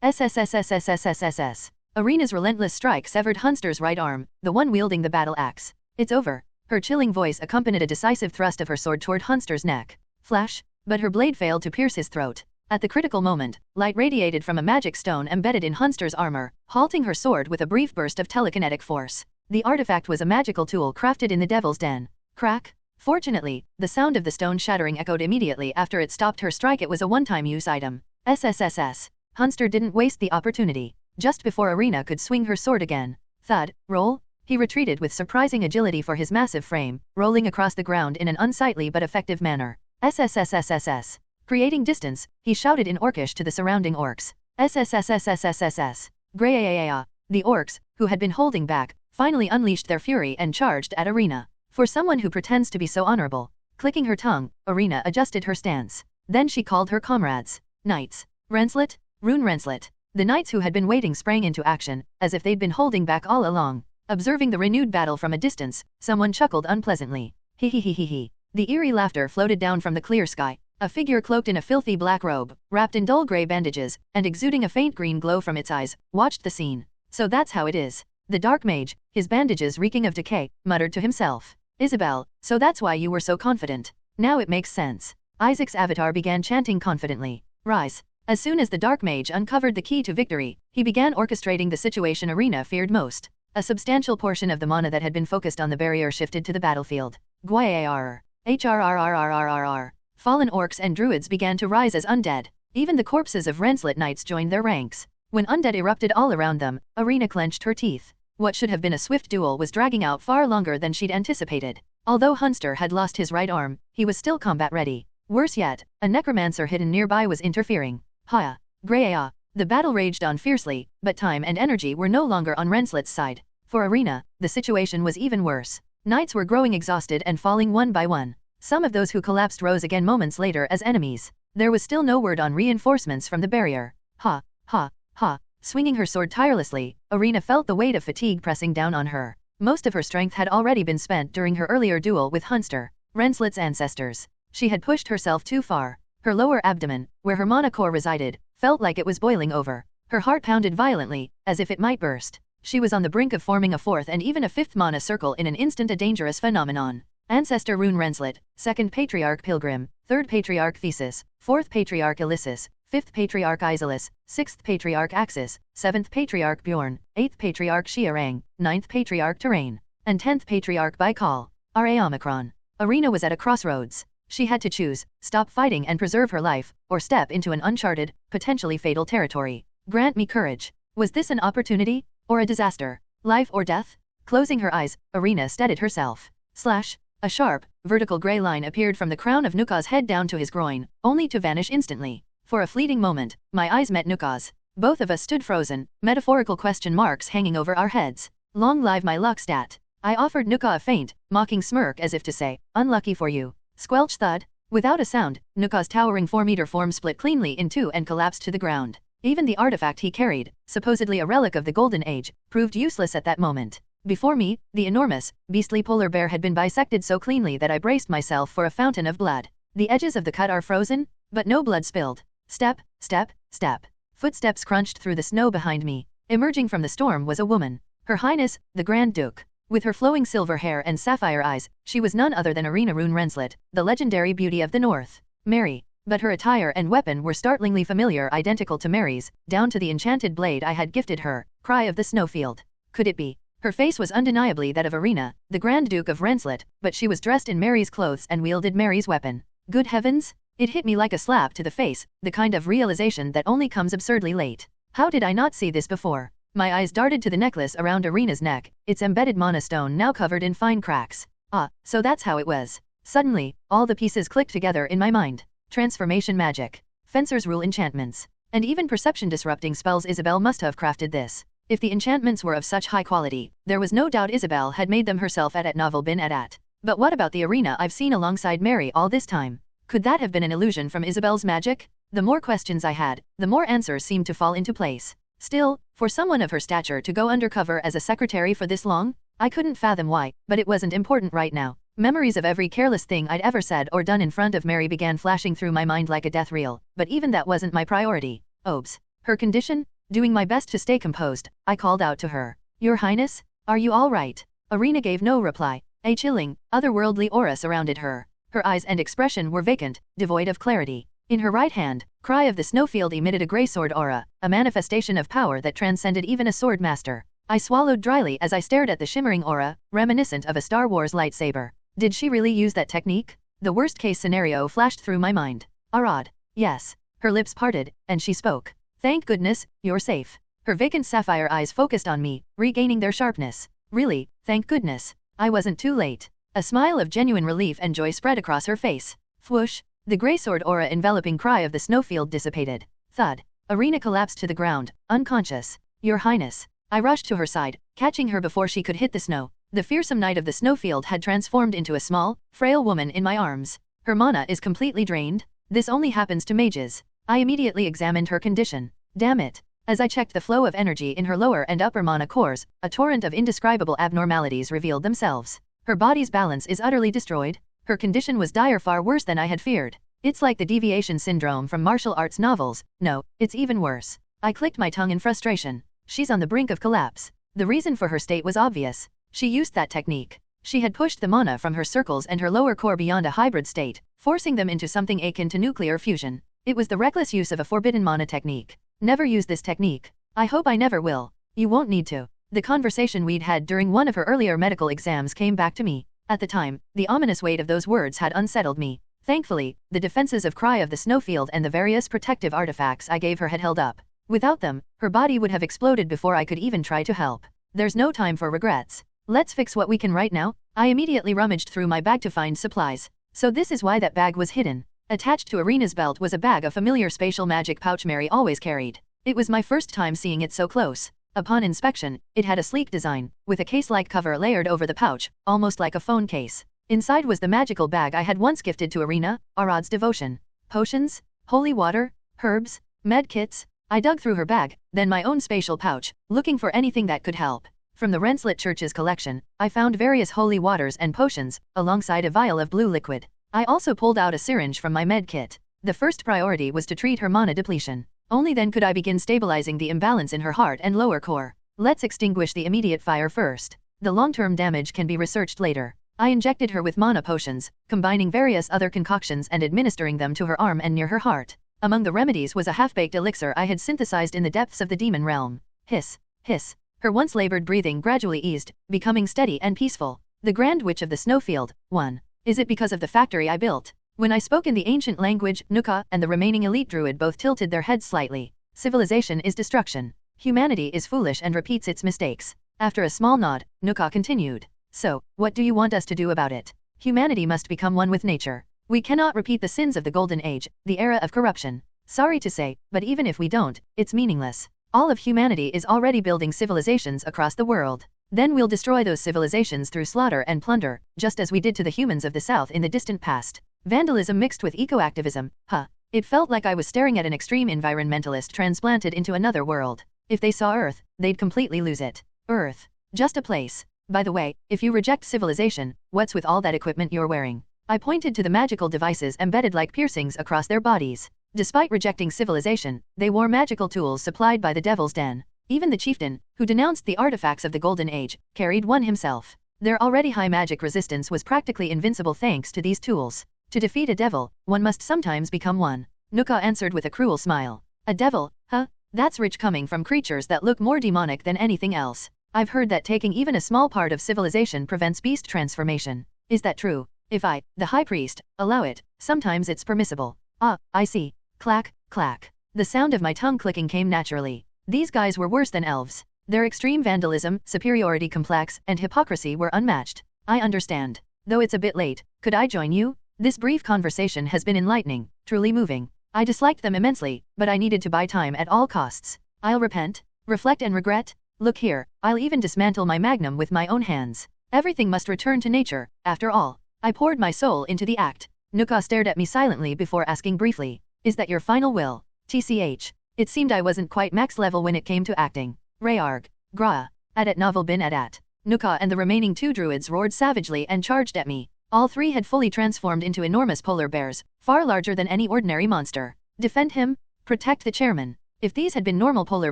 SSSSSSSSSS. Arena's relentless strike severed Hunster's right arm, the one wielding the battle axe. It's over. Her chilling voice accompanied a decisive thrust of her sword toward Hunster's neck. Flash. But her blade failed to pierce his throat. At the critical moment, light radiated from a magic stone embedded in Hunster's armor, halting her sword with a brief burst of telekinetic force. The artifact was a magical tool crafted in the Devil's Den. Crack. Fortunately, the sound of the stone shattering echoed immediately after it stopped her strike. It was a one-time use item. SSSS. Hunster didn't waste the opportunity. Just before Arena could swing her sword again. Thud. Roll. He retreated with surprising agility for his massive frame, rolling across the ground in an unsightly but effective manner. SSSSSS. Creating distance, he shouted in Orcish to the surrounding orcs. SSSSSSSS. Greyayaya. The orcs, who had been holding back, finally unleashed their fury and charged at Arena. For someone who pretends to be so honorable. Clicking her tongue, Arena adjusted her stance. Then she called her comrades. Knights. Renslet. Rune Renslet. The knights who had been waiting sprang into action, as if they'd been holding back all along. Observing the renewed battle from a distance, someone chuckled unpleasantly. He. The eerie laughter floated down from the clear sky. A figure cloaked in a filthy black robe, wrapped in dull grey bandages, and exuding a faint green glow from its eyes, watched the scene. So that's how it is. The dark mage, his bandages reeking of decay, muttered to himself. Isabel, so that's why you were so confident. Now it makes sense. Isaac's avatar began chanting confidently. Rise. As soon as the dark mage uncovered the key to victory, he began orchestrating the situation Arena feared most. A substantial portion of the mana that had been focused on the barrier shifted to the battlefield. Gwayar. HRRRRRRR. Fallen orcs and druids began to rise as undead. Even the corpses of Renslet knights joined their ranks. When undead erupted all around them, Arena clenched her teeth. What should have been a swift duel was dragging out far longer than she'd anticipated. Although Hunster had lost his right arm, he was still combat ready. Worse yet, a necromancer hidden nearby was interfering. Haya. Greyaya. The battle raged on fiercely, but time and energy were no longer on Renslet's side. For Arena, the situation was even worse. Knights were growing exhausted and falling one by one. Some of those who collapsed rose again moments later as enemies. There was still no word on reinforcements from the barrier. Ha, ha, ha. Swinging her sword tirelessly, Arena felt the weight of fatigue pressing down on her. Most of her strength had already been spent during her earlier duel with Hunster, Renslet's ancestors. She had pushed herself too far. Her lower abdomen, where her mana core resided, felt like it was boiling over. Her heart pounded violently, as if it might burst. She was on the brink of forming a fourth and even a fifth mana circle in an instant, a dangerous phenomenon. Ancestor Rune Renslet, 2nd Patriarch Pilgrim, 3rd Patriarch Thesis, 4th Patriarch Ilyssus, 5th Patriarch Isolus, 6th Patriarch Axis, 7th Patriarch Bjorn, 8th Patriarch Xiarang, 9th Patriarch Terrain, and 10th Patriarch Baikal. R.A. Omicron. Arena was at a crossroads. She had to choose, stop fighting and preserve her life, or step into an uncharted, potentially fatal territory. Grant me courage. Was this an opportunity, or a disaster? Life or death? Closing her eyes, Arena steadied herself. Slash. A sharp, vertical gray line appeared from the crown of Nuka's head down to his groin, only to vanish instantly. For a fleeting moment, my eyes met Nuka's. Both of us stood frozen, metaphorical question marks hanging over our heads. Long live my luck stat. I offered Nuka a faint, mocking smirk as if to say, unlucky for you. Squelch thud. Without a sound, Nuka's towering 4-meter form split cleanly in two and collapsed to the ground. Even the artifact he carried, supposedly a relic of the Golden Age, proved useless at that moment. Before me, the enormous, beastly polar bear had been bisected so cleanly that I braced myself for a fountain of blood. The edges of the cut are frozen, but no blood spilled. Step, step, step. Footsteps crunched through the snow behind me. Emerging from the storm was a woman. Her Highness, the Grand Duke. With her flowing silver hair and sapphire eyes, she was none other than Arena Rune Renslet, the legendary beauty of the North. Mary. But her attire and weapon were startlingly familiar, identical to Mary's, down to the enchanted blade I had gifted her. Cry of the Snowfield. Could it be? Her face was undeniably that of Arena, the Grand Duke of Renslet, but she was dressed in Mary's clothes and wielded Mary's weapon. Good heavens! It hit me like a slap to the face, the kind of realization that only comes absurdly late. How did I not see this before? My eyes darted to the necklace around Arena's neck, its embedded mana stone now covered in fine cracks. Ah, so that's how it was. Suddenly, all the pieces clicked together in my mind. Transformation magic. Fencer's rule enchantments. And even perception-disrupting spells. Isabel must have crafted this. If the enchantments were of such high quality, there was no doubt Isabel had made them herself at novel bin at. But what about the Arena I've seen alongside Mary all this time? Could that have been an illusion from Isabel's magic? The more questions I had, the more answers seemed to fall into place. Still, for someone of her stature to go undercover as a secretary for this long, I couldn't fathom why, but it wasn't important right now. Memories of every careless thing I'd ever said or done in front of Mary began flashing through my mind like a death reel, but even that wasn't my priority. Oops. Her condition? Doing my best to stay composed, I called out to her. Your Highness? Are you all right? Arena gave no reply. A chilling, otherworldly aura surrounded her. Her eyes and expression were vacant, devoid of clarity. In her right hand, Cry of the Snowfield emitted a grey sword aura, a manifestation of power that transcended even a sword master. I swallowed dryly as I stared at the shimmering aura, reminiscent of a Star Wars lightsaber. Did she really use that technique? The worst-case scenario flashed through my mind. Arad. Yes. Her lips parted, and she spoke. Thank goodness, you're safe. Her vacant sapphire eyes focused on me, regaining their sharpness. Really, thank goodness. I wasn't too late. A smile of genuine relief and joy spread across her face. Whoosh. The grey sword aura enveloping Cry of the Snowfield dissipated. Thud. Arena collapsed to the ground, unconscious. Your Highness. I rushed to her side, catching her before she could hit the snow. The fearsome knight of the Snowfield had transformed into a small, frail woman in my arms. Her mana is completely drained. This only happens to mages. I immediately examined her condition. Damn it. As I checked the flow of energy in her lower and upper mana cores, a torrent of indescribable abnormalities revealed themselves. Her body's balance is utterly destroyed. Her condition was dire, far worse than I had feared. It's like the deviation syndrome from martial arts novels. No, it's even worse. I clicked my tongue in frustration. She's on the brink of collapse. The reason for her state was obvious. She used that technique. She had pushed the mana from her circles and her lower core beyond a hybrid state, forcing them into something akin to nuclear fusion. It was the reckless use of a forbidden mana technique. Never use this technique. I hope I never will. You won't need to. The conversation we'd had during one of her earlier medical exams came back to me. At the time, the ominous weight of those words had unsettled me. Thankfully, the defenses of Cry of the Snowfield and the various protective artifacts I gave her had held up. Without them, her body would have exploded before I could even try to help. There's no time for regrets. Let's fix what we can right now. I immediately rummaged through my bag to find supplies. So this is why that bag was hidden. Attached to Arena's belt was a bag of familiar spatial magic pouch Mary always carried. It was my first time seeing it so close. Upon inspection, it had a sleek design, with a case-like cover layered over the pouch, almost like a phone case. Inside was the magical bag I had once gifted to Arena, Arad's devotion. Potions, holy water, herbs, med kits. I dug through her bag, then my own spatial pouch, looking for anything that could help. From the Rensselaer Church's collection, I found various holy waters and potions, alongside a vial of blue liquid. I also pulled out a syringe from my med kit. The first priority was to treat her mana depletion. Only then could I begin stabilizing the imbalance in her heart and lower core. Let's extinguish the immediate fire first. The long-term damage can be researched later. I injected her with mana potions, combining various other concoctions and administering them to her arm and near her heart. Among the remedies was a half-baked elixir I had synthesized in the depths of the demon realm. Hiss, hiss. Her once labored breathing gradually eased, becoming steady and peaceful. The Grand Witch of the Snowfield, 1. Is it because of the factory I built? When I spoke in the ancient language, Nuka and the remaining elite druid both tilted their heads slightly. Civilization is destruction. Humanity is foolish and repeats its mistakes. After a small nod, Nuka continued. So, what do you want us to do about it? Humanity must become one with nature. We cannot repeat the sins of the Golden Age, the era of corruption. Sorry to say, but even if we don't, it's meaningless. All of humanity is already building civilizations across the world. Then we'll destroy those civilizations through slaughter and plunder, just as we did to the humans of the South in the distant past. Vandalism mixed with eco-activism, huh? It felt like I was staring at an extreme environmentalist transplanted into another world. If they saw Earth, they'd completely lose it. Earth. Just a place. By the way, if you reject civilization, what's with all that equipment you're wearing? I pointed to the magical devices embedded like piercings across their bodies. Despite rejecting civilization, they wore magical tools supplied by the Devil's Den. Even the chieftain, who denounced the artifacts of the Golden Age, carried one himself. Their already high magic resistance was practically invincible thanks to these tools. To defeat a devil, one must sometimes become one. Nuka answered with a cruel smile. A devil, huh? That's rich coming from creatures that look more demonic than anything else. I've heard that taking even a small part of civilization prevents beast transformation. Is that true? If I, the high priest, allow it, sometimes it's permissible. Ah, I see. Clack, clack. The sound of my tongue clicking came naturally. These guys were worse than elves. Their extreme vandalism, superiority complex, and hypocrisy were unmatched. I understand. Though it's a bit late, could I join you? This brief conversation has been enlightening, truly moving. I disliked them immensely, but I needed to buy time at all costs. I'll repent, reflect and regret. Look here, I'll even dismantle my magnum with my own hands. Everything must return to nature, after all. I poured my soul into the act. Nuka stared at me silently before asking briefly, is that your final will? TCH. It seemed I wasn't quite max level when it came to acting. Rayarg. Gra. Adat novel bin adat. Nuka and the remaining 2 druids roared savagely and charged at me. All 3 had fully transformed into enormous polar bears, far larger than any ordinary monster. Defend him? Protect the chairman. If these had been normal polar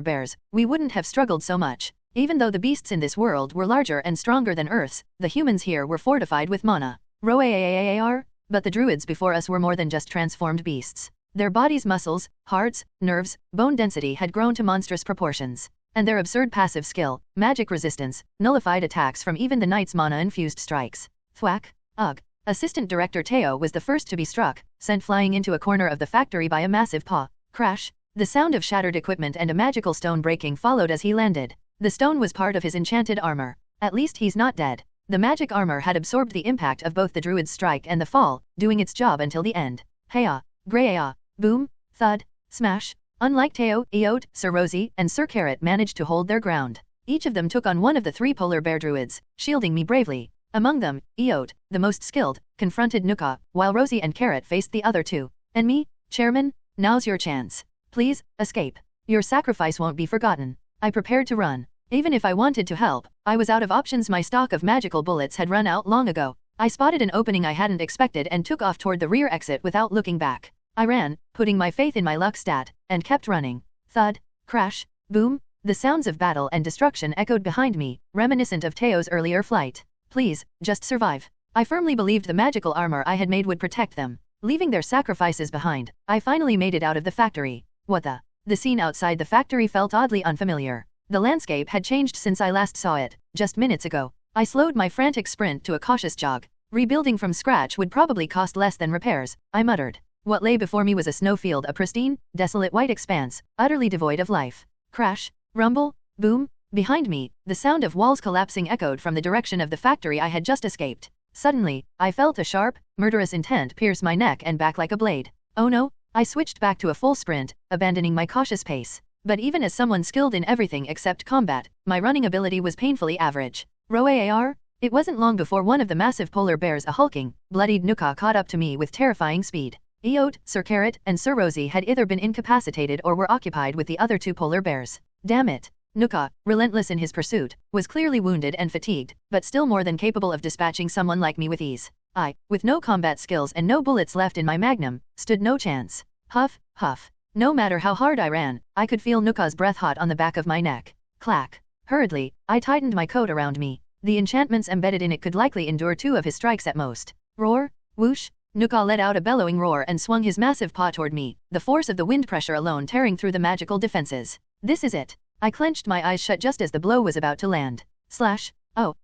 bears, we wouldn't have struggled so much. Even though the beasts in this world were larger and stronger than Earth's, the humans here were fortified with mana. Roar. But the druids before us were more than just transformed beasts. Their bodies' muscles, hearts, nerves, bone density had grown to monstrous proportions. And their absurd passive skill, magic resistance, nullified attacks from even the knight's mana-infused strikes. Thwack. Ugh. Assistant Director Teo was the first to be struck, sent flying into a corner of the factory by a massive paw. Crash. The sound of shattered equipment and a magical stone breaking followed as he landed. The stone was part of his enchanted armor. At least he's not dead. The magic armor had absorbed the impact of both the druid's strike and the fall, doing its job until the end. Heya. Greya. Boom. Thud. Smash. Unlike Teo, Eot, Sir Rosie, and Sir Carrot managed to hold their ground. Each of them took on one of the 3 polar bear druids, shielding me bravely. Among them, Eot, the most skilled, confronted Nuka, while Rosie and Carrot faced the other 2. And me, Chairman, now's your chance. Please, escape. Your sacrifice won't be forgotten. I prepared to run. Even if I wanted to help, I was out of options. My stock of magical bullets had run out long ago. I spotted an opening I hadn't expected and took off toward the rear exit without looking back. I ran, putting my faith in my luck stat, and kept running. Thud, crash, boom. The sounds of battle and destruction echoed behind me, reminiscent of Teo's earlier flight. Please, just survive. I firmly believed the magical armor I had made would protect them. Leaving their sacrifices behind, I finally made it out of the factory. What the? The scene outside the factory felt oddly unfamiliar. The landscape had changed since I last saw it, just minutes ago. I slowed my frantic sprint to a cautious jog. Rebuilding from scratch would probably cost less than repairs, I muttered. What lay before me was a snowfield, a pristine, desolate white expanse, utterly devoid of life. Crash, rumble, boom. Behind me, the sound of walls collapsing echoed from the direction of the factory I had just escaped. Suddenly, I felt a sharp, murderous intent pierce my neck and back like a blade. Oh no! I switched back to a full sprint, abandoning my cautious pace. But even as someone skilled in everything except combat, my running ability was painfully average. Roar? It wasn't long before one of the massive polar bears, a hulking, bloodied Nuka, caught up to me with terrifying speed. Eot, Sir Carrot, and Sir Rosie had either been incapacitated or were occupied with the other two polar bears. Damn it. Nuka, relentless in his pursuit, was clearly wounded and fatigued, but still more than capable of dispatching someone like me with ease. I, with no combat skills and no bullets left in my magnum, stood no chance. Huff, huff. No matter how hard I ran, I could feel Nuka's breath hot on the back of my neck. Clack. Hurriedly, I tightened my coat around me. The enchantments embedded in it could likely endure 2 of his strikes at most. Roar, whoosh. Nuka let out a bellowing roar and swung his massive paw toward me, the force of the wind pressure alone tearing through the magical defenses. This is it. I clenched my eyes shut just as the blow was about to land. Slash. Oh,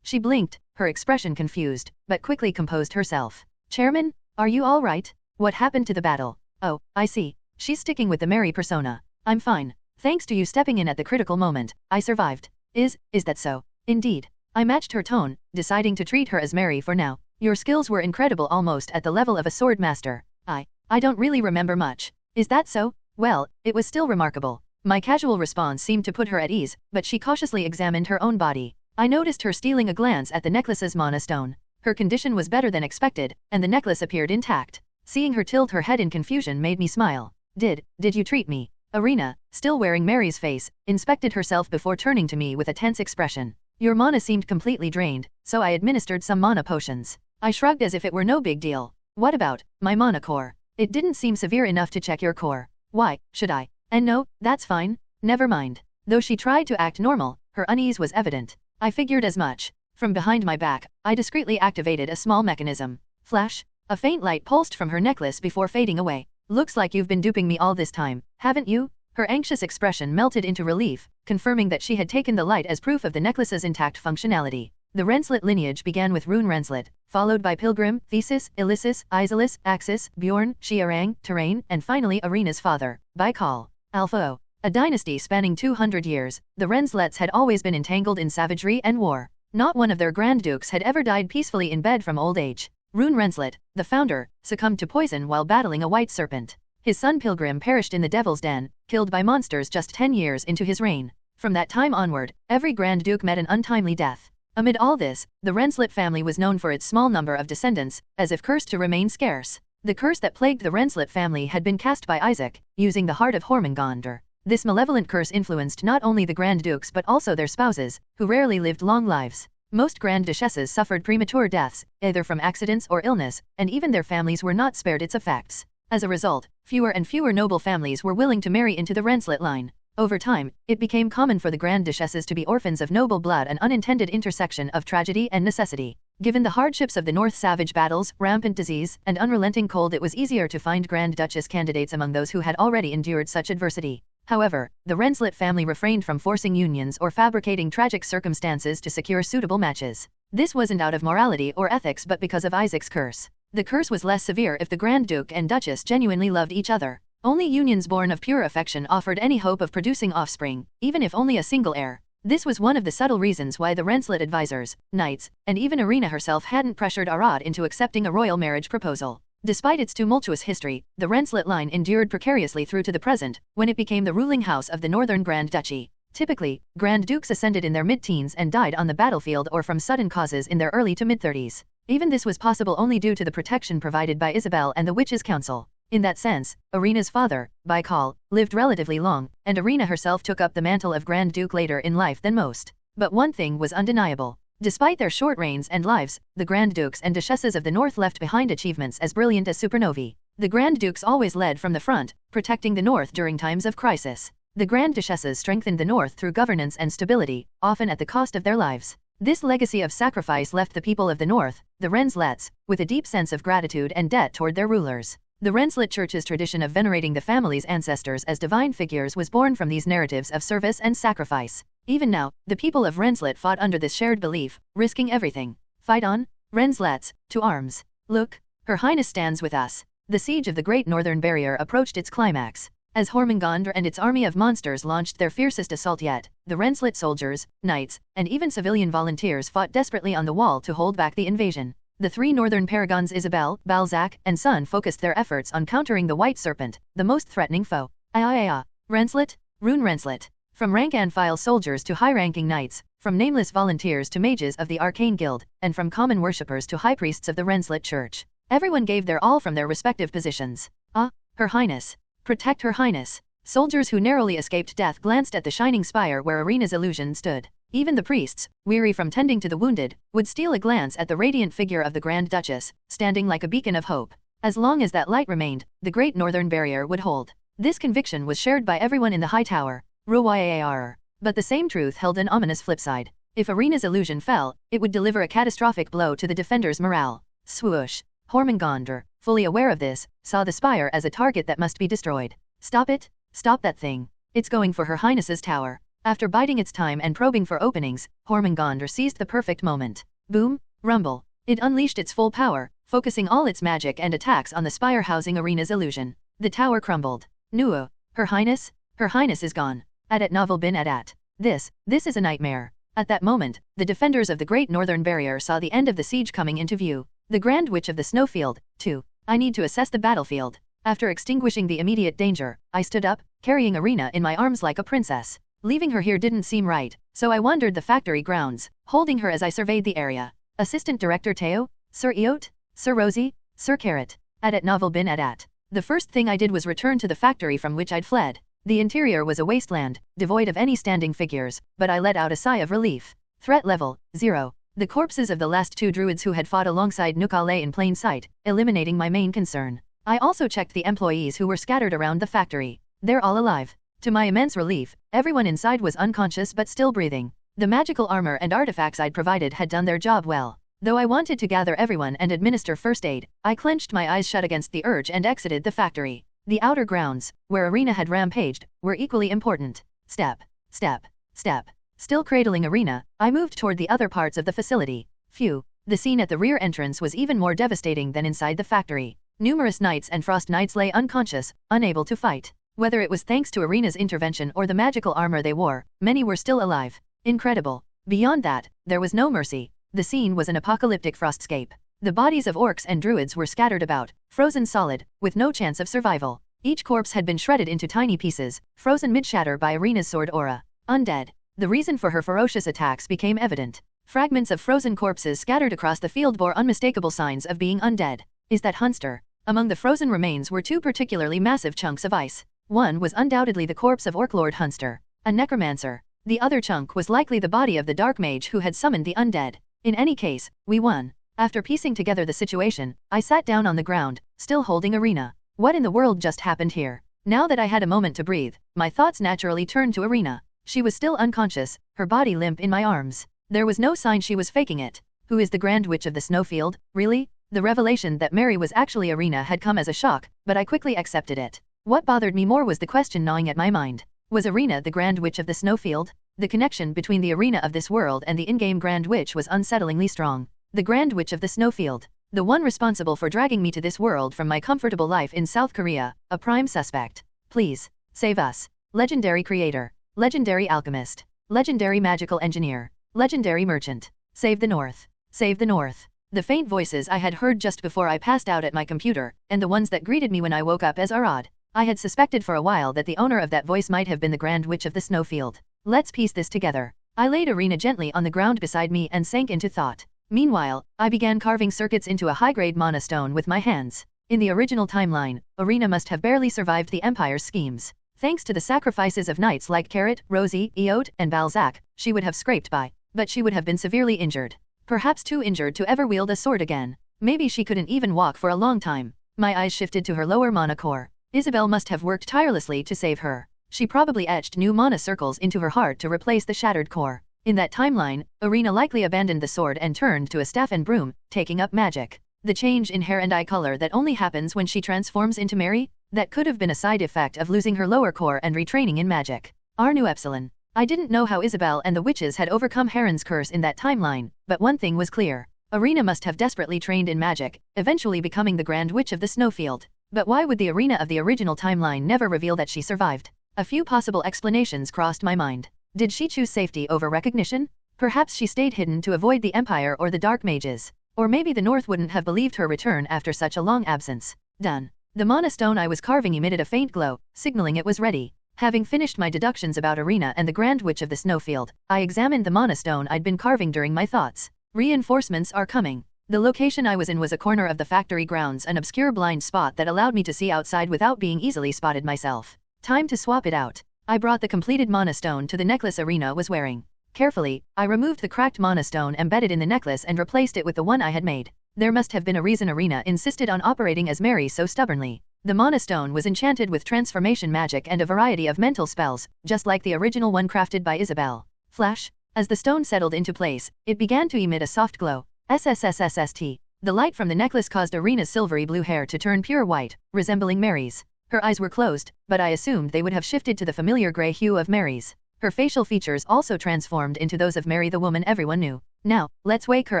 She blinked, her expression confused, but quickly composed herself. Chairman, are you all right? What happened to the battle? Oh, I see. She's sticking with the Mary persona. I'm fine. Thanks to you stepping in at the critical moment, I survived. Is that so? Indeed. I matched her tone, deciding to treat her as Mary for now. Your skills were incredible, almost at the level of a sword master. I don't really remember much. Is that so? Well, it was still remarkable. My casual response seemed to put her at ease, but she cautiously examined her own body. I noticed her stealing a glance at the necklace's mana stone. Her condition was better than expected, and the necklace appeared intact. Seeing her tilt her head in confusion made me smile. Did you treat me? Arena, still wearing Mary's face, inspected herself before turning to me with a tense expression. Your mana seemed completely drained, so I administered some mana potions. I shrugged as if it were no big deal. What about my mana core? It didn't seem severe enough to check your core. Why should I? And no, that's fine. Never mind. Though she tried to act normal, her unease was evident. I figured as much. From behind my back, I discreetly activated a small mechanism. Flash. A faint light pulsed from her necklace before fading away. Looks like you've been duping me all this time, haven't you? Her anxious expression melted into relief, confirming that she had taken the light as proof of the necklace's intact functionality. The Renslet lineage began with Rune Renslet, followed by Pilgrim, Thesis, Ilyssus, Isolus, Axis, Bjorn, Xiarang, Terrain, and finally Arena's father, Baikal. Alpha. A dynasty spanning 200 years, the Renslets had always been entangled in savagery and war. Not one of their Grand Dukes had ever died peacefully in bed from old age. Rune Renslet, the founder, succumbed to poison while battling a white serpent. His son Pilgrim perished in the Devil's Den, killed by monsters just 10 years into his reign. From that time onward, every Grand Duke met an untimely death. Amid all this, the Renslet family was known for its small number of descendants, as if cursed to remain scarce. The curse that plagued the Renslet family had been cast by Isaac, using the heart of Hormengandr. This malevolent curse influenced not only the Grand Dukes but also their spouses, who rarely lived long lives. Most Grand Duchesses suffered premature deaths, either from accidents or illness, and even their families were not spared its effects. As a result, fewer and fewer noble families were willing to marry into the Renslet line. Over time, it became common for the Grand Duchesses to be orphans of noble blood, an unintended intersection of tragedy and necessity. Given the hardships of the North, savage battles, rampant disease, and unrelenting cold, it was easier to find Grand Duchess candidates among those who had already endured such adversity. However, the Renslet family refrained from forcing unions or fabricating tragic circumstances to secure suitable matches. This wasn't out of morality or ethics but because of Isaac's curse. The curse was less severe if the Grand Duke and Duchess genuinely loved each other. Only unions born of pure affection offered any hope of producing offspring, even if only a single heir. This was one of the subtle reasons why the Renslet advisors, knights, and even Arena herself hadn't pressured Arad into accepting a royal marriage proposal. Despite its tumultuous history, the Renslet line endured precariously through to the present, when it became the ruling house of the Northern Grand Duchy. Typically, Grand Dukes ascended in their mid-teens and died on the battlefield or from sudden causes in their early to mid-30s. Even this was possible only due to the protection provided by Isabel and the Witches' Council. In that sense, Arena's father, Baikal, lived relatively long, and Arena herself took up the mantle of Grand Duke later in life than most. But one thing was undeniable. Despite their short reigns and lives, the Grand Dukes and Duchesses of the North left behind achievements as brilliant as supernovae. The Grand Dukes always led from the front, protecting the North during times of crisis. The Grand Duchesses strengthened the North through governance and stability, often at the cost of their lives. This legacy of sacrifice left the people of the North, the Renslets, with a deep sense of gratitude and debt toward their rulers. The Renslet Church's tradition of venerating the family's ancestors as divine figures was born from these narratives of service and sacrifice. Even now, the people of Renslet fought under this shared belief, risking everything. Fight on, Renslets, to arms. Look, Her Highness stands with us. The siege of the Great Northern Barrier approached its climax. As Hormengandr and its army of monsters launched their fiercest assault yet, the Renslet soldiers, knights, and even civilian volunteers fought desperately on the wall to hold back the invasion. The three northern paragons Isabel, Balzac, and Sun focused their efforts on countering the White Serpent, the most threatening foe. Renslet, Rune Renslet. From rank-and-file soldiers to high-ranking knights, from nameless volunteers to mages of the Arcane Guild, and from common worshippers to high priests of the Renslet Church. Everyone gave their all from their respective positions. Ah, Her Highness. Protect Her Highness. Soldiers who narrowly escaped death glanced at the shining spire where Arena's illusion stood. Even the priests, weary from tending to the wounded, would steal a glance at the radiant figure of the Grand Duchess, standing like a beacon of hope. As long as that light remained, the Great Northern Barrier would hold. This conviction was shared by everyone in the High Tower. But the same truth held an ominous flip side. If Arena's illusion fell, it would deliver a catastrophic blow to the defenders' morale. Swoosh. Hormengandr, fully aware of this, saw the spire as a target that must be destroyed. Stop it! Stop that thing! It's going for Her Highness's tower. After biding its time and probing for openings, Hormengandr seized the perfect moment. Boom! Rumble! It unleashed its full power, focusing all its magic and attacks on the spire housing Arena's illusion. The tower crumbled. Nuo! Her Highness? Her Highness is gone. Adat Novel bin Adat. This is a nightmare. At that moment, the defenders of the Great Northern Barrier saw the end of the siege coming into view. The Grand Witch of the Snowfield, too. I need to assess the battlefield. After extinguishing the immediate danger, I stood up, carrying Arena in my arms like a princess. Leaving her here didn't seem right, so I wandered the factory grounds, holding her as I surveyed the area. Assistant Director Teo, Sir Eot, Sir Rosie, Sir Carrot, Adat Novel bin Adat. The first thing I did was return to the factory from which I'd fled. The interior was a wasteland, devoid of any standing figures, but I let out a sigh of relief. Threat level, 0. The corpses of the last 2 druids who had fought alongside Nuka lay in plain sight, eliminating my main concern. I also checked the employees who were scattered around the factory. They're all alive. To my immense relief, everyone inside was unconscious but still breathing. The magical armor and artifacts I'd provided had done their job well. Though I wanted to gather everyone and administer first aid, I clenched my eyes shut against the urge and exited the factory. The outer grounds, where Arena had rampaged, were equally important. Step, step, step. Still cradling Arena, I moved toward the other parts of the facility. Phew. The scene at the rear entrance was even more devastating than inside the factory. Numerous knights and frost knights lay unconscious, unable to fight. Whether it was thanks to Arena's intervention or the magical armor they wore, many were still alive. Incredible. Beyond that, there was no mercy. The scene was an apocalyptic frostscape. The bodies of orcs and druids were scattered about, frozen solid, with no chance of survival. Each corpse had been shredded into tiny pieces, frozen mid-shatter by Arena's sword aura. Undead. The reason for her ferocious attacks became evident. Fragments of frozen corpses scattered across the field bore unmistakable signs of being undead. Is that Hunster? Among the frozen remains were 2 particularly massive chunks of ice. One was undoubtedly the corpse of Orclord Hunster, a necromancer. The other chunk was likely the body of the dark mage who had summoned the undead. In any case, we won. After piecing together the situation, I sat down on the ground, still holding Arena. What in the world just happened here? Now that I had a moment to breathe, my thoughts naturally turned to Arena. She was still unconscious, her body limp in my arms. There was no sign she was faking it. Who is the Grand Witch of the Snowfield, really? The revelation that Mary was actually Arena had come as a shock, but I quickly accepted it. What bothered me more was the question gnawing at my mind. Was Arena the Grand Witch of the Snowfield? The connection between the Arena of this world and the in-game Grand Witch was unsettlingly strong. The Grand Witch of the Snowfield. The one responsible for dragging me to this world from my comfortable life in South Korea, a prime suspect. Please, save us. Legendary creator. Legendary alchemist. Legendary magical engineer. Legendary merchant. Save the North. Save the North. The faint voices I had heard just before I passed out at my computer, and the ones that greeted me when I woke up as Arad. I had suspected for a while that the owner of that voice might have been the Grand Witch of the Snowfield. Let's piece this together. I laid Arena gently on the ground beside me and sank into thought. Meanwhile, I began carving circuits into a high-grade mana stone with my hands. In the original timeline, Arena must have barely survived the Empire's schemes. Thanks to the sacrifices of knights like Carrot, Rosie, Eot, and Balzac, she would have scraped by, but she would have been severely injured. Perhaps too injured to ever wield a sword again. Maybe she couldn't even walk for a long time. My eyes shifted to her lower mana core. Isabel must have worked tirelessly to save her. She probably etched new mana circles into her heart to replace the shattered core. In that timeline, Arena likely abandoned the sword and turned to a staff and broom, taking up magic. The change in hair and eye color that only happens when she transforms into Mary? That could have been a side effect of losing her lower core and retraining in magic. Arnu Epsilon. I didn't know how Isabel and the witches had overcome Heron's curse in that timeline, but one thing was clear. Arena must have desperately trained in magic, eventually becoming the Grand Witch of the Snowfield. But why would the Arena of the original timeline never reveal that she survived? A few possible explanations crossed my mind. Did she choose safety over recognition? Perhaps she stayed hidden to avoid the Empire or the Dark Mages. Or maybe the North wouldn't have believed her return after such a long absence. Done. The mana stone I was carving emitted a faint glow, signaling it was ready. Having finished my deductions about Arena and the Grand Witch of the Snowfield, I examined the mana stone I'd been carving during my thoughts. Reinforcements are coming. The location I was in was a corner of the factory grounds, an obscure blind spot that allowed me to see outside without being easily spotted myself. Time to swap it out. I brought the completed mana stone to the necklace Arena was wearing. Carefully, I removed the cracked mana stone embedded in the necklace and replaced it with the one I had made. There must have been a reason Arena insisted on operating as Mary so stubbornly. The mana stone was enchanted with transformation magic and a variety of mental spells, just like the original one crafted by Isabel. Flash. As the stone settled into place, it began to emit a soft glow. SSSSST. The light from the necklace caused Arena's silvery blue hair to turn pure white, resembling Mary's. Her eyes were closed, but I assumed they would have shifted to the familiar gray hue of Mary's. Her facial features also transformed into those of Mary, the woman everyone knew. Now, let's wake her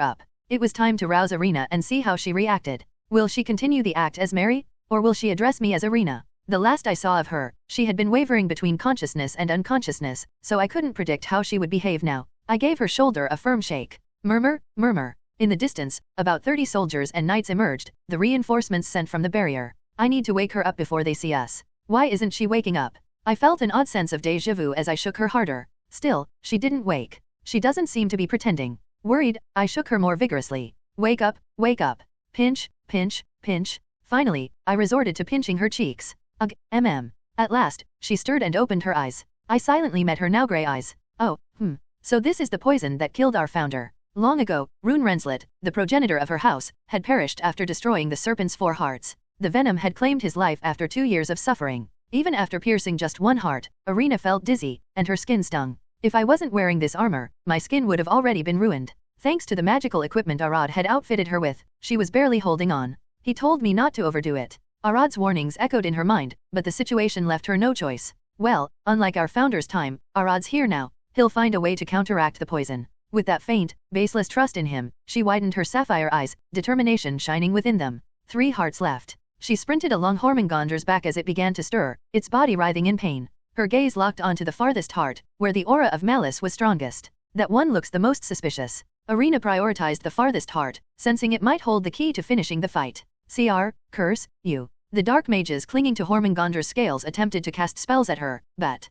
up. It was time to rouse Arena and see how she reacted. Will she continue the act as Mary? Or will she address me as Arena? The last I saw of her, she had been wavering between consciousness and unconsciousness, so I couldn't predict how she would behave now. I gave her shoulder a firm shake. Murmur, murmur. In the distance, about 30 soldiers and knights emerged, the reinforcements sent from the barrier. I need to wake her up before they see us. Why isn't she waking up? I felt an odd sense of déjà vu as I shook her harder. Still, she didn't wake. She doesn't seem to be pretending. Worried, I shook her more vigorously. Wake up, wake up. Pinch, pinch, pinch. Finally, I resorted to pinching her cheeks. Ugh, At last, she stirred and opened her eyes. I silently met her now gray eyes. Oh, So this is the poison that killed our founder. Long ago, Rune Renslet, the progenitor of her house, had perished after destroying the serpent's 4 hearts. The venom had claimed his life after 2 years of suffering. Even after piercing just 1 heart, Arena felt dizzy, and her skin stung. If I wasn't wearing this armor, my skin would have already been ruined. Thanks to the magical equipment Arad had outfitted her with, she was barely holding on. He told me not to overdo it. Arad's warnings echoed in her mind, but the situation left her no choice. Well, unlike our founder's time, Arad's here now. He'll find a way to counteract the poison. With that faint, baseless trust in him, she widened her sapphire eyes, determination shining within them. 3 hearts left. She sprinted along Hormongonder's back as it began to stir, its body writhing in pain. Her gaze locked onto the farthest heart, where the aura of malice was strongest. That one looks the most suspicious. Arena prioritized the farthest heart, sensing it might hold the key to finishing the fight. Curse, you. The dark mages clinging to Hormongonder's scales attempted to cast spells at her, but,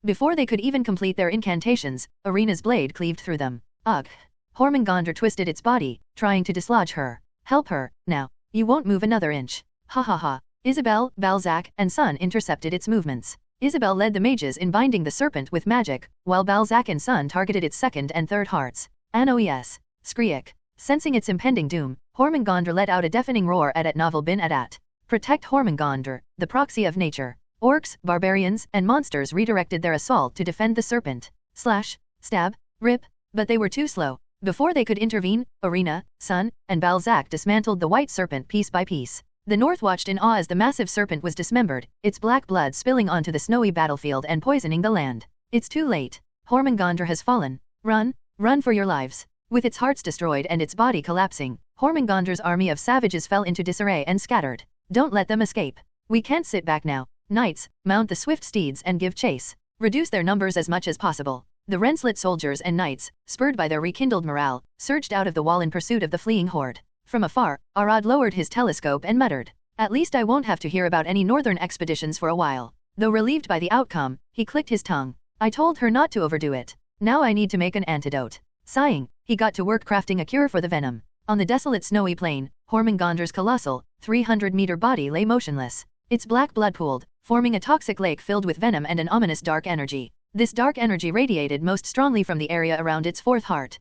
before they could even complete their incantations, Arena's blade cleaved through them. Ugh. Hormongonder twisted its body, trying to dislodge her. Help her, now. You won't move another inch. Ha ha ha. Isabel, Balzac, and Sun intercepted its movements. Isabel led the mages in binding the serpent with magic, while Balzac and Sun targeted its 2nd and 3rd hearts. Anoes. Skriek. Sensing its impending doom, Hormongonder let out a deafening roar at Novel bin Adat. Protect Hormongonder, the proxy of nature. Orcs, barbarians, and monsters redirected their assault to defend the serpent. Slash, stab, rip, but they were too slow. Before they could intervene, Arena, Sun, and Balzac dismantled the white serpent piece by piece. The North watched in awe as the massive serpent was dismembered, its black blood spilling onto the snowy battlefield and poisoning the land. It's too late. Hormongonder has fallen. Run, run for your lives. With its hearts destroyed and its body collapsing, Hormongonder's army of savages fell into disarray and scattered. Don't let them escape. We can't sit back now. Knights, mount the swift steeds and give chase. Reduce their numbers as much as possible. The Renslet soldiers and knights, spurred by their rekindled morale, surged out of the wall in pursuit of the fleeing horde. From afar, Arad lowered his telescope and muttered, "At least I won't have to hear about any northern expeditions for a while." Though relieved by the outcome, he clicked his tongue. I told her not to overdo it. Now I need to make an antidote. Sighing, he got to work crafting a cure for the venom. On the desolate snowy plain, Hormongonder's colossal, 300-meter body lay motionless. Its black blood pooled, forming a toxic lake filled with venom and an ominous dark energy. This dark energy radiated most strongly from the area around its 4th heart.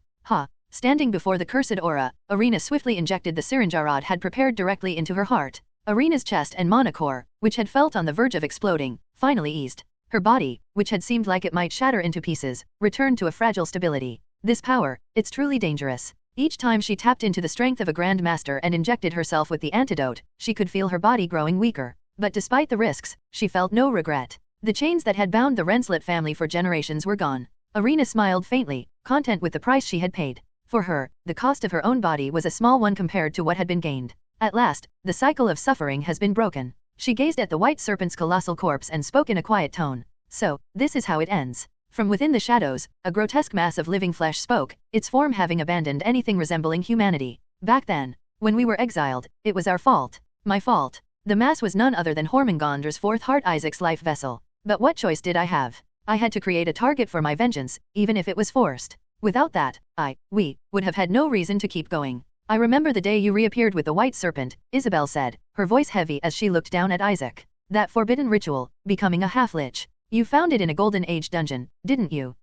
Standing before the cursed aura, Arena swiftly injected the syringe Arad had prepared directly into her heart. Arena's chest and mana core, which had felt on the verge of exploding, finally eased. Her body, which had seemed like it might shatter into pieces, returned to a fragile stability. This power, it's truly dangerous. Each time she tapped into the strength of a Grand Master and injected herself with the antidote, she could feel her body growing weaker. But despite the risks, she felt no regret. The chains that had bound the Renslet family for generations were gone. Arena smiled faintly, content with the price she had paid. For her, the cost of her own body was a small one compared to what had been gained. At last, the cycle of suffering has been broken. She gazed at the white serpent's colossal corpse and spoke in a quiet tone. So, this is how it ends. From within the shadows, a grotesque mass of living flesh spoke, its form having abandoned anything resembling humanity. Back then, when we were exiled, it was our fault. My fault. The mass was none other than Hormongonder's 4th heart, Isaac's life vessel. But what choice did I have? I had to create a target for my vengeance, even if it was forced. Without that, we would have had no reason to keep going. I remember the day you reappeared with the white serpent, Isabel said, her voice heavy as she looked down at Isaac. That forbidden ritual, becoming a half-lich. You found it in a Golden Age dungeon, didn't you?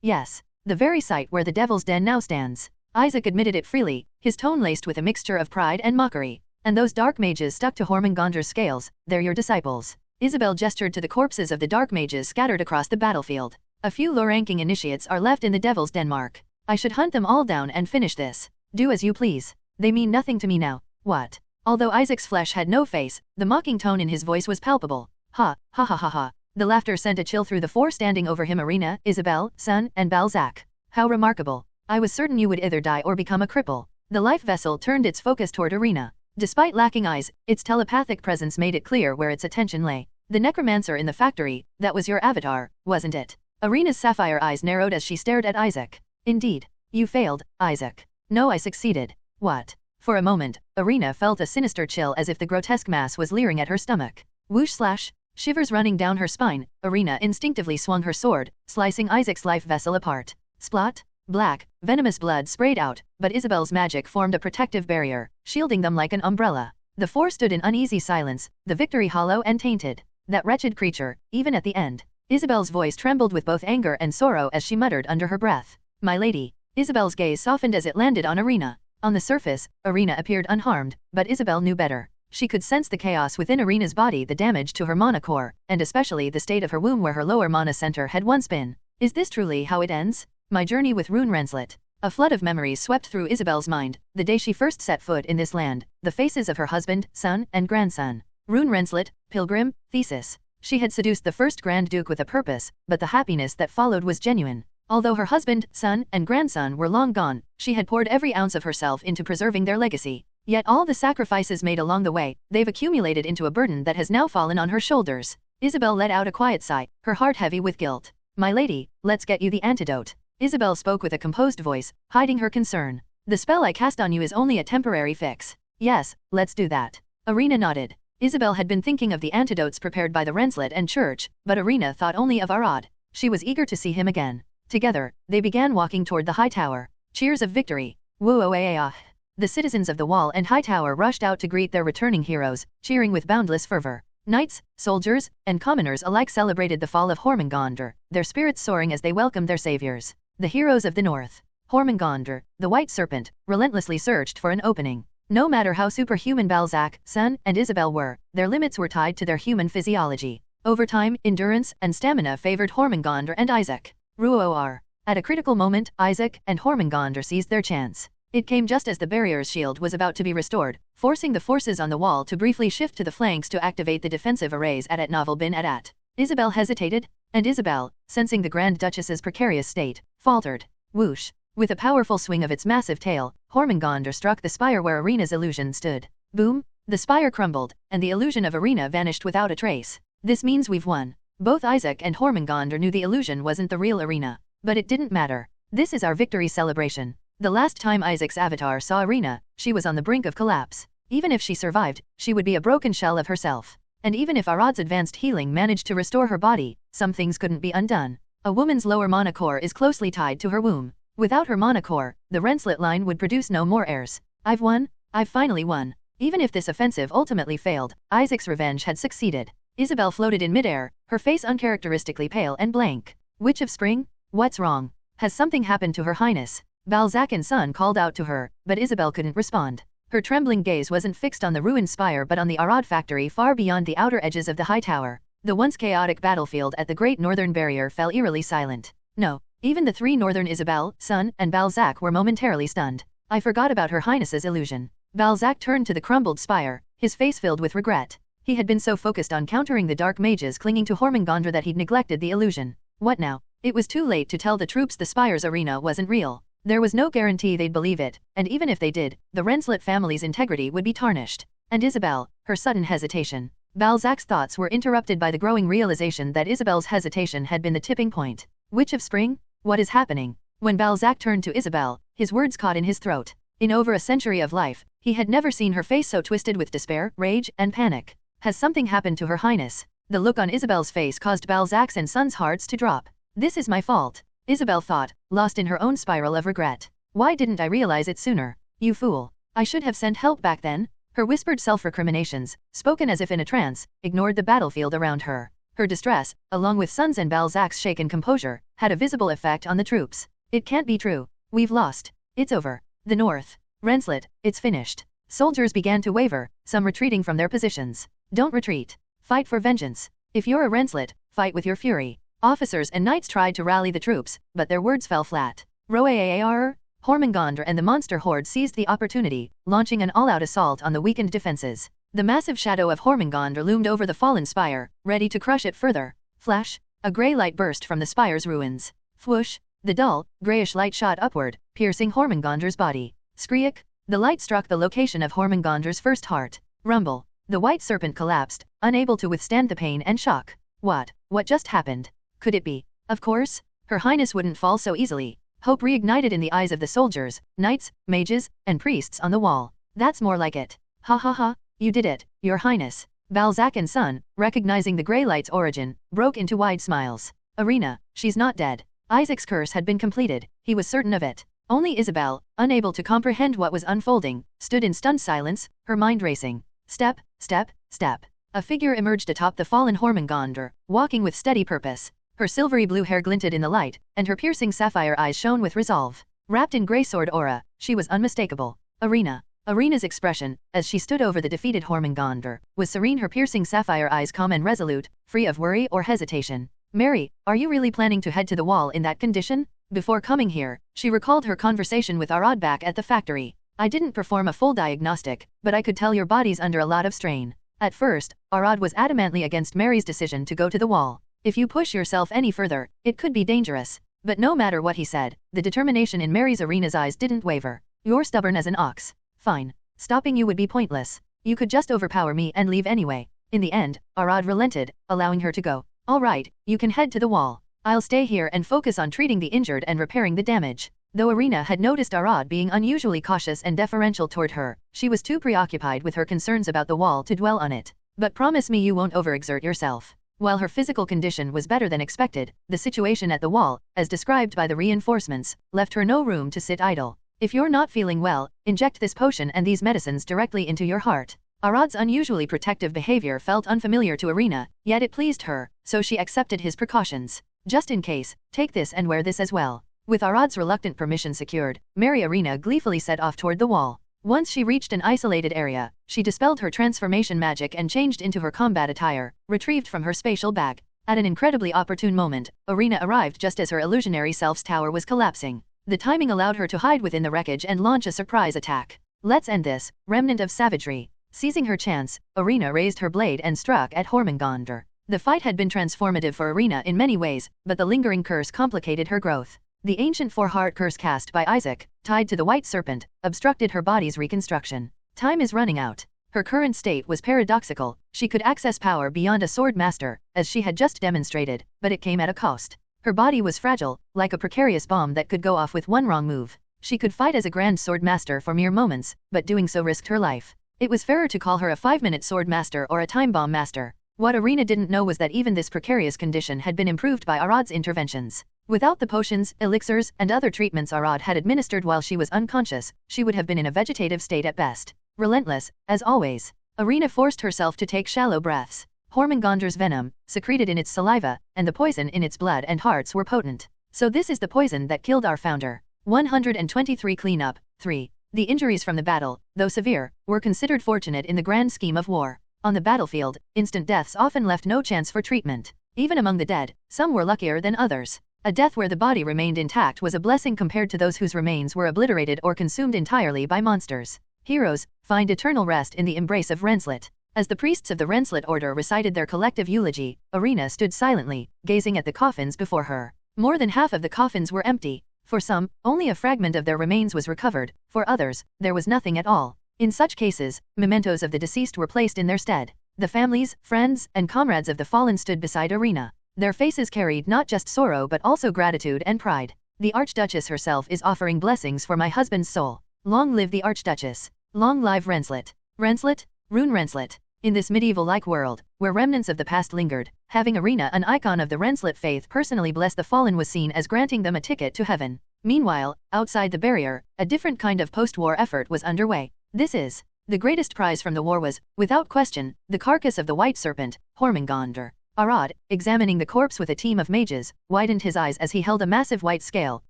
Yes. The very site where the Devil's Den now stands. Isaac admitted it freely, his tone laced with a mixture of pride and mockery. And those dark mages stuck to Hormungandr's scales, they're your disciples. Isabel gestured to the corpses of the dark mages scattered across the battlefield. A few low-ranking initiates are left in the Devil's Den mark. I should hunt them all down and finish this. Do as you please. They mean nothing to me now. What? Although Isaac's flesh had no face, the mocking tone in his voice was palpable. Ha ha. The laughter sent a chill through the four standing over him: Irina, Isabel, Sun, and Balzac. How remarkable. I was certain you would either die or become a cripple. The life vessel turned its focus toward Irina. Despite lacking eyes, its telepathic presence made it clear where its attention lay. The necromancer in the factory, that was your avatar, wasn't it? Irina's sapphire eyes narrowed as she stared at Isaac. Indeed. You failed, Isaac. No, I succeeded. What? For a moment, Irina felt a sinister chill as if the grotesque mass was leering at her stomach. Whoosh slash, shivers running down her spine, Irina instinctively swung her sword, slicing Isaac's life vessel apart. Splot. Black, venomous blood sprayed out, but Isabel's magic formed a protective barrier, shielding them like an umbrella. The four stood in uneasy silence, the victory hollow and tainted. That wretched creature, even at the end. Isabel's voice trembled with both anger and sorrow as she muttered under her breath. My lady. Isabel's gaze softened as it landed on Irina. On the surface, Irina appeared unharmed, but Isabel knew better. She could sense the chaos within Irina's body, the damage to her mana core, and especially the state of her womb where her lower mana center had once been. Is this truly how it ends? My journey with Rune Renslet. A flood of memories swept through Isabel's mind, the day she first set foot in this land, the faces of her husband, son, and grandson. Rune Renslet, pilgrim, thesis. She had seduced the first Grand Duke with a purpose, but the happiness that followed was genuine. Although her husband, son, and grandson were long gone, she had poured every ounce of herself into preserving their legacy. Yet all the sacrifices made along the way, they've accumulated into a burden that has now fallen on her shoulders. Isabel let out a quiet sigh, her heart heavy with guilt. My lady, let's get you the antidote. Isabel spoke with a composed voice, hiding her concern. The spell I cast on you is only a temporary fix. Yes, let's do that. Irina nodded. Isabel had been thinking of the antidotes prepared by the Renslet and church, but Irina thought only of Arad. She was eager to see him again. Together, they began walking toward the high tower. Cheers of victory. Woo-oh-ah. The citizens of the wall and high tower rushed out to greet their returning heroes, cheering with boundless fervor. Knights, soldiers, and commoners alike celebrated the fall of Hormungandr, their spirits soaring as they welcomed their saviors. The heroes of the north. Hormungandr, the white serpent, relentlessly searched for an opening. No matter how superhuman Balzac, Sun, and Isabel were, their limits were tied to their human physiology. Over time, endurance and stamina favored Hormungandr and Isaac. Ruoar. At a critical moment, Isaac and Hormungandr seized their chance. It came just as the barrier's shield was about to be restored, forcing the forces on the wall to briefly shift to the flanks to activate the defensive arrays at Novel bin Adat. Isabel hesitated, and Isabel, sensing the Grand Duchess's precarious state, faltered. Whoosh. With a powerful swing of its massive tail, Hormungandr struck the spire where Irina's illusion stood. Boom! The spire crumbled, and the illusion of Irina vanished without a trace. This means we've won. Both Isaac and Hormungandr knew the illusion wasn't the real Irina. But it didn't matter. This is our victory celebration. The last time Isaac's avatar saw Irina, she was on the brink of collapse. Even if she survived, she would be a broken shell of herself. And even if Arad's advanced healing managed to restore her body, some things couldn't be undone. A woman's lower mana core is closely tied to her womb. Without her mana core, the Renslet line would produce no more heirs. I've won. I've finally won. Even if this offensive ultimately failed, Isaac's revenge had succeeded. Isabel floated in midair, her face uncharacteristically pale and blank. Witch of Spring? What's wrong? Has something happened to Her Highness? Balzac and Sun called out to her, but Isabel couldn't respond. Her trembling gaze wasn't fixed on the ruined spire but on the Arad factory far beyond the outer edges of the high tower. The once chaotic battlefield at the Great Northern Barrier fell eerily silent. No, even the three Northern Isabel, Sun, and Balzac were momentarily stunned. I forgot about Her Highness's illusion. Balzac turned to the crumbled spire, his face filled with regret. He had been so focused on countering the dark mages clinging to Hormungandr that he'd neglected the illusion. What now? It was too late to tell the troops the spire's arena wasn't real. There was no guarantee they'd believe it, and even if they did, the Renslet family's integrity would be tarnished. And Isabel, her sudden hesitation. Balzac's thoughts were interrupted by the growing realization that Isabel's hesitation had been the tipping point. Witch of Spring? What is happening? When Balzac turned to Isabel, his words caught in his throat. In over a century of life, he had never seen her face so twisted with despair, rage, and panic. Has something happened to Her Highness? The look on Isabel's face caused Balzac's and Son's hearts to drop. This is my fault, Isabel thought, lost in her own spiral of regret. Why didn't I realize it sooner? You fool. I should have sent help back then. Her whispered self-recriminations, spoken as if in a trance, ignored the battlefield around her. Her distress, along with Son's and Balzac's shaken composure, had a visible effect on the troops. It can't be true. We've lost. It's over. The North. Rensselaer, it's finished. Soldiers began to waver, some retreating from their positions. Don't retreat. Fight for vengeance. If you're a Rensselaer, fight with your fury. Officers and knights tried to rally the troops, but their words fell flat. Roaar! Hormengondr and the monster horde seized the opportunity, launching an all-out assault on the weakened defenses. The massive shadow of Hormengondr loomed over the fallen spire, ready to crush it further. Flash! A grey light burst from the spire's ruins. Whoosh! The dull, greyish light shot upward, piercing Hormengondr's body. Skreek! The light struck the location of Hormengondr's first heart. Rumble! The white serpent collapsed, unable to withstand the pain and shock. What just happened? Could it be? Of course, Her Highness wouldn't fall so easily. Hope reignited in the eyes of the soldiers, knights, mages, and priests on the wall. That's more like it. Ha ha ha, you did it, Your Highness. Balzac and Son, recognizing the grey light's origin, broke into wide smiles. Irina, she's not dead. Isaac's curse had been completed, he was certain of it. Only Isabel, unable to comprehend what was unfolding, stood in stunned silence, her mind racing. Step, step, step. A figure emerged atop the fallen Hormengondr, walking with steady purpose. Her silvery blue hair glinted in the light, and her piercing sapphire eyes shone with resolve. Wrapped in grey sword aura, she was unmistakable. Irina. Irina's expression, as she stood over the defeated Hormengondr, was serene, her piercing sapphire eyes calm and resolute, free of worry or hesitation. Mary, are you really planning to head to the wall in that condition? Before coming here, she recalled her conversation with Arad back at the factory. I didn't perform a full diagnostic, but I could tell your body's under a lot of strain. At first, Arad was adamantly against Mary's decision to go to the wall. If you push yourself any further, it could be dangerous. But no matter what he said, the determination in Irina's eyes didn't waver. You're stubborn as an ox. Fine. Stopping you would be pointless. You could just overpower me and leave anyway. In the end, Arad relented, allowing her to go. All right, you can head to the wall. I'll stay here and focus on treating the injured and repairing the damage. Though Irina had noticed Arad being unusually cautious and deferential toward her, she was too preoccupied with her concerns about the wall to dwell on it. But promise me you won't overexert yourself. While her physical condition was better than expected, the situation at the wall, as described by the reinforcements, left her no room to sit idle. If you're not feeling well, inject this potion and these medicines directly into your heart. Arad's unusually protective behavior felt unfamiliar to Irina, yet it pleased her, so she accepted his precautions. Just in case, take this and wear this as well. With Arad's reluctant permission secured, Irina gleefully set off toward the wall. Once she reached an isolated area, she dispelled her transformation magic and changed into her combat attire, retrieved from her spatial bag. At an incredibly opportune moment, Irina arrived just as her illusionary self's tower was collapsing. The timing allowed her to hide within the wreckage and launch a surprise attack. Let's end this, remnant of savagery. Seizing her chance, Irina raised her blade and struck at Hormengondr. The fight had been transformative for Irina in many ways, but the lingering curse complicated her growth. The ancient four-heart curse cast by Isaac, tied to the white serpent, obstructed her body's reconstruction. Time is running out. Her current state was paradoxical. She could access power beyond a sword master, as she had just demonstrated, but it came at a cost. Her body was fragile, like a precarious bomb that could go off with one wrong move. She could fight as a grand sword master for mere moments, but doing so risked her life. It was fairer to call her a 5-minute sword master or a time bomb master. What Irina didn't know was that even this precarious condition had been improved by Arad's interventions. Without the potions, elixirs, and other treatments Arad had administered while she was unconscious, she would have been in a vegetative state at best. Relentless, as always, Irina forced herself to take shallow breaths. Hormengondr's venom, secreted in its saliva, and the poison in its blood and hearts were potent. So this is the poison that killed our founder. 123 Cleanup, 3. The injuries from the battle, though severe, were considered fortunate in the grand scheme of war. On the battlefield, instant deaths often left no chance for treatment. Even among the dead, some were luckier than others. A death where the body remained intact was a blessing compared to those whose remains were obliterated or consumed entirely by monsters. Heroes, find eternal rest in the embrace of Rensselaer. As the priests of the Rensselaer order recited their collective eulogy, Irina stood silently, gazing at the coffins before her. More than half of the coffins were empty. For some, only a fragment of their remains was recovered. For others, there was nothing at all. In such cases, mementos of the deceased were placed in their stead. The families, friends, and comrades of the fallen stood beside Irina. Their faces carried not just sorrow but also gratitude and pride. The Archduchess herself is offering blessings for my husband's soul. Long live the Archduchess. Long live Rensselaer. Rensselaer, Rune Rensselaer. In this medieval-like world, where remnants of the past lingered, having Irina, an icon of the Renslet faith, personally bless the fallen was seen as granting them a ticket to heaven. Meanwhile, outside the barrier, a different kind of post-war effort was underway. The greatest prize from the war was, without question, the carcass of the white serpent, Hormingandr. Arad, examining the corpse with a team of mages, widened his eyes as he held a massive white scale,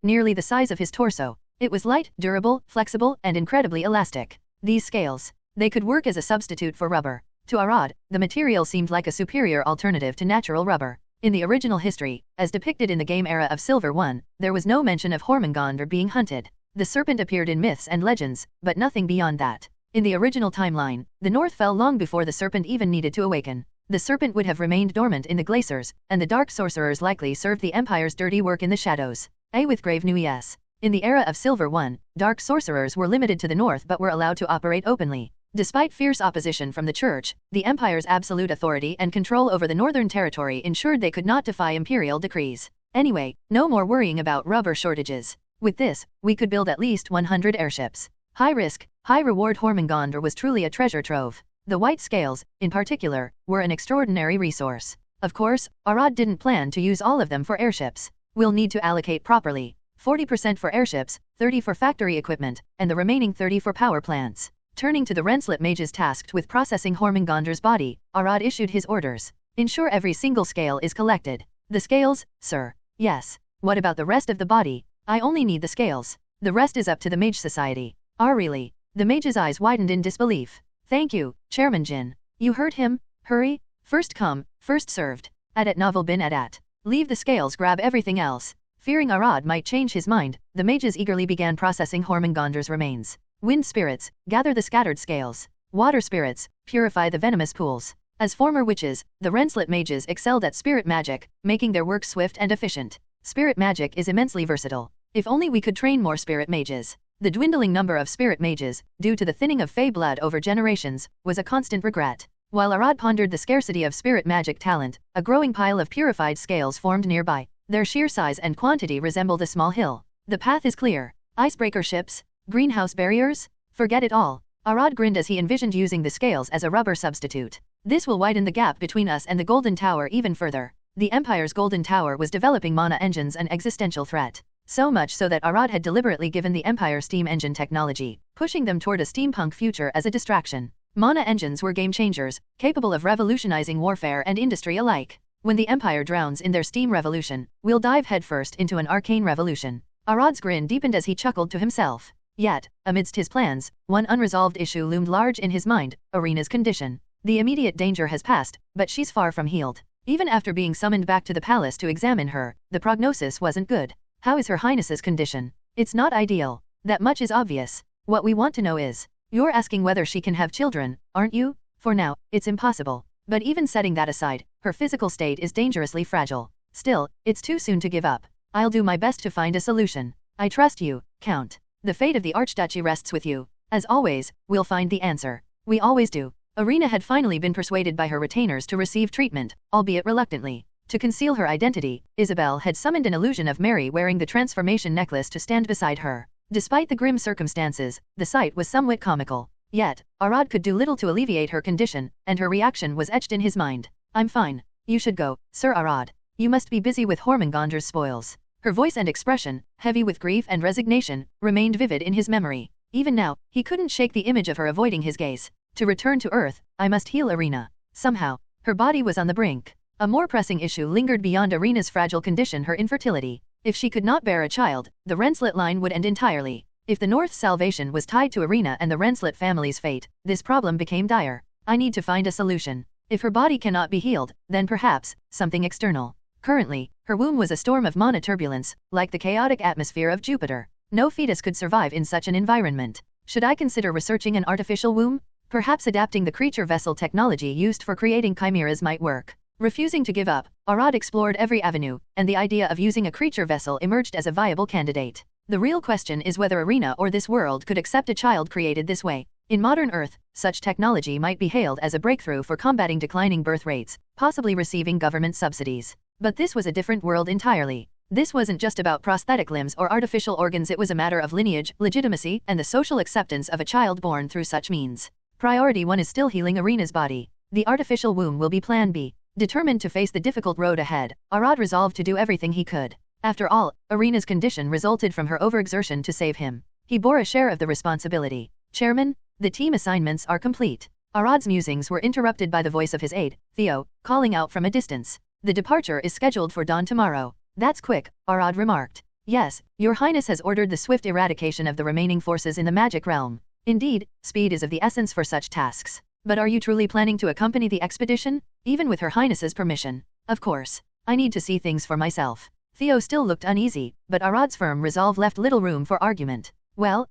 nearly the size of his torso. It was light, durable, flexible, and incredibly elastic. These scales, they could work as a substitute for rubber. To Arad, the material seemed like a superior alternative to natural rubber. In the original history, as depicted in the game era of Silver 1, there was no mention of Hormingandr being hunted. The serpent appeared in myths and legends, but nothing beyond that. In the original timeline, the North fell long before the serpent even needed to awaken. The serpent would have remained dormant in the glaciers, and the dark sorcerers likely served the Empire's dirty work in the shadows. With grave news. In the era of Silver 1, dark sorcerers were limited to the North but were allowed to operate openly. Despite fierce opposition from the Church, the Empire's absolute authority and control over the Northern Territory ensured they could not defy imperial decrees. Anyway, no more worrying about rubber shortages. With this, we could build at least 100 airships. High risk, high reward. Hormingandr was truly a treasure trove. The white scales, in particular, were an extraordinary resource. Of course, Arad didn't plan to use all of them for airships. We'll need to allocate properly. 40% for airships, 30% for factory equipment, and the remaining 30% for power plants. Turning to the Renslet mages tasked with processing Hormingandr's body, Arad issued his orders. Ensure every single scale is collected. The scales, sir? Yes. What about the rest of the body? I only need the scales. The rest is up to the Mage Society. Really? The mage's eyes widened in disbelief. Thank you, Chairman Jin. You heard him. Hurry. First come, first served. Adat novel bin adat. Leave the scales, grab everything else. Fearing Arad might change his mind, the mages eagerly began processing Hormingandr's remains. Wind spirits, gather the scattered scales. Water spirits, purify the venomous pools. As former witches, the Renslet mages excelled at spirit magic, making their work swift and efficient. Spirit magic is immensely versatile. If only we could train more spirit mages. The dwindling number of spirit mages, due to the thinning of Fey blood over generations, was a constant regret. While Arad pondered the scarcity of spirit magic talent, a growing pile of purified scales formed nearby. Their sheer size and quantity resembled a small hill. The path is clear. Icebreaker ships? Greenhouse barriers? Forget it all. Arad grinned as he envisioned using the scales as a rubber substitute. This will widen the gap between us and the Golden Tower even further. The Empire's Golden Tower was developing mana engines, an existential threat. So much so that Arad had deliberately given the Empire steam engine technology, pushing them toward a steampunk future as a distraction. Mana engines were game changers, capable of revolutionizing warfare and industry alike. When the Empire drowns in their steam revolution, we'll dive headfirst into an arcane revolution. Arad's grin deepened as he chuckled to himself. Yet, amidst his plans, one unresolved issue loomed large in his mind: Irina's condition. The immediate danger has passed, but she's far from healed. Even after being summoned back to the palace to examine her, the prognosis wasn't good. How is Her Highness's condition? It's not ideal. That much is obvious. What we want to know is, you're asking whether she can have children, aren't you? For now, it's impossible. But even setting that aside, her physical state is dangerously fragile. Still, it's too soon to give up. I'll do my best to find a solution. I trust you, Count. The fate of the Archduchy rests with you. As always, we'll find the answer. We always do. Irina had finally been persuaded by her retainers to receive treatment, albeit reluctantly. To conceal her identity, Isabel had summoned an illusion of Mary wearing the transformation necklace to stand beside her. Despite the grim circumstances, the sight was somewhat comical. Yet, Arad could do little to alleviate her condition, and her reaction was etched in his mind. I'm fine. You should go, Sir Arad. You must be busy with Hormingandr's spoils. Her voice and expression, heavy with grief and resignation, remained vivid in his memory. Even now, he couldn't shake the image of her avoiding his gaze. To return to Earth, I must heal Irina. Somehow, her body was on the brink. A more pressing issue lingered beyond Irina's fragile condition: her infertility. If she could not bear a child, the Renslet line would end entirely. If the North's salvation was tied to Irina and the Renslet family's fate, this problem became dire. I need to find a solution. If her body cannot be healed, then perhaps, something external. Currently, her womb was a storm of mana turbulence, like the chaotic atmosphere of Jupiter. No fetus could survive in such an environment. Should I consider researching an artificial womb? Perhaps adapting the creature vessel technology used for creating chimeras might work. Refusing to give up, Arad explored every avenue, and the idea of using a creature vessel emerged as a viable candidate. The real question is whether Irina or this world could accept a child created this way. In modern Earth, such technology might be hailed as a breakthrough for combating declining birth rates, possibly receiving government subsidies. But this was a different world entirely. This wasn't just about prosthetic limbs or artificial organs. It was a matter of lineage, legitimacy, and the social acceptance of a child born through such means. Priority 1 is still healing Irina's body. The artificial womb will be Plan B. Determined to face the difficult road ahead, Arad resolved to do everything he could. After all, Arena's condition resulted from her overexertion to save him. He bore a share of the responsibility. Chairman, the team assignments are complete. Arad's musings were interrupted by the voice of his aide, Theo, calling out from a distance. The departure is scheduled for dawn tomorrow. That's quick, Arad remarked. Yes, Your Highness has ordered the swift eradication of the remaining forces in the magic realm. Indeed, speed is of the essence for such tasks. But are you truly planning to accompany the expedition? Even with Her Highness's permission? Of course. I need to see things for myself. Theo still looked uneasy, but Arad's firm resolve left little room for argument. Well,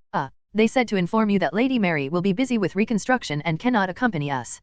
they said to inform you that Lady Mary will be busy with reconstruction and cannot accompany us.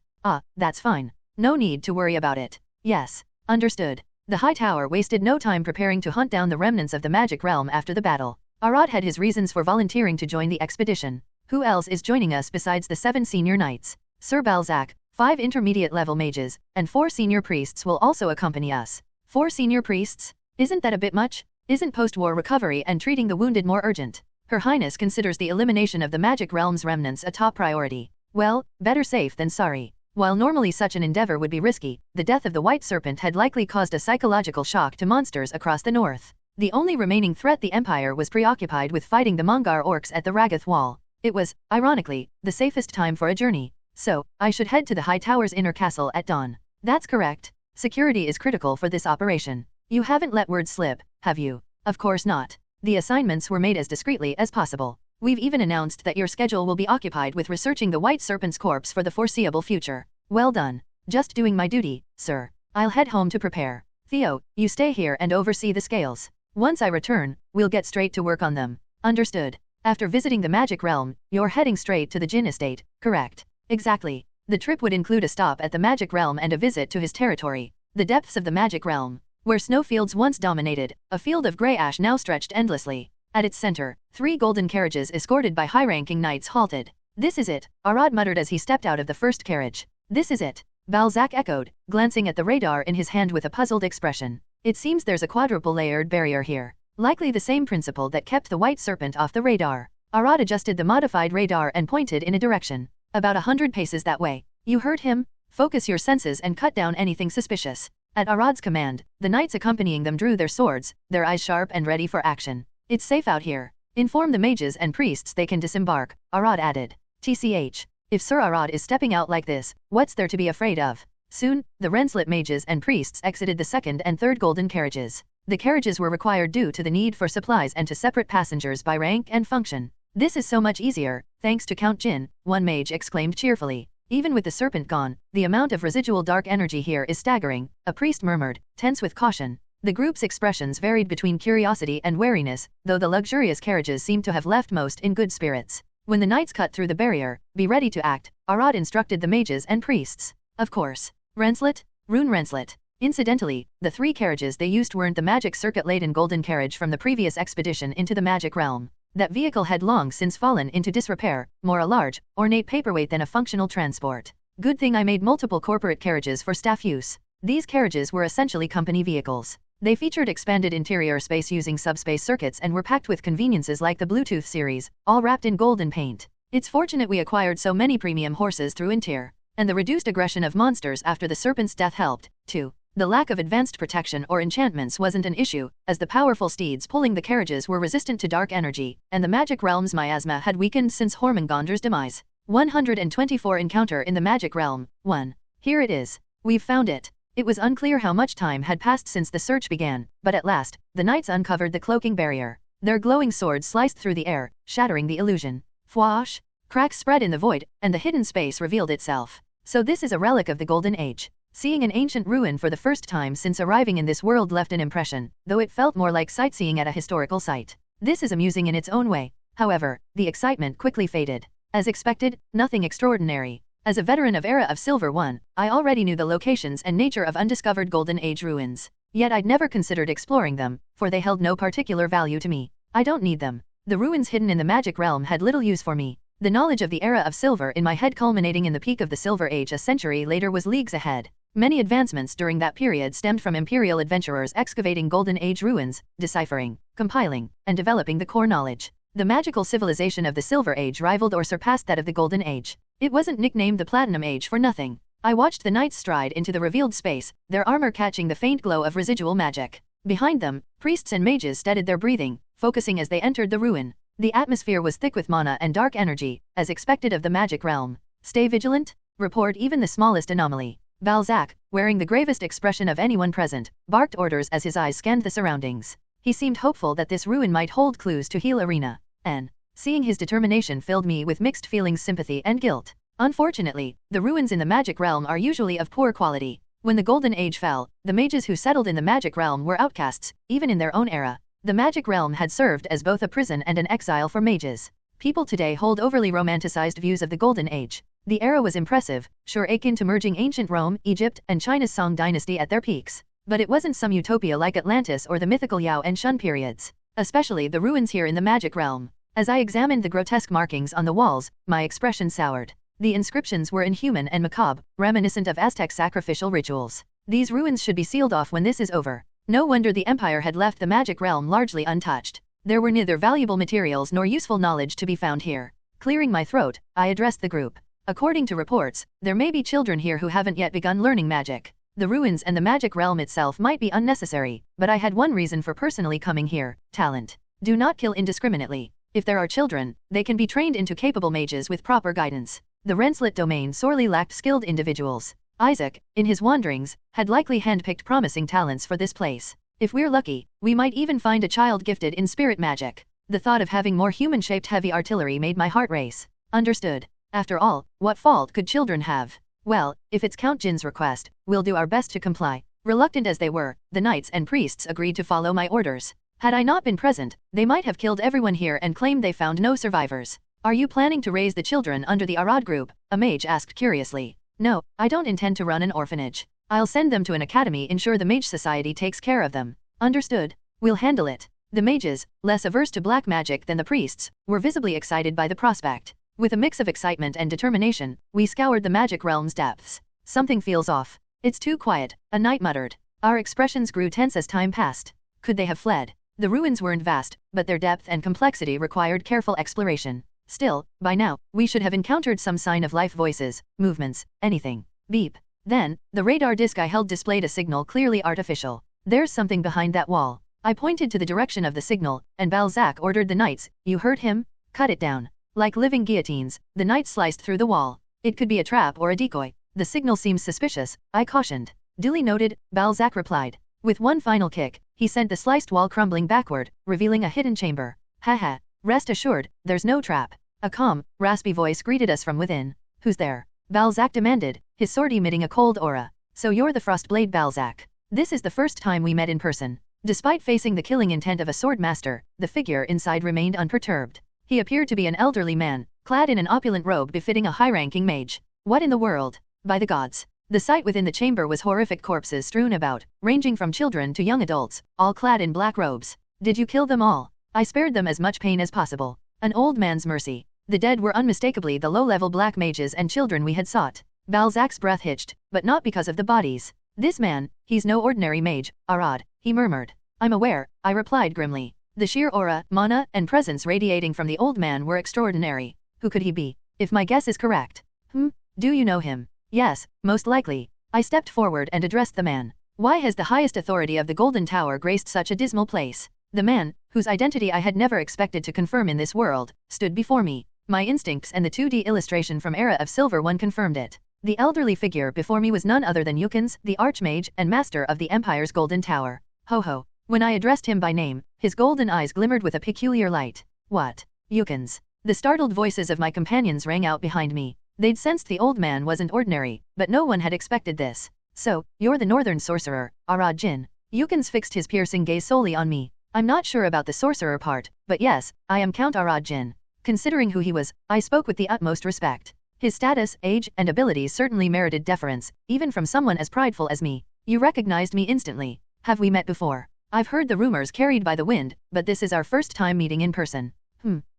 That's fine. No need to worry about it. Yes. Understood. The High Tower wasted no time preparing to hunt down the remnants of the magic realm after the battle. Arad had his reasons for volunteering to join the expedition. Who else is joining us besides the 7 senior knights? Sir Balzac, 5 intermediate-level mages, and 4 senior priests will also accompany us. 4 senior priests? Isn't that a bit much? Isn't post-war recovery and treating the wounded more urgent? Her Highness considers the elimination of the magic realm's remnants a top priority. Well, better safe than sorry. While normally such an endeavor would be risky, the death of the White Serpent had likely caused a psychological shock to monsters across the north. The only remaining threat, the Empire, was preoccupied with fighting the Mongar orcs at the Ragath Wall. It was, ironically, the safest time for a journey. So, I should head to the High Tower's inner castle at dawn. That's correct. Security is critical for this operation. You haven't let word slip, have you? Of course not. The assignments were made as discreetly as possible. We've even announced that your schedule will be occupied with researching the White Serpent's corpse for the foreseeable future. Well done. Just doing my duty, sir. I'll head home to prepare. Theo, you stay here and oversee the scales. Once I return, we'll get straight to work on them. Understood. After visiting the magic realm, you're heading straight to the Jinn estate, correct? Exactly. The trip would include a stop at the magic realm and a visit to his territory. The depths of the magic realm, where snowfields once dominated, a field of grey ash now stretched endlessly. At its center, 3 golden carriages escorted by high-ranking knights halted. This is it, Arad muttered as he stepped out of the first carriage. This is it, Balzac echoed, glancing at the radar in his hand with a puzzled expression. It seems there's a quadruple-layered barrier here. Likely the same principle that kept the White Serpent off the radar. Arad adjusted the modified radar and pointed in a direction. About 100 paces that way. You heard him? Focus your senses and cut down anything suspicious. At Arad's command, the knights accompanying them drew their swords, their eyes sharp and ready for action. It's safe out here. Inform the mages and priests they can disembark, Arad added. TCH. If Sir Arad is stepping out like this, what's there to be afraid of? Soon, the Renslet mages and priests exited the second and third golden carriages. The carriages were required due to the need for supplies and to separate passengers by rank and function. This is so much easier, thanks to Count Jin, one mage exclaimed cheerfully. Even with the serpent gone, the amount of residual dark energy here is staggering, a priest murmured, tense with caution. The group's expressions varied between curiosity and wariness, though the luxurious carriages seemed to have left most in good spirits. When the knights cut through the barrier, be ready to act, Arad instructed the mages and priests. Of course. Renslet? Rune Renslet. Incidentally, the 3 carriages they used weren't the magic circuit-laden golden carriage from the previous expedition into the magic realm. That vehicle had long since fallen into disrepair, more a large, ornate paperweight than a functional transport. Good thing I made multiple corporate carriages for staff use. These carriages were essentially company vehicles. They featured expanded interior space using subspace circuits and were packed with conveniences like the Bluetooth series, all wrapped in golden paint. It's fortunate we acquired so many premium horses through Intir, and the reduced aggression of monsters after the serpent's death helped, too. The lack of advanced protection or enchantments wasn't an issue, as the powerful steeds pulling the carriages were resistant to dark energy, and the magic realm's miasma had weakened since Hormongonder's demise. 124 Encounter in the Magic Realm, 1. Here it is. We've found it. It was unclear how much time had passed since the search began, but at last, the knights uncovered the cloaking barrier. Their glowing swords sliced through the air, shattering the illusion. Fwash! Cracks spread in the void, and the hidden space revealed itself. So this is a relic of the Golden Age. Seeing an ancient ruin for the first time since arriving in this world left an impression, though it felt more like sightseeing at a historical site. This is amusing in its own way. However, the excitement quickly faded. As expected, nothing extraordinary. As a veteran of Era of Silver 1, I already knew the locations and nature of undiscovered Golden Age ruins. Yet I'd never considered exploring them, for they held no particular value to me. I don't need them. The ruins hidden in the magic realm had little use for me. The knowledge of the Era of Silver in my head culminating in the peak of the Silver Age a century later was leagues ahead. Many advancements during that period stemmed from imperial adventurers excavating Golden Age ruins, deciphering, compiling, and developing the core knowledge. The magical civilization of the Silver Age rivaled or surpassed that of the Golden Age. It wasn't nicknamed the Platinum Age for nothing. I watched the knights stride into the revealed space, their armor catching the faint glow of residual magic. Behind them, priests and mages steadied their breathing, focusing as they entered the ruin. The atmosphere was thick with mana and dark energy, as expected of the magic realm. Stay vigilant. Report even the smallest anomaly. Balzac, wearing the gravest expression of anyone present, barked orders as his eyes scanned the surroundings. He seemed hopeful that this ruin might hold clues to heal Arena. And, seeing his determination filled me with mixed feelings, sympathy and guilt. Unfortunately, the ruins in the magic realm are usually of poor quality. When the Golden Age fell, the mages who settled in the magic realm were outcasts, even in their own era. The magic realm had served as both a prison and an exile for mages. People today hold overly romanticized views of the Golden Age. The era was impressive, sure akin to merging ancient Rome, Egypt, and China's Song dynasty at their peaks. But it wasn't some utopia like Atlantis or the mythical Yao and Shun periods. Especially the ruins here in the magic realm. As I examined the grotesque markings on the walls, my expression soured. The inscriptions were inhuman and macabre, reminiscent of Aztec sacrificial rituals. These ruins should be sealed off when this is over. No wonder the Empire had left the magic realm largely untouched. There were neither valuable materials nor useful knowledge to be found here. Clearing my throat, I addressed the group. According to reports, there may be children here who haven't yet begun learning magic. The ruins and the magic realm itself might be unnecessary, but I had one reason for personally coming here: talent. Do not kill indiscriminately. If there are children, they can be trained into capable mages with proper guidance. The Rensselaer domain sorely lacked skilled individuals. Isaac, in his wanderings, had likely handpicked promising talents for this place. If we're lucky, we might even find a child gifted in spirit magic. The thought of having more human-shaped heavy artillery made my heart race. Understood. After all, what fault could children have? Well, if it's Count Jin's request, we'll do our best to comply. Reluctant as they were, the knights and priests agreed to follow my orders. Had I not been present, they might have killed everyone here and claimed they found no survivors. Are you planning to raise the children under the Arad group? A mage asked curiously. No, I don't intend to run an orphanage. I'll send them to an academy, ensure the Mage Society takes care of them. Understood. We'll handle it. The mages, less averse to black magic than the priests, were visibly excited by the prospect. With a mix of excitement and determination, we scoured the magic realm's depths. Something feels off. It's too quiet, a knight muttered. Our expressions grew tense as time passed. Could they have fled? The ruins weren't vast, but their depth and complexity required careful exploration. Still, by now, we should have encountered some sign of life, voices, movements, anything. Beep. Then, the radar disc I held displayed a signal clearly artificial. There's something behind that wall. I pointed to the direction of the signal, and Balzac ordered the knights, you heard him? Cut it down. Like living guillotines, the knights sliced through the wall. It could be a trap or a decoy. The signal seems suspicious, I cautioned. Duly noted, Balzac replied. With one final kick, he sent the sliced wall crumbling backward, revealing a hidden chamber. Haha. Rest assured, there's no trap. A calm, raspy voice greeted us from within. Who's there? Balzac demanded, his sword emitting a cold aura. So you're the Frostblade Balzac. This is the first time we met in person. Despite facing the killing intent of a sword master, the figure inside remained unperturbed. He appeared to be an elderly man, clad in an opulent robe befitting a high-ranking mage. What in the world? By the gods. The sight within the chamber was horrific, corpses strewn about, ranging from children to young adults, all clad in black robes. Did you kill them all? I spared them as much pain as possible. An old man's mercy. The dead were unmistakably the low-level black mages and children we had sought. Balzac's breath hitched, but not because of the bodies. This man, he's no ordinary mage, Arad, he murmured. I'm aware, I replied grimly. The sheer aura, mana, and presence radiating from the old man were extraordinary. Who could he be? If my guess is correct. Do you know him? Yes, most likely. I stepped forward and addressed the man. Why has the highest authority of the Golden Tower graced such a dismal place? The man, whose identity I had never expected to confirm in this world, stood before me. My instincts and the 2D illustration from Era of Silver One confirmed it. The elderly figure before me was none other than Yukins, the Archmage and Master of the Empire's Golden Tower. Ho ho. When I addressed him by name, his golden eyes glimmered with a peculiar light. What? Yukins. The startled voices of my companions rang out behind me. They'd sensed the old man wasn't ordinary, but no one had expected this. So, you're the Northern Sorcerer, Arad Jin. Yukins fixed his piercing gaze solely on me. I'm not sure about the sorcerer part, but yes, I am Count Arad Jin. Considering who he was, I spoke with the utmost respect. His status, age, and abilities certainly merited deference, even from someone as prideful as me. You recognized me instantly. Have we met before? I've heard the rumors carried by the wind, but this is our first time meeting in person.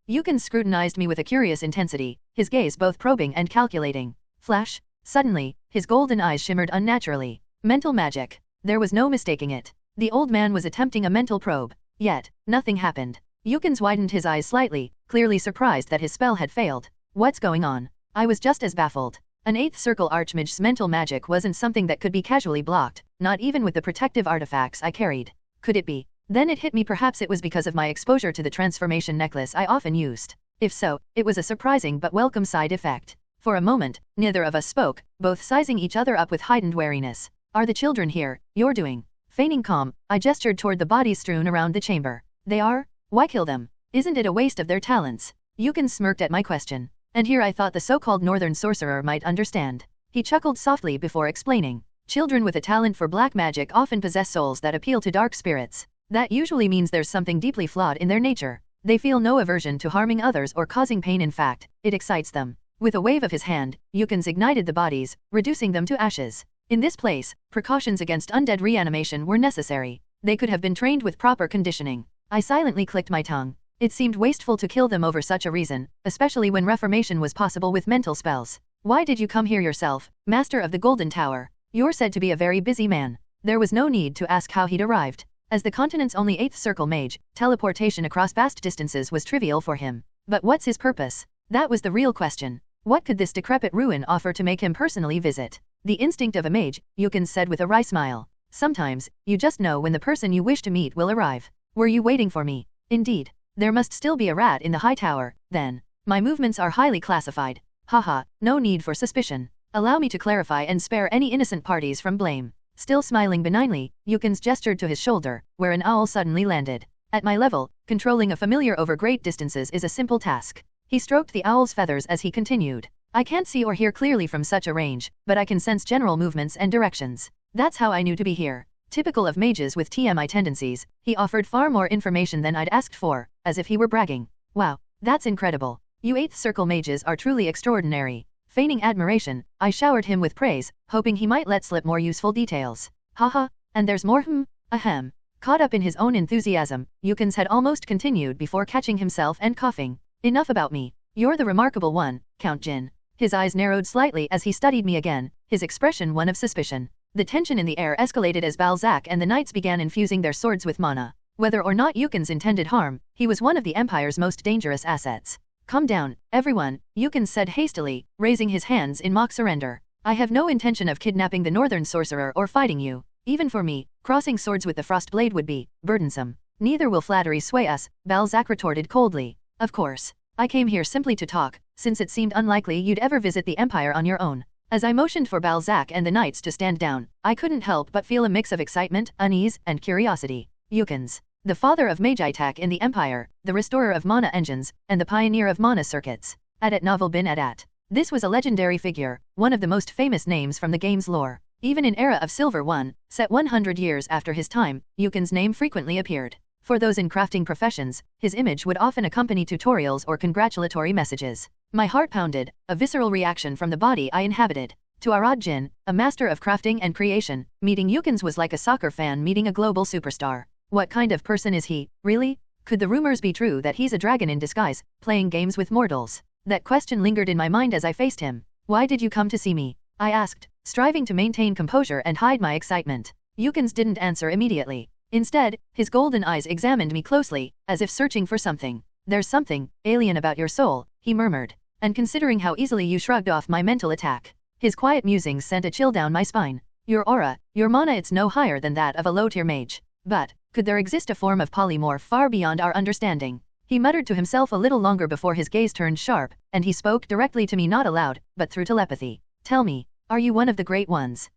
Yukins scrutinized me with a curious intensity, his gaze both probing and calculating. Flash. Suddenly, his golden eyes shimmered unnaturally. Mental magic. There was no mistaking it. The old man was attempting a mental probe. Yet, nothing happened. Yukins widened his eyes slightly, clearly surprised that his spell had failed. What's going on? I was just as baffled. An 8th circle archmage's mental magic wasn't something that could be casually blocked, not even with the protective artifacts I carried. Could it be? Then it hit me, perhaps it was because of my exposure to the transformation necklace I often used. If so, it was a surprising but welcome side effect. For a moment, neither of us spoke, both sizing each other up with heightened wariness. Are the children here? You're doing. Feigning calm, I gestured toward the bodies strewn around the chamber. They are? Why kill them? Isn't it a waste of their talents? Yukon smirked at my question. And here I thought the so-called northern sorcerer might understand. He chuckled softly before explaining. Children with a talent for black magic often possess souls that appeal to dark spirits. That usually means there's something deeply flawed in their nature. They feel no aversion to harming others or causing pain. In fact, it excites them. With a wave of his hand, Yukons ignited the bodies, reducing them to ashes. In this place, precautions against undead reanimation were necessary. They could have been trained with proper conditioning. I silently clicked my tongue. It seemed wasteful to kill them over such a reason, especially when reformation was possible with mental spells. Why did you come here yourself, Master of the Golden Tower? You're said to be a very busy man. There was no need to ask how he'd arrived. As the continent's only 8th circle mage, teleportation across vast distances was trivial for him. But what's his purpose? That was the real question. What could this decrepit ruin offer to make him personally visit? The instinct of a mage, Yukon said with a wry smile. Sometimes, you just know when the person you wish to meet will arrive. Were you waiting for me? Indeed. There must still be a rat in the high tower, then. My movements are highly classified. Haha, no need for suspicion. Allow me to clarify and spare any innocent parties from blame. Still smiling benignly, Yukons gestured to his shoulder, where an owl suddenly landed. At my level, controlling a familiar over great distances is a simple task. He stroked the owl's feathers as he continued. I can't see or hear clearly from such a range, but I can sense general movements and directions. That's how I knew to be here. Typical of mages with TMI tendencies, he offered far more information than I'd asked for, as if he were bragging. Wow, that's incredible. You 8th circle mages are truly extraordinary. Feigning admiration, I showered him with praise, hoping he might let slip more useful details. Haha, and there's more. Ahem. Caught up in his own enthusiasm, Yukons had almost continued before catching himself and coughing. Enough about me. You're the remarkable one, Count Jin. His eyes narrowed slightly as he studied me again, his expression one of suspicion. The tension in the air escalated as Balzac and the knights began infusing their swords with mana. Whether or not Yukons intended harm, he was one of the Empire's most dangerous assets. Calm down, everyone, Yukons said hastily, raising his hands in mock surrender. I have no intention of kidnapping the northern sorcerer or fighting you. Even for me, crossing swords with the Frostblade would be burdensome. Neither will flattery sway us, Balzac retorted coldly. Of course. I came here simply to talk, since it seemed unlikely you'd ever visit the Empire on your own. As I motioned for Balzac and the knights to stand down, I couldn't help but feel a mix of excitement, unease, and curiosity. Yukons, the father of Magitek in the Empire, the restorer of mana engines, and the pioneer of mana circuits. Adat Novel bin Adat. This was a legendary figure, one of the most famous names from the game's lore. Even in Era of Silver 1, set 100 years after his time, Yukon's name frequently appeared. For those in crafting professions, his image would often accompany tutorials or congratulatory messages. My heart pounded, a visceral reaction from the body I inhabited. To Arad Jin, a master of crafting and creation, meeting Yukons was like a soccer fan meeting a global superstar. What kind of person is he, really? Could the rumors be true that he's a dragon in disguise, playing games with mortals? That question lingered in my mind as I faced him. Why did you come to see me? I asked, striving to maintain composure and hide my excitement. Yukons didn't answer immediately. Instead, his golden eyes examined me closely, as if searching for something. There's something alien about your soul, he murmured. And considering how easily you shrugged off my mental attack. His quiet musings sent a chill down my spine. Your aura, your mana, it's no higher than that of a low-tier mage. But, could there exist a form of polymorph far beyond our understanding? He muttered to himself a little longer before his gaze turned sharp, and he spoke directly to me, not aloud, but through telepathy. Tell me, are you one of the great ones?